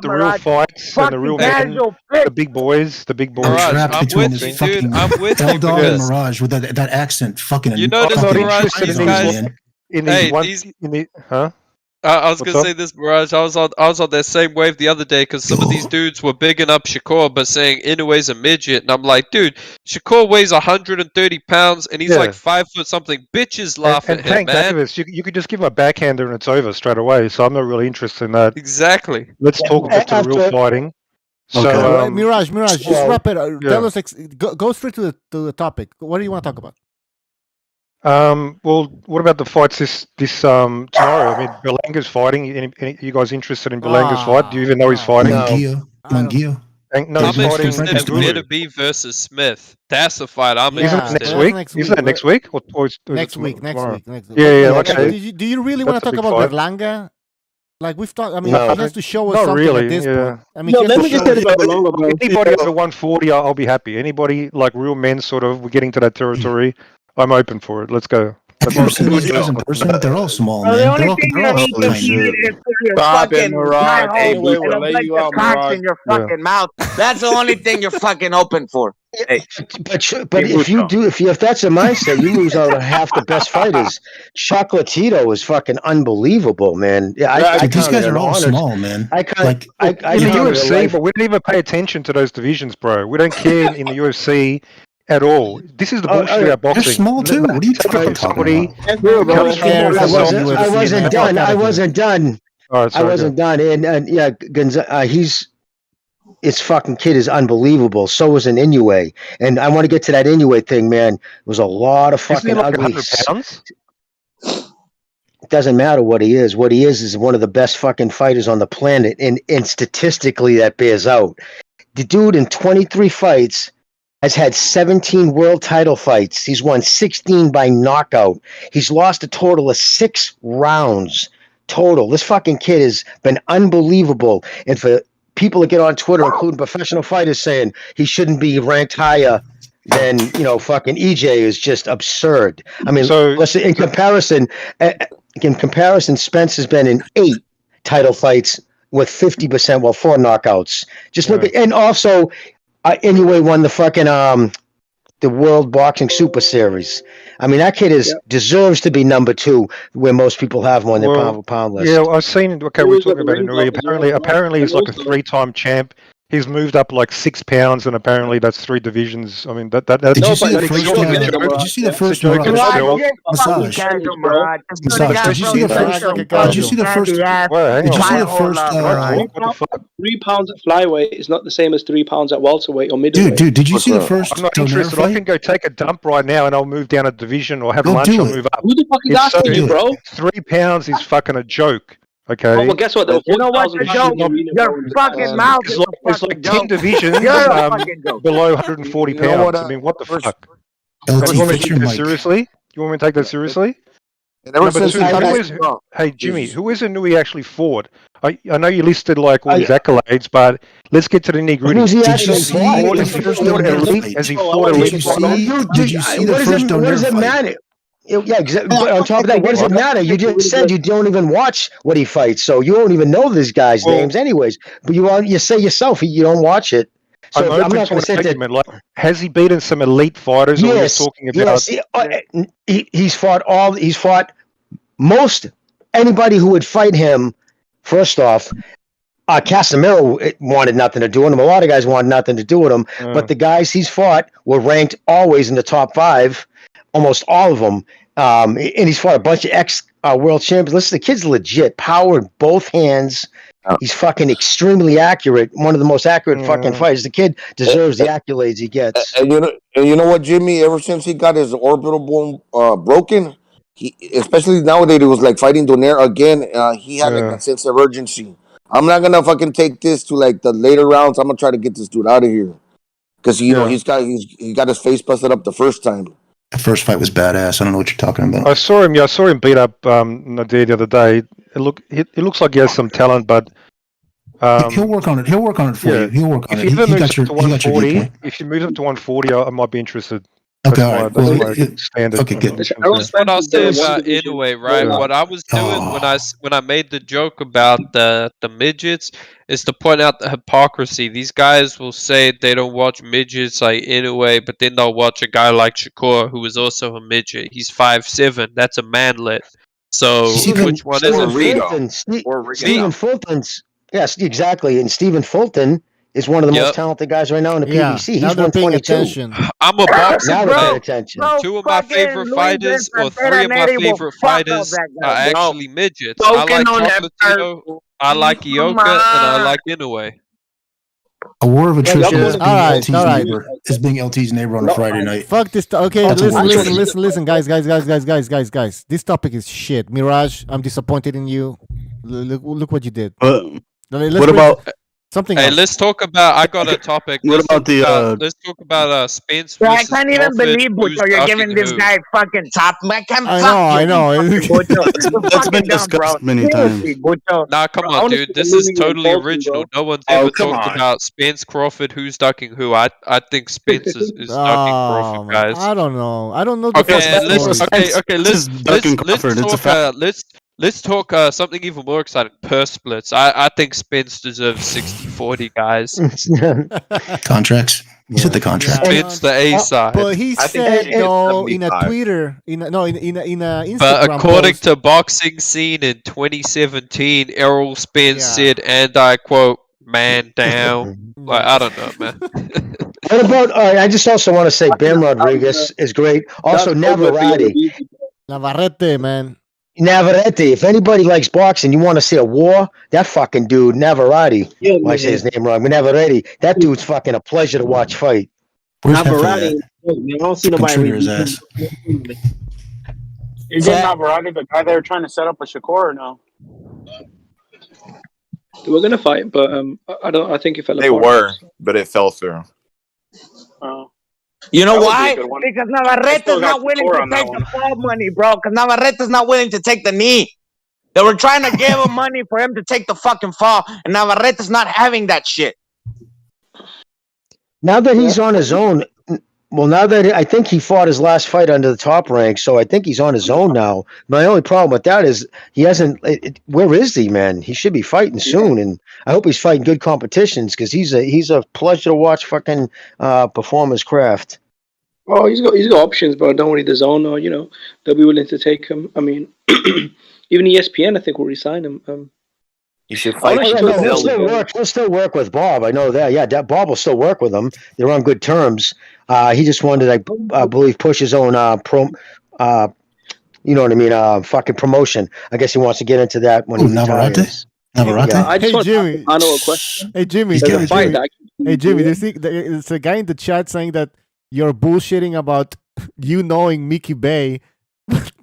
the real fights and the real men, the big boys. Mirage, I'm with you, dude. I'm with you. L-Dog and Mirage with that accent, fucking. You know this, Mirage. These guys. I was gonna say this, Mirage. I was on that same wave the other day because some of these dudes were bigging up Shakur but saying Inoue's a midget, and I'm like, dude, Shakur weighs 130 pounds and he's like 5 foot something. Bitches laugh at him, man. Davis, you could just give him a backhander and it's over straight away. So I'm not really interested in that. Exactly. Let's talk about the real fighting. So, Well, Mirage, just well, wrap it. yeah. Tell us, go straight to the topic. What do you want to talk about? Well, what about the fights this tomorrow? I mean, Berlanga's fighting. Any you guys interested in Berlanga's fight? Do you even know he's fighting? Munguia. No, he's I'm fighting. interested in Benavidez versus Smith. That's the fight I'm Isn't interested that next week? Isn't that next week? Or is Next it week. tomorrow? Next week. Yeah, Like, okay. do you really want That's to a talk big about fight. Berlanga? Like we've talked. I mean, No. he has to show us Not something really, at this yeah. point. I mean, he has to show us- Anybody over 140, I'll be happy. Anybody like real men, sort of, we're getting to that territory. I'm open for it. Let's go. Have you ever seen these guys in person? They're all small, Well, man. the only They're all thing you tiny. need to eat is put your Stop it, fucking Mirage. pie hole Anyway, we'll and lay a bunch you of out, cocks Mirage. in your Yeah. fucking mouth. That's the only thing you're fucking open for. Hey, But if that's the mindset, you lose out on half the best fighters. Chocolatito is fucking unbelievable, man. Yeah, I These counted guys an are all honor. small, man. I can't. Like I in the counted a UFC, life. but we don't even pay attention to those divisions, bro. We don't care in the UFC at all. This is the bullshit about boxing. They're small too. What are you Take it from talking somebody about? who comes from cares I about wasn't UFC, done. man. I wasn't done. Oh, sorry, I wasn't done. And yeah, his fucking kid is unbelievable. So was an Inoue. And I want to get to that Inoue thing, man. It was a lot of Isn't fucking he like ugly. 100 pounds? It doesn't matter what he is. What he is one of the best fucking fighters on the planet. And statistically, that bears out. The dude in 23 fights has had 17 world title fights. He's won 16 by knockout. He's lost a total of 6 rounds total. This fucking kid has been unbelievable. And for people that get on Twitter, including professional fighters, saying he shouldn't be ranked higher than, fucking EJ is just absurd. I mean, listen, in comparison, Spence has been in 8 title fights with 50%, 4 knockouts. Just look at, and also, anyway, won the fucking the World Boxing Super Series. I mean, that kid deserves to be number 2, where most people have him on their pound for pound list. Yeah, I've seen. Okay, we're talking about Inoue. Apparently, he's like a 3-time champ. He's moved up like 6 pounds, and apparently that's 3 divisions. I mean, that's Did you see the first? Did you see the first massage? Massage. Did you see the first? Did you see the first? Did you see the first? 3 pounds at flyweight is not the same as 3 pounds at welterweight or middleweight. Dude, did you see the first? I'm not interested. I can go take a dump right now, and I'll move down a division or have Go lunch. do I'll it. move up. Who the fuck is asking you, bro? 3 pounds is fucking a joke. Okay. Oh, well, guess what? You know what? The joke. Your fucking mouth is a It's fucking like 10 joke. divisions You're a fucking joke. below 140 pounds. You know what, I mean, what the fuck? LT, You want me to fix take your this mic. seriously? You want me to take that seriously? And ever Number since 2, he got who his- is, hey, Jimmy, who is Inoue actually fought? I know you listed like all his accolades, but let's get to the nitty gritty. Who's he Did actually you see fought? the Has he first fought Donaire elite? fight? Has he fought elite? Did you see the first What does Donaire it fight? matter? Yeah, exactly. But on top of that, what does it matter? You just said you don't even watch what he fights, so you don't even know these guys' names, anyways. But you say yourself you don't watch it. So I'm I'm open not to going an to sit there. argument. Like, has he beaten some elite fighters? Or we're Yes, talking about? yes. He's fought most anybody who would fight him. First off, Casemiro wanted nothing to do with him. A lot of guys wanted nothing to do with him. But the guys he's fought were ranked always in the top 5, almost all of them. And he's fought a bunch of ex-world champions. Listen, the kid's legit. Power in both hands. He's fucking extremely accurate. One of the most accurate fucking fighters. The kid deserves the accolades he gets. And you know what, Jimmy? Ever since he got his orbital bone broken, he, especially nowadays, it was like fighting Donaire again. He had like a sense of urgency. I'm not gonna fucking take this to like the later rounds. I'm gonna try to get this dude out of here because you know he got his face busted up the first time. The first fight was badass. I don't know what you're talking about. I saw him. Yeah, I saw him beat up Nadir the other day. It looks like he has some talent, but he'll work on it. He'll work on it for you. He'll work on if it. he ever He moves got up your to viewpoint. 140, if he moves up to 140, I might be interested. Okay, That's all right. my, Well, that's my standard. okay, good. That's what I'll say about Inoue, right? Yeah. What I was doing when I made the joke about the midgets is to point out the hypocrisy. These guys will say they don't watch midgets like Inoue, but then they'll watch a guy like Shakur, who is also a midget. He's 5'7". That's a manlet. So which one is it? Stephen Fulton's. Yes, exactly. And Stephen Fulton is one of the most talented guys right now in the PBC. He's 122. I'm a boxing Now they're paying fan. attention. 2 of my favorite fighters, or 3 of my favorite fighters, are actually midgets. I like Chocolatito, I like Ioka, and I like Inoue. A war of attrition y'all is calling being me- LT's all right. neighbor. Is being LT's neighbor on a Friday night. Fuck this. Okay, That's a war of attrition. listen, guys. This topic is shit. Mirage, I'm disappointed in you. Look what you did. Let's What bring about something Hey, else? let's talk about. I got a topic. what about the Let's talk about Spence Bro, I versus can't even Crawford. believe, Who's Bucho, you're ducking giving this who? guy fucking top. Man, can I fuck know, you, I know. fucking Bucho. You're that's been fucking dumb, bro. discussed many Seriously, times. Bucho. Nah, come Bro, I on, wanna dude. see This the is movie with totally Fulton, original. bro. No one's Oh, ever come talked on. about Spence Crawford. Who's ducking who? I think Spence is ducking Crawford, Man, guys. I don't know. I don't know the Okay, fucking story. let's ducking Crawford. It's a talk. fact. Let's talk something even more exciting. Purse splits. I think Spence deserves 60-40, guys. Contracts. You said the contract. Spence the A side. But he I think said it- though in a 75. Twitter, in a Instagram But according post, to Boxing Scene in 2017, Errol Spence Yeah. said, and I quote, "Man down." Like, I don't know, man. What about? I just also want to say Ben Rodriguez is great. Also, That's over for Navarrete. Navarrete, man. Navarrete. If anybody likes boxing, you want to see a war, that fucking dude, Navarrete. Yeah, Well, I say his name wrong, but Navarrete. That dude's fucking a pleasure to watch fight. Where's Navarrete. Hefe at? I don't see Fucking nobody trigger his really- ass. Is it Navarrete the guy they were trying to set up with Shakur or no? They were gonna fight, but I don't. I think it fell They apart. were, but it fell through. You know That would be a why? good one. Because I Navarrete still is got not willing Shakur to on that take one. the fall money, bro. Because Navarrete is not willing to take the knee. They were trying to give him money for him to take the fucking fall, and Navarrete is not having that shit. Now that he's on his own, well, now that I think he fought his last fight under the top rank, so I think he's on his own now. My only problem with that is he hasn't. Where is he, man? He should be fighting soon, and I hope he's fighting good competitions because he's a pleasure to watch. Fucking perform his craft. Oh, he's got options, but I don't want the zone, or they'll be willing to take him. I mean, even ESPN, I think, will resign him. You should Oh, fight. yeah, no, he'll still work with Bob. I know that. Yeah, Bob will still work with him. They're on good terms. He just wanted, I believe, push his own you know what I mean? Fucking promotion. I guess he wants to get into that when he retires. Navarrete? Yeah. I just Hey want Jimmy. to ask a question. Hey Jimmy. There's a Jimmy. fight Jimmy. that Hey Jimmy. There's a guy in the chat saying that you're bullshitting about you knowing Mickey Bay.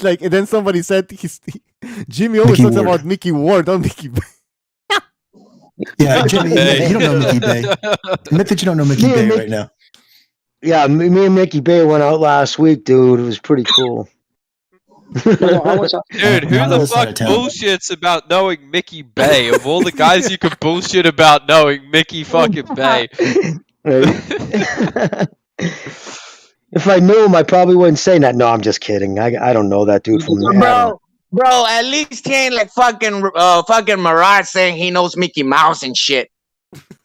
Like, and then somebody said Jimmy always Mickey talks Ward. about Mickey Ward, not Mickey Bay. Yeah, Jimmy, you don't know Mickey Bay. Admit that you don't know Mickey Me and Bay Mick- right now. Yeah, me and Mickey Bay went out last week, dude. It was pretty cool. Dude, who Not on the this side fuck of town. bullshits about knowing Mickey Bay? Of all the guys you could bullshit about knowing Mickey fucking Bay. If I knew him, I probably wouldn't say that. No, I'm just kidding. I don't know that dude from Bro, at least he ain't like fucking Mirage saying he knows Mickey Mouse and shit.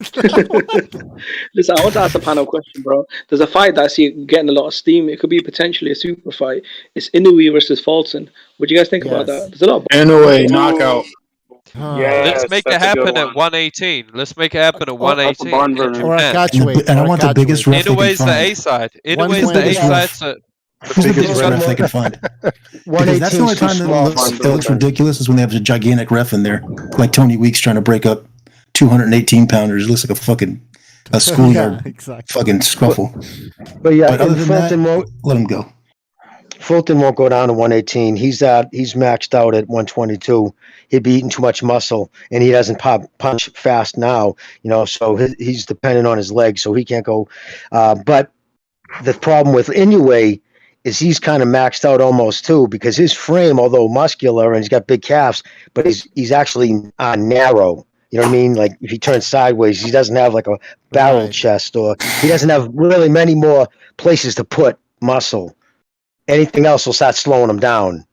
Listen, I want to ask a panel question, bro. There's a fight that I see getting a lot of steam. It could be potentially a super fight. It's Inoue versus Fulton. What do you guys think about that? There's a lot of Inoue knockout. Let's make it happen at 118. Let's make it happen at 118. Or a catch weight. And I want the biggest ref they can Inoue's the find. A side. Inoue's Who's the A biggest side. ref? So Who's the biggest ref they can find? Because that's the only time that it looks ridiculous is when they have a gigantic ref in there, like Tony Weeks trying to break up 218 pounders. It looks like a schoolyard fucking scuffle. But yeah, But other than Fulton that, won't. let him go. Fulton won't go down to 118. He's maxed out at 122. He'd be eating too much muscle, and he doesn't punch fast now. So he's dependent on his legs, so he can't go. But the problem with Inoue is he's kind of maxed out almost too, because his frame, although muscular and he's got big calves, but he's actually narrow. You know what I mean? Like if he turns sideways, he doesn't have like a barrel chest, or he doesn't have really many more places to put muscle. Anything else will start slowing him down.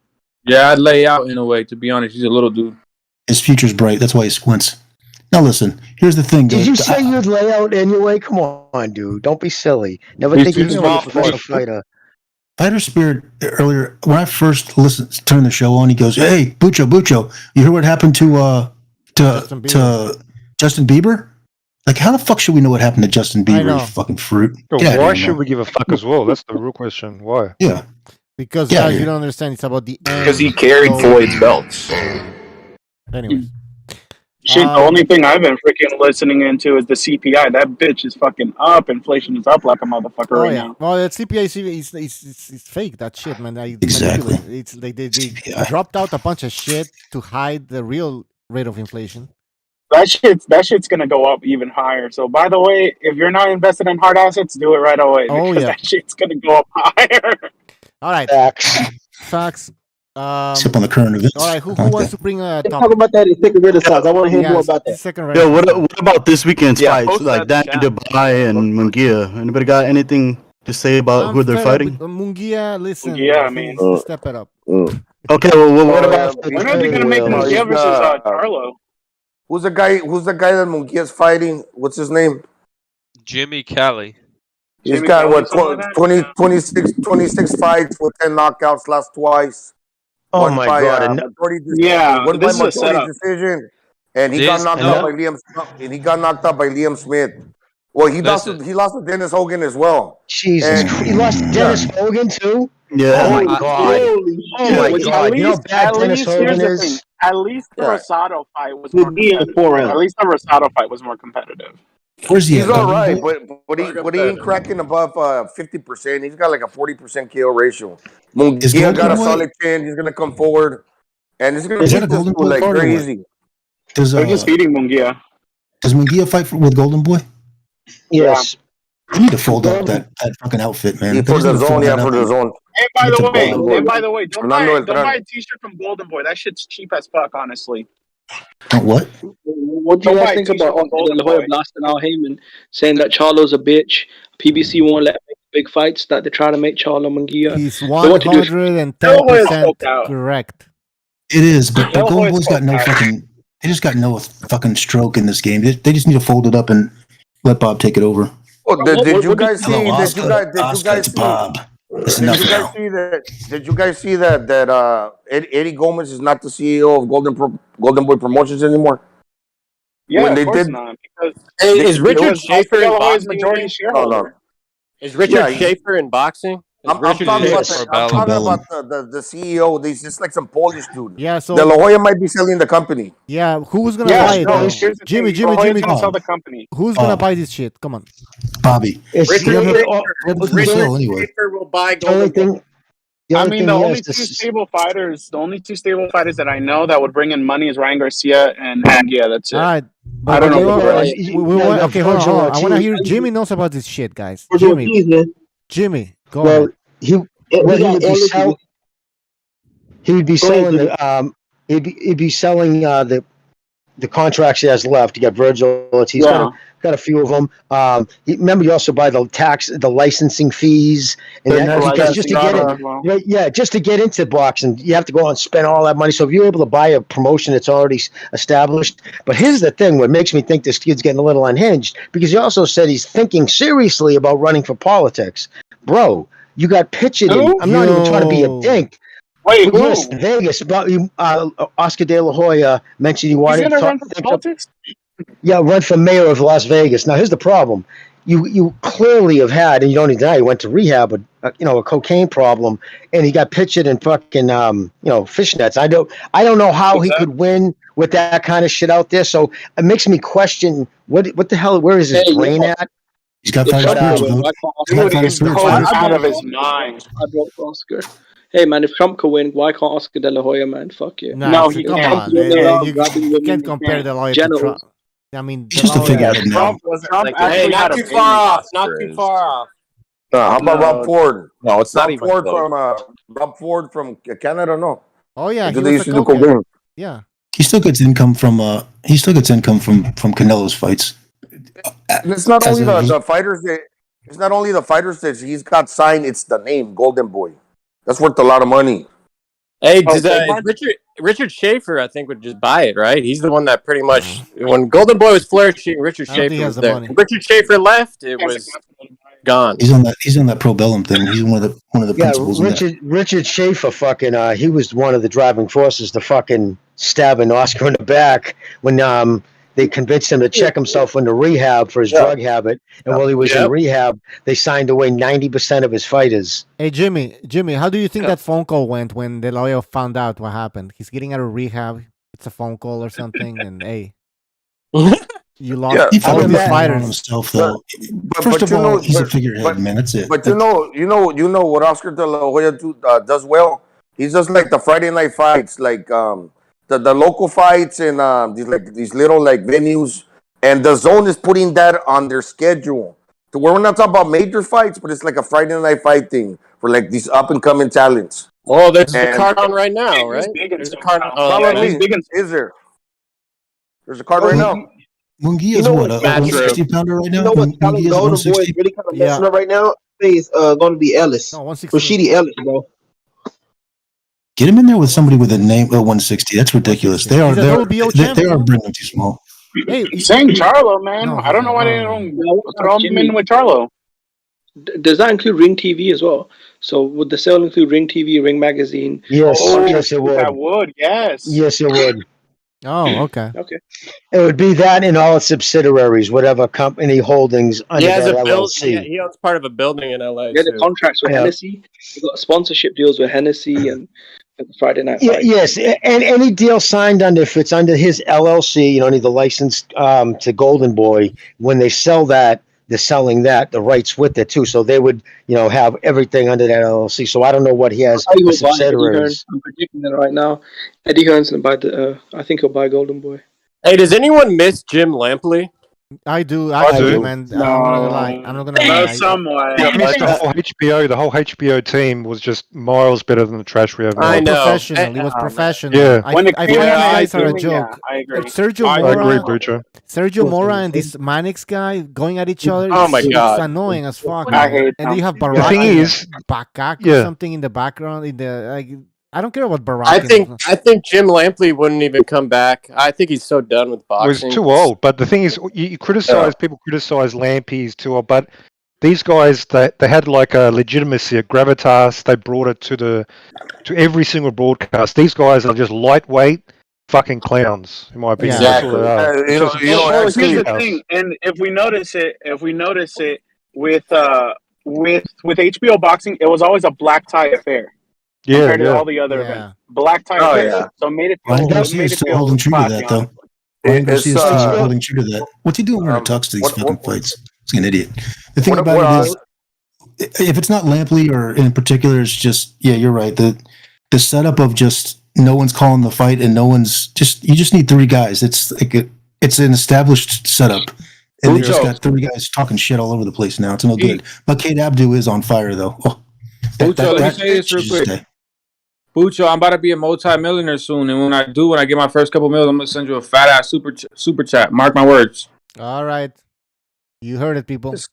Yeah, I'd lay out in a way. To be honest, he's a little dude. His future's bright. That's why he squints. Now listen, here's the thing. Did you say you'd lay out anyway? Come on, dude. Don't be silly. Never He's think you too can be small a for professional it. fighter. Fighter Spirit earlier when I first turned the show on, he goes, "Hey, Bucho, you hear what happened to Justin Bieber? Like, how the fuck should we know what happened to Justin Bieber? You fucking fruit. Yo, Get outta why here, should man. we give a fuck as well? That's the real question. Why? Yeah. Because Get outta guys, you here. don't understand. It's about the end. Because he carried Floyd's belts. Anyways. Shit, the only thing I've been freaking listening into is the CPI. That bitch is fucking up. Inflation is up like a motherfucker right now. Well, that CPI is fake. That shit, man. Exactly. Manipulated. It's like they dropped out a bunch of shit to hide the real rate of inflation. That shit's gonna go up even higher. So, by the way, if you're not invested in hard assets, do it right away because that shit's gonna go up higher. All right. Facts. Except on the current events. All right. Who wants to bring a topic? Talk about that in second renaissance. I want to hear more about that. Second Yo, what about this weekend's fights? post Like that Dan Dubai and Munguia. Anybody got anything to say about who they're fighting? Munguia, listen. Yeah, I mean, step it up. Okay, well, what about? When are they gonna make Munguia versus Charlo? Who's the guy that Munguia's fighting? What's his name? Jimmy Kelly. He's got what 26 fights with 10 knockouts, lost twice. Oh one my by, God! majority Yeah, one this by is a majority setup. decision, and he got knocked out by Liam Smith. Well, he lost to Dennis Hogan as well. Jesus Christ. He lost to Dennis Hogan too? Yeah. Oh my God. Oh my God. You know how bad Dennis Hogan here's the thing. is? At least the Rosado fight was more competitive. At least the Rosado fight was more competitive. Where's he He's at? all right, but he ain't cracking above 50%. He's got like a 40% KO ratio. Munguia got a solid chin. He's gonna come forward, and he's gonna Is that beat a this Golden dude Boy like card or very what? easy. They're just feeding Munguia. Does Munguia fight with Golden Boy? Yes. They need to fold up that fucking outfit, man. Yeah, They for just need the to fold zone, that yeah, up. for the zone. And by Get the to way, Golden Boy. don't Fernando buy a T-shirt from Golden Boy. That shit's cheap as fuck, honestly. What? What do you guys think about Oscar De La Hoya blasting out Heyman, saying that Charlo's a bitch? PBC won't let him make big fights, that they're trying to make Charlo Munguia. He's They want to do- 110% correct. It is, but Del Golden Hoy's Boy's got no fucked out. fucking. They just got no fucking stroke in this game. They just need to fold it up and let Bob take it over. Oh, did you guys see? Hello, Did you guys Oscar, see? Bob. That's Did enough you guys now. see that? Did you guys see that Eddie Gomez is not the CEO of Golden Boy Promotions anymore? Yeah, When of they course did- not. Because Hey, is it Richard was Schaefer Oscar De in La Hoya's boxing? majority again? shareholder. Is Richard Yeah, Schaefer in boxing? Is I'm Richard talking about Schaefer? I'm talking about the CEO. He's just like some Polish dude. Yeah, so De La Hoya might be selling the company. yeah, who's gonna Yeah, buy it no, though? here's the Jimmy, thing. Jimmy, De La Hoya's Jimmy. gonna sell the company. Who's gonna buy this shit? Come on. Bobby. It's We have the, nothing to sell anyway. Schaefer will buy the only Golden Boy. thing. The I only mean, thing the he only has to two stable fighters that I know that would bring in money is Ryan Garcia and Munguia. That's it. All right. I don't know Yeah, about the but rest. We want, okay, hold on, hold on. I want to hear Jimmy knows about this shit, guys. Jimmy, go Well, ahead. he would be selling the he'd be selling the contracts he has left. You got Virgil. He's got a few of them. Remember, you also buy the licensing fees, and because just to get it, just to get into boxing, you have to go out and spend all that money. So if you're able to buy a promotion that's already established, but here's the thing: what makes me think this kid's getting a little unhinged, because he also said he's thinking seriously about running for politics, bro. You got pictured in. I'm not even trying to be a dink. Wait, who? Vegas. Oscar De La Hoya mentioned he wanted He's gonna run for politics? run for mayor of Las Vegas. Now, here's the problem. You clearly have had, and you don't need to deny, he went to rehab, a cocaine problem, and he got pictured in fucking, fishnets. I don't know how he could win with that kind of shit out there. So it makes me question what the hell, where is his brain at? He's got five He's out of his mind. I brought Oscar. Hey man, if Trump can win, why can't Oscar De La Hoya, man? Fuck yeah. No, he can't. You can't compare De La Hoya to Trump. I mean, just a figurehead now. Hey, not too far off. Not too far off. How about Rob Ford? No, it's not even Ford close. Rob Ford from Canada. No. Oh yeah, they used to do cocaine. Yeah. He still gets income from Canelo's fights. And it's not only the fighters that. It's not only the fighters that he's got signed. It's the name Golden Boy. That's worth a lot of money. Hey, Richard Schaefer, I think, would just buy it, right? He's the one that pretty much, when Golden Boy was flourishing, Richard Schaefer was there. When Richard Schaefer left, it was gone. He's on that pro bellum thing. He's one of the principals. Richard Schaefer, fucking, he was one of the driving forces to fucking stabbing Oscar in the back when they convinced him to check himself into rehab for his drug habit, and while he was in rehab, they signed away 90% of his fighters. Hey Jimmy, how do you think that phone call went when De La Hoya found out what happened? He's getting out of rehab. It's a phone call or something, and hey. You lost all of these fighters. Himself, though. First of all, he's a figurehead, man. That's it. But you know what Oscar De La Hoya does well. He's just like the Friday night fights, like the local fights and these little like venues, and the Zone is putting that on their schedule. So we're not talking about major fights, but it's like a Friday night fight thing for like these up and coming talents. Well, there's a card on right now, right? There's a card on. Probably is there? There's a card right now. Munguia is what, a 160 pounder right now? You know what Golden Boy is really kind of messing up right now? I think it's going to be Ellis. No, 160. Rashidi Ellis, bro. Get him in there with somebody with a name 160. That's ridiculous. They are bringing too small. Hey, saying Charlo, man. I don't know why they don't throw him in with Charlo. Does that include Ring TV as well? So would the sale include Ring TV, Ring Magazine? Yes, yes, it would. That would, yes. Yes, it would. Oh, okay. Okay. It would be that in all its subsidiaries, whatever company holdings under that LLC. He owns part of a building in LA. Yeah, the contracts with Hennessy. We've got sponsorship deals with Hennessy and Friday Night Fight. Yes, and any deal signed under, if it's under his LLC, you don't need the license to Golden Boy. When they sell that, they're selling that, the rights with it too. So they would, have everything under that LLC. So I don't know what he has for subsidiaries. I'm predicting that right now. Eddie Hearn's going to buy I think he'll buy Golden Boy. Hey, does anyone miss Jim Lampley? I do, man. No. I'm not gonna lie. I'm not gonna lie. Somewhat. The whole HBO team was just miles better than the trash we have now. I know. Professional. He was professional. Yeah. I think you guys are a joke. I agree. Sergio Mora and this Mannix guy going at each other. Oh my God. It's annoying as fuck. I hate and you have The Baraki, thing is, Bakak or something in the background. I don't care about Baraki. I think Jim Lampley wouldn't even come back. I think he's so done with boxing. He's too old. But the thing is, you criticize people criticize Lampy's too old, but these guys they had like a legitimacy, a gravitas. They brought it to every single broadcast. These guys are just lightweight fucking clowns, in my opinion. Exactly. Here's the thing, and if we notice it with HBO Boxing, it was always a black tie affair. Compared to all the other events. Black tie affair. Yeah. So it made it Ryan Garcia's still holding true to that, though. Ryan Garcia's still holding true to that. What's he doing wearing a tux to these fucking fights? He's an idiot. The thing about it is, if it's not Lampley or in particular, it's just, you're right. The setup of just no one's calling the fight and no one's you just need three guys. It's like it's an established setup. And they just got three guys talking shit all over the place now. It's no good. But Kate Abdu is on fire, though. Bucho, let me say this real quick. Bucho, I'm about to be a multi-millionaire soon, and when I get my first couple million, I'm gonna send you a fat ass super chat. Mark my words. All right, you heard it, people. It's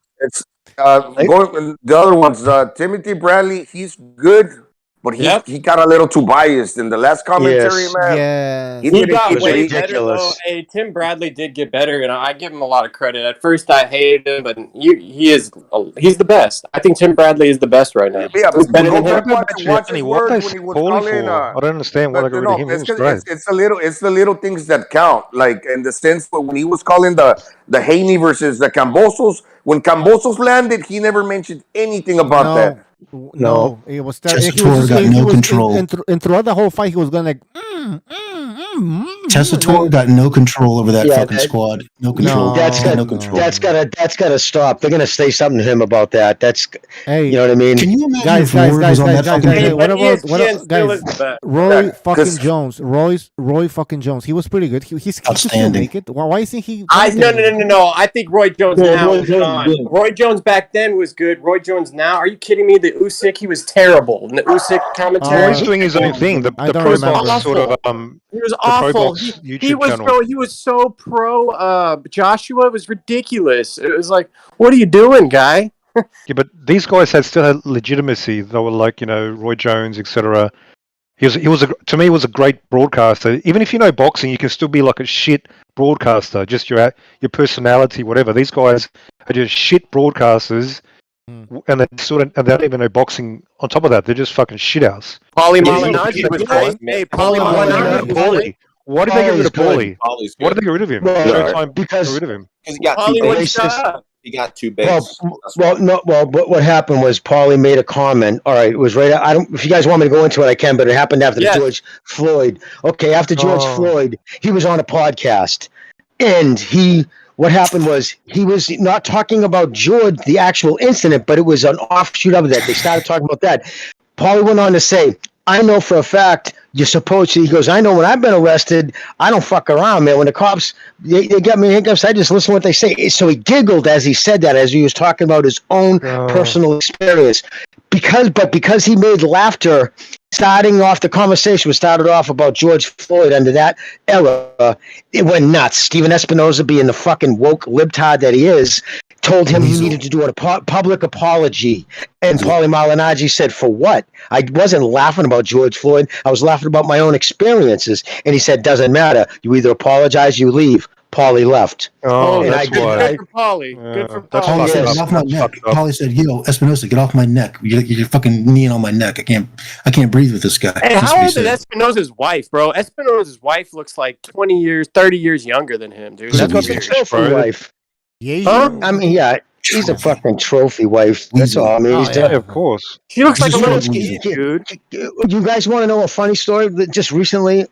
going the other ones. Timothy Bradley, he's good, but he got a little too biased in the last commentary, man. Yeah, he got way better. Though. Hey, Tim Bradley did get better, and I give him a lot of credit. At first, I hated him, but he's the best. I think Tim Bradley is the best right now. Yeah, he's better than him. What I don't understand what I got rid of him. It's the little things that count. Like in the sense when he was calling the Haney versus the Kambosos. When Kambosos landed, he never mentioned anything about that. No, it was Tessitore got no control. And throughout the whole fight, he was going like, Tessitore got no control over that fucking squad. No control. That's gotta stop. They're gonna say something to him about that. You know what I mean? Can you imagine guys, what about Roy fucking Jones? Roy fucking Jones. He was pretty good. He could still make it. Why do you think he? No. I think Roy Jones now is gone. Roy Jones back then was good. Roy Jones now? Are you kidding me? The Usyk, he was terrible. And the Usyk commentary. He's doing his own thing. The pro box sort of he was awful. He was so pro Joshua. It was ridiculous. It was like, what are you doing, guy? Yeah, but these guys still had legitimacy. They were like, Roy Jones, etc. To me, he was a great broadcaster. Even if you know boxing, you can still be like a shit broadcaster. Just your personality, whatever. These guys are just shit broadcasters. And they don't even know boxing. On top of that, they're just fucking shithouse. Paulie Malignaggi was great. Hey, Paulie Malignaggi. Why did they get rid of Paulie? Why did they get rid of him? Because rid of him. He got too big. He got too big. But what happened was Paulie made a comment. All right, it was right. If you guys want me to go into it, I can. But it happened after George Floyd. Okay, after George Floyd, he was on a podcast. And what happened was he was not talking about George, the actual incident, but it was an offshoot of that. They started talking about that. Paulie went on to say, I know for a fact you're supposed to. He goes, I know when I've been arrested, I don't fuck around, man. When the cops, they get me handcuffs, I just listen to what they say. So he giggled as he said that, as he was talking about his own personal experience. Because he made laughter, starting off the conversation was started off about George Floyd under that era. It went nuts. Steven Espinoza, being the fucking woke libtard that he is, told him he needed to do a public apology. And Paulie Malignaggi said, for what? I wasn't laughing about George Floyd. I was laughing about my own experiences. And he said, doesn't matter. You either apologize, you leave. Paulie left. Oh, that's good for Paulie. Good for Paulie. Paulie said, get off my neck. Paulie said, yo, Espinosa, get off my neck. You're fucking kneeing on my neck. I can't breathe with this guy. Hey, how old is Espinosa's wife, bro? Espinosa's wife looks like 20 years, 30 years younger than him, dude. That's a trophy wife. Yeah, I mean, yeah, she's a fucking trophy wife. That's all. I mean, of course. She looks like a little kid, dude. You guys want to know a funny story that just recently?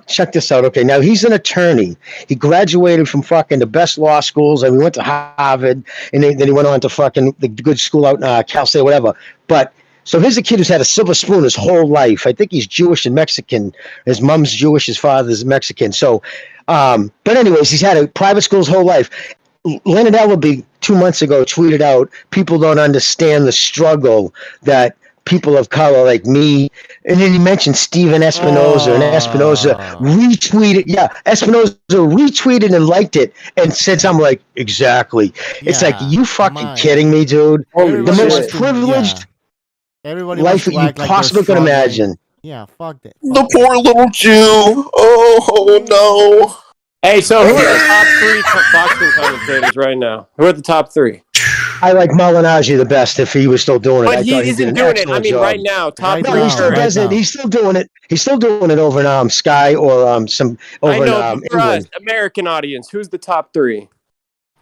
Check this out. Okay, now he's an attorney. He graduated from fucking the best law schools, and he went to Harvard, and then he went on to fucking the good school out in Cal State, whatever. But so here's a kid who's had a silver spoon his whole life. I think he's Jewish and Mexican. His mom's Jewish, his father's Mexican. So, but anyways, he's had a private school his whole life. Leonard Ellerby 2 months ago tweeted out, people don't understand the struggle that people of color like me, and then he mentioned Steven Espinoza, and Espinoza retweeted. Yeah, Espinoza retweeted and liked it, and said something like, "Exactly." It's like, you fucking kidding me, dude? The most privileged life that you possibly could imagine. Yeah, fuck that. The poor little Jew. Oh no. Hey, so who are the top 3 boxing commentators right now? Who are the top 3? I like Malignaggi the best if he was still doing it. But he isn't doing it. I mean, right now, top 3. He still does it. He's still doing it. He's still doing it over in Sky or some over I know, in for us, England. American audience, who's the top 3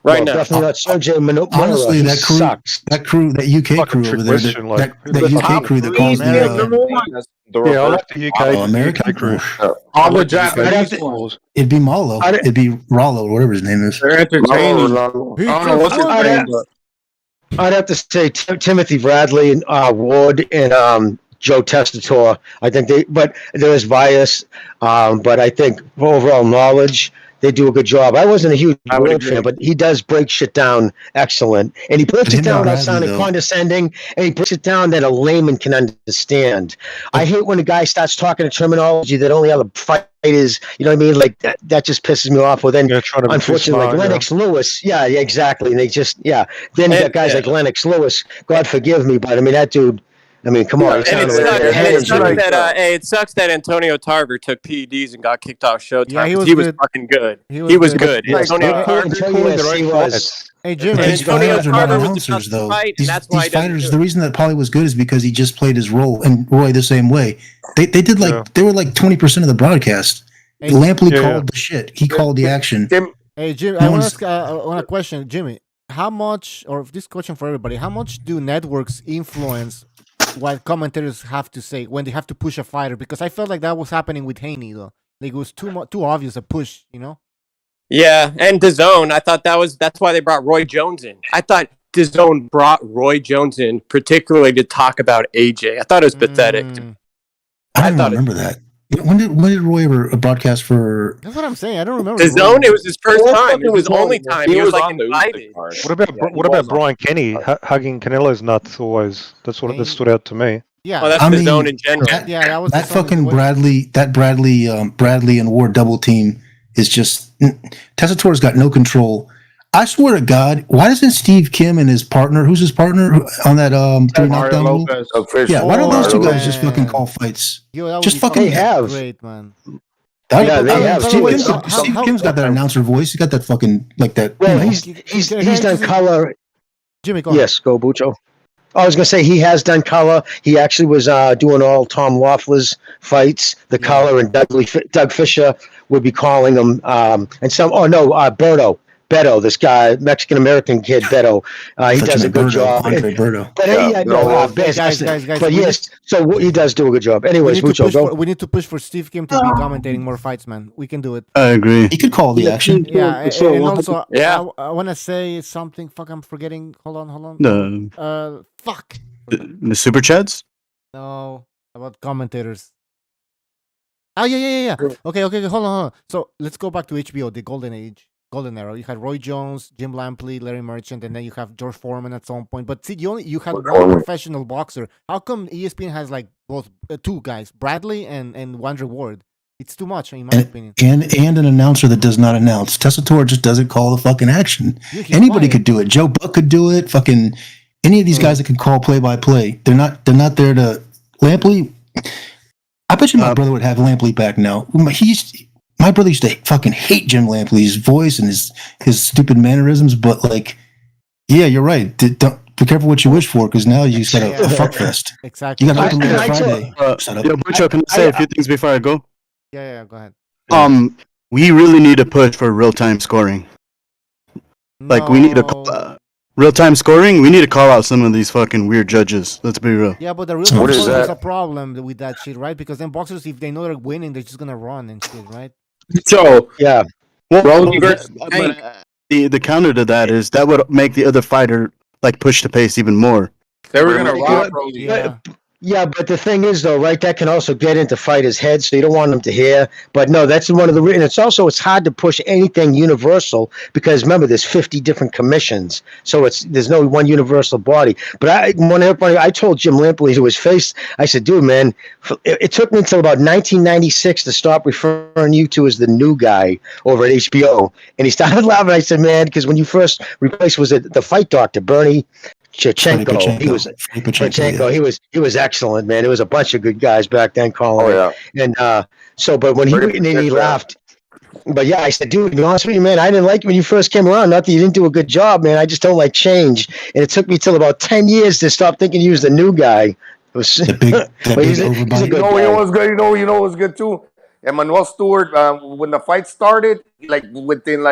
right now? Definitely not Sergey Morrell. Honestly, that crew, sucks. that UK crew over there, that UK crew that calls I like the UK American crew. All the Japanese ones. It'd be Malo. It'd be Rollo, whatever his name is. They're entertaining. I don't know what's his name, but I'd have to say Timothy Bradley and Ward and Joe Testator. I think but there is bias. But I think for overall knowledge, they do a good job. I wasn't a huge Ward fan, but he does break shit down excellent. And he breaks it down without sounding condescending, and he breaks it down that a layman can understand. I hate when a guy starts talking a terminology that only other fighters, you know what I mean? Like that just pisses me off. Well, then, unfortunately, like Lennox Lewis, yeah, exactly. And they just, then you got guys like Lennox Lewis, God forgive me, but I mean, that dude, I mean, come on. It sucks that Antonio Tarver took PEDs and got kicked off Showtime. Yeah, he was fucking good. He was good. Antonio Tarver was. Hey, Jim, these fighters are not announcers, though. These fighters, the reason that Paulie was good is because he just played his role, and Roy the same way. They did they were like 20% of the broadcast. Lampley called the shit. He called the action. Hey, Jim, I want to ask a question, Jimmy. How much, or this question for everybody, how much do networks influence what commentators have to say when they have to push a fighter? Because I felt like that was happening with Haney, though. Like it was too obvious a push, you know? Yeah, and DAZN, I thought that's why they brought Roy Jones in. I thought DAZN brought Roy Jones in particularly to talk about AJ. I thought it was pathetic. I don't remember that. When did Roy ever broadcast for? That's what I'm saying. I don't remember. DAZN, it was his first time. It was the only time. He was like invited. What about Brian Kenny hugging Canelo's nuts? Always, that's what that stood out to me. Yeah, that's DAZN in general. That was that fucking Bradley and Ward double team is just Tessitore's got no control. I swear to God, why doesn't Steve Kim and his partner, who's his partner on that 3 knockdown rule? Yeah, why don't those two guys just fucking call fights? Just fucking have. Great, man. They have. Steve Kim's got that announcer voice. He's got that fucking like that. Well, he's done color. Jimmy, go yes, go Bucho. I was gonna say he has done color. He actually was doing all Tom Loeffler's fights, the color, and Doug Fisher would be calling them. And some. Oh no, Berto. Beto, this guy, Mexican American kid, Beto. He does a good job. Andre Berto. But Guys, but yes, so he does do a good job. Anyways, Mucho, go. We need to push for Steve Kim to be commentating more fights, man. We can do it. I agree. He could call the action. Yeah, and also, Yeah. I want to say something. Fuck, I'm forgetting. Hold on. Fuck. The super chats? No, about commentators. Oh, yeah. Okay, hold on. So let's go back to HBO, the golden era. You had Roy Jones, Jim Lampley, Larry Merchant, and then you have George Foreman at some point. But see, you had one professional boxer. How come ESPN has like both two guys, Bradley and Wandre Ward? It's too much, in my opinion. And an announcer that does not announce. Tessitore just doesn't call the fucking action. Anybody could do it. Joe Buck could do it. Fucking any of these guys that can call play-by-play. They're not there to Lampley. I bet you my brother would have Lampley back now. My brother used to fucking hate Jim Lampley's voice and his stupid mannerisms, but like, yeah, you're right. Don't be careful what you wish for, because now you just got a fuck fest. Exactly. You got to open Friday. Butcher, can I say a few things before I go? Yeah, go ahead. We really need to push for real-time scoring. Like, we need to real-time scoring. We need to call out some of these fucking weird judges. Let's be real. Yeah, but the real scoring is a problem with that shit, right? Because then boxers, if they know they're winning, they're just gonna run and shit, right? So yeah, well, the counter to that is that would make the other fighter like push the pace even more. They were gonna rock Brody. Yeah. Yeah, but the thing is, though, right, that can also get into fighters' heads, so you don't want them to hear. But no, that's one of the reasons. It's hard to push anything universal because remember, there's 50 different commissions, so there's no one universal body. But I told Jim Lampley to his face, I said, dude, man, it took me until about 1996 to stop referring you to as the new guy over at HBO, and he started laughing. I said, man, because when you first replaced the fight doctor, Bernie Chachenko. He was excellent, man. There was a bunch of good guys back then calling it. And but when he laughed. But yeah, I said, dude, to be honest with you, man, I didn't like you when you first came around. Not that you didn't do a good job, man. I just don't like change. And it took me till about 10 years to stop thinking you was the new guy. It was he's a good guy. You know what's good? You know what's good too? Emmanuel Stewart, when the fight started, like within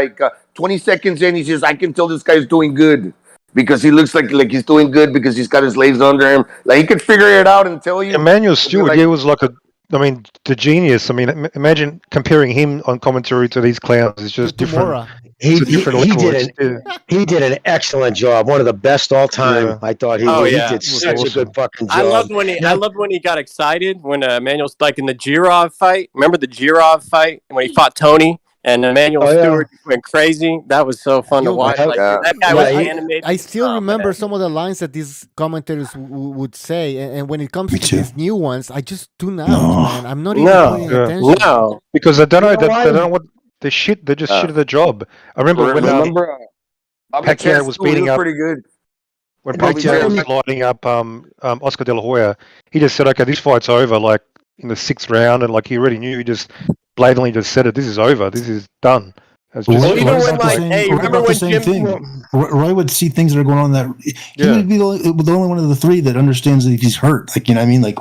20 seconds in, he says, I can tell this guy's doing good. Because he looks like he's doing good because he's got his legs under him. Like he could figure it out and tell you. Emmanuel Stewart, he was like the genius. I mean, imagine comparing him on commentary to these clowns. It's just different. He did an excellent job. One of the best all time. Yeah. I thought he did such a good fucking job. I loved when he got excited when Emmanuel's like in the Girov fight. Remember the Girov fight when he fought Tony? And Emmanuel Stewart went crazy. That was so fun to watch. That guy was animated. I still remember some of the lines that these commentators would say. And when it comes to these new ones, I just tune out, man. I'm not even paying attention. No, because they don't know what the shit. They just shit at the job. I remember when Pacquiao was beating up. Pretty good. When Pacquiao was lining up Oscar De La Hoya, he just said, "Okay, this fight's over." Like in the 6th round, and like he already knew. He just blatantly just said it. This is over. This is done. Remember when Jim Roy would see things that are going on that he would be the only one of the three that understands that he's hurt. Like, you know what I mean? Like,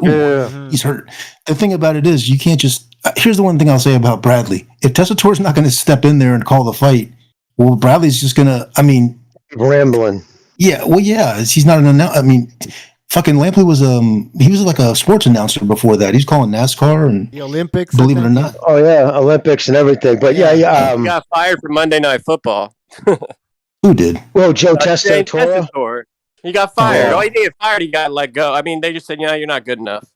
he's hurt. The thing about it is you can't just here's the one thing I'll say about Bradley. If Tessitore's not going to step in there and call the fight, well, Bradley's just going to, rambling. Yeah, well, yeah, he's not an announcer. Fucking Lampley was he was like a sports announcer before that. He's calling NASCAR and the Olympics. Believe it or not. Oh yeah, Olympics and everything. But he got fired for Monday Night Football. Who did? Well, Joe Tessitore. He got fired. Oh, he didn't get fired. He got let go. They just said, you're not good enough.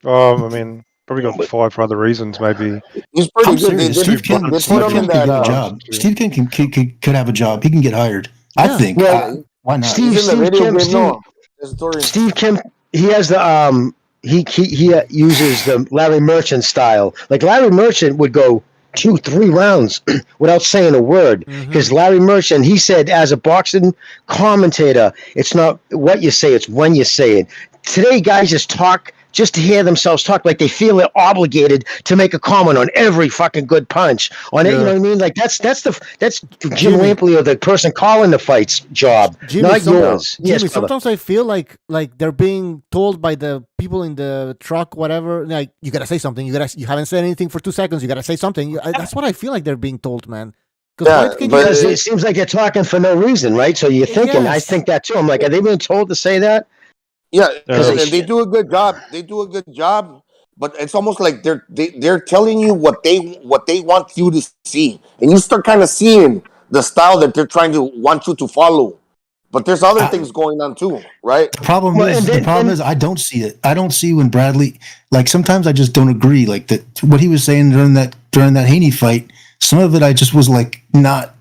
Probably got fired for other reasons. Maybe he's pretty good. Steve Kim could get a job. Steve Kim could have a job. He can get hired. I think. Why not? Steve Kim, he has the he uses the Larry Merchant style. Like Larry Merchant would go 2-3 rounds without saying a word. Because Larry Merchant, he said, as a boxing commentator, it's not what you say, it's when you say it. Today, guys just talk just to hear themselves talk, like they feel they're obligated to make a comment on every fucking good punch. On it, you know what I mean? Like that's Jim Lampley or the person calling the fight's job, not yours. Jimmy, sometimes I feel like they're being told by the people in the truck, whatever. Like you gotta say something. You haven't said anything for 2 seconds. You gotta say something. That's what I feel like they're being told, man. because it seems like they're talking for no reason, right? So you're thinking, I think that too. I'm like, are they being told to say that? Yeah, and they do a good job. They do a good job, but it's almost like they're telling you what they want you to see, and you start kind of seeing the style that they're trying to want you to follow. But there's other things going on too, right? The problem is I don't see it. I don't see when Bradley, like, sometimes I just don't agree. Like, that what he was saying during that Haney fight, some of it I just was like not.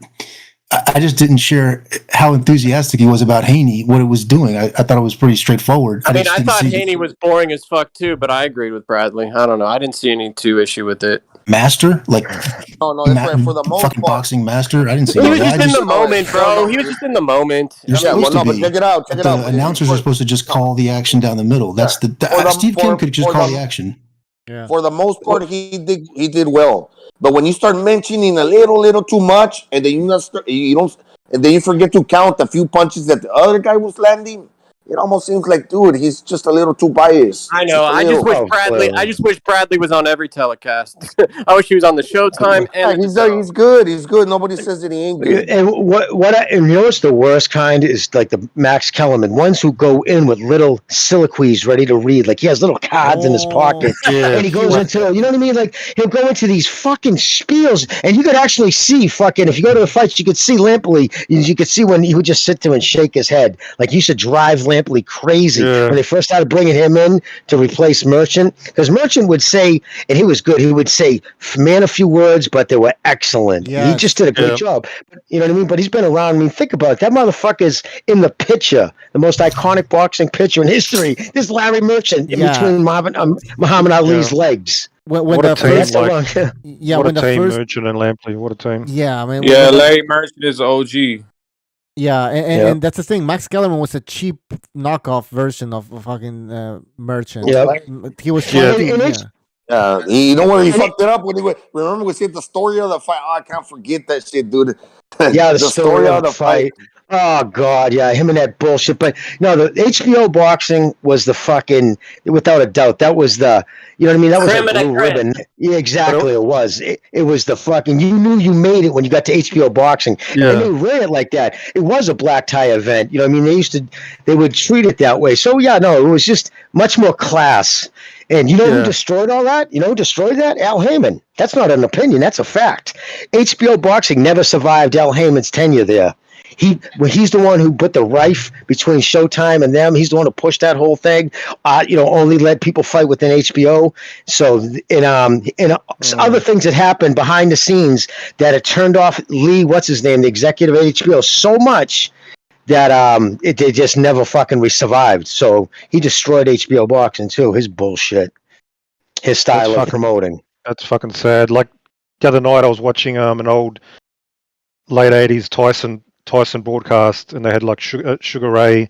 I just didn't share how enthusiastic he was about Haney, what it was doing. I thought it was pretty straightforward. I thought Haney was boring as fuck too, but I agreed with Bradley. I don't know. I didn't see any issue with it. Master, like, no, that's right. For the most fucking part, boxing master. I didn't see. He was just in the moment, bro. He was just in the moment. You're supposed to be. Check it out. The announcers are supposed to just call the action down the middle. That's Steve Kim could just call the action. Yeah. For the most part, he did well. But when you start mentioning a little too much, and then you forget to count the few punches that the other guy was landing, it almost seems like, dude, he's just a little too biased. I know. I just wish Bradley was on every telecast. I wish he was on the Showtime. And he's good. He's good. Nobody says that he ain't good. And and you know what's the worst kind is like the Max Kellerman ones who go in with little soliloquies ready to read. Like he has little cards in his pocket, and he goes into, you know what I mean? Like he'll go into these fucking spiels, and you could actually see fucking, if you go to the fights, you could see Lampley. You could see when he would just sit there and shake his head, like he used to drive Lampley crazy when they first started bringing him in to replace Merchant, because Merchant would say, and he was good, he would say, man, a few words, but they were excellent. He just did a great job. You know what I mean? But he's been around. I mean, think about it. That motherfucker's in the picture, the most iconic boxing picture in history. This Larry Merchant in between Muhammad Ali's legs. What a team, Merchant and Lampley. What a team. Yeah, I mean, Larry Merchant is OG. Yeah, and that's the thing. Max Kellerman was a cheap knockoff version of fucking Merchant. Yeah, he was. You know where he fucked it up when he went. Remember, we said the story of the fight. Oh, I can't forget that shit, dude. Yeah, the story of the fight. Oh God, yeah, him and that bullshit. But no, the HBO Boxing was the fucking, without a doubt, that was the, you know what I mean? That was the blue ribbon. Yeah, exactly. It was. It was the fucking. You knew you made it when you got to HBO Boxing. Yeah. And they ran it like that. It was a black tie event. You know what I mean? They would treat it that way. So yeah, no, it was just much more class. And you know who destroyed all that? You know who destroyed that? Al Heyman. That's not an opinion. That's a fact. HBO Boxing never survived Al Heyman's tenure there. He's the one who put the rife between Showtime and them. He's the one who pushed that whole thing. Only let people fight within HBO. So, other things that happened behind the scenes that it turned off Lee, what's his name, the executive at HBO, so much that they just never fucking survived. So he destroyed HBO Boxing too. His bullshit, his style of promoting. That's fucking sad. Like the other night, I was watching an old late '80s Tyson broadcast, and they had like Sugar Ray,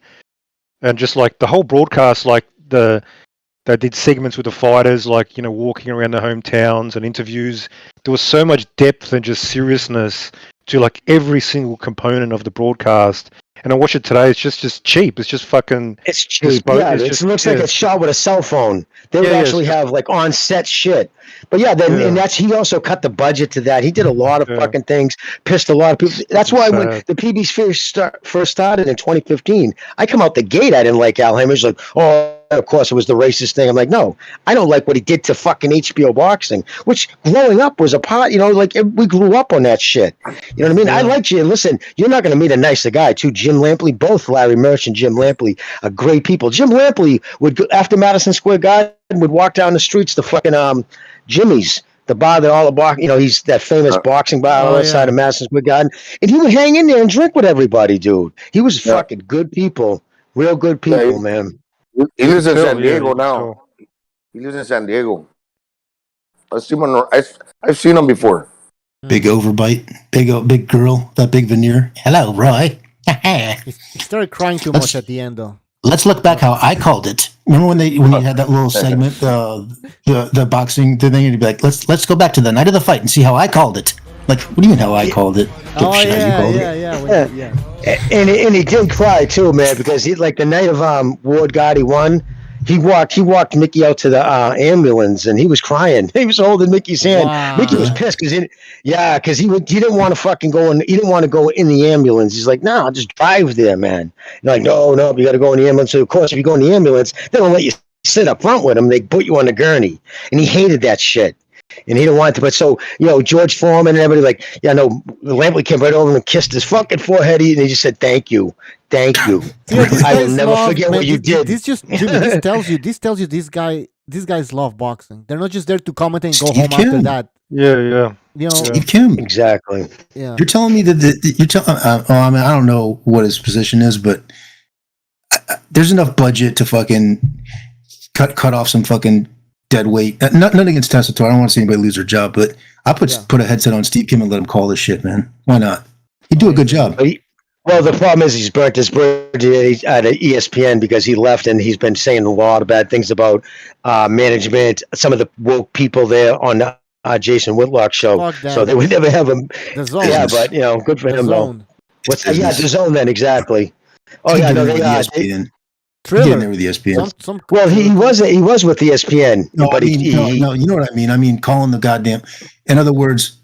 and just like the whole broadcast, like they did segments with the fighters, like walking around their hometowns and interviews. There was so much depth and just seriousness to like every single component of the broadcast. And I watch it today. It's just cheap. It's just fucking. It's cheap. It looks like it's shot with a cell phone. They would actually have like on set shit. But and he also cut the budget to that. He did a lot of fucking things. Pissed a lot of people. That's why when the PBs first started in 2015, I come out the gate. I didn't like Al Heyman. He's like, oh, of course it was the racist thing. I'm like, no, I don't like what he did to fucking HBO Boxing, which growing up was a part. Like we grew up on that shit. You know what I mean? I like you. Listen, you're not going to meet a nicer guy too. Jim Lampley, both Larry Merch and Jim Lampley are great people. Jim Lampley would go, after Madison Square Garden, would walk down the streets to fucking Jimmy's, the bar that all the boxing, he's that famous boxing bar on the side of Madison Square Garden, and he would hang in there and drink with everybody, dude. He was fucking good people, real good people, man. He lives in San Diego now. He lives in San Diego. I've seen him before. Big overbite, big girl, that big veneer. Hello, Roy. He started crying too much at the end, though. Let's look back how I called it. Remember when he had that little segment, the boxing thing, and he'd be like, let's go back to the night of the fight and see how I called it. Like, what do you mean how I called it? And he did cry too, man, because he, like the night of Ward Gotti won, He walked Mickey out to the ambulance, and he was crying. He was holding Mickey's hand. Wow. Mickey was pissed because he didn't want to fucking go in. He didn't want to go in the ambulance. He's like, no, I'll just drive there, man. You're like, no, you got to go in the ambulance. So of course, if you go in the ambulance, they don't let you sit up front with him. They put you on the gurney, and he hated that shit. And he didn't want to, but so, George Foreman and everybody Lampley came right over him and kissed his fucking forehead, and he just said, thank you. I will never forget what you did. This tells you these guys love boxing. They're not just there to comment and go home after that. Yeah. Steve Kim. Exactly. Yeah. You're telling me that I mean, I don't know what his position is, but there's enough budget to fucking cut off some fucking dead weight. Nothing against Tessitore. I don't want to see anybody lose their job, but I put a headset on Steve Kim and let him call this shit, man. Why not? He'd do a good job. Well, the problem is he's burnt his bridges at ESPN because he left, and he's been saying a lot of bad things about management. Some of the woke people there on the Jason Whitlock show, so they would never have him. Yeah, but good for him though. What's that? Yeah, the zone then exactly. Oh yeah, no, ESPN. Getting there with ESPN. Well, he was with ESPN, but no, you know what I mean. I mean, calling the goddamn. In other words,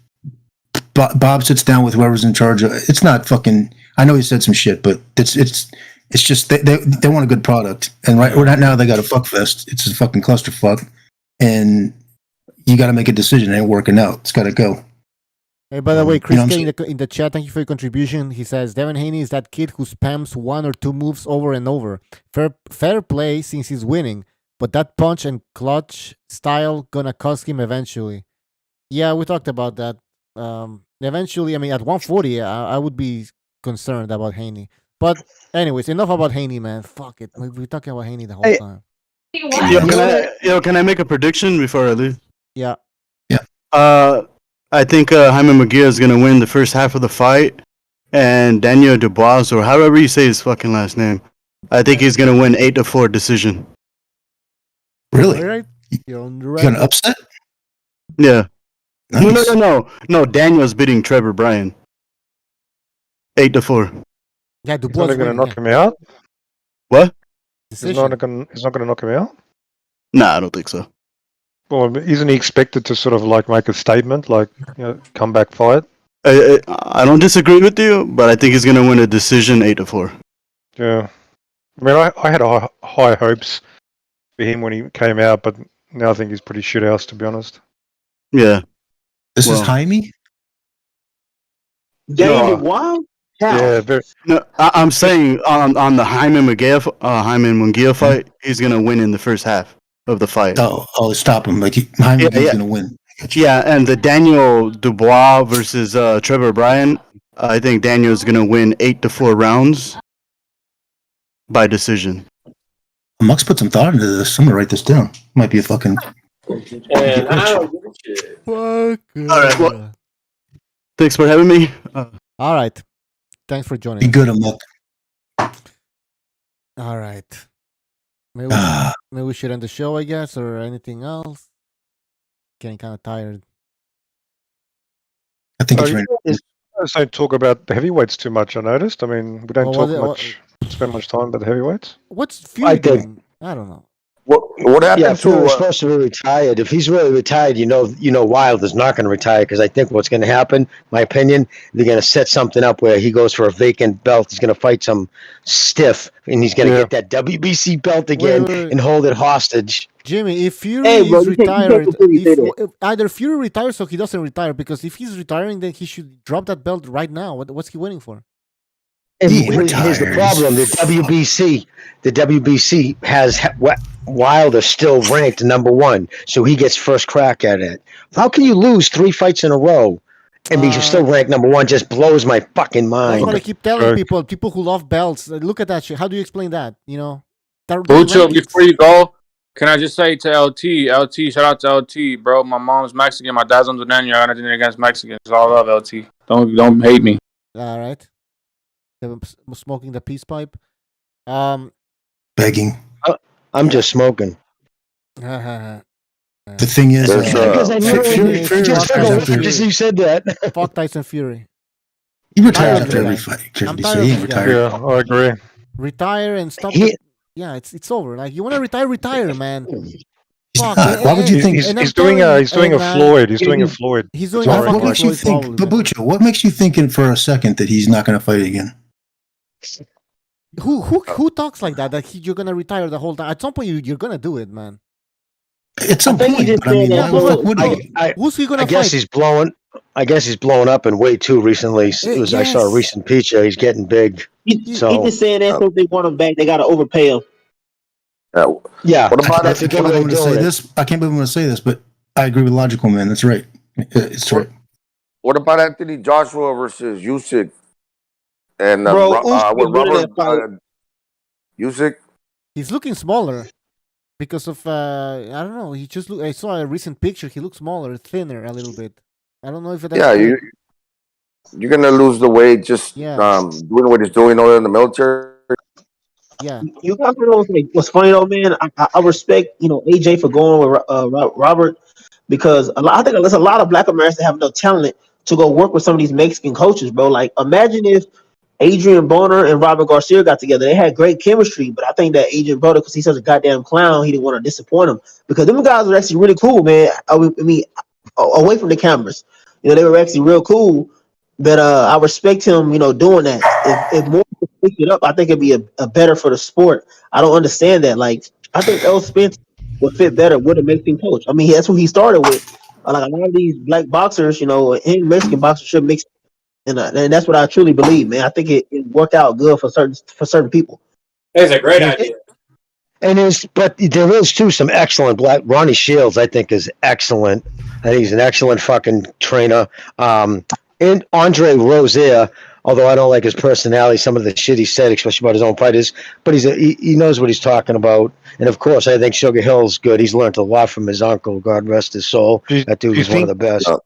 Bob sits down with whoever's in charge of. It's not fucking. I know he said some shit, but it's just they want a good product, and right now they got a fuck fest. It's a fucking clusterfuck, and you got to make a decision. It ain't working out. It's got to go. Hey, by the way, Chris K in the chat, thank you for your contribution. He says Devin Haney is that kid who spams one or two moves over and over. Fair play since he's winning, but that punch and clutch style gonna cost him eventually. Yeah, we talked about that. Eventually, I mean, at 140, I would be concerned about Haney. But anyways, enough about Haney, man. Fuck it. We're talking about Haney the whole time. Can I make a prediction before I leave? Yeah. I think Jaime Munguia is going to win the first half of the fight, and Daniel Dubois, or however you say his fucking last name, I think he's going to win 8-4 decision. Really? Right. You're on the right. You got an upset? Yeah. Nice. No. Daniel's beating Trevor Bryan. 8-4. Yeah, Dubois. He's not going to knock him out? What? He's not going to knock him out? Nah, I don't think so. Well, isn't he expected to sort of make a statement, comeback fight? I don't disagree with you, but I think he's going to win a decision 8-4. Yeah. I mean, I had high hopes for him when he came out, but now I think he's pretty shithouse, to be honest. Yeah. This is Jaime? David, what? Yeah, no, I'm saying on the Jaime Munguia fight, he's going to win in the first half of the fight. Oh, stop him. Jaime is going to win. Yeah, and the Daniel Dubois versus Trevor Bryan, I think Daniel's going to win 8-4 rounds by decision. Mux put some thought into this. I'm going to write this down. Might be a fucking... And I don't give a shit. All right, well, thanks for having me. All right. Thanks for joining. Be good, Amok. All right. Maybe we should end the show, I guess, or anything else. Getting kind of tired. I think it's right. You guys don't talk about the heavyweights too much, I noticed. I mean, we don't spend much time about the heavyweights. What's Fury doing? I don't know. What happened yeah, to? Fury's supposed to be retired. If he's really retired, Wilder's not going to retire because I think what's going to happen, my opinion, they're going to set something up where he goes for a vacant belt. He's going to fight some stiff, and he's going to get that WBC belt again and hold it hostage. Jimmy, if Fury is retired, either Fury retires or he doesn't retire. Because if he's retiring, then he should drop that belt right now. What's he waiting for? And here's the problem: the WBC has Wilder still ranked number 1, so he gets first crack at it. How can you lose 3 fights in a row and be still ranked number 1? Just blows my fucking mind. That's what I keep telling people who love belts. Look at that shit. How do you explain that? Bucho, before you go, can I just say to LT, shout out to LT, bro. My mom's Mexican, my dad's Hondureño. I got nothing against Mexicans. I love LT. Don't hate me. All right. Smoking the peace pipe. Begging. I'm just smoking. The thing is, you said that. Fuck Tyson Fury. He retires after every fight. Yeah, I agree. Retire and stop. Yeah, it's over. Like you want to retire, man. Fuck. Why would you think he's doing a Floyd? He's doing a Floyd. He's doing what makes you think, Babucho? What makes you think for a second that he's not going to fight again? Who talks like that? That you're gonna retire the whole time? At some point, you're gonna do it, man. At some point, but I mean, why the fuck would he? Who's he gonna I guess fight? I guess he's blowing up in weight too recently. I saw a recent picture. He's getting big. He just saying that so if they want him back, they gotta overpay him. Yeah. What about I can't believe I'm going to say this. I can't believe I'm going to say this, but I agree with Logical Man. That's right. It's right. What about Anthony Joshua versus Usyk? And Usyk? He's looking smaller because of I don't know. He just I saw a recent picture. He looks smaller, thinner a little bit. I don't know if that's you're gonna lose the weight just doing what he's doing over in the military. Yeah, you got to know what's funny though, man. I respect AJ for going with Robert because I think there's a lot of Black Americans that have no talent to go work with some of these Mexican coaches, bro. Like imagine if Adrian Boner and Robert Garcia got together. They had great chemistry, but I think that Adrian Broner, because he's such a goddamn clown, he didn't want to disappoint him because them guys were actually really cool, man. I mean, away from the cameras, they were actually real cool. But I respect him, doing that. If more people pick it up, I think it'd be a better for the sport. I don't understand that. Like, I think Errol Spence would fit better with a Mexican coach. I mean, that's who he started with. Like a lot of these black boxers, and Mexican boxers should mix, and that's what I truly believe, man. I think it worked out good for certain people. It's a great idea. But there is too some excellent black. Ronnie Shields, I think, is excellent. I think he's an excellent fucking trainer. And Andre Rozier, although I don't like his personality, some of the shit he said, especially about his own fighters, but he knows what he's talking about. And of course, I think Sugar Hill's good. He's learned a lot from his uncle. God rest his soul. That dude is one of the best. Do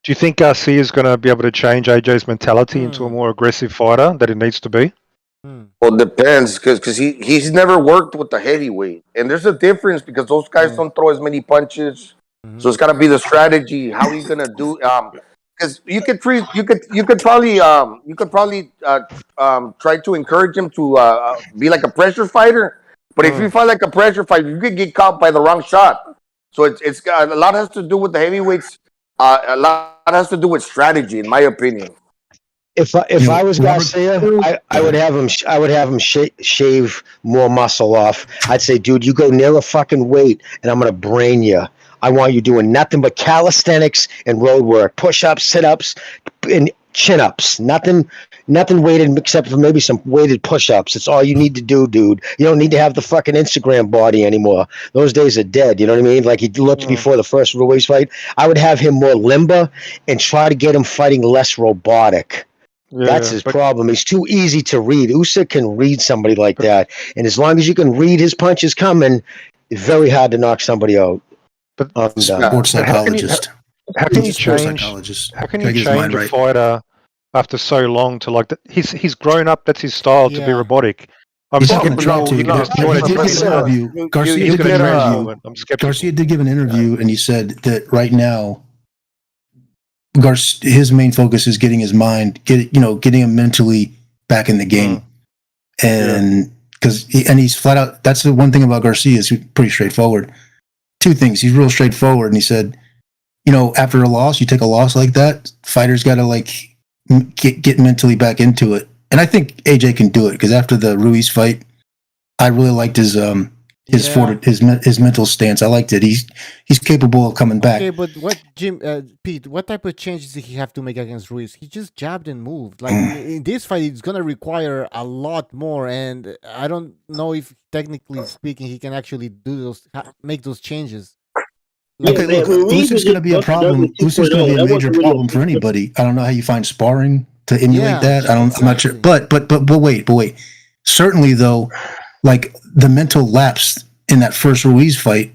you think Garcia's going to be able to change AJ's mentality into a more aggressive fighter that he needs to be? Well, it depends because he's never worked with the heavyweight, and there's a difference because those guys don't throw as many punches. So it's got to be the strategy. How he's gonna do? Because you could probably try to encourage him to be like a pressure fighter. But if you fight like a pressure fighter, you could get caught by the wrong shot. So it's got a lot has to do with the heavyweights. A lot has to do with strategy, in my opinion. If I was Garcia, I would have him shave more muscle off. I'd say, dude, you go near a fucking weight, and I'm gonna brain you. I want you doing nothing but calisthenics and road work, push-ups, sit-ups, and chin-ups. Nothing weighted except for maybe some weighted push-ups. That's all you need to do, dude. You don't need to have the fucking Instagram body anymore. Those days are dead. You know what I mean? Like he looked before the first Ruiz fight. I would have him more limber and try to get him fighting less robotic. Yeah, that's his problem. He's too easy to read. Usyk can read somebody like that, and as long as you can read his punches coming, it's very hard to knock somebody out. But sports psychologist. How can you change a fighter after so long to like that? He's grown up. That's his style to be robotic. Garcia did give an interview, and he said that right now, his main focus is getting his mind, getting him mentally back in the game, and he's flat out. That's the one thing about Garcia is pretty straightforward. Two things. He's real straightforward, and he said, after a loss, you take a loss like that, fighters got to get mentally back into it. And I think AJ can do it because after the Ruiz fight, I really liked his mental stance. I liked it. He's capable of coming back. Okay, but Pete, what type of changes did he have to make against Ruiz? He just jabbed and moved. Like in this fight, it's gonna require a lot more, and I don't know if technically speaking he can actually make those changes. Okay, look, Usyk's going to be a problem. Usyk's going to be a major problem for anybody. I don't know how you find sparring to emulate that. I'm not sure. But wait. Certainly, though, like the mental lapse in that first Ruiz fight,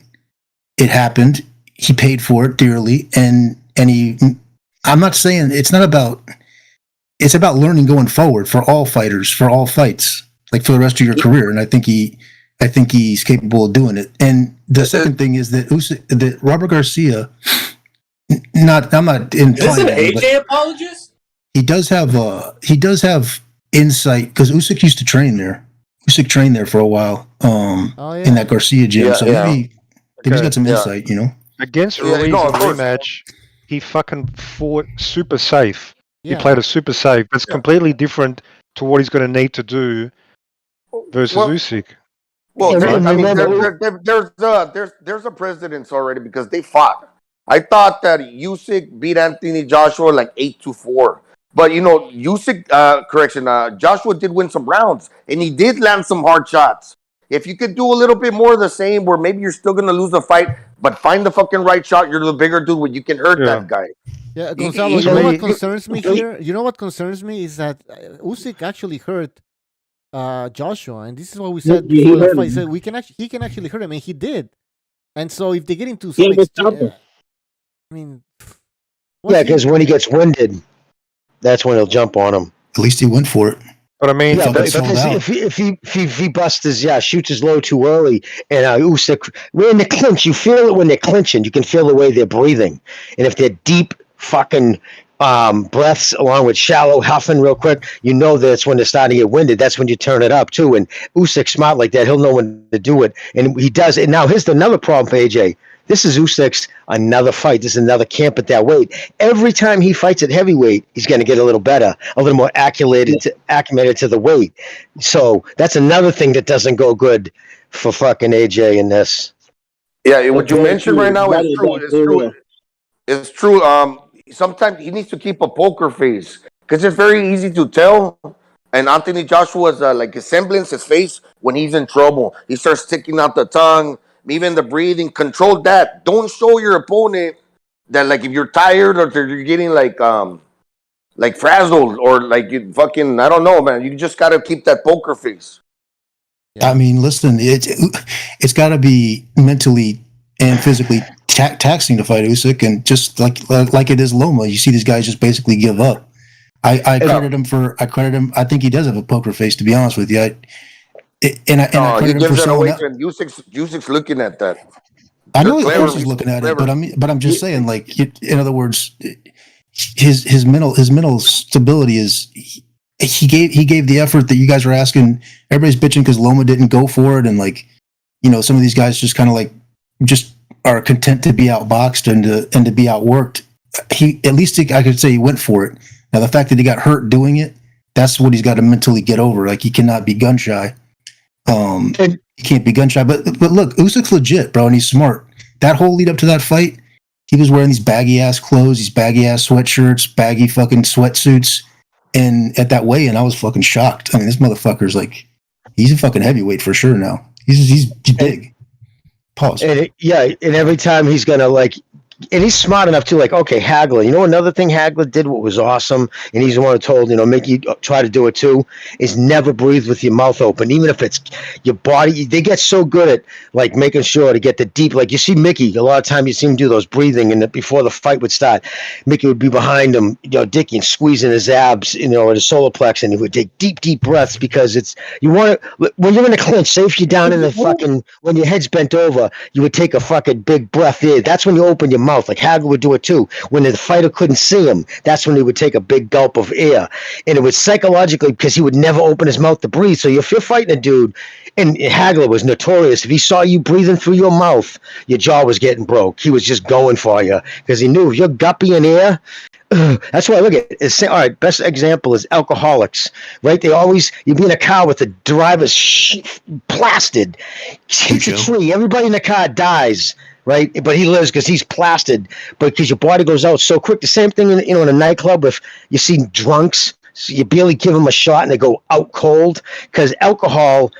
it happened. He paid for it dearly, and he. I'm not saying it's not about. It's about learning going forward for all fighters, for all fights, like for the rest of your career. And I think he's capable of doing it. And the second thing is that Robert Garcia. I'm not implying. Is this an AJ apologist? He does have insight because Usyk used to train there. Usyk trained there for a while. In that Garcia gym, so maybe he's got some insight, you know. Against Ruiz in the rematch, he fucking fought super safe. He played a super safe. It's completely different to what he's going to need to do versus Usyk. Well, I mean, there's a precedence already because they fought. I thought that Usyk beat Anthony Joshua like 8-4. But, you know, Usyk, Joshua did win some rounds, and he did land some hard shots. If you could do a little bit more of the same, where maybe you're still going to lose the fight, but find the fucking right shot, you're the bigger dude where you can hurt that guy. Yeah, Gonzalo, you know what concerns me here? You know what concerns me is that Usyk actually hurt Joshua, and this is what we said before the fight. He said he can actually hurt him, and he did. And so if they get into some extreme, I mean, because when he gets winded, that's when he'll jump on him. At least he went for it. But I mean, if he busts his shoots his low too early, and Usyk, we're in the clinch. You feel it when they're clinching. You can feel the way they're breathing, and if they're deep fucking breaths along with shallow huffing real quick, you know that's when they're starting to get winded. That's when you turn it up too. And Usyk's smart like that. He'll know when to do it, and he does it. Now here's another problem for AJ. This is Usyk's another fight. This is another camp at that weight. Every time he fights at heavyweight, he's going to get a little better, a little more acclimated to the weight. So that's another thing that doesn't go good for fucking AJ in this. Yeah, what you mentioned right now is true. It's true. It's true. Sometimes he needs to keep a poker face because it's very easy to tell. And Anthony Joshua's like his semblance, his face when he's in trouble. He starts sticking out the tongue. Even the breathing, control that. Don't show your opponent that, like, if you're tired or if you're getting like frazzled or like you fucking, I don't know, man. You just gotta keep that poker face. I mean, listen, it's got to be mentally and physically taxing to fight Usyk, and just like it is Loma. You see these guys just basically give up. I credit him. I think he does have a poker face, to be honest with you. He gives it away to Usyk's looking at that. I know, of course, he's looking at it, but I'm just saying, like, in other words, his mental stability is he gave the effort that you guys were asking. Everybody's bitching because Loma didn't go for it, and like, you know, some of these guys just kind of like just are content to be outboxed and to be outworked. He, at least I could say, he went for it. Now the fact that he got hurt doing it, that's what he's got to mentally get over. Like, he cannot be gun shy. He can't be gun shy, but look, Usyk's legit, bro, and he's smart. That whole lead up to that fight, he was wearing these baggy ass clothes, these baggy ass sweatshirts, baggy fucking sweatsuits, and at that weigh-in, I was fucking shocked. I mean, this motherfucker's like, he's a fucking heavyweight for sure now. He's big. Pause. And every time he's gonna like. And he's smart enough to, like, okay, Hagler. You know, another thing Hagler did, what was awesome, and he's the one who told, you know, make you try to do it too, is never breathe with your mouth open, even if it's your body. They get so good at, like, making sure to get the deep. Like, you see Mickey, a lot of time you see him do those breathing, and before the fight would start, Mickey would be behind him, you know, Dickie, and squeezing his abs, you know, or his solar plex, and he would take deep breaths because it's, you want to, when you're in a clinch, say if you're down in the fucking, when your head's bent over, you would take a fucking big breath in. That's when you open your mouth. Like Hagler would do it too. When the fighter couldn't see him, that's when he would take a big gulp of air. And it was psychologically because he would never open his mouth to breathe. So if you're fighting a dude, and Hagler was notorious, if he saw you breathing through your mouth, your jaw was getting broke. He was just going for you because he knew if you're guppy in air. That's why I look at it. All right, best example is alcoholics, right? They always, you be in a car with the driver's plastered, hits a tree, everybody in the car dies. Right, but he lives because he's plastered. But because your body goes out so quick. The same thing, in a nightclub. If you see drunks, so you barely give them a shot and they go out cold because alcohol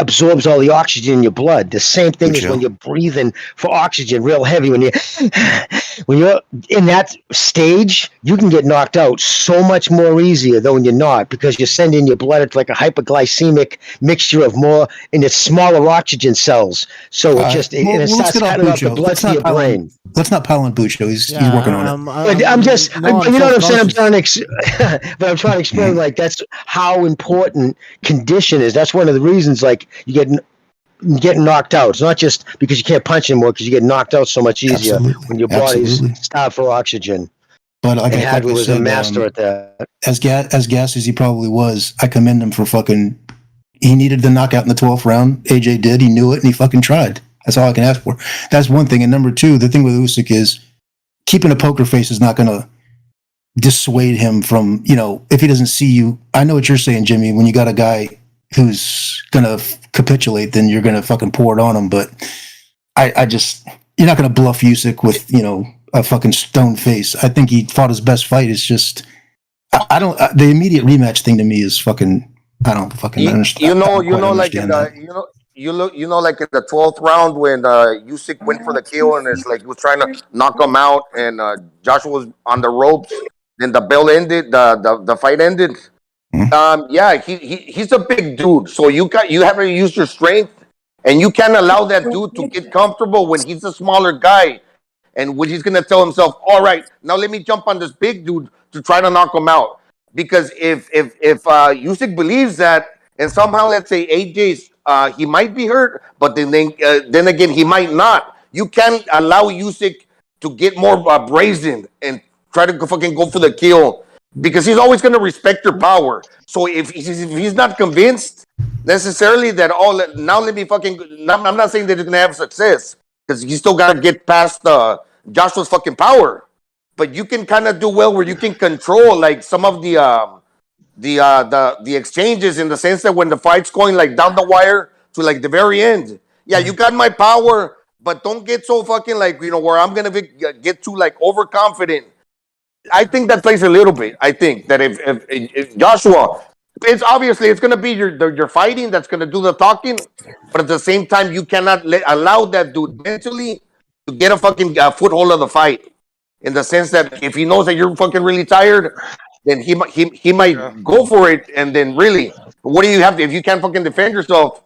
absorbs all the oxygen in your blood. The same thing is when you're breathing for oxygen real heavy. When you're in that stage, you can get knocked out so much more easier than when you're not, because you're sending your blood. It's like a hyperglycemic mixture of more, and it's smaller oxygen cells. So it just it starts cutting off the blood to your brain. Let's not pile on Buccio. He's working on it. I'm just, you know what I'm saying? I'm trying to, but I'm trying to explain, like, that's how important condition is. That's one of the reasons, like, you get knocked out. It's not just because you can't punch anymore, because you get knocked out so much easier when your body's starved for oxygen. But like Hagler was a master at that. As gassed as he probably was, I commend him for fucking He needed the knockout in the 12th round. AJ did. He knew it, and he fucking tried. That's all I can ask for. That's one thing. And number two, the thing with Usyk is keeping a poker face is not going to dissuade him from, if he doesn't see you. I know what you're saying, Jimmy. When you got a guy who's going to capitulate, then you're going to fucking pour it on him. But I just, you're not going to bluff Usyk with, a fucking stone face. I think he fought his best fight. It's just, the immediate rematch thing to me is fucking, I don't fucking understand. Like in the 12th round when Usyk went for the kill and it's like he was trying to knock him out and Joshua was on the ropes. Then the bell ended. The fight ended. He's a big dude, so you have to use your strength, and you can't allow that dude to get comfortable when he's a smaller guy, and when he's gonna tell himself, "All right, now let me jump on this big dude to try to knock him out." Because if Usyk believes that, and somehow let's say AJ's he might be hurt, but then again he might not. You can't allow Usyk to get more brazen and try to fucking go for the kill, because he's always going to respect your power. So if he's not convinced necessarily that, now let me fucking, I'm not saying that he's going to have success, because you still got to get past Joshua's fucking power. But you can kind of do well where you can control like some of the exchanges, in the sense that when the fight's going like down the wire to like the very end, you got my power, but don't get so fucking like, where I'm going to get too like overconfident. I think that plays a little bit. I think that if Joshua, it's going to be your fighting that's going to do the talking, but at the same time, you cannot allow that dude mentally to get a fucking foothold of the fight. In the sense that if he knows that you're fucking really tired, then he might go for it, and then really, what do you have if you can't fucking defend yourself?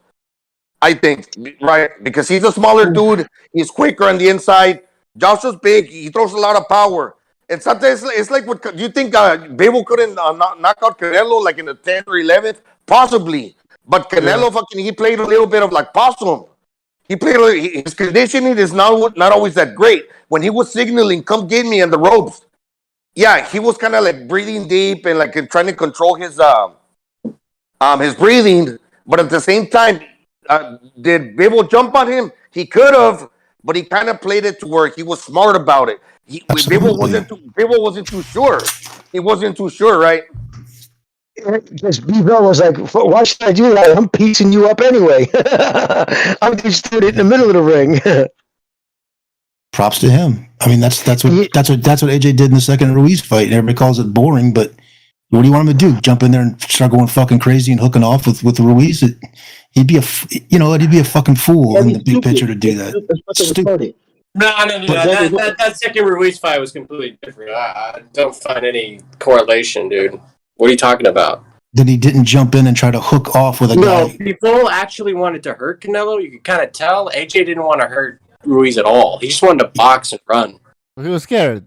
I think, right, because he's a smaller dude, he's quicker on the inside. Joshua's big, he throws a lot of power. And sometimes it's like, do you think Bivol couldn't knock out Canelo like in the 10th or 11th? Possibly. But Canelo he played a little bit of like possum. His conditioning is not always that great. When he was signaling, come get me on the ropes, he was kind of like breathing deep and like trying to control his breathing. But at the same time, did Bivol jump on him? He could have, but he kind of played it to where he was smart about it. Bivol wasn't too sure. He wasn't too sure, right? Because Bivol was like, why should I do that? I'm piecing you up anyway. I'm just doing it in the middle of the ring. Props to him. I mean, that's what AJ did in the second Ruiz fight. And everybody calls it boring, but what do you want him to do? Jump in there and start going fucking crazy and hooking off with Ruiz? He'd be a fucking fool in the big picture to do that. Stupid. No. That second Ruiz fight was completely different. I don't find any correlation, dude. What are you talking about? That he didn't jump in and try to hook off with a guy. No, Bivol actually wanted to hurt Canelo. You could kind of tell. AJ didn't want to hurt Ruiz at all. He just wanted to box and run. He was scared.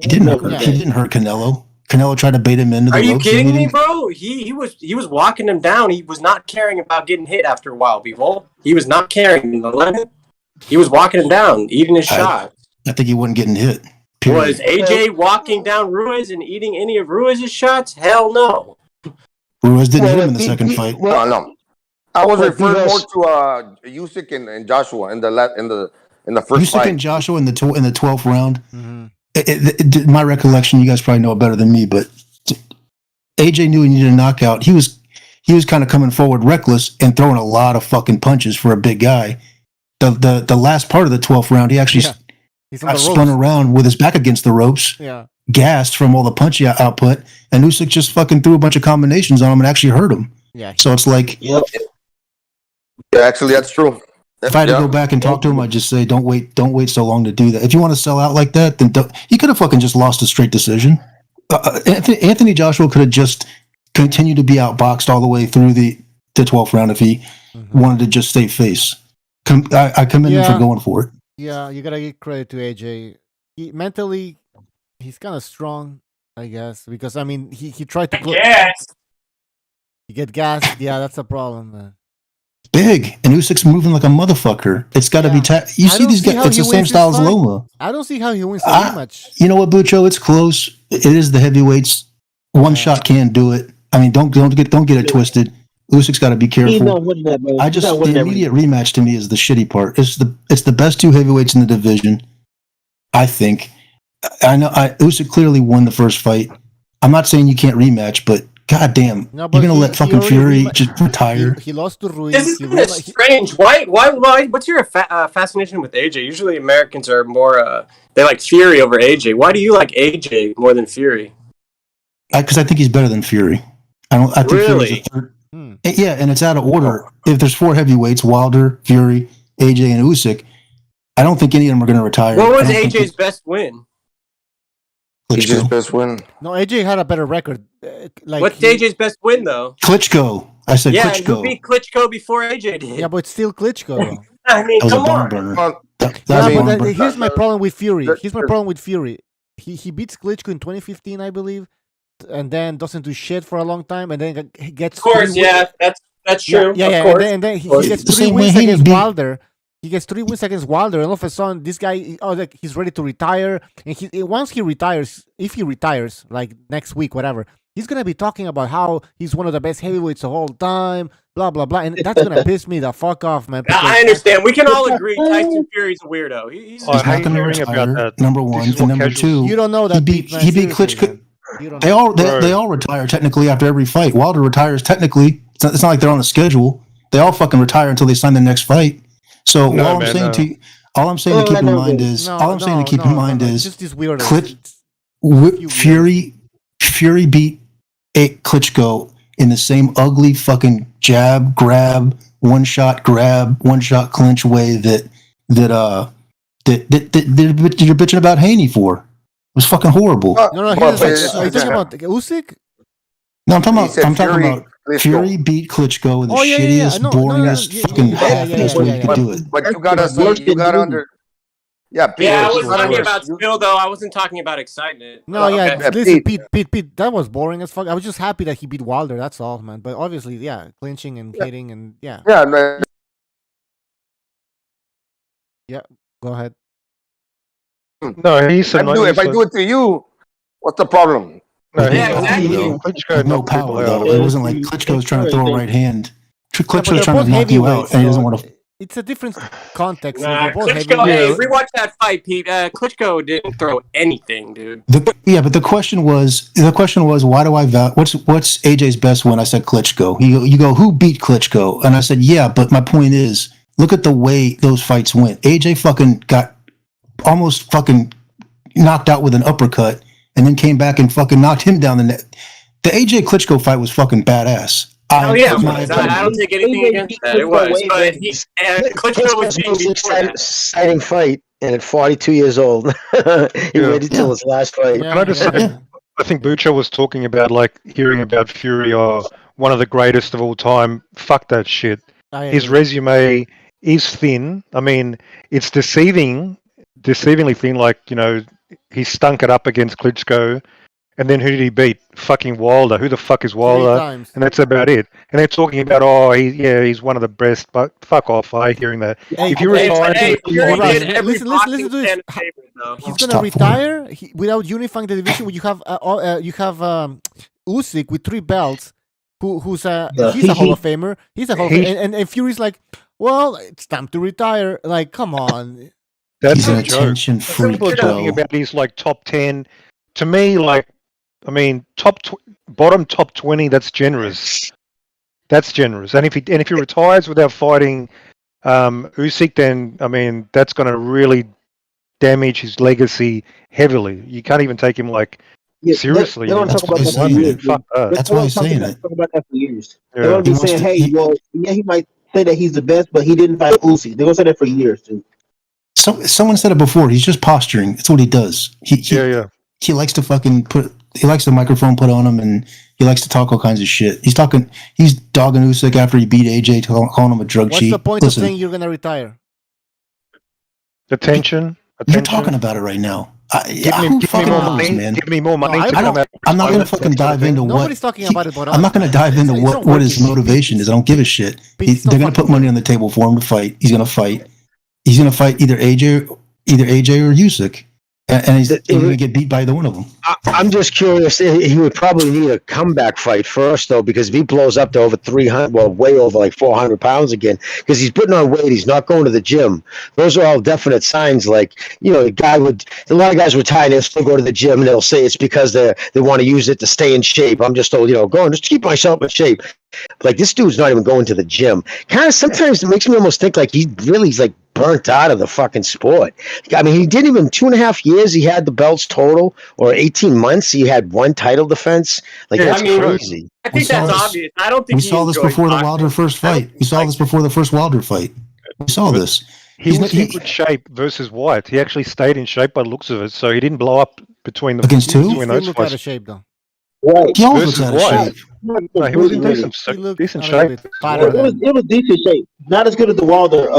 He didn't hurt Canelo. Canelo tried to bait him into the ropes. Are you kidding me, bro? He was walking him down. He was not caring about getting hit after a while, Bivol. He was not caring. He was walking him down, eating his shot. I think he wasn't getting hit. Period. Was AJ walking down Ruiz and eating any of Ruiz's shots? Hell no. Ruiz didn't hit him in the second fight. No. I was referring more to Usyk and Joshua in the first fight. Usyk and Joshua in the 12th round. Mm-hmm. My recollection, you guys probably know it better than me, but AJ knew he needed a knockout. He was kind of coming forward reckless and throwing a lot of fucking punches for a big guy. The last part of the 12th round, he actually spun around with his back against the ropes, gassed from all the punch output, and Usyk just fucking threw a bunch of combinations on him and actually hurt him. Yeah. So it's like, yeah, actually, that's true. If I had to go back and talk to him, I'd just say, don't wait so long to do that. If you want to sell out like that, then he could have fucking just lost a straight decision. Anthony Joshua could have just continued to be outboxed all the way through the 12th round if he wanted to just stay face. I commend him for going for it. Yeah, you gotta give credit to AJ. Mentally, he's kind of strong, I guess, because I mean, he tried to. You get gassed. Yeah, that's a problem, man. Big, and Usyk's moving like a motherfucker. It's got to be. You see these guys? It's the same style as Loma. I don't see how he wins so much. You know what, Bucho? It's close. It is the heavyweights. One shot can't do it. I mean, don't get it twisted. Usyk's got to be He's careful. not winning that, bro. He's not The winning that immediate rematch to me is the shitty part. It's the best two heavyweights in the division, I think. I know Usyk clearly won the first fight. I'm not saying you can't rematch, but goddamn, No, but you're gonna let fucking Fury just retire. He lost to Ruiz. This is kind of strange. Why? What's your fascination with AJ? Usually Americans are more, they like Fury over AJ. Why do you like AJ more than Fury? Because I think he's better than Fury. I think really? Fury's a third. Yeah, and it's out of order. If there's four heavyweights, Wilder, Fury, AJ, and Usyk, I don't think any of them are going to retire. What was AJ's best win? AJ's best win. No, AJ had a better record. What's AJ's best win though? Klitschko. I said yeah, Klitschko. and who beat Klitschko before AJ did? Yeah, but it's still Klitschko. I mean, That was come a barn on. burner. Here's my problem with Fury. Here's my problem with Fury. He beats Klitschko in 2015, I believe, and then doesn't do shit for a long time, and then he gets. Of course, yeah, that's true. Yeah, of course. And then he gets 3 wins against Wilder. He gets 3 wins against Wilder, and all of a sudden, this guy, he's ready to retire. And once he retires, if he retires, like next week, whatever, he's gonna be talking about how he's one of the best heavyweights of all time, blah blah blah, and that's gonna piss me the fuck off, man. I understand. We can all agree Tyson Fury's a weirdo. He's not going to retire. Number one, and number two, you don't know that he beat Klitschko. They all retire technically after every fight. Wilder retires technically. It's not like they're on a schedule. They all fucking retire until they sign the next fight. So all I'm saying to keep in mind is just these weirdos. Fury beat Klitschko in the same ugly fucking jab, grab, one shot clinch way that you're bitching about Haney for. It was fucking horrible. Are you talking about Usyk? No, I'm talking about Fury beat Klitschko in the shittiest, boringest, fucking half-assed way you could do it. But you gotta under. Yeah, Pete, I was talking about skill, though. I wasn't talking about excitement. No, listen, Pete, that was boring as fuck. I was just happy that he beat Wilder. That's all, man. But obviously, clinching and hitting and yeah. Yeah, man. Yeah, go ahead. No, if I do it to you, what's the problem? No, Klitschko no power though. It wasn't like Klitschko was trying to throw a right hand. Klitschko was trying to knock you out, and he doesn't want to. It's a different context. Klitschko, hey, rewatch that fight, Pete. Klitschko didn't throw anything, dude. But the question was, why do I what's AJ's best win? I said Klitschko. You go, who beat Klitschko? And I said, yeah, but my point is, look at the way those fights went. AJ fucking got almost fucking knocked out with an uppercut, and then came back and fucking knocked him down the net. The AJ Klitschko fight was fucking badass. I don't take anything against that. It was, but Klitschko was being exciting fight, and at 42 years old, he waited till his last fight. Can I just say, I think Bucho was talking about hearing about Fury, one of the greatest of all time. Fuck that shit. His resume is thin. I mean, it's deceivingly thin. He stunk it up against Klitschko. And then who did he beat? Fucking Wilder. Who the fuck is Wilder? And that's about it. And they're talking about, he's one of the best. But fuck off, I hearing that. If you retire, listen to this. He's gonna retire without unifying the division. Where you have Usyk with 3 belts, he's a Hall of Famer. He's a Hall of Famer, and Fury's like, well, it's time to retire. Like, come on. That's an attention freak. People are talking about these top 10. To me, bottom top 20, that's generous. That's generous. And if he retires without fighting Usyk, then that's going to really damage his legacy heavily. You can't even take him seriously. That's why he's saying it. That's why he's saying it. Talk about that for years. They're going to be saying, he might say that he's the best, but he didn't fight Usyk. They're going to say that for years too. Someone said it before. He's just posturing. That's what he does. He likes to fucking he likes the microphone put on him, and he likes to talk all kinds of shit. He's dogging Usyk after he beat AJ, calling him a drug cheat. What's the point of saying you're gonna retire? Attention. You're talking about it right now. Give me more money. I'm not gonna fucking dive into Nobody's talking about it. I'm not gonna dive into what his motivation is. I don't give a shit. They're gonna put money on the table for him to fight. He's gonna fight. He's gonna fight either AJ or Usyk. and he's going to get beat by either one of them. I'm just curious. He would probably need a comeback fight first, though, because if he blows up to over 300, well, way over like 400 pounds again, because he's putting on weight, he's not going to the gym. Those are all definite signs. Like, a lot of guys retire, they'll still go to the gym, and they'll say it's because they want to use it to stay in shape. I'm just told, going just to keep myself in shape. Like, this dude's not even going to the gym. Kind of sometimes it makes me almost think like he's like burnt out of the fucking sport. I mean, he didn't even 2.5 years. He had the belts total, or 18 months. He had one title defense. Like, that's crazy. I think that's obvious. I don't think we saw this before the Wilder first fight. We saw this before the first Wilder fight. We saw this. He was in good shape versus White. He actually stayed in shape by the looks of it, so he didn't blow up between the against two. He looked out of shape though. Right. He always looks out of shape. No, he was in decent shape. It was decent shape. Not as good as the Wilder,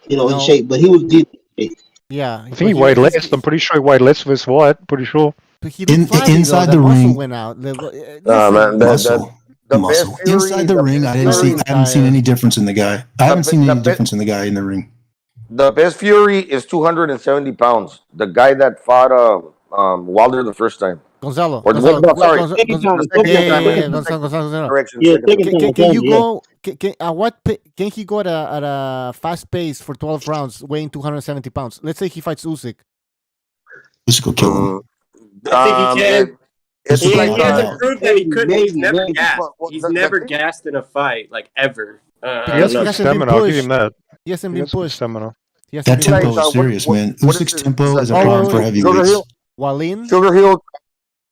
in shape, but he was decent shape. Yeah, I think he weighed less. I'm pretty sure he weighed less versus White. Pretty sure. Inside the ring, went out. Muscle. Inside the ring, I haven't seen any difference in the guy. I haven't seen any difference in the guy in the ring. The best Fury is 270 pounds. The guy that fought Wilder the first time. Gonzalo. Can you go? Can he go at a fast pace for 12 rounds, weighing 270 pounds? Let's say he fights Usyk. Usyk will kill him. I think he can. He hasn't proved that he couldn't. He's never gassed. He's never gassed in a fight, like ever. He has good stamina. I'll give him that. He hasn't been pushed. Stamina. That tempo is serious, man. Usyk's tempo is a problem for heavyweights. Wallin? Sugar Hill.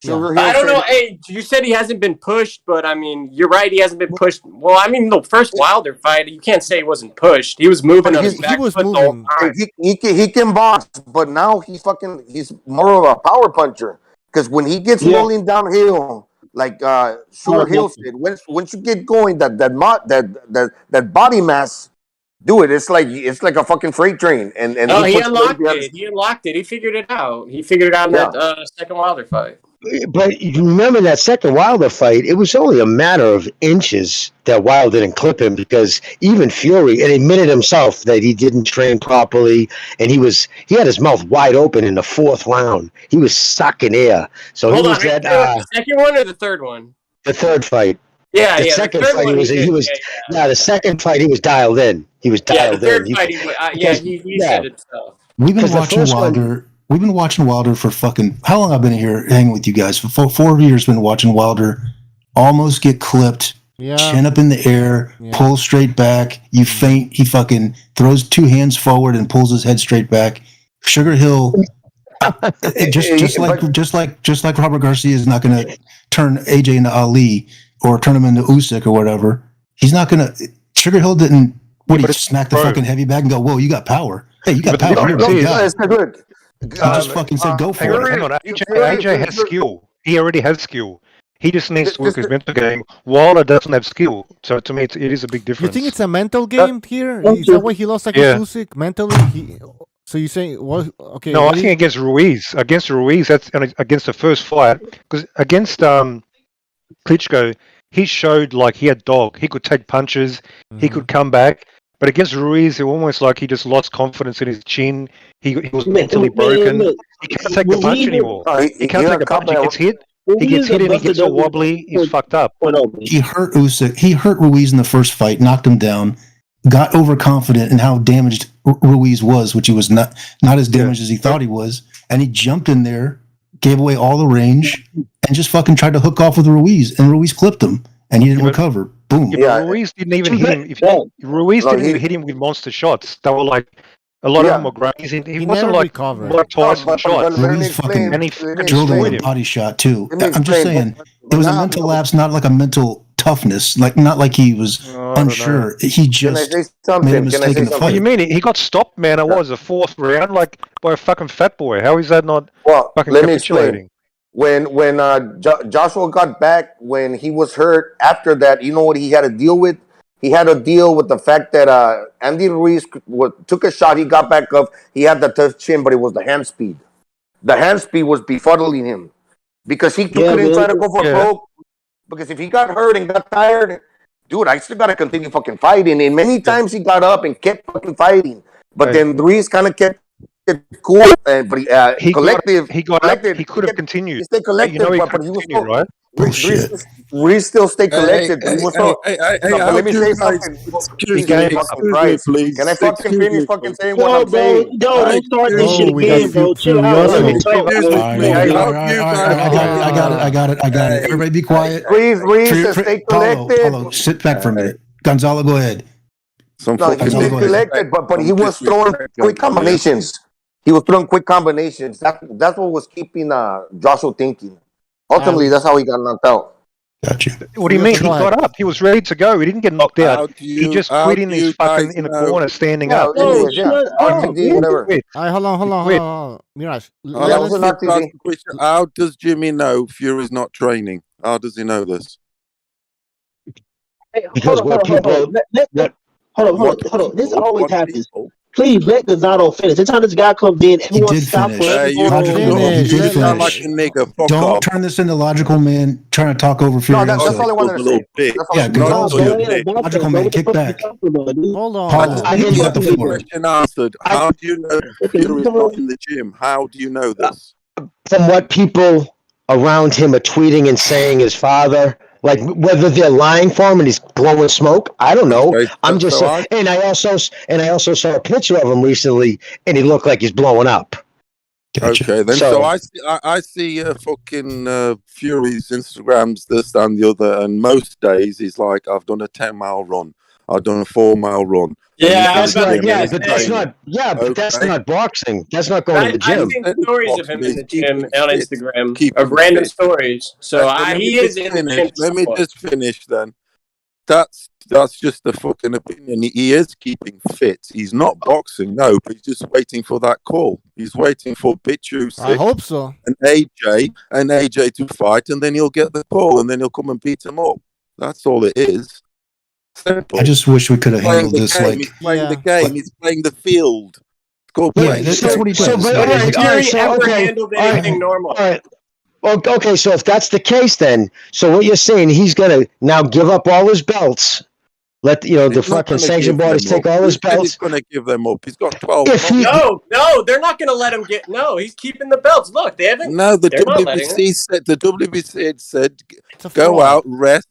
I don't know. Hey, you said he hasn't been pushed, but I mean, you're right. He hasn't been pushed. Well, I mean, the first Wilder fight, you can't say he wasn't pushed. He was moving on his back foot the whole time. He can box, but now he's more of a power puncher. Because when he gets rolling downhill, like Sugar Hill said, once you get going, that body mass, do it. It's like a fucking freight train. And he unlocked it. He unlocked it. He figured it out. He figured it out in that second Wilder fight. But you remember that second Wilder fight, it was only a matter of inches that Wilder didn't clip him, because even Fury admitted himself that he didn't train properly, and he had his mouth wide open in the fourth round. He was sucking air. So Hold on, the second one or the third one? The third fight. Yeah, the second fight the second fight he was dialed in. He was dialed in. The third fight, he said it so. We've been watching Wilder. We've been watching Wilder for fucking how long? I've been here hanging with you guys for 4 years. Been watching Wilder almost get clipped, chin up in the air, pull straight back. You faint. He fucking throws 2 hands forward and pulls his head straight back. Sugar Hill, just like Robert Garcia is not going to turn AJ into Ali or turn him into Usyk or whatever. He's not going to. Sugar Hill didn't. What, he smack the fucking heavy bag and go, "Whoa, you got power! Hey, you got power! You're a big guy." He just fucking said, "Go for it." Hang on, AJ has skill. He already has skill. He just needs to work his mental game. Wilder doesn't have skill, so to me, it is a big difference. You think it's a mental game here? Is that why he lost against Usyk mentally? So you say, well, okay? No, I think against Ruiz, that's against the first fight, because against Klitschko, he showed like he had dog. He could take punches. He could come back. But against Ruiz, it almost like he just lost confidence in his chin. He was mentally broken. He can't take the punch anymore. He can't take a punch. He gets hit. He gets hit and he gets all wobbly. He's fucked up. He hurt Usyk. He hurt Ruiz in the first fight, knocked him down, got overconfident in how damaged Ruiz was, which he was not as damaged as he thought he was. And he jumped in there, gave away all the range, and just fucking tried to hook off with Ruiz. And Ruiz clipped him, and he didn't recover. Boom. Yeah, Ruiz didn't even hit him. Ruiz didn't even hit him with monster shots. They were like a lot of them were grazing. He wasn't like Tyson shots. Ruiz fucking drilled him with a body shot too. I'm just saying, it was a mental lapse, not like a mental toughness. Like not like he was unsure. He just made a mistake in the fight. What do you mean? He got stopped, man. It was the 4th round, like by a fucking fat boy. How is that not fucking capitulating? When Joshua got back, when he was hurt, after that, you know what he had to deal with? He had to deal with the fact that Andy Ruiz took a shot, he got back up, he had the tough chin, but it was the hand speed. The hand speed was befuddling him because he couldn't try to go for broke. Because if he got hurt and got tired, dude, I still got to continue fucking fighting. And many times he got up and kept fucking fighting. But then Ruiz kind of kept cool, but he collective. He could have continued. He stayed collected, but he was still right? Reese still stayed collected. He was still. But let me say something. Excuse me, please. Can I fucking finish fucking saying No, what I'm bro, saying? don't start this shit again, bro. Chill out. Let me talk, bro. I got it. Everybody be quiet. Reese stay collected. Paulo, sit back for a minute. Gonzalo, go ahead. No, he stayed collected, but he was throwing quick combinations. He was throwing quick combinations. That's what was keeping Joshua thinking. Ultimately, that's how he got knocked out. Gotcha. What do you mean? He got up. He was ready to go. He didn't get knocked out. He just quit in his fucking in the corner, standing up. Oh, shut up. Whatever. All right, hold on. Mirage. How does Jimmy know Fury's not training? How does he know this? Because hold on. This always happens. Please let Gonzalo finish. Every time this guy comes in, everyone stop whatever. You sound like a nigga. Don't turn this into logical man trying to talk over Fury. No, that's all I wanted to say. Yeah, Gonzalo, logical man, kick back. Hold on. Paulo, I didn't get get the question answered. How do you know Fury's not in the gym? How do you know this? From what people around him are tweeting and saying, his father, like whether they're lying for him and he's blowing smoke, I don't know. Okay, I'm just saying. And I also saw a picture of him recently, and he looked like he's blowing up. Gotcha. Okay, then so I see fucking Fury's Instagrams, this and the other, and most days he's like, I've done a 10-mile run, I've done a 4-mile run. Yeah, that's not boxing. That's not going to the gym. I've seen stories of him in the gym on Instagram of random stories. So he is in the gym. Let me just finish then. That's just a fucking opinion. He is keeping fit. He's not boxing, no, but he's just waiting for that call. He's waiting for Usyk. I hope so. And AJ to fight, and then he'll get the call, and then he'll come and beat him up. That's all it is. Simple. I just wish we could have handled this like. He's playing the game. He's playing the field. Yeah, that's what he does. Handled anything normal. All right. Okay, so if that's the case, then so what you're saying, he's gonna now give up all his belts. Let the fucking sanctioned bodies take all his belts. He's gonna give them up. He's got 12. No, they're not gonna let him get. No, he's keeping the belts. Look, they haven't. No, the WBC said. The WBC said, go out, rest.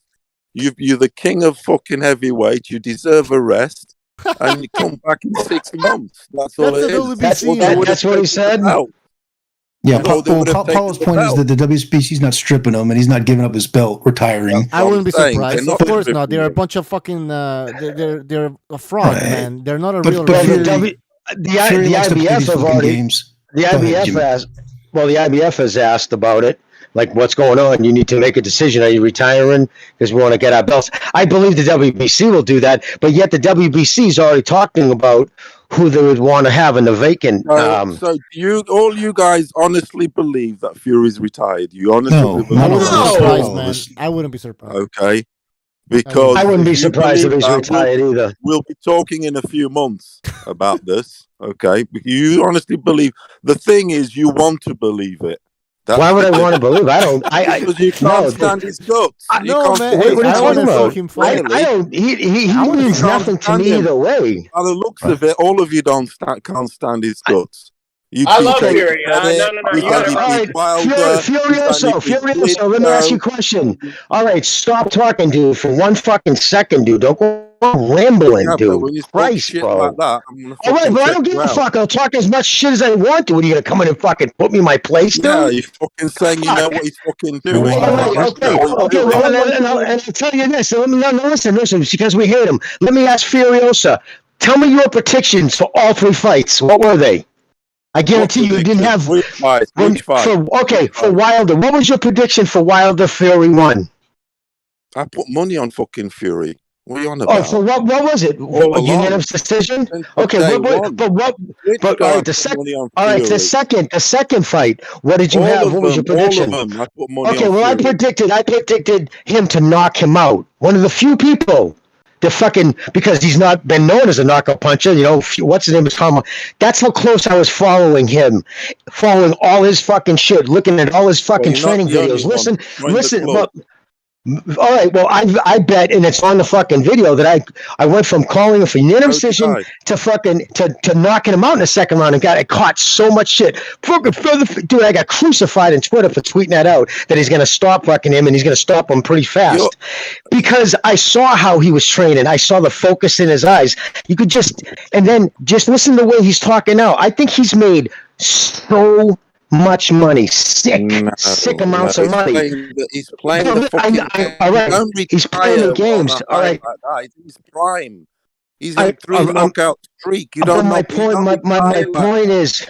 You're the king of fucking heavyweight. You deserve a rest, and you come back in 6 months. That's all it is. That's what he said. Yeah, Paul's point is that the WBC's not stripping him, and he's not giving up his belt, retiring. I wouldn't be surprised. Of course not. They're a bunch of fucking. They're a fraud, man. They're not a real. The IBF have already. The IBF has asked about it. Like, what's going on? You need to make a decision. Are you retiring? Because we want to get our belts. I believe the WBC will do that, but yet the WBC is already talking about who they would want to have in the vacant. So you guys honestly believe that Fury's retired? You honestly believe that? I wouldn't be surprised. Okay. Because I wouldn't be surprised if he's retired either. We'll be talking in a few months about this. Okay. You honestly believe. The thing is, you want to believe it. Why would I want to believe? I don't. Because you can't stand his guts. No, man. What are you talking about? I don't. He means nothing to me either way. By the looks of it, all of you can't stand his guts. I love Fury. No. Furioso, let me ask you a question. All right, stop talking, dude, for 1 fucking second, dude. Don't go rambling, dude. Christ, bro. Like that, all right, but I don't give a fuck. I'll talk as much shit as I want to. What, are you going to come in and fucking put me in my place, dude? Yeah, you're fucking saying you know what he's fucking doing. Okay, well, and I'll tell you this. Listen, because we hate him. Let me ask Furiosa. Tell me your predictions for all 3 fights. What were they? I guarantee you didn't have. Which fight? For Wilder. What was your prediction for Wilder Fury 1? I put money on fucking Fury. What are you on about? Oh, for what was it? A unanimous decision? Okay, the second fight. What did you have? What was your prediction? All of them. I put money on Fury. I predicted him to knock him out. One of the few people. Because he's not been known as a knockout puncher, what's his name is Tom. That's how close I was following him, following all his fucking shit, looking at all his fucking training videos. Listen. All right, well, I bet, and it's on the fucking video that I went from calling him for unanimous decision to fucking to knocking him out in the second round, and caught so much shit. Dude, I got crucified on Twitter for tweeting that out, that he's gonna stop fucking him, and he's gonna stop him pretty fast. Because I saw how he was training, I saw the focus in his eyes. You could just listen to the way he's talking now. I think he's made so much money, sick amounts of money. He's playing the fucking all right. He's playing the games. All right. He's in his prime. He's in a 3 knockout streak. You don't know. My point is,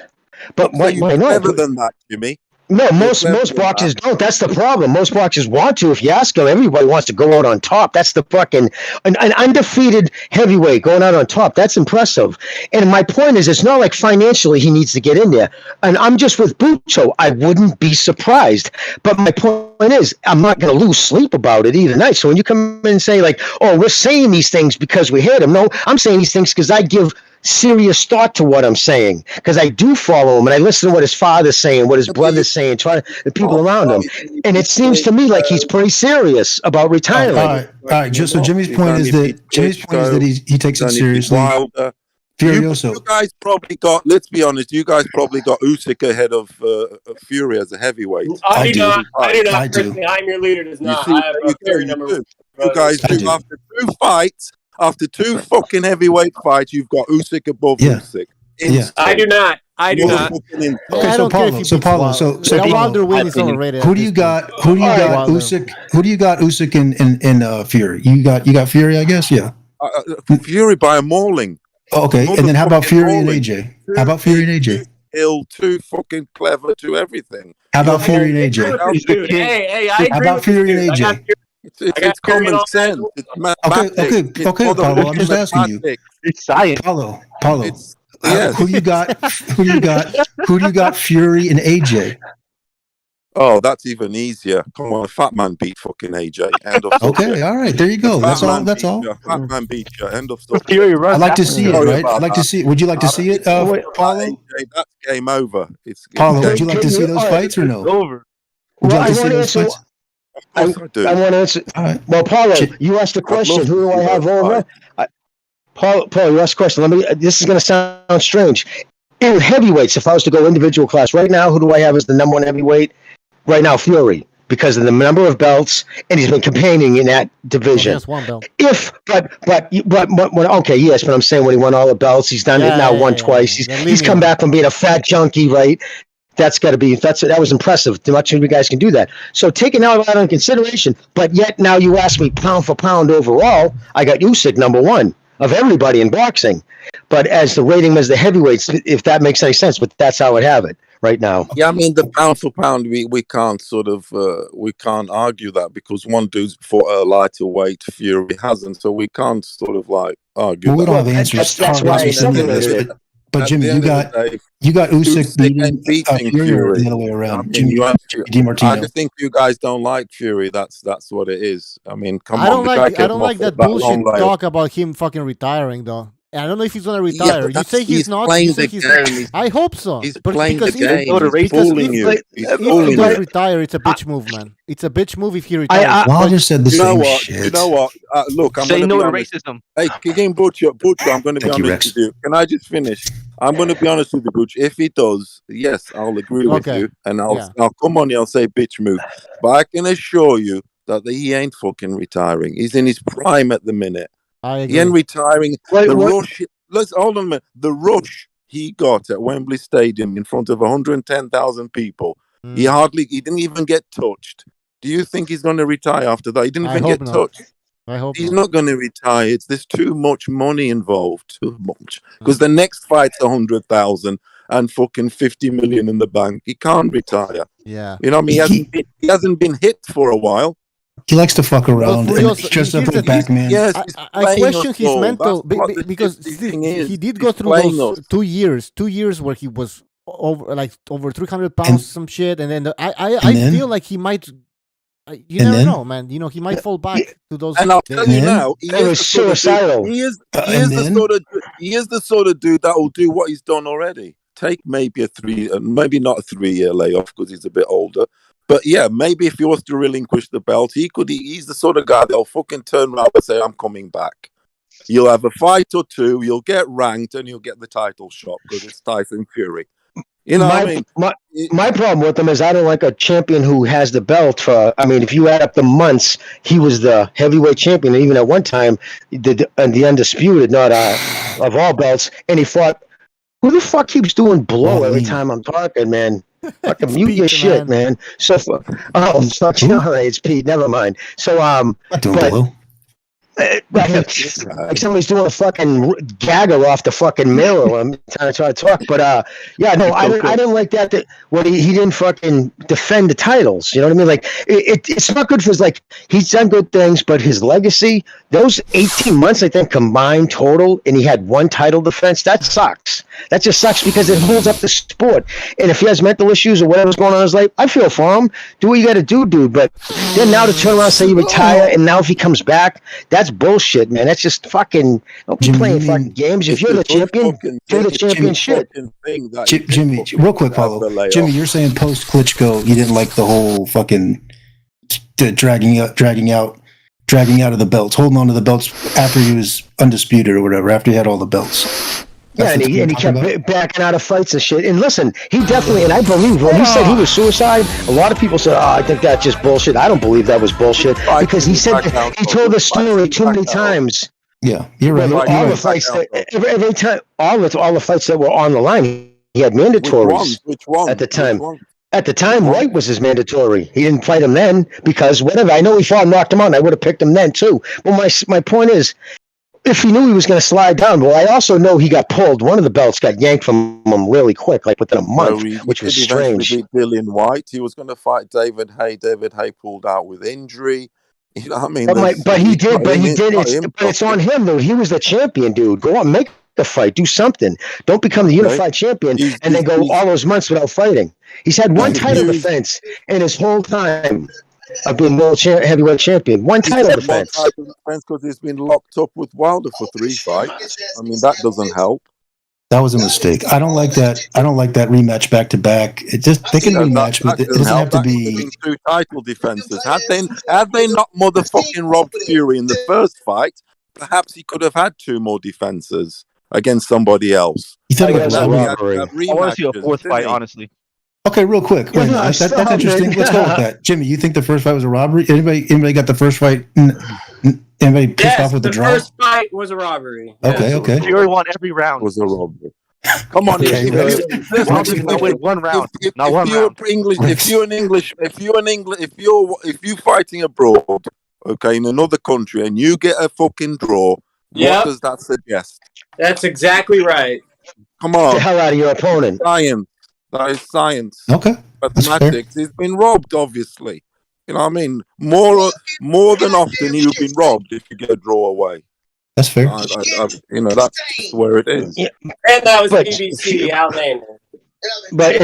but why not? Better than that, Jimmy. No, most boxers don't. That's the problem. Most boxers want to. If you ask them, everybody wants to go out on top. That's the fucking an undefeated heavyweight going out on top. That's impressive. And my point is, it's not like financially he needs to get in there. And I'm just with Bucho. I wouldn't be surprised. But my point is, I'm not going to lose sleep about it either night. So when you come in and say like, "Oh, we're saying these things because we hate him," no, I'm saying these things because I give serious thought to what I'm saying, because I do follow him and I listen to what his father's saying, what his brother's saying, the people around him, and it seems to me like he's pretty serious about retiring. All right. Just so Jimmy's point is that he takes it seriously. Furioso. You guys probably got. Let's be honest. You guys probably got Usyk ahead of Fury as a heavyweight. I do not. Personally, I'm your leader. Does not. I have Fury number one. You guys do. After 2 fights. After 2 fucking heavyweight fights, you've got Usyk above Usyk. I do not. Okay, so Paulo, who do you got? Usyk? Who do you got? Usyk and Fury. You got Fury, I guess. Yeah. Fury by a mauling. Oh, okay, and then how about Fury and AJ? How about Fury and AJ? Too fucking clever to everything. How about Fury and AJ? Hey, I agree. How about Fury and AJ? It's common sense. It's okay, Paulo. I'm just asking you. It's science, Paulo. Who you got? Who do you got? Fury and AJ. Oh, that's even easier. Come on, a fat man beat fucking AJ. End of okay, all right, there you go. That's all. Fat man beat you. End of story. I'd like to see it, right? I'd like to see it. Would you like to see it, Paulo? AJ, that's game over. Paulo, would you like to see those fights or no? Over. Would you like to see those fights? I want to answer. Right. Well, Paulo, you asked the question. Who do I have over? Paulo, you asked the question. This is going to sound strange. In heavyweights, if I was to go individual class right now, who do I have as the number 1 heavyweight? Right now, Fury, because of the number of belts, and he's been campaigning in that division. Just 1 belt. Okay, yes, but I'm saying when he won all the belts, he's done it now twice. He's come back from being a fat junkie, right? That's got to be that was impressive. Too much of you guys can do that. So taking all that into consideration, but yet now you ask me pound for pound overall, I got Usyk number 1 of everybody in boxing. But as the rating as the heavyweights, if that makes any sense, but that's how I have it right now. Yeah, I mean the pound for pound, we can't we can't argue that because one dude's fought a lighter weight, Fury hasn't, so we can't sort of like argue. Well, we don't have answers. That's why I said this. But Jimmy, you got Usyk beating Fury the other way around. Jimmy DiMartino. I just think you guys don't like Fury. That's what it is. I mean, come on. I don't like that bullshit talk about him fucking retiring though. I don't know if he's gonna retire. You say he's not. Playing the game. I hope so. He's playing the game. He's fooling you. If he does retire, it's a bitch move, man. It's a bitch move if he retires. Roger said the same shit. You know what? Look, I'm say no to honest. racism. Hey, again, Butcher, I'm going to be honest with you. Can I just finish? I'm going to be honest with you, Butcher. If he does, yes, I'll agree with you, and I'll come on here and say bitch move. But I can assure you that he ain't fucking retiring. He's in his prime at the minute. I agree. He ain't retiring. Rush. Let's hold on a minute. The rush he got at Wembley Stadium in front of 110,000 people. He didn't even get touched. Do you think he's going to retire after that? He didn't even get touched. I hope he's not going to retire. There's too much money involved. Too much. Because the next fight's 100,000 and fucking 50 million in the bank. He can't retire. Yeah. You know what I mean? He hasn't been hit for a while. He likes to fuck around and dress up with Batman. Yes, I question his mental because he did go through those 2 years. 2 years where he was over 300 pounds, some shit, and then I feel like he might. You never know, man. You know, he might fall back to those. And I'll tell you now, he is suicidal. He is the sort of dude that will do what he's done already. Take maybe maybe not a 3-year layoff because he's a bit older. But yeah, maybe if he was to relinquish the belt, he's the sort of guy that'll fucking turn around and say, I'm coming back. You'll have a fight or two, you'll get ranked, and you'll get the title shot because it's Tyson Fury. You know what I mean? My problem with him is I don't like a champion who has the belt for. I mean, if you add up the months, he was the heavyweight champion, and even at one time, the Undisputed, not of all belts, and he fought. Who the fuck keeps doing blow every time I'm talking, man? Fucking mute your shit, man. So, fuck you. All right, it's Pete. Never mind. So, but. Like somebody's doing a fucking gagger off the fucking mirror. I'm trying to talk, but yeah, no, I didn't like that when he didn't fucking defend the titles. You know what I mean? Like it's not good for his, like, he's done good things, but his legacy, those 18 months I think combined total, and he had one title defense. That sucks. That just sucks because it holds up the sport. And if he has mental issues or whatever's going on in his life, I feel for him. Do what you got to do, dude. But then now to turn around and say you retire, and now if he comes back, that's bullshit, man. That's just fucking. Don't be playing fucking games. If you're the champion, do the champion shit. Jimmy, real quick, follow. Jimmy, you're saying post Klitschko, you didn't like the whole fucking dragging out of the belts, holding on to the belts after he was undisputed or whatever, after he had all the belts. Yeah, and he kept backing out of fights and shit. And listen, he definitely, and I believe when he said he was suicide, a lot of people said, "Oh, I think that's just bullshit." I don't believe that was bullshit because he said he told the story too many times. Yeah, you're right. All the fights every time, all the fights that were on the line, he had mandatories. Which one? At the time? At the time, White was his mandatory. He didn't fight him then because whatever. I know he fought and knocked him out, and I would have picked him then too. But my point is, if he knew he was going to slide down, well, I also know he got pulled. One of the belts got yanked from him really quick, like within a month, which was strange. Beat Dillian White. He was going to fight David Hay. David Hay pulled out with injury. You know what I mean? But he did. It's on him, though. He was the champion, dude. Go on, make the fight. Do something. Don't become the unified champion and then go all those months without fighting. He's had one title defense in his whole time of being world heavyweight champion. One title defense. Because he's been locked up with Wilder for 3 fights. I mean, that doesn't help. That was a mistake. I don't like that. I don't like that rematch back to back. It just they can rematch, but it doesn't have to be 2 title defenses. Had they not motherfucking robbed Fury in the first fight, perhaps he could have had 2 more defenses against somebody else. You think about I want to see a 4th fight, honestly. Okay, real quick. Wait, that's interesting. Let's go with that. Jimmy, you think the first fight was a robbery? Anybody got the first fight? Anybody pissed off with the draw? The first fight was a robbery. Okay. Fury won every round. Was a robbery. Come on, win one round, not one round. If you're fighting abroad, okay, in another country, and you get a fucking draw, what does that suggest? That's exactly right. Come on, Get the hell out of your opponent. Science. That is science. Okay. Mathematics. He's been robbed, obviously. You know what I mean? More than often you've been robbed if you get a draw away. That's fair. That's where it is. Yeah. And that was BBC Outlander. But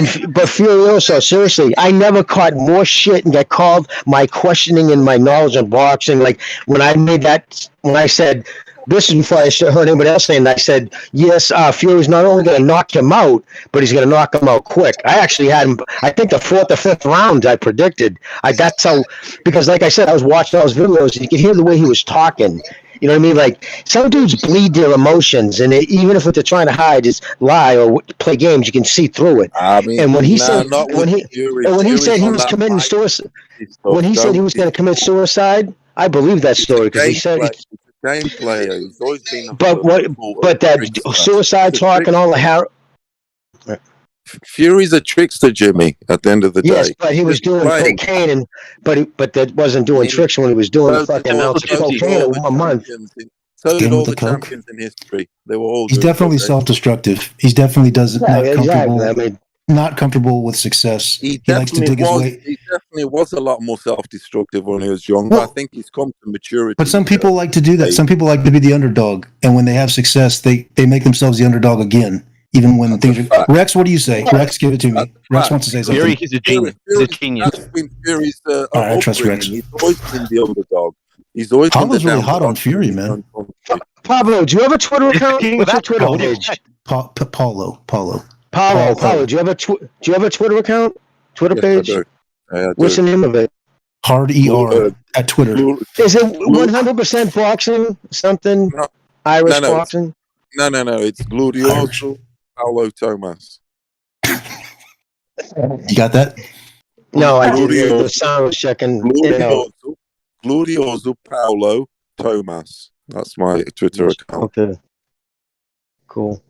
Furioso, seriously, I never caught more shit and got called my questioning and my knowledge of boxing. Like when I said, this is before I heard anybody else saying that, I said, yes, Fury's not only going to knock him out, but he's going to knock him out quick. I actually had him, I think the 4th or 5th round I predicted. That's how, because like I said, I was watching all his videos and you could hear the way he was talking. You know what I mean? Like some dudes bleed their emotions, and even if what they're trying to hide is lie or play games, you can see through it. I mean, and when he said he was committing suicide, when he said he was going to commit suicide, I believe that story because he said game player. He's always been. But that suicide talk and all the Fury's a trickster, Jimmy. At the end of the day, yes, but he was doing cocaine, but that wasn't doing tricks when he was doing fucking amounts of cocaine in 1 month. So did all the champions in history. They were all. He's definitely self-destructive. He's definitely not comfortable with success. He likes to dig his way. He definitely was a lot more self-destructive when he was young. But I think he's come to maturity. But some people like to do that. Some people like to be the underdog, and when they have success, they make themselves the underdog again. Even when things are... Rex, what do you say? Rex, give it to me. Rex wants to say something. Fury, he's a genius. He's a genius. Fury's all right, I trust Rex. He's always been the underdog. He's always Pablo's really hot on Fury, man. Pablo, do you have a Twitter account? What's your Twitter page? Paulo. Do you have a Twitter account? Twitter page? I What's the name of it? Hard ER at Twitter. Is it 100% boxing? Something Irish boxing? No. It's Glorioso Paulo Thomas. You got that? No, I didn't. The sound was checking. Glorioso Paulo Thomas. That's my Twitter account. Okay. Cool.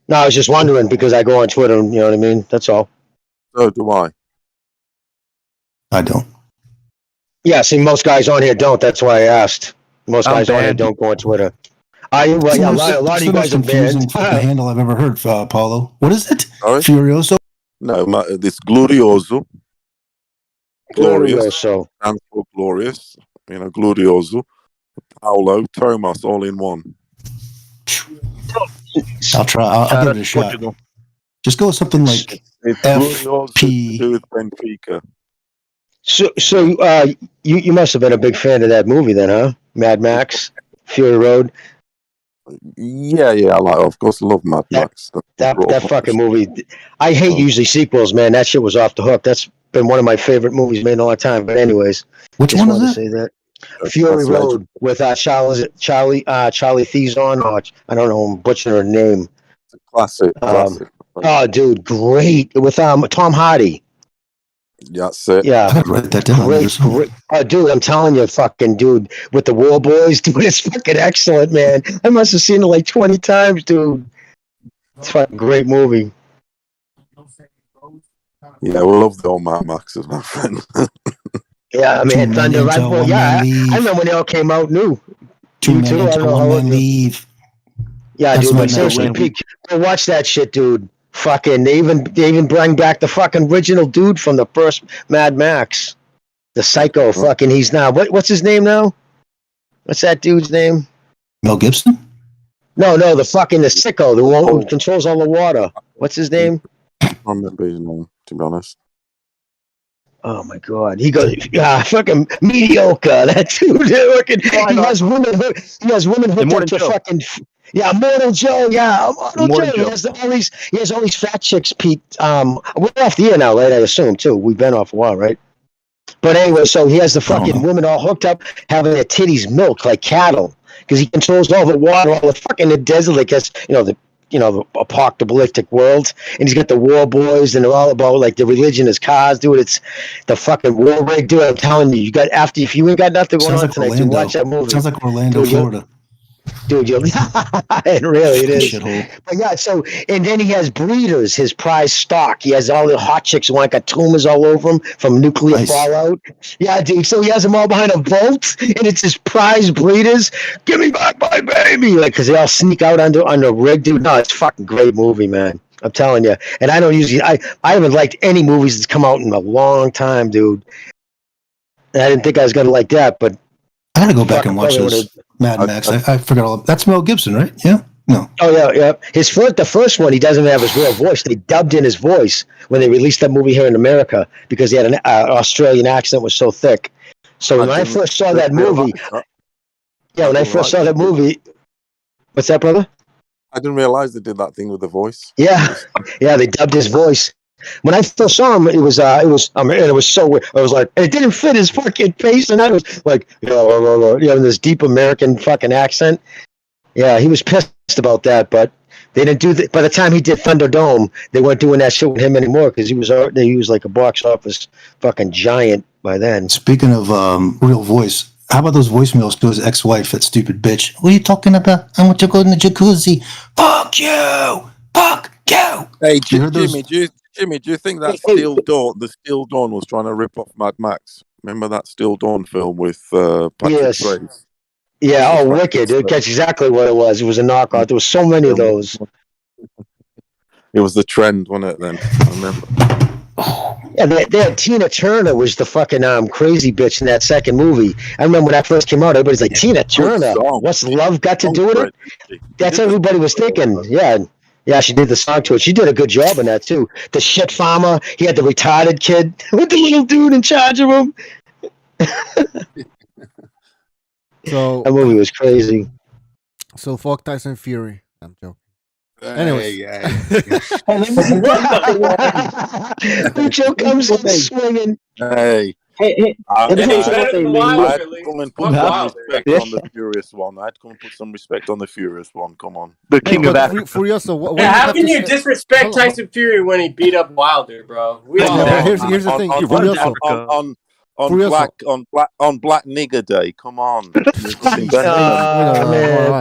No, I was just wondering because I go on Twitter, you know what I mean? That's all. So do I. I don't. Yeah, see, most guys on here don't. That's why I asked. Most guys on here don't go on Twitter. Are you? Well, yeah, a lot of you guys are banned. Handle I've ever heard, Paulo. What is it? Sorry? Furioso? No, this Glorioso. Glorious. Glorioso. Stands for glorious. Glorioso. Paulo Thomas, all in one. I'll try. I'll give it a shot. Just go with something like FP. To do with Benfica. So you must have been a big fan of that movie then, huh? Mad Max, Fury Road. Yeah. Of course, I love Mad Max. That fucking movie. I hate usually sequels, man. That shit was off the hook. That's been one of my favorite movies made in a long time. But anyways, which one is that? Say that. Fury Road with Charlie Theron. Or I don't know, I'm butchering her name. It's a classic. Oh, dude, great with Tom Hardy. Yeah, that's it. Yeah, I gotta write that down. Great. Oh, dude, I'm telling you, fucking dude, with the War Boys, dude, it's fucking excellent, man. I must have seen it like 20 times, dude. It's a fucking great movie. Yeah, we love the old Mad Maxes, my friend. Yeah, I mean, Thunder. I remember when they all came out new. 2 minutes, one man leave. Yeah, That's dude, but seriously, go watch that shit, dude. Fucking, they even bring back the fucking original dude from the first Mad Max, the Psycho. Fucking, he's now what's his name now? What's that dude's name? Mel Gibson? No, the Sicko, the one who controls all the water. What's his name? I don't remember his name, to be honest. Oh my god, he goes, fucking mediocre. That dude, he has women hooked up to fucking. Yeah, Mortal Joe. Yeah, Mortal Joe. He has all these fat chicks. Pete. We're off the air now, right? I assume too. We've been off a while, right? But anyway, so he has the fucking women all hooked up, having their titties milked like cattle, because he controls all the water, all the fucking the desert, like that's the apocalyptic world, and he's got the war boys, and they're all about like the religion is cars, dude. It's the fucking war rig, dude. I'm telling you, if you ain't got nothing going on tonight, dude, watch that movie. Sounds like Orlando, Florida. Dude, it is. But yeah, so, and then he has breeders, his prize stock. He has all the hot chicks who got tumors all over him from nuclear fallout. Yeah, dude. So he has them all behind a vault, and it's his prize breeders. Give me back my baby, like, because they all sneak out under rig, dude. No, it's a fucking great movie, man. I'm telling you. And I don't usually, I haven't liked any movies that's come out in a long time, dude. And I didn't think I was gonna like that, but I gotta go back and watch this Mad Max. I forgot all. That's Mel Gibson, right? Yeah. No. Oh yeah. The first one, he doesn't have his real voice. They dubbed in his voice when they released that movie here in America because he had an Australian accent was so thick. So when I first saw that movie, what's that, brother? I didn't realize they did that thing with the voice. Yeah, they dubbed his voice. When I first saw him, it was so weird. I was like, it didn't fit his fucking face, and I was like, in this deep American fucking accent. Yeah, he was pissed about that, but they didn't do that. By the time he did Thunderdome, they weren't doing that shit with him anymore because he was like a box office fucking giant by then. Speaking of real voice, how about those voicemails to his ex-wife, that stupid bitch? What are you talking about? I want to go in the jacuzzi. Fuck you! Fuck you! Hey, Jimmy, do you think that the Still Dawn was trying to rip off Mad Max? Remember that Still Dawn film with Patrick Swayze? Yeah, Wicked. That's exactly what it was. It was a knockout. There was so many of those. It was the trend, wasn't it, then? I remember. Yeah, they had Tina Turner was the fucking crazy bitch in that second movie. I remember when that first came out, everybody's like, Tina Turner, what's love got to do with it? That's what everybody was thinking. Yeah, she did the song to it. She did a good job in that, too. The shit farmer, he had the retarded kid with the little dude in charge of him. So that movie was crazy. So fuck Tyson Fury. I'm joking. Anyways. Joe comes in swinging. Hey. Hey, I let me had say one thing, man. to come and put some respect on the Furious one. I had to come and put some respect on the Furious one. Come on. The king of Africa. Furioso, Yeah, how can you disrespect Tyson Fury when he beat up Wilder, bro? We all know. Here's the thing. Furioso. On Black Nigger Day. Come on. Man,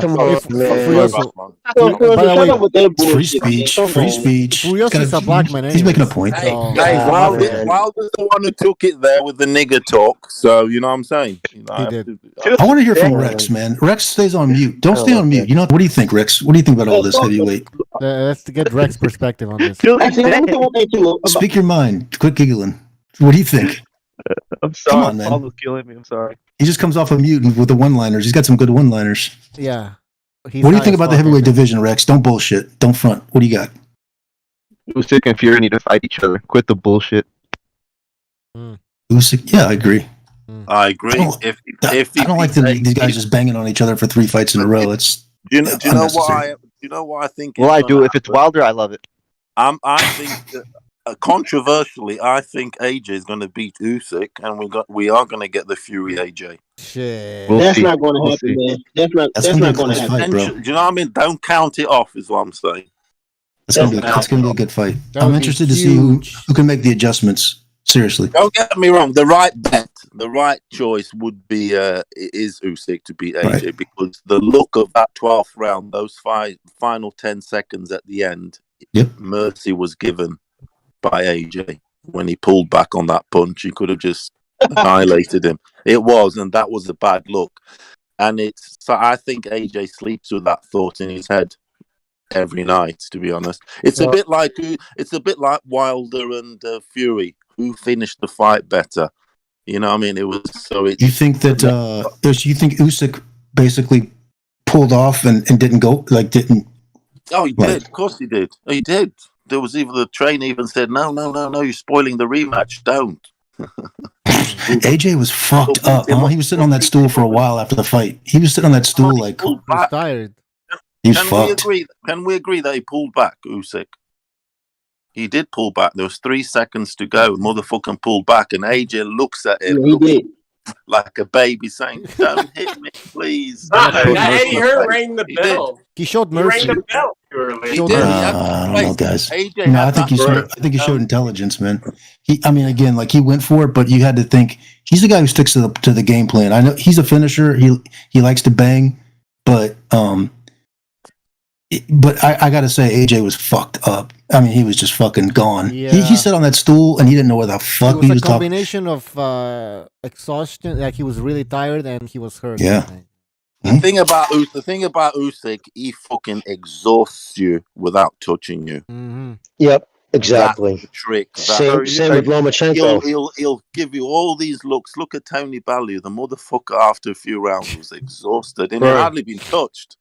come on, Furioso. By the way, free speech. Furioso is a black man. He's making a point. Hey, Wilder's the one who took it there with the nigger talk. So you know what I'm saying. You know, he did. I want to hear from Rex, man. Rex stays on mute. Don't stay on mute. You know what do you think, Rex? What do you think about all this heavyweight? Let's get Rex perspective on this. Actually, let me say one thing too. Speak your mind. Quit giggling. What do you think? I'm sorry. Come on, man. Paulo's killing me. I'm sorry. He just comes off of mute with the one-liners. He's got some good one-liners. Yeah. What do you think about the heavyweight division, Rex? Don't bullshit. Don't front. What do you got? Usyk and Fury need to fight each other. Quit the bullshit. Usyk, yeah, I agree. I agree. I don't like these guys just banging on each other for 3 fights in a row. It's do you know what I think? Well, I do. If it's Wilder, I love it. I think that, controversially, I think AJ is going to beat Usyk, and we are going to get the Fury AJ. Shit. That's not going to happen, man. That's not going to happen. Do you know what I mean? Don't count it off, is what I'm saying. It's going to be a good fight. I'm interested to see who can make the adjustments. Seriously. Don't get me wrong. The right bet, the right choice would be is Usyk to beat AJ because the look of that 12th round, those final 10 seconds at the end, mercy was given by AJ when he pulled back on that punch. He could have just annihilated him. It was, and that was a bad look. And I think AJ sleeps with that thought in his head every night. To be honest, it's a bit like Wilder and Fury. Who finished the fight better? You know what I mean? It was so. You think that? You think Usyk basically pulled off and didn't go didn't? Oh, he did. Of course, he did. He did. There was even the trainer even said, "No, you're spoiling the rematch. Don't." AJ was fucked up. Huh? He was sitting on that stool for a while after the fight. He was sitting on that stool he was tired. He's fucked. Can we agree that he pulled back, Usyk? He did pull back. There was 3 seconds to go. Motherfucking pulled back, and AJ looks at him like a baby, saying, "Don't hit me, please." Eddie Hearn rang the bell. He showed mercy. He rang the bell. I don't know, guys. No, I think he showed intelligence, man. He went for it, but you had to think he's the guy who sticks to the game plan. I know he's a finisher. He likes to bang, but I got to say, AJ was fucked up. I mean, he was just fucking gone. Yeah. He sat on that stool and he didn't know where the fuck he was. A combination of exhaustion, like he was really tired and he was hurt. Yeah. The thing about Usyk, he fucking exhausts you without touching you. Mm-hmm. Yep, exactly. That's the trick. Same with Lomachenko. He'll give you all these looks. Look at Tony Bellew. The motherfucker after a few rounds was exhausted and he hardly been touched.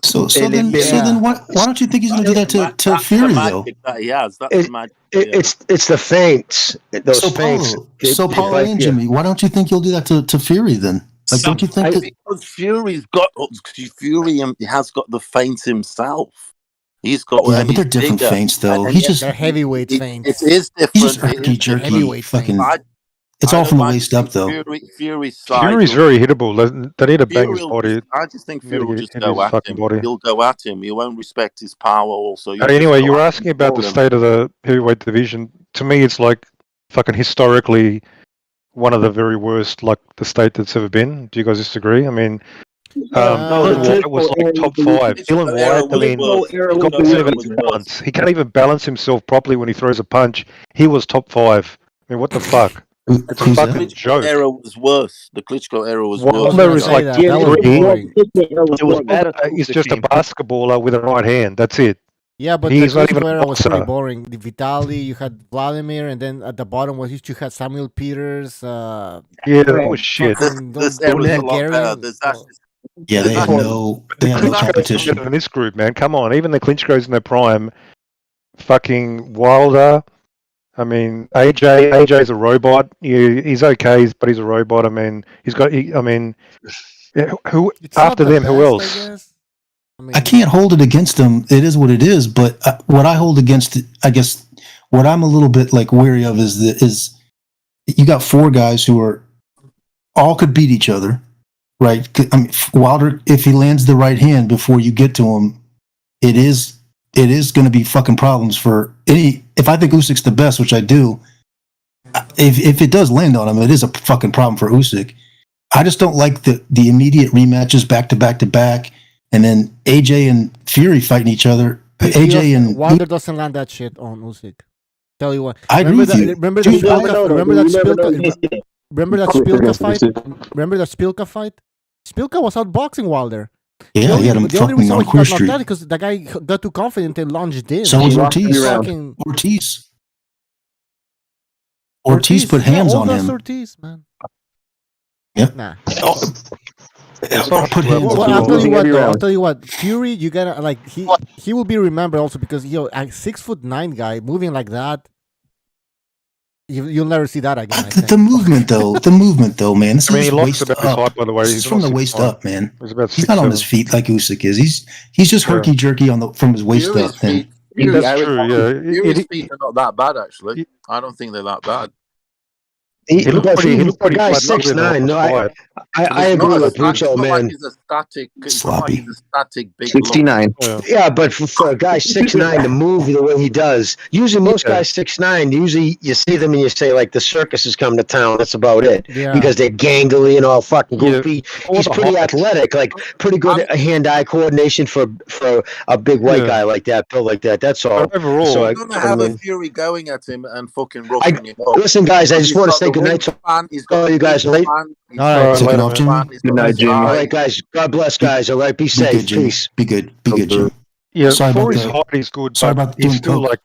So then why don't you think he's going to do that to Fury though? That he has. That's the magic. It's the feints. Those feints. Paulo and Jimmy, why don't you think he'll do that to Fury then? Like, don't you think because Fury has got the feints himself. He's got but they're different feints though. They're heavyweight feints. It is different. He's just jerky fucking. It's all from the waist up, though. Fury's very hittable. They need to bang his body. I just think Fury will just go at him. He'll go at him. He won't respect his power. Also, anyway, you were asking about the state of the heavyweight division. To me, it's like fucking historically one of the very worst, like the state that's ever been. Do you guys disagree? I mean, it was like top 5. Dylan White, got 7 balance. He can't even balance himself properly when he throws a punch. He was top 5. I mean, what the fuck? It's a fucking joke. The era was worse. The Klitschko era was Wilder worse. is like 3. It was bad. He's just a basketballer with a right hand. That's it. Yeah, but he's the not even a era was boxer. pretty boring. The Vitaly, you had Vladimir, and then at the bottom you had Samuel Peters. Yeah, that was shit. This era was a lot better. Yeah, they had no competition in this group, man. Come on, even the Klitschko's in their prime. Fucking Wilder. I mean, AJ's a robot. He's okay, but he's a robot. I mean, who It's after them? best, Who else? I can't hold it against him. It is what it is. But what I hold against it, I guess, what I'm a little bit like wary of is you got 4 guys who are all could beat each other, right? I mean, Wilder, if he lands the right hand before you get to him, it is going to be fucking problems for any. If I think Usyk's the best, which I do, if it does land on him, it is a fucking problem for Usyk. I just don't like the immediate rematches back to back to back, and then AJ and Fury fighting each other. AJ and Wilder doesn't land that shit on Usyk. Tell you what. I agree with you. Remember that Spilka fight? Remember that Spilka fight? Spilka was outboxing Wilder. Yeah, he had him fucking on Court Street. Because the guy got too confident and lunged in. So was Ortiz. Ortiz put hands on him. Ortiz, man. Yep. Nah. I'll tell you what. Fury, you gotta like he will be remembered also because a 6'9" guy moving like that. You'll never see that again. The movement though, man. This is waist up. By the way. This is from the waist up, man. He's 6'7". not on his feet like Usyk is. He's just herky jerky from his waist up. That's true. Yeah, Fury's feet are not that bad actually. I don't think they're that bad. He looked pretty 6'9". No, I agree with Bucho, man. He's a static, sloppy. Big 69. Yeah, but for a guy 6'9" to move the way he does, usually most guys 6'9", usually you see them and you say like the circus has come to town. That's about it. Yeah. Because they're gangly and all fucking goofy. Yeah. He's pretty athletic, like pretty good hand-eye coordination for a big white guy like that, built like that. That's all. Overall, so he's gonna have a Fury going at him and fucking roughing him up. Listen, guys, I just want to say good night to all you guys. Late. All right, good night, Jim. All right, guys. God bless, guys. All right, be safe. Peace. Be good, Jim. Yeah, sorry for about his that. height, he's good. Sorry but about he's doing still coke. like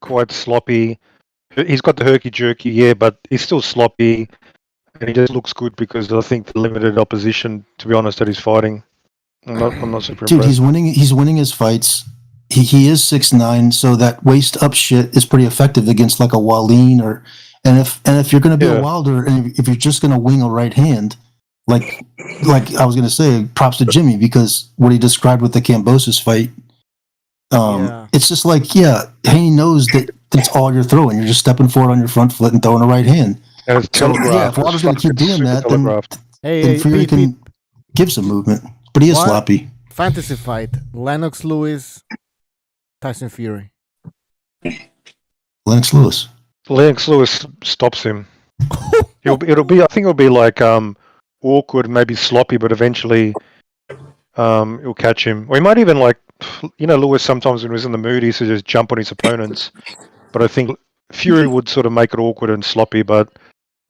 quite sloppy. He's got the herky jerky, yeah, but he's still sloppy, and he just looks good because I think the limited opposition, to be honest, that he's fighting. I'm not super Dude, impressed. he's winning his fights. He is 6'9", so that waist up shit is pretty effective against like a Wallin and if you're gonna be a Wilder and if you're just gonna wing a right hand, like I was gonna say, props to Jimmy because what he described with the Kambosos fight, it's just like Haney knows that that's all you're throwing. You're just stepping forward on your front foot and throwing a right hand. So, if Wilder's gonna keep doing that, then Fury can give some movement. But he is sloppy. Fantasy fight: Lennox Lewis, Tyson Fury. Lennox Lewis stops him. I think it'll be like awkward, maybe sloppy, but eventually he'll catch him. Or he might even Lewis sometimes when he's in the mood, he used to just jump on his opponents. But I think Fury would sort of make it awkward and sloppy, but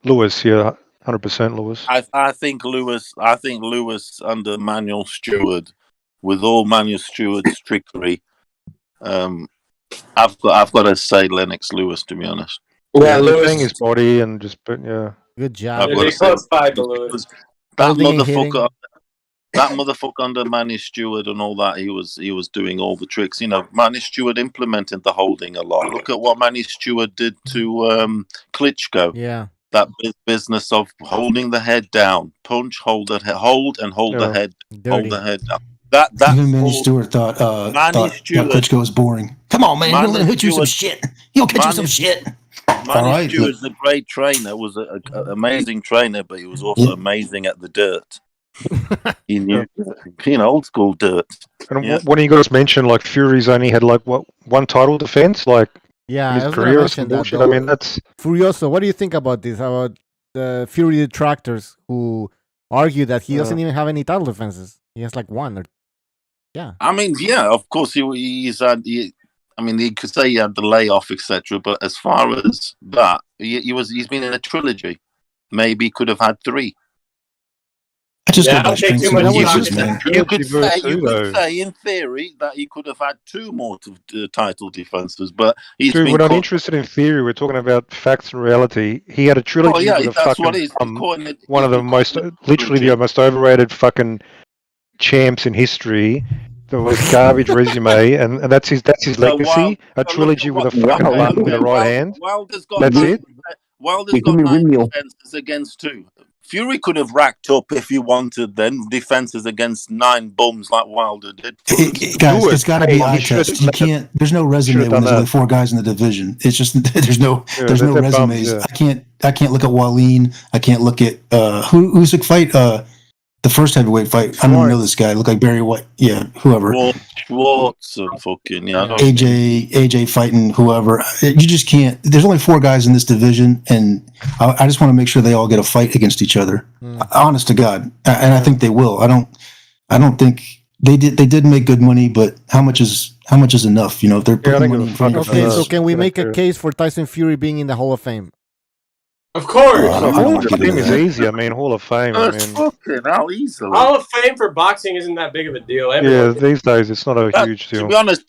Lewis, 100% Lewis. I think Lewis under Manuel Stewart, with all Manuel Stewart's trickery, I've got to say Lennox Lewis, to be honest. Yeah, Lewis his body and just good job. That motherfucker under Manny Stewart and all that, he was doing all the tricks. Manny Stewart implemented the holding a lot. Look at what Manny Stewart did to Klitschko. Yeah. That business of holding the head down, punch, hold the head, hold the head, hold the head down. Even Manny Stewart thought Klitschko was boring. Come on, man, he'll hit you some shit. He'll catch you some shit. Manny Stewart's a great trainer. Was an amazing trainer, but he was also amazing at the dirt. He knew, old school dirt. And when you got us mentioned, like Fury's only had one title defense, in his career or some bullshit. I mean, that's Furioso. What do you think about this? About the Fury detractors who argue that he doesn't even have any title defenses? He has one or I mean, of course he's had. You could say he had the layoff, etc. But as far as that, he's been in a trilogy. Maybe he could have had 3. I don't take too much. You could say, in theory, that he could have had 2 more title defenses, but we're not interested in theory. We're talking about facts and reality. He had a trilogy with one of the most overrated fucking champs in history. There was garbage resume, and that's his legacy. A trilogy with a fucking button with a right hand. That's it. Wilder's got 9 defenses against 2. Fury could have racked up if he wanted then defenses against 9 bums like Wilder did. Guys, it's got to be eye test. You can't. There's no resume when there's only 4 guys in the division. It's just there's no resumes. Bums, I can't look at Wallin. I can't look at Usyk fight. The first heavyweight fight. I don't even know this guy. Look like Barry White. Yeah, whoever. Schwartz and fucking AJ fighting whoever. You just can't. There's only 4 guys in this division, and I just want to make sure they all get a fight against each other. Honest to God, and I think they will. I don't think they did. They did make good money, but how much is enough? You know, if they're putting money in front of so can we make a case for Tyson Fury being in the Hall of Fame? Of course. Hall of Fame is easy. I mean, Hall of Fame. Fucking hell, easily. Hall of Fame for boxing isn't that big of a deal. These days it's not a huge deal. To be honest,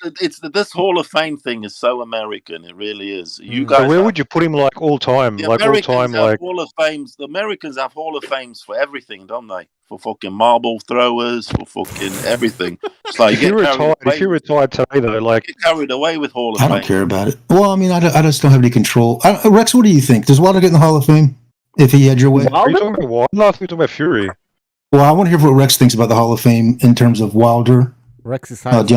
this Hall of Fame thing is so American. It really is. You guys. So where would you put him like all time? The Like Americans all time, have like Hall of Fames. The Americans have Hall of Fames for everything, don't they? For fucking marble throwers, for fucking everything. It's like if you retired today though, like get carried away with Hall of Fame. I don't care about it. Well, I mean, I just don't have any control. Rex, what do you think? Does Wilder get in the Hall of Fame if he had your way? Are you talking about Wilder? I thought you were talking about Fury. Well, I want to hear what Rex thinks about the Hall of Fame in terms of Wilder. Rex is Any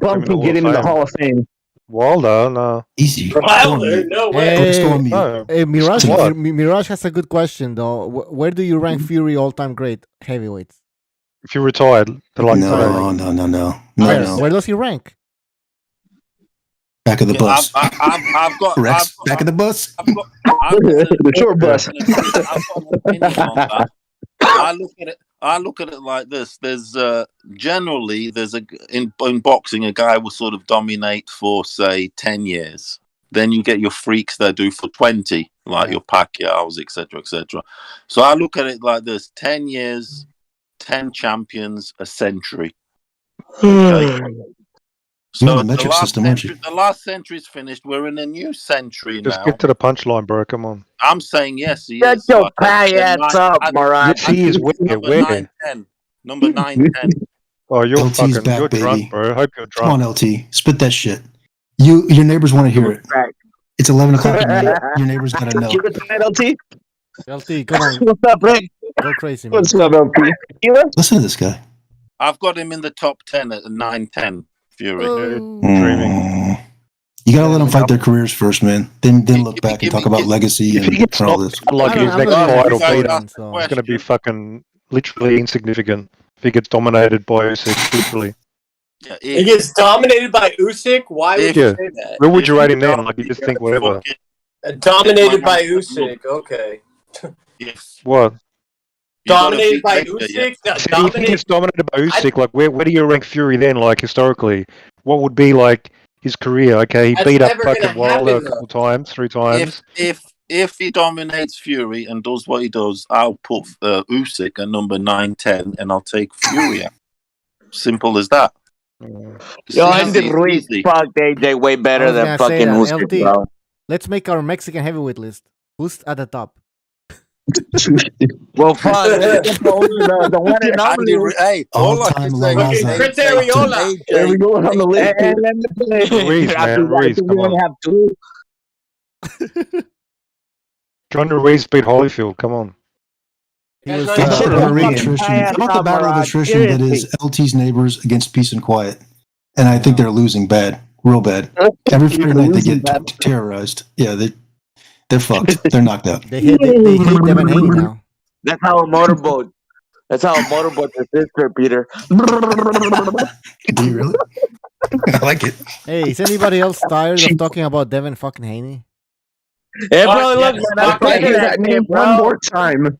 bum can get in the Hall of Fame. Wilder, no. Easy. Wilder, no way. Hey, Mirage has a good question though. Where do you rank Fury all-time great heavyweights? If you retired, no. Where does he rank? Back of the bus. I've got Rex. Back of the bus. The short bus. I've got an opinion on that. I look at it like this. There's generally in boxing a guy will sort of dominate for say 10 years. Then you get your freaks that do for 20, like your Pacquiao's, etc., etc. So I look at it like this: 10 years, 10 champions, a century. Okay? So the last century's finished. We're in a new century now. Just get to the punchline, bro. Come on. I'm saying yes, he Get is. your pie ass up, Morrell. Yes, he is. Where? Number 910. Oh, you're LT's fucking back, you're baby. drunk, bro. I hope you're drunk. Come on, LT. Spit that shit. Your neighbors want to hear it. It's 11 o'clock at night. Your neighbors got to know. Keep it tonight, LT. LT, come on. What's up, Rick? Go crazy, man. What's up, LT? Listen to this guy. I've got him in the top 10 at 910. Fury. Dreaming. You gotta let them fight their careers first, man. Then look back and talk about legacy and all this. Like his next fight or beat him, it's going to be fucking literally insignificant if he gets dominated by Usyk. Literally. He gets dominated by Usyk? Why would you say that? Where would you rate him then? Like you just think whatever. Dominated by Usyk, okay. What? Dominated by Usyk? If he gets dominated by Usyk, like where do you rank Fury then? Like historically, what would be like his career? Okay, he beat up fucking Wilder a couple times, 3 times. If he dominates Fury and does what he does, I'll put Usyk at number 910 and I'll take Fury out. Simple as that. Yo, Andy Ruiz fucked AJ way better than fucking Usyk, bro. Let's make our Mexican heavyweight list. Who's at the top? Well, fuck. The one and only. Hey, all I can say is Chris Arreola. There we go on the list. Ruiz, man. Ruiz, come on. Have 2. John Ruiz beat Holyfield. Come on. How about the battle of attrition that is LT's neighbors against peace and quiet? And I think they're losing bad, real bad. Every Friday night they get terrorized. Yeah, they're fucked. They're knocked out. They hate Devin Haney now. That's how a motorboat. That's how a motorboat is sister, Peter. Do you really? I like it. Hey, is anybody else tired of talking about Devin fucking Haney? Hey, bro, look, man, I'm taking that name one more time.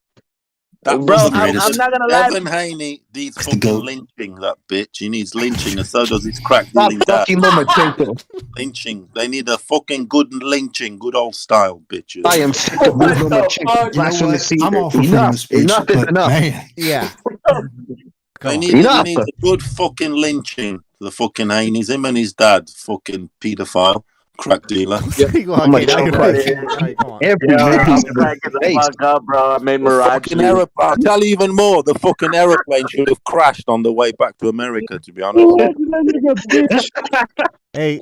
Bro, I'm not gonna lie. Devin Haney needs fucking lynching, that bitch. He needs lynching, and so does his crack dealing dad. Lomachenko. Lynching. They need a fucking good lynching, good old style, bitches. I am sick of Lomachenko. I'm all for freedom of speech. Enough is enough. Man. Yeah. They need a good fucking lynching. The fucking Haneys, him and his dad, fucking paedophile. Crack dealer. Every I'm cracking the fuck up, bro. I made Mirage. I'll tell you even more. The fucking aeroplane should have crashed on the way back to America, to be honest. Hey.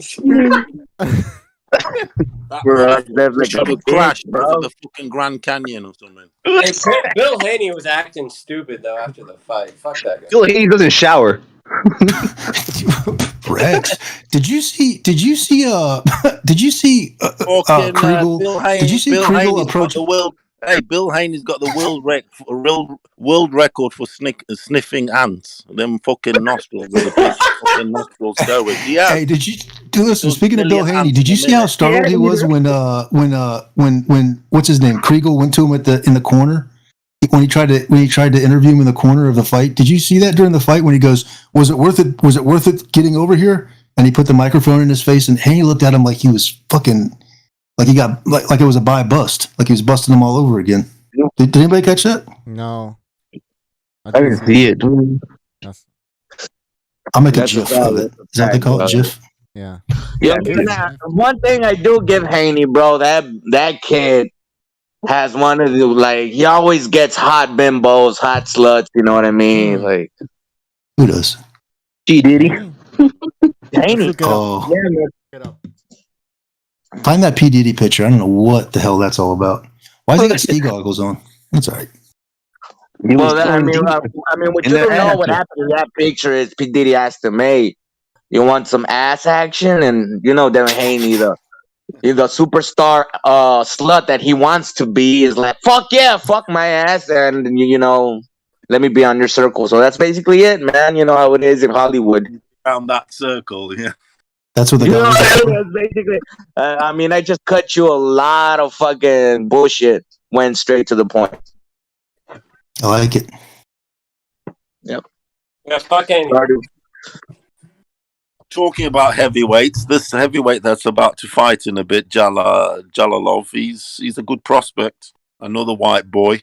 Should have crashed over the fucking Grand Canyon or something. Hey, Bill Haney was acting stupid though after the fight. Fuck that guy. Bill Haney doesn't shower. Rex, did you see Kriegel? Did you see Kriegel approach? Bill Haney's got the world record for sniffing ants. Them fucking nostrils, the big fucking nostrils going. Yeah. Hey, did you listen? Speaking of Bill Haney, did you see how startled he was when what's his name? Kriegel went to him in the corner when he tried to interview him in the corner of the fight. Did you see that during the fight when he goes, "Was it worth it? Was it worth it getting over here?" And he put the microphone in his face, and Haney looked at him like he was fucking. Like he got like it was a buy bust, like he was busting them all over again. Did anybody catch that? No, I didn't see it. I'll make a GIF of it. Is that what they call it? GIF? Yeah. Yeah. One thing I do give Haney, bro, that kid has one of the he always gets hot bimbos, hot sluts. You know what I mean? Like who does? G Diddy. Haney. Oh. Yeah, man. Find that P. Diddy picture. I don't know what the hell that's all about. Why has he got ski goggles on? That's all right. Well, I mean, what you don't know what happened to that picture is P. Diddy asked him, "Hey, you want some ass action?" And you know, Devin Haney, the superstar slut that he wants to be, is like, "Fuck yeah, fuck my ass," and you know, let me be on your circle. So that's basically it, man. You know how it is in Hollywood. Around that circle, yeah. That's what the guy was basically. I mean, I just cut you a lot of fucking bullshit. Went straight to the point. I like it. Yep. Yeah, fucking. Talking about heavyweights, this heavyweight that's about to fight in a bit, Jalalov, he's a good prospect. Another white boy.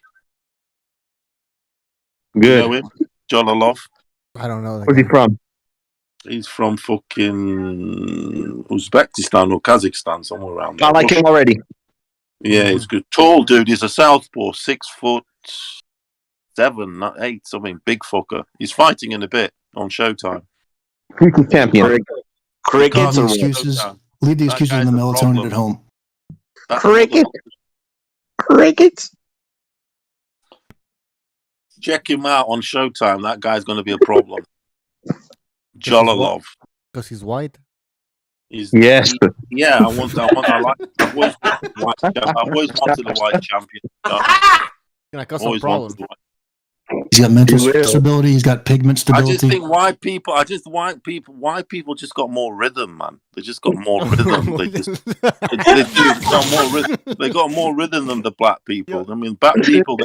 Good. You know him? Jalalov. I don't know. Where's he from? He's from fucking Uzbekistan or Kazakhstan, somewhere around there. I like him already. Yeah, he's good. Tall dude. He's a southpaw, 6'7", not 8, something. Big fucker. He's fighting in a bit on Showtime. Freaky champion. Crickets or excuses. Leave the excuses in the melatonin at home. Crickets. Check him out on Showtime. That guy's going to be a problem. Jalalov. Because he's white? Yes. I've always wanted a white champion. Gonna cause some problems. He's got mental stability. He's got pigment stability. I just think white people just got more rhythm, man. They just got more rhythm. They got more rhythm than the black people. I mean, black people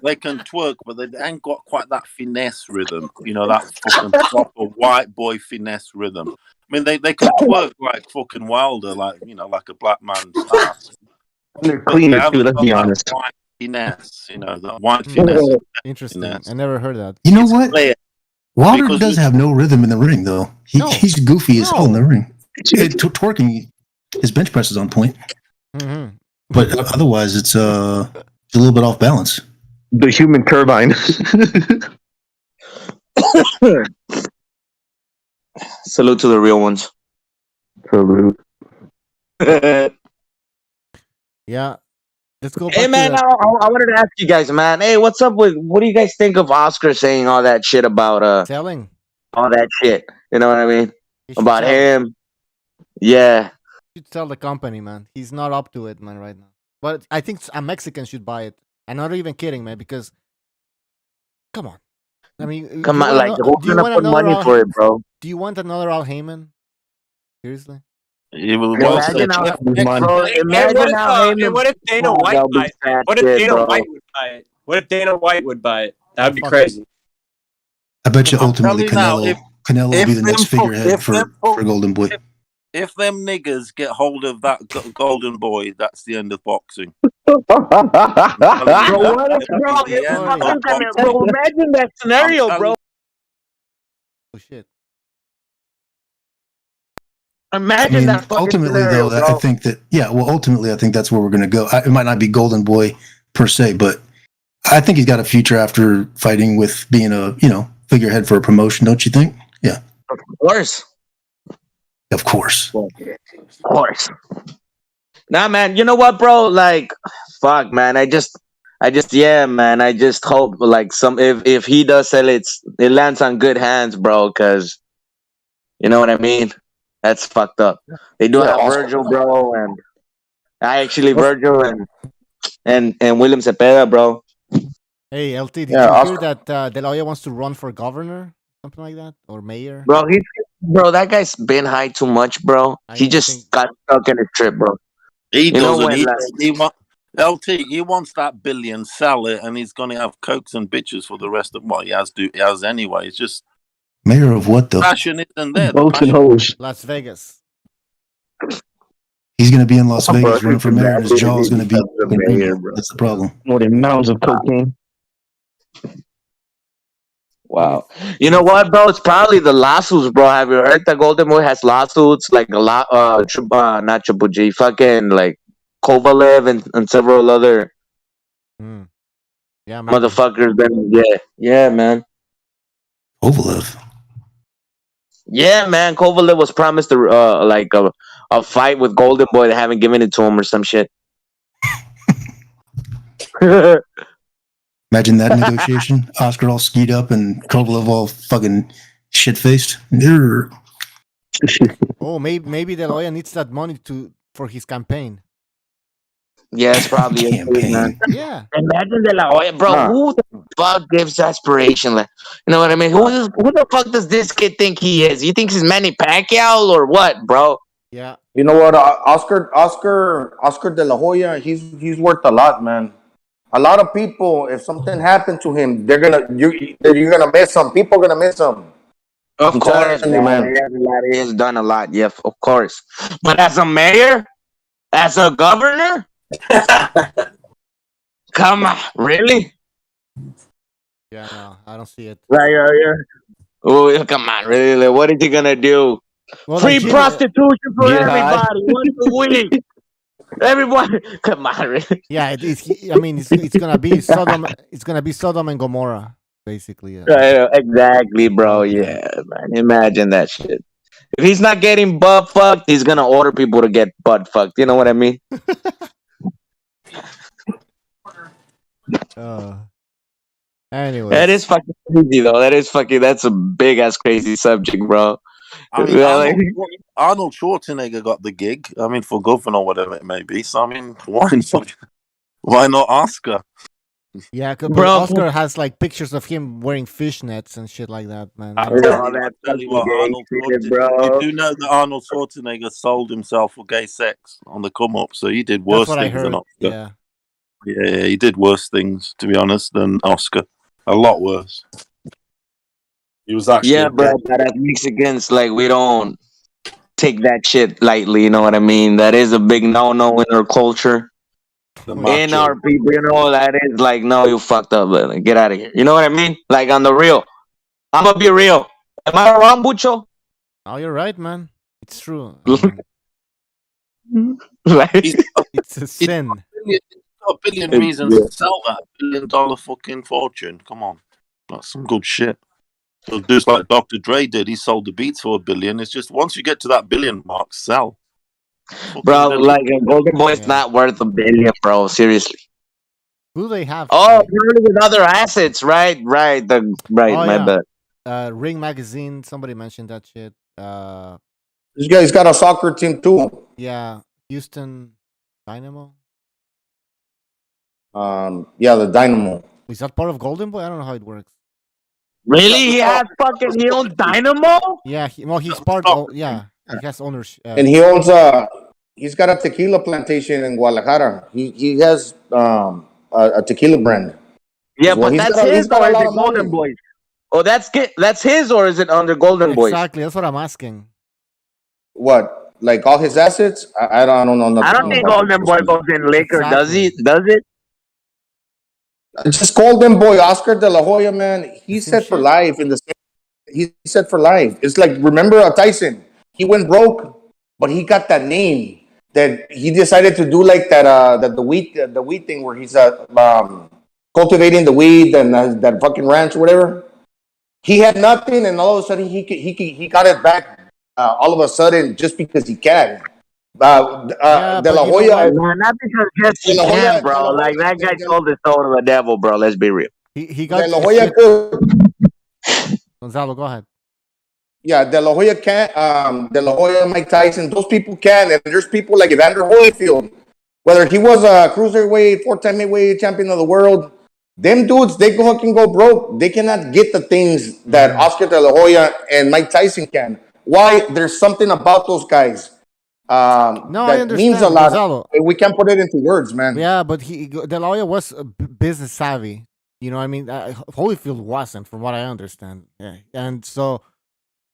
they can twerk, but they ain't got quite that finesse rhythm. You know, that fucking proper white boy finesse rhythm. I mean, they can twerk like fucking Wilder, like a black man's ass. They're cleaner too. Let's be honest. Finesse, the white finesse. Interesting. I never heard that. You know what? Wilder does have no rhythm in the ring, though. He's goofy as hell in the ring. Twerking, his bench press is on point. Mm-hmm. But otherwise, it's a little bit off balance. The human turbine. Salute to the real ones. Salute. Yeah. Let's go back. Hey man, I wanted to ask you guys, man. Hey, what do you guys think of Oscar saying all that shit about selling? All that shit. You know what I mean? About him. Yeah. He should sell the company, man. He's not up to it, man, right now. But I think a Mexican should buy it. I'm not even kidding, man, because come on. I mean, who's gonna put money for it, bro? Do you want another Al Heyman? Seriously? Imagine how what if Dana White buys it? What if Dana White would buy it? What if Dana White would buy it? That'd be crazy. I bet you ultimately Canelo will be the next figurehead for Golden Boy. If them niggers get hold of that Golden Boy, that's the end of boxing. Bro, imagine that scenario, bro. Oh shit. Imagine that. Ultimately, scenario, though, bro. I think that's where we're going to go. It might not be Golden Boy per se, but I think he's got a future after fighting with being a figurehead for a promotion. Don't you think? Yeah. Of course. Of course. Of course. Nah, man. You know what, bro? Like, fuck, man. Yeah, man. I just hope like if he does sell it, it lands on good hands, bro. Because you know what I mean. That's fucked up. They do have Virgil, bro, and Virgil and William Cepeda, bro. Hey, LT, did you hear that De La Hoya wants to run for governor? Something like that? Or mayor? Bro, that guy's been high too much, bro. He just got stuck in a trip, bro. He You know doesn't. when, He LT. He wants that billion, sell it, and he's going to have cokes and bitches for the rest of what he has anyway. It's just mayor of what though? passion isn't there. Boats and hoes. Las Vegas. He's going to be in Las Vegas running for mayor, and his jaw is going to be mayor. That's the problem. More than mounds of cocaine. Wow. You know what, bro? It's probably the lawsuits, bro. Have you heard that Golden Boy has lawsuits like a lot? Not Triple G, fucking like Kovalev and several other Yeah, motherfuckers. Then yeah, man. Kovalev. Yeah, man. Kovalev was promised like a fight with Golden Boy. They haven't given it to him or some shit. Imagine that negotiation. Oscar all skied up and Kovalev all fucking shit-faced. Oh, maybe De La Hoya needs that money for his campaign. Yeah, it's probably a thing, man. Yeah. Imagine De La Hoya, bro. Who the fuck gives aspiration? Like, you know what I mean? Who the fuck does this kid think he is? You think he's Manny Pacquiao or what, bro? Yeah. You know what? Oscar De La Hoya. He's worth a lot, man. A lot of people, if something happened to him, you're gonna miss him. People are gonna miss him. Of course, man. He has done a lot. Yeah, of course. But as a mayor, as a governor, come on, really? Yeah, no, I don't see it. Right, yeah. Oh, come on, really? What is he gonna do? Well, free like, prostitution for everybody once a week. Everybody, come on, really? Yeah, it's gonna be Sodom. It's gonna be Sodom and Gomorrah, basically. Right, exactly, bro. Yeah, man. Imagine that shit. If he's not getting butt fucked, he's gonna order people to get butt fucked. You know what I mean? Anyway, that is fucking crazy, though. That's a big ass crazy subject, bro. I mean, Arnold Schwarzenegger got the gig. I mean, for governor or whatever it may be. So I mean, why not Oscar? Yeah, bro. Oscar has like pictures of him wearing fishnets and shit like that, man. I tell you what, you do know that Arnold Schwarzenegger sold himself for gay sex on the come up, so he did worse things than Oscar. Yeah, he did worse things, to be honest, than Oscar. A lot worse. He was actually bro. But as Mexicans, like, we don't take that shit lightly. You know what I mean? That is a big no-no in our culture. In our people, you know, that is like, no, you fucked up. Like, get out of here. You know what I mean? Like, on the real. I'm gonna be real. Am I wrong, Bucho? Oh, you're right, man. It's true. It's a sin. A billion reasons to sell that $1 billion fucking fortune. Come on, that's some good shit. So just like Dr. Dre did, he sold the beats for $1 billion. It's just once you get to that billion mark, sell. Bro, like a Golden Boy is not worth $1 billion, bro. Seriously. Who do they have? Oh, with other assets, right? My bad. Ring Magazine. Somebody mentioned that shit. This guy's got a soccer team too. Yeah, Houston Dynamo. The Dynamo. Is that part of Golden Boy? I don't know how it works. Really? He owns Dynamo? Yeah, he's part of. Yeah, he has ownership. And he owns he's got a tequila plantation in Guadalajara. He has a tequila brand. Yeah, but that's his or is it Golden Boys? Oh, that's his or is it under Golden Boys? Exactly, that's what I'm asking. What? Like all his assets? I don't know. I don't think Golden Boy goes in liquor, does he? Does it? Just Golden Boy, Oscar De La Hoya, man. He's set for life in the same. He's set for life. It's like, remember Tyson? He went broke, but he got that name that he decided to do like that. The wheat thing where he's cultivating the weed and that fucking ranch or whatever. He had nothing, and all of a sudden he got it back all of a sudden just because he can. De La Hoya, No, not because just he can, bro. Like that guy sold his soul to the devil, bro. Let's be real. He got De La Hoya could. Gonzalo, go ahead. Yeah, De La Hoya can. De La Hoya, Mike Tyson, those people can. And there's people like Evander Holyfield, whether he was a cruiserweight, 4-time middleweight champion of the world. Them dudes, they can go broke. They cannot get the things that Oscar De La Hoya and Mike Tyson can. Why? There's something about those guys that means a lot. Gonzalo. We can't put it into words, man. Yeah, but De La Hoya was business savvy. You know what I mean? Holyfield wasn't, from what I understand. Yeah. And so,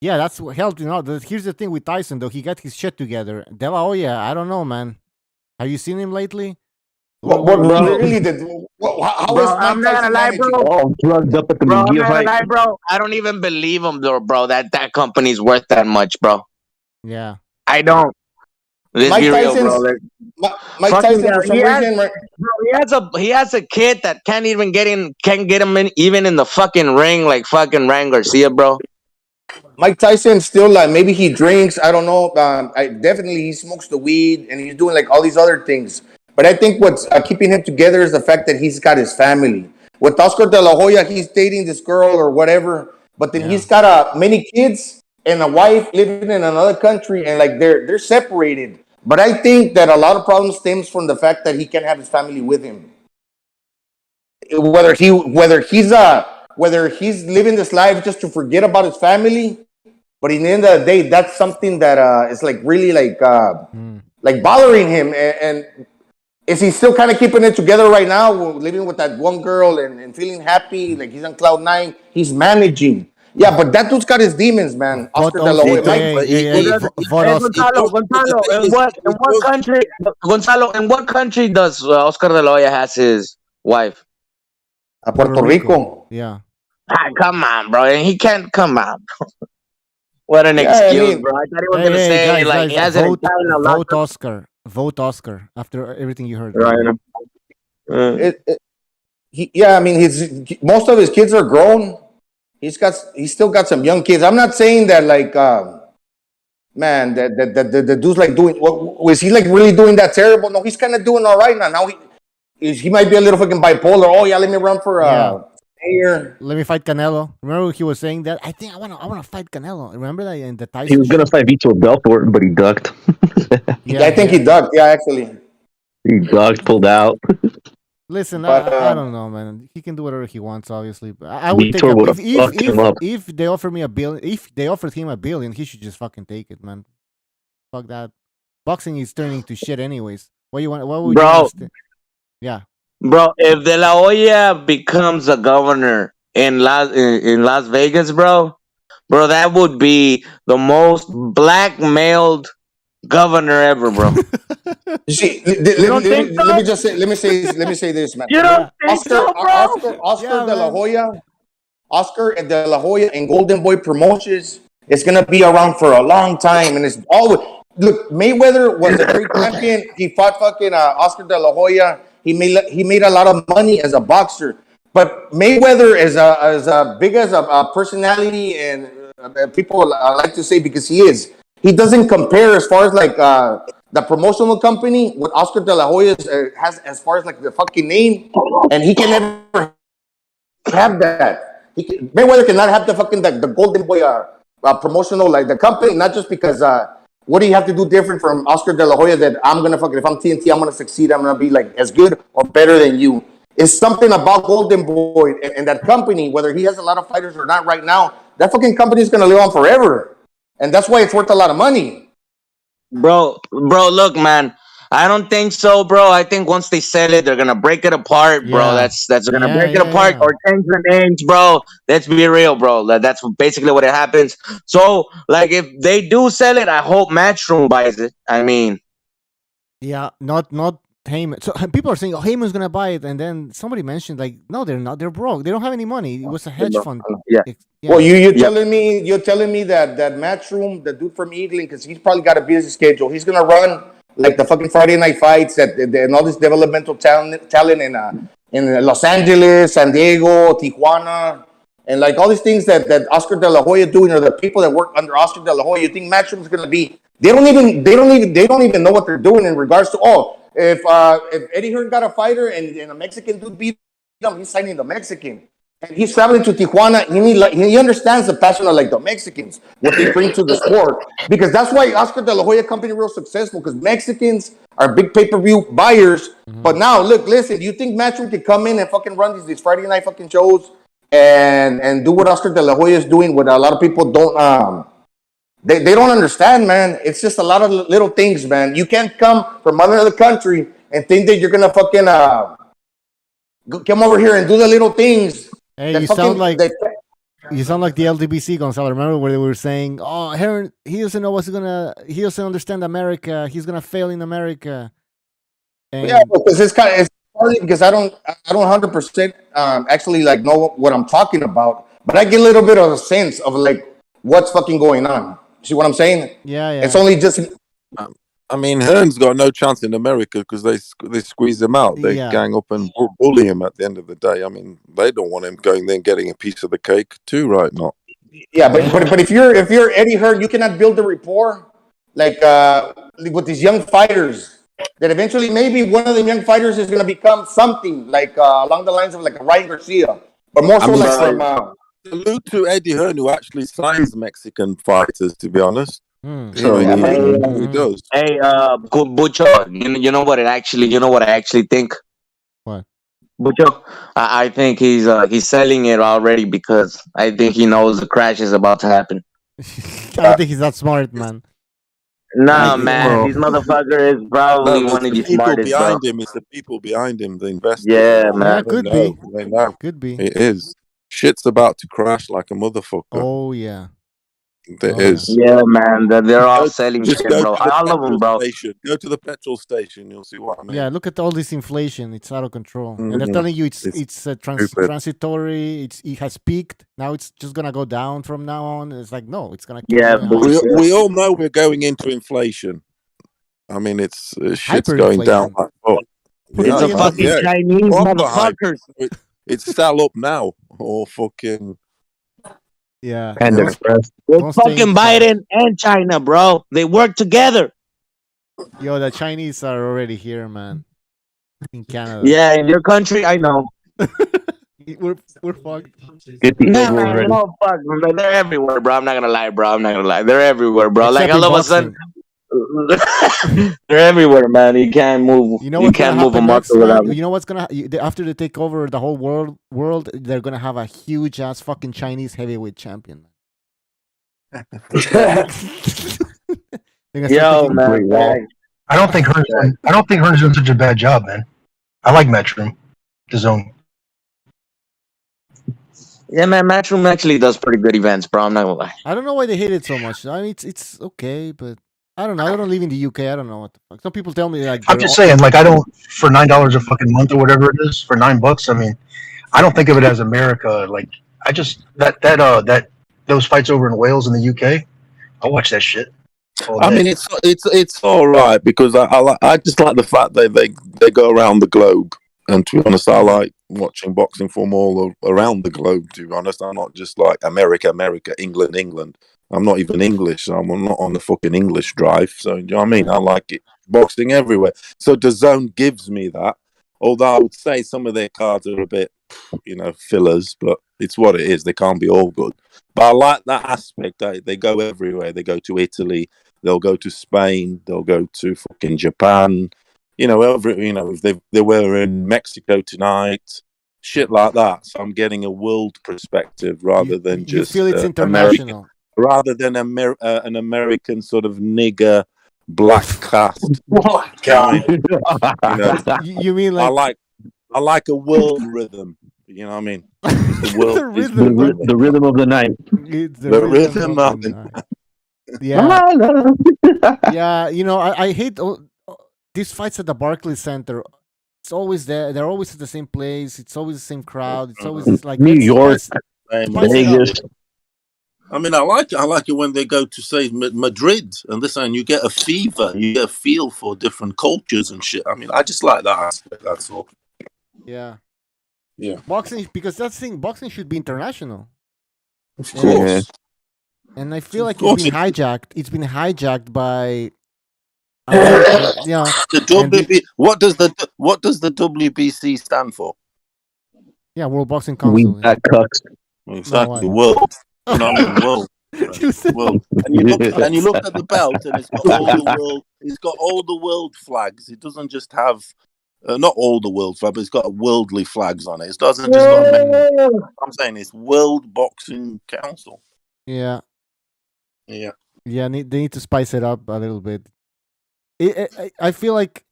yeah, that's what helped. You know, here's the thing with Tyson, though. He got his shit together. De La Hoya, I don't know, man. Have you seen him lately? What really did? How is I'm not gonna lie, bro. All drugged up at the Bro, I'm McGee not gonna fight. lie, bro. I don't even believe him, though, bro. That company's worth that much, bro. Yeah. I don't. Let's Mike be real, Tyson's, bro. Mike Tyson, for some reason, right? Bro, he has a kid that can't even get him even in the fucking ring, like fucking Ryan Garcia, bro. Mike Tyson still like maybe he drinks. I don't know. Definitely he smokes the weed and he's doing like all these other things. But I think what's keeping him together is the fact that he's got his family. With Oscar De La Hoya, he's dating this girl or whatever, but then he's got many kids and a wife living in another country, and like they're separated. But I think that a lot of problems stems from the fact that he can't have his family with him. Whether he's living this life just to forget about his family, but in the end of the day, that's something that is like really like bothering him. And is he still kind of keeping it together right now, living with that one girl and feeling happy, like he's on cloud 9? He's managing. Yeah, but that dude's got his demons, man. Oscar De La Hoya. Gonzalo, in what country does Oscar De La Hoya has his wife? Puerto Rico. Yeah. Come on, bro. And he can't come out, bro. What an excuse, bro. I thought he was going to say, guys, like, he has an Italian vote Oscar. Vote Oscar after everything you heard. Right. I mean, most of his kids are grown. He's still got some young kids. I'm not saying that like, man, that the dude's like doing. Was he like really doing that terrible? No, he's kind of doing all right now. Now he might be a little fucking bipolar. Oh yeah, let me run for mayor. Let me fight Canelo. Remember he was saying that? I think I wanna fight Canelo. Remember that in the Tyson? He was gonna fight Vitor Belfort, but he ducked. I think he ducked. Yeah, actually. He ducked, pulled out. Listen, I don't know, man. He can do whatever he wants, obviously. But I would take if they offer me $1 billion. If they offered him $1 billion, he should just fucking take it, man. Fuck that. Boxing is turning to shit, anyways. What would you? Yeah. Bro, if De La Hoya becomes a governor in Las Vegas, bro, that would be the most blackmailed governor ever, bro. See, let me say this, man. You don't think so, bro? Oscar De La Hoya, Oscar De La Hoya and Golden Boy Promotions is gonna be around for a long time, and it's always look. Mayweather was a great champion. He fought fucking Oscar De La Hoya. He made a lot of money as a boxer, but Mayweather is as big as a personality, and people like to say because he is. He doesn't compare as far as like the promotional company what Oscar De La Hoya has as far as like the fucking name, and he can never have that. Mayweather cannot have the fucking the Golden Boy promotional like the company, not just because what do you have to do different from Oscar De La Hoya that I'm gonna fucking if I'm TNT I'm gonna succeed, I'm gonna be like as good or better than you. It's something about Golden Boy and that company, whether he has a lot of fighters or not right now, that fucking company is gonna live on forever. And that's why it's worth a lot of money. Bro, look, man. I don't think so, bro. I think once they sell it, they're gonna break it apart, bro. That's gonna break it apart or change the names, bro. Let's be real, bro. That's basically what it happens. So, like, if they do sell it, I hope Matchroom buys it. I mean, yeah, not Heyman. So people are saying, "Oh, Heyman's gonna buy it," and then somebody mentioned, like, "No, they're not. They're broke. They don't have any money. It was a hedge fund." Yeah. Well, you're telling me that Matchroom, the dude from England, because he's probably got a busy schedule. He's gonna run like the fucking Friday night fights and all this developmental talent in Los Angeles, San Diego, Tijuana. and like all these things that Oscar De La Hoya doing, or the people that work under Oscar De La Hoya, you think Matchroom's going to be? They don't even know what they're doing in regards to if Eddie Hearn got a fighter and a Mexican dude beat him, he's signing the Mexican. And he's traveling to Tijuana. He understands the passion of like the Mexicans, what they bring to the sport, because that's why Oscar De La Hoya company real successful, because Mexicans are big pay-per-view buyers. But now, listen, do you think Matchroom can come in and fucking run these Friday night fucking shows and do what Oscar De La Hoya is doing, what a lot of people don't they don't understand, man. It's just a lot of little things, man. You can't come from another country and think that you're gonna fucking come over here and do the little things. Hey, you sound like the LDBC, Gonzalo. Remember where they were saying, "Oh, Hearn, he doesn't know he doesn't understand America. He's gonna fail in America." And yeah, because it's funny because I don't 100% actually like know what I'm talking about, but I get a little bit of a sense of like what's fucking going on. See what I'm saying? Yeah. It's only just. I mean, Hearn's got no chance in America because they squeeze him out. They gang up and bully him at the end of the day. I mean, they don't want him going there and getting a piece of the cake too, right? Not. Yeah, but if you're Eddie Hearn, you cannot build a rapport like with these young fighters. That eventually, maybe one of the young fighters is going to become something like along the lines of like a Ryan Garcia, but more so from. Salute to Eddie Hearn, who actually signs Mexican fighters. To be honest. So he does. Hey, Bucho, you know what I actually think. What? Bucho, I think he's selling it already because I think he knows the crash is about to happen. I don't think he's that smart, man. Nah, man, this motherfucker is probably one of the smartest. Behind him, it's the people behind him, the investors. Yeah, man. Could be. They know. Could be. It is. Shit's about to crash like a motherfucker. Oh yeah. There is. Yeah, man. They're all selling shit, bro. I love them, bro. Go to the petrol station. You'll see what I mean. Yeah, look at all this inflation. It's out of control. And they're telling you it's transitory. It has peaked. Now it's just going to go down from now on. It's like, no, it's going to keep going up. We all know we're going into inflation. I mean, it's shit's going down. It's a fucking Chinese motherfuckers. It's still up now. Or fucking... Yeah. And Express. It's fucking Biden and China, bro. They work together. Yo, the Chinese are already here, man. In Canada. Yeah, in your country, I know. we're fucked. Yeah, man, you know, fuck. They're everywhere, bro. I'm not gonna lie, bro. They're everywhere, bro. Except like all of a sudden, they're everywhere, man. You can't move. You can't move a muscle without. You know what's gonna after they take over the whole world, they're gonna have a huge ass fucking Chinese heavyweight champion. Yo, man. I don't think Hearn's doing such a bad job, man. I like Matchroom, the zone. Yeah, man. Matchroom actually does pretty good events, bro. I'm not gonna lie. I don't know why they hate it so much. I mean, it's okay, but. I don't know. I don't live in the UK. I don't know what the fuck. Some people tell me like. I'm just saying, like, I don't for $9 a fucking month or whatever it is for $9. I mean, I don't think of it as America. Like, I just that those fights over in Wales in the UK, I'll watch that shit. I mean, it's all right because I just like the fact that they go around the globe. And to be honest, I like watching boxing from all around the globe. To be honest, I'm not just like America, England. I'm not even English. I'm not on the fucking English drive. So, you know what I mean? I like it. Boxing everywhere. So the zone gives me that. Although I would say some of their cards are a bit, fillers, but it's what it is. They can't be all good. But I like that aspect. They go everywhere. They go to Italy. They'll go to Spain. They'll go to fucking Japan. If they were in Mexico tonight. Shit like that. So I'm getting a world perspective rather than just... You feel it's international. Rather than an American sort of nigger black cast. Oh God! You mean like I like a world rhythm. You know what I mean? The rhythm of the night. It's the rhythm of the night. Yeah. Yeah. I hate these fights at the Barclays Center. It's always there. They're always at the same place. It's always the same crowd. It's always like New York, Vegas. I mean, I like it when they go to say Madrid and this, and you get a fever, you get a feel for different cultures and shit. I mean, I just like that aspect. That's all. Yeah. Yeah. Boxing, because boxing should be international. Of course. And I feel like it's been hijacked. It's been hijacked by America, The WB. What does the WBC stand for? Yeah, World Boxing Council. We cucks. Exactly, world. You know what I mean? World. World. And you look at the belt, and it's got all the world. It's got all the world flags. It doesn't just have. Not all the world flags, but it's got worldly flags on it. It doesn't just got. I'm saying it's World Boxing Council. Yeah. Yeah. Yeah, they need to spice it up a little bit. I feel like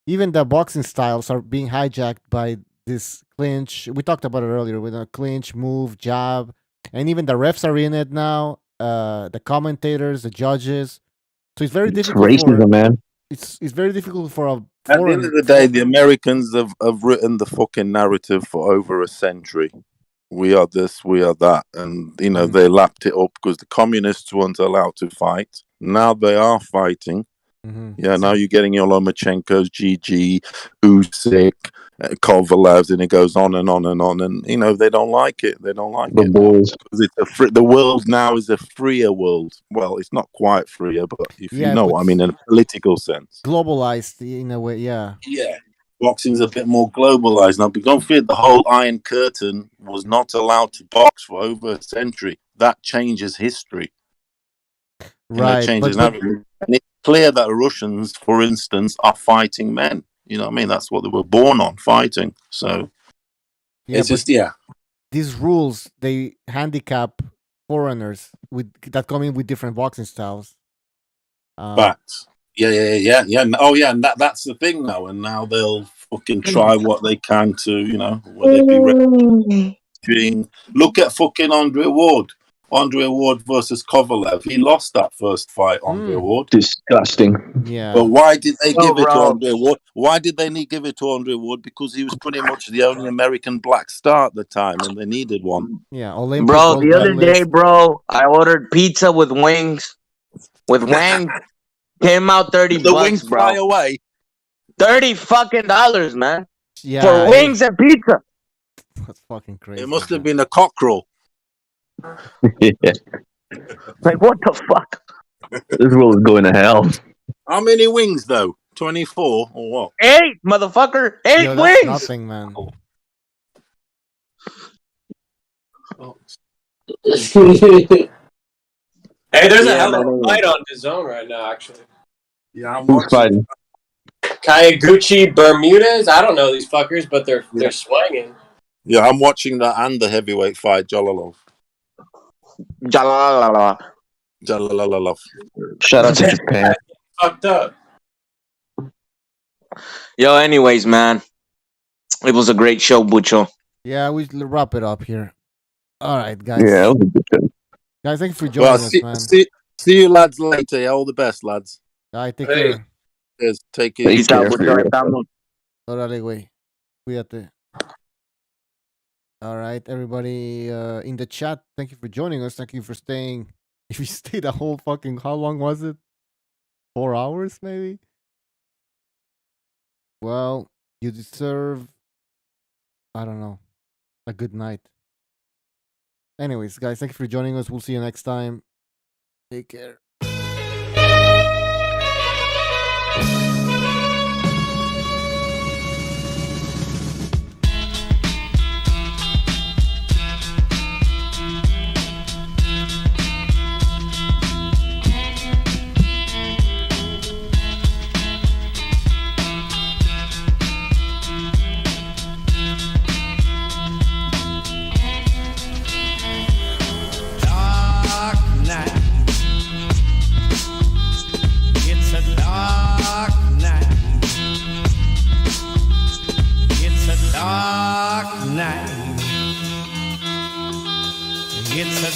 even the boxing styles are being hijacked by this clinch. We talked about it earlier with a clinch, move, jab, and even the refs are in it now. The commentators, the judges. So it's very difficult. Racism, man. It's very difficult for a. At the end of the day, the Americans have written the fucking narrative for over a century. We are this, we are that. And, they lapped it up because the communists weren't allowed to fight. Now they are fighting. Mm-hmm. Yeah, now you're getting your Lomachenko's, GG, Usyk, Kovalevs, and it goes on and on and on. And, they don't like it. They don't like it. Boys. Because the world now is a freer world. Well, it's not quite freer, but if you know what I mean, in a political sense. Globalized in a way, yeah. Yeah. Boxing's a bit more globalized now. But don't forget, the whole Iron Curtain was not allowed to box for over a century. That changes history. Right. Changes everything. And it's clear that Russians, for instance, are fighting men. You know what I mean? That's what they were born on, fighting. So it's just, these rules, they handicap foreigners that come in with different boxing styles. Facts. Yeah. Oh, yeah, and that's the thing now. And now they'll fucking try what they can to, will they be ready? Look at fucking Andre Ward. Andre Ward versus Kovalev. He lost that first fight, Andre Ward. Disgusting. Yeah. But why did they give it to Andre Ward? Why did they give it to Andre Ward? Because he was pretty much the only American black star at the time, and they needed one. Yeah, bro. The other day, bro, I ordered pizza with wings. With wings, came out $30. The wings bro. fly away. $30 fucking dollars, man. Yeah, for wings and pizza. That's fucking crazy. It must have been a cockerel. Like, what the fuck? This world is going to hell. How many wings, though? 24 or what? 8, motherfucker. 8 Yo, wings. Nothing, man. Hey, there's a hell of a fight on DAZN right now, actually. Yeah, I'm Who's fighting? Kayaguchi Bermudez. I don't know these fuckers, but they're swinging. Yeah, I'm watching that and the heavyweight fight, Jalalov. Jalalov. Shout out to Japan. Fucked up. Yo, anyways, man. It was a great show, Bucho. Yeah, we wrap it up here. All right, guys. Yeah, that was a good show. Guys, thank you for joining us, man. See you lads later. All the best, lads. All right, take care. Yes, take care. Peace out, Bucho. Órale, güey. Cuídate. All right, everybody in the chat, thank you for joining us. Thank you for staying. If you stayed the whole fucking, how long was it? 4 hours, maybe? Well, you deserve, I don't know, a good night. Anyways, guys, thank you for joining us. We'll see you next time. Take care. Dark night. It's a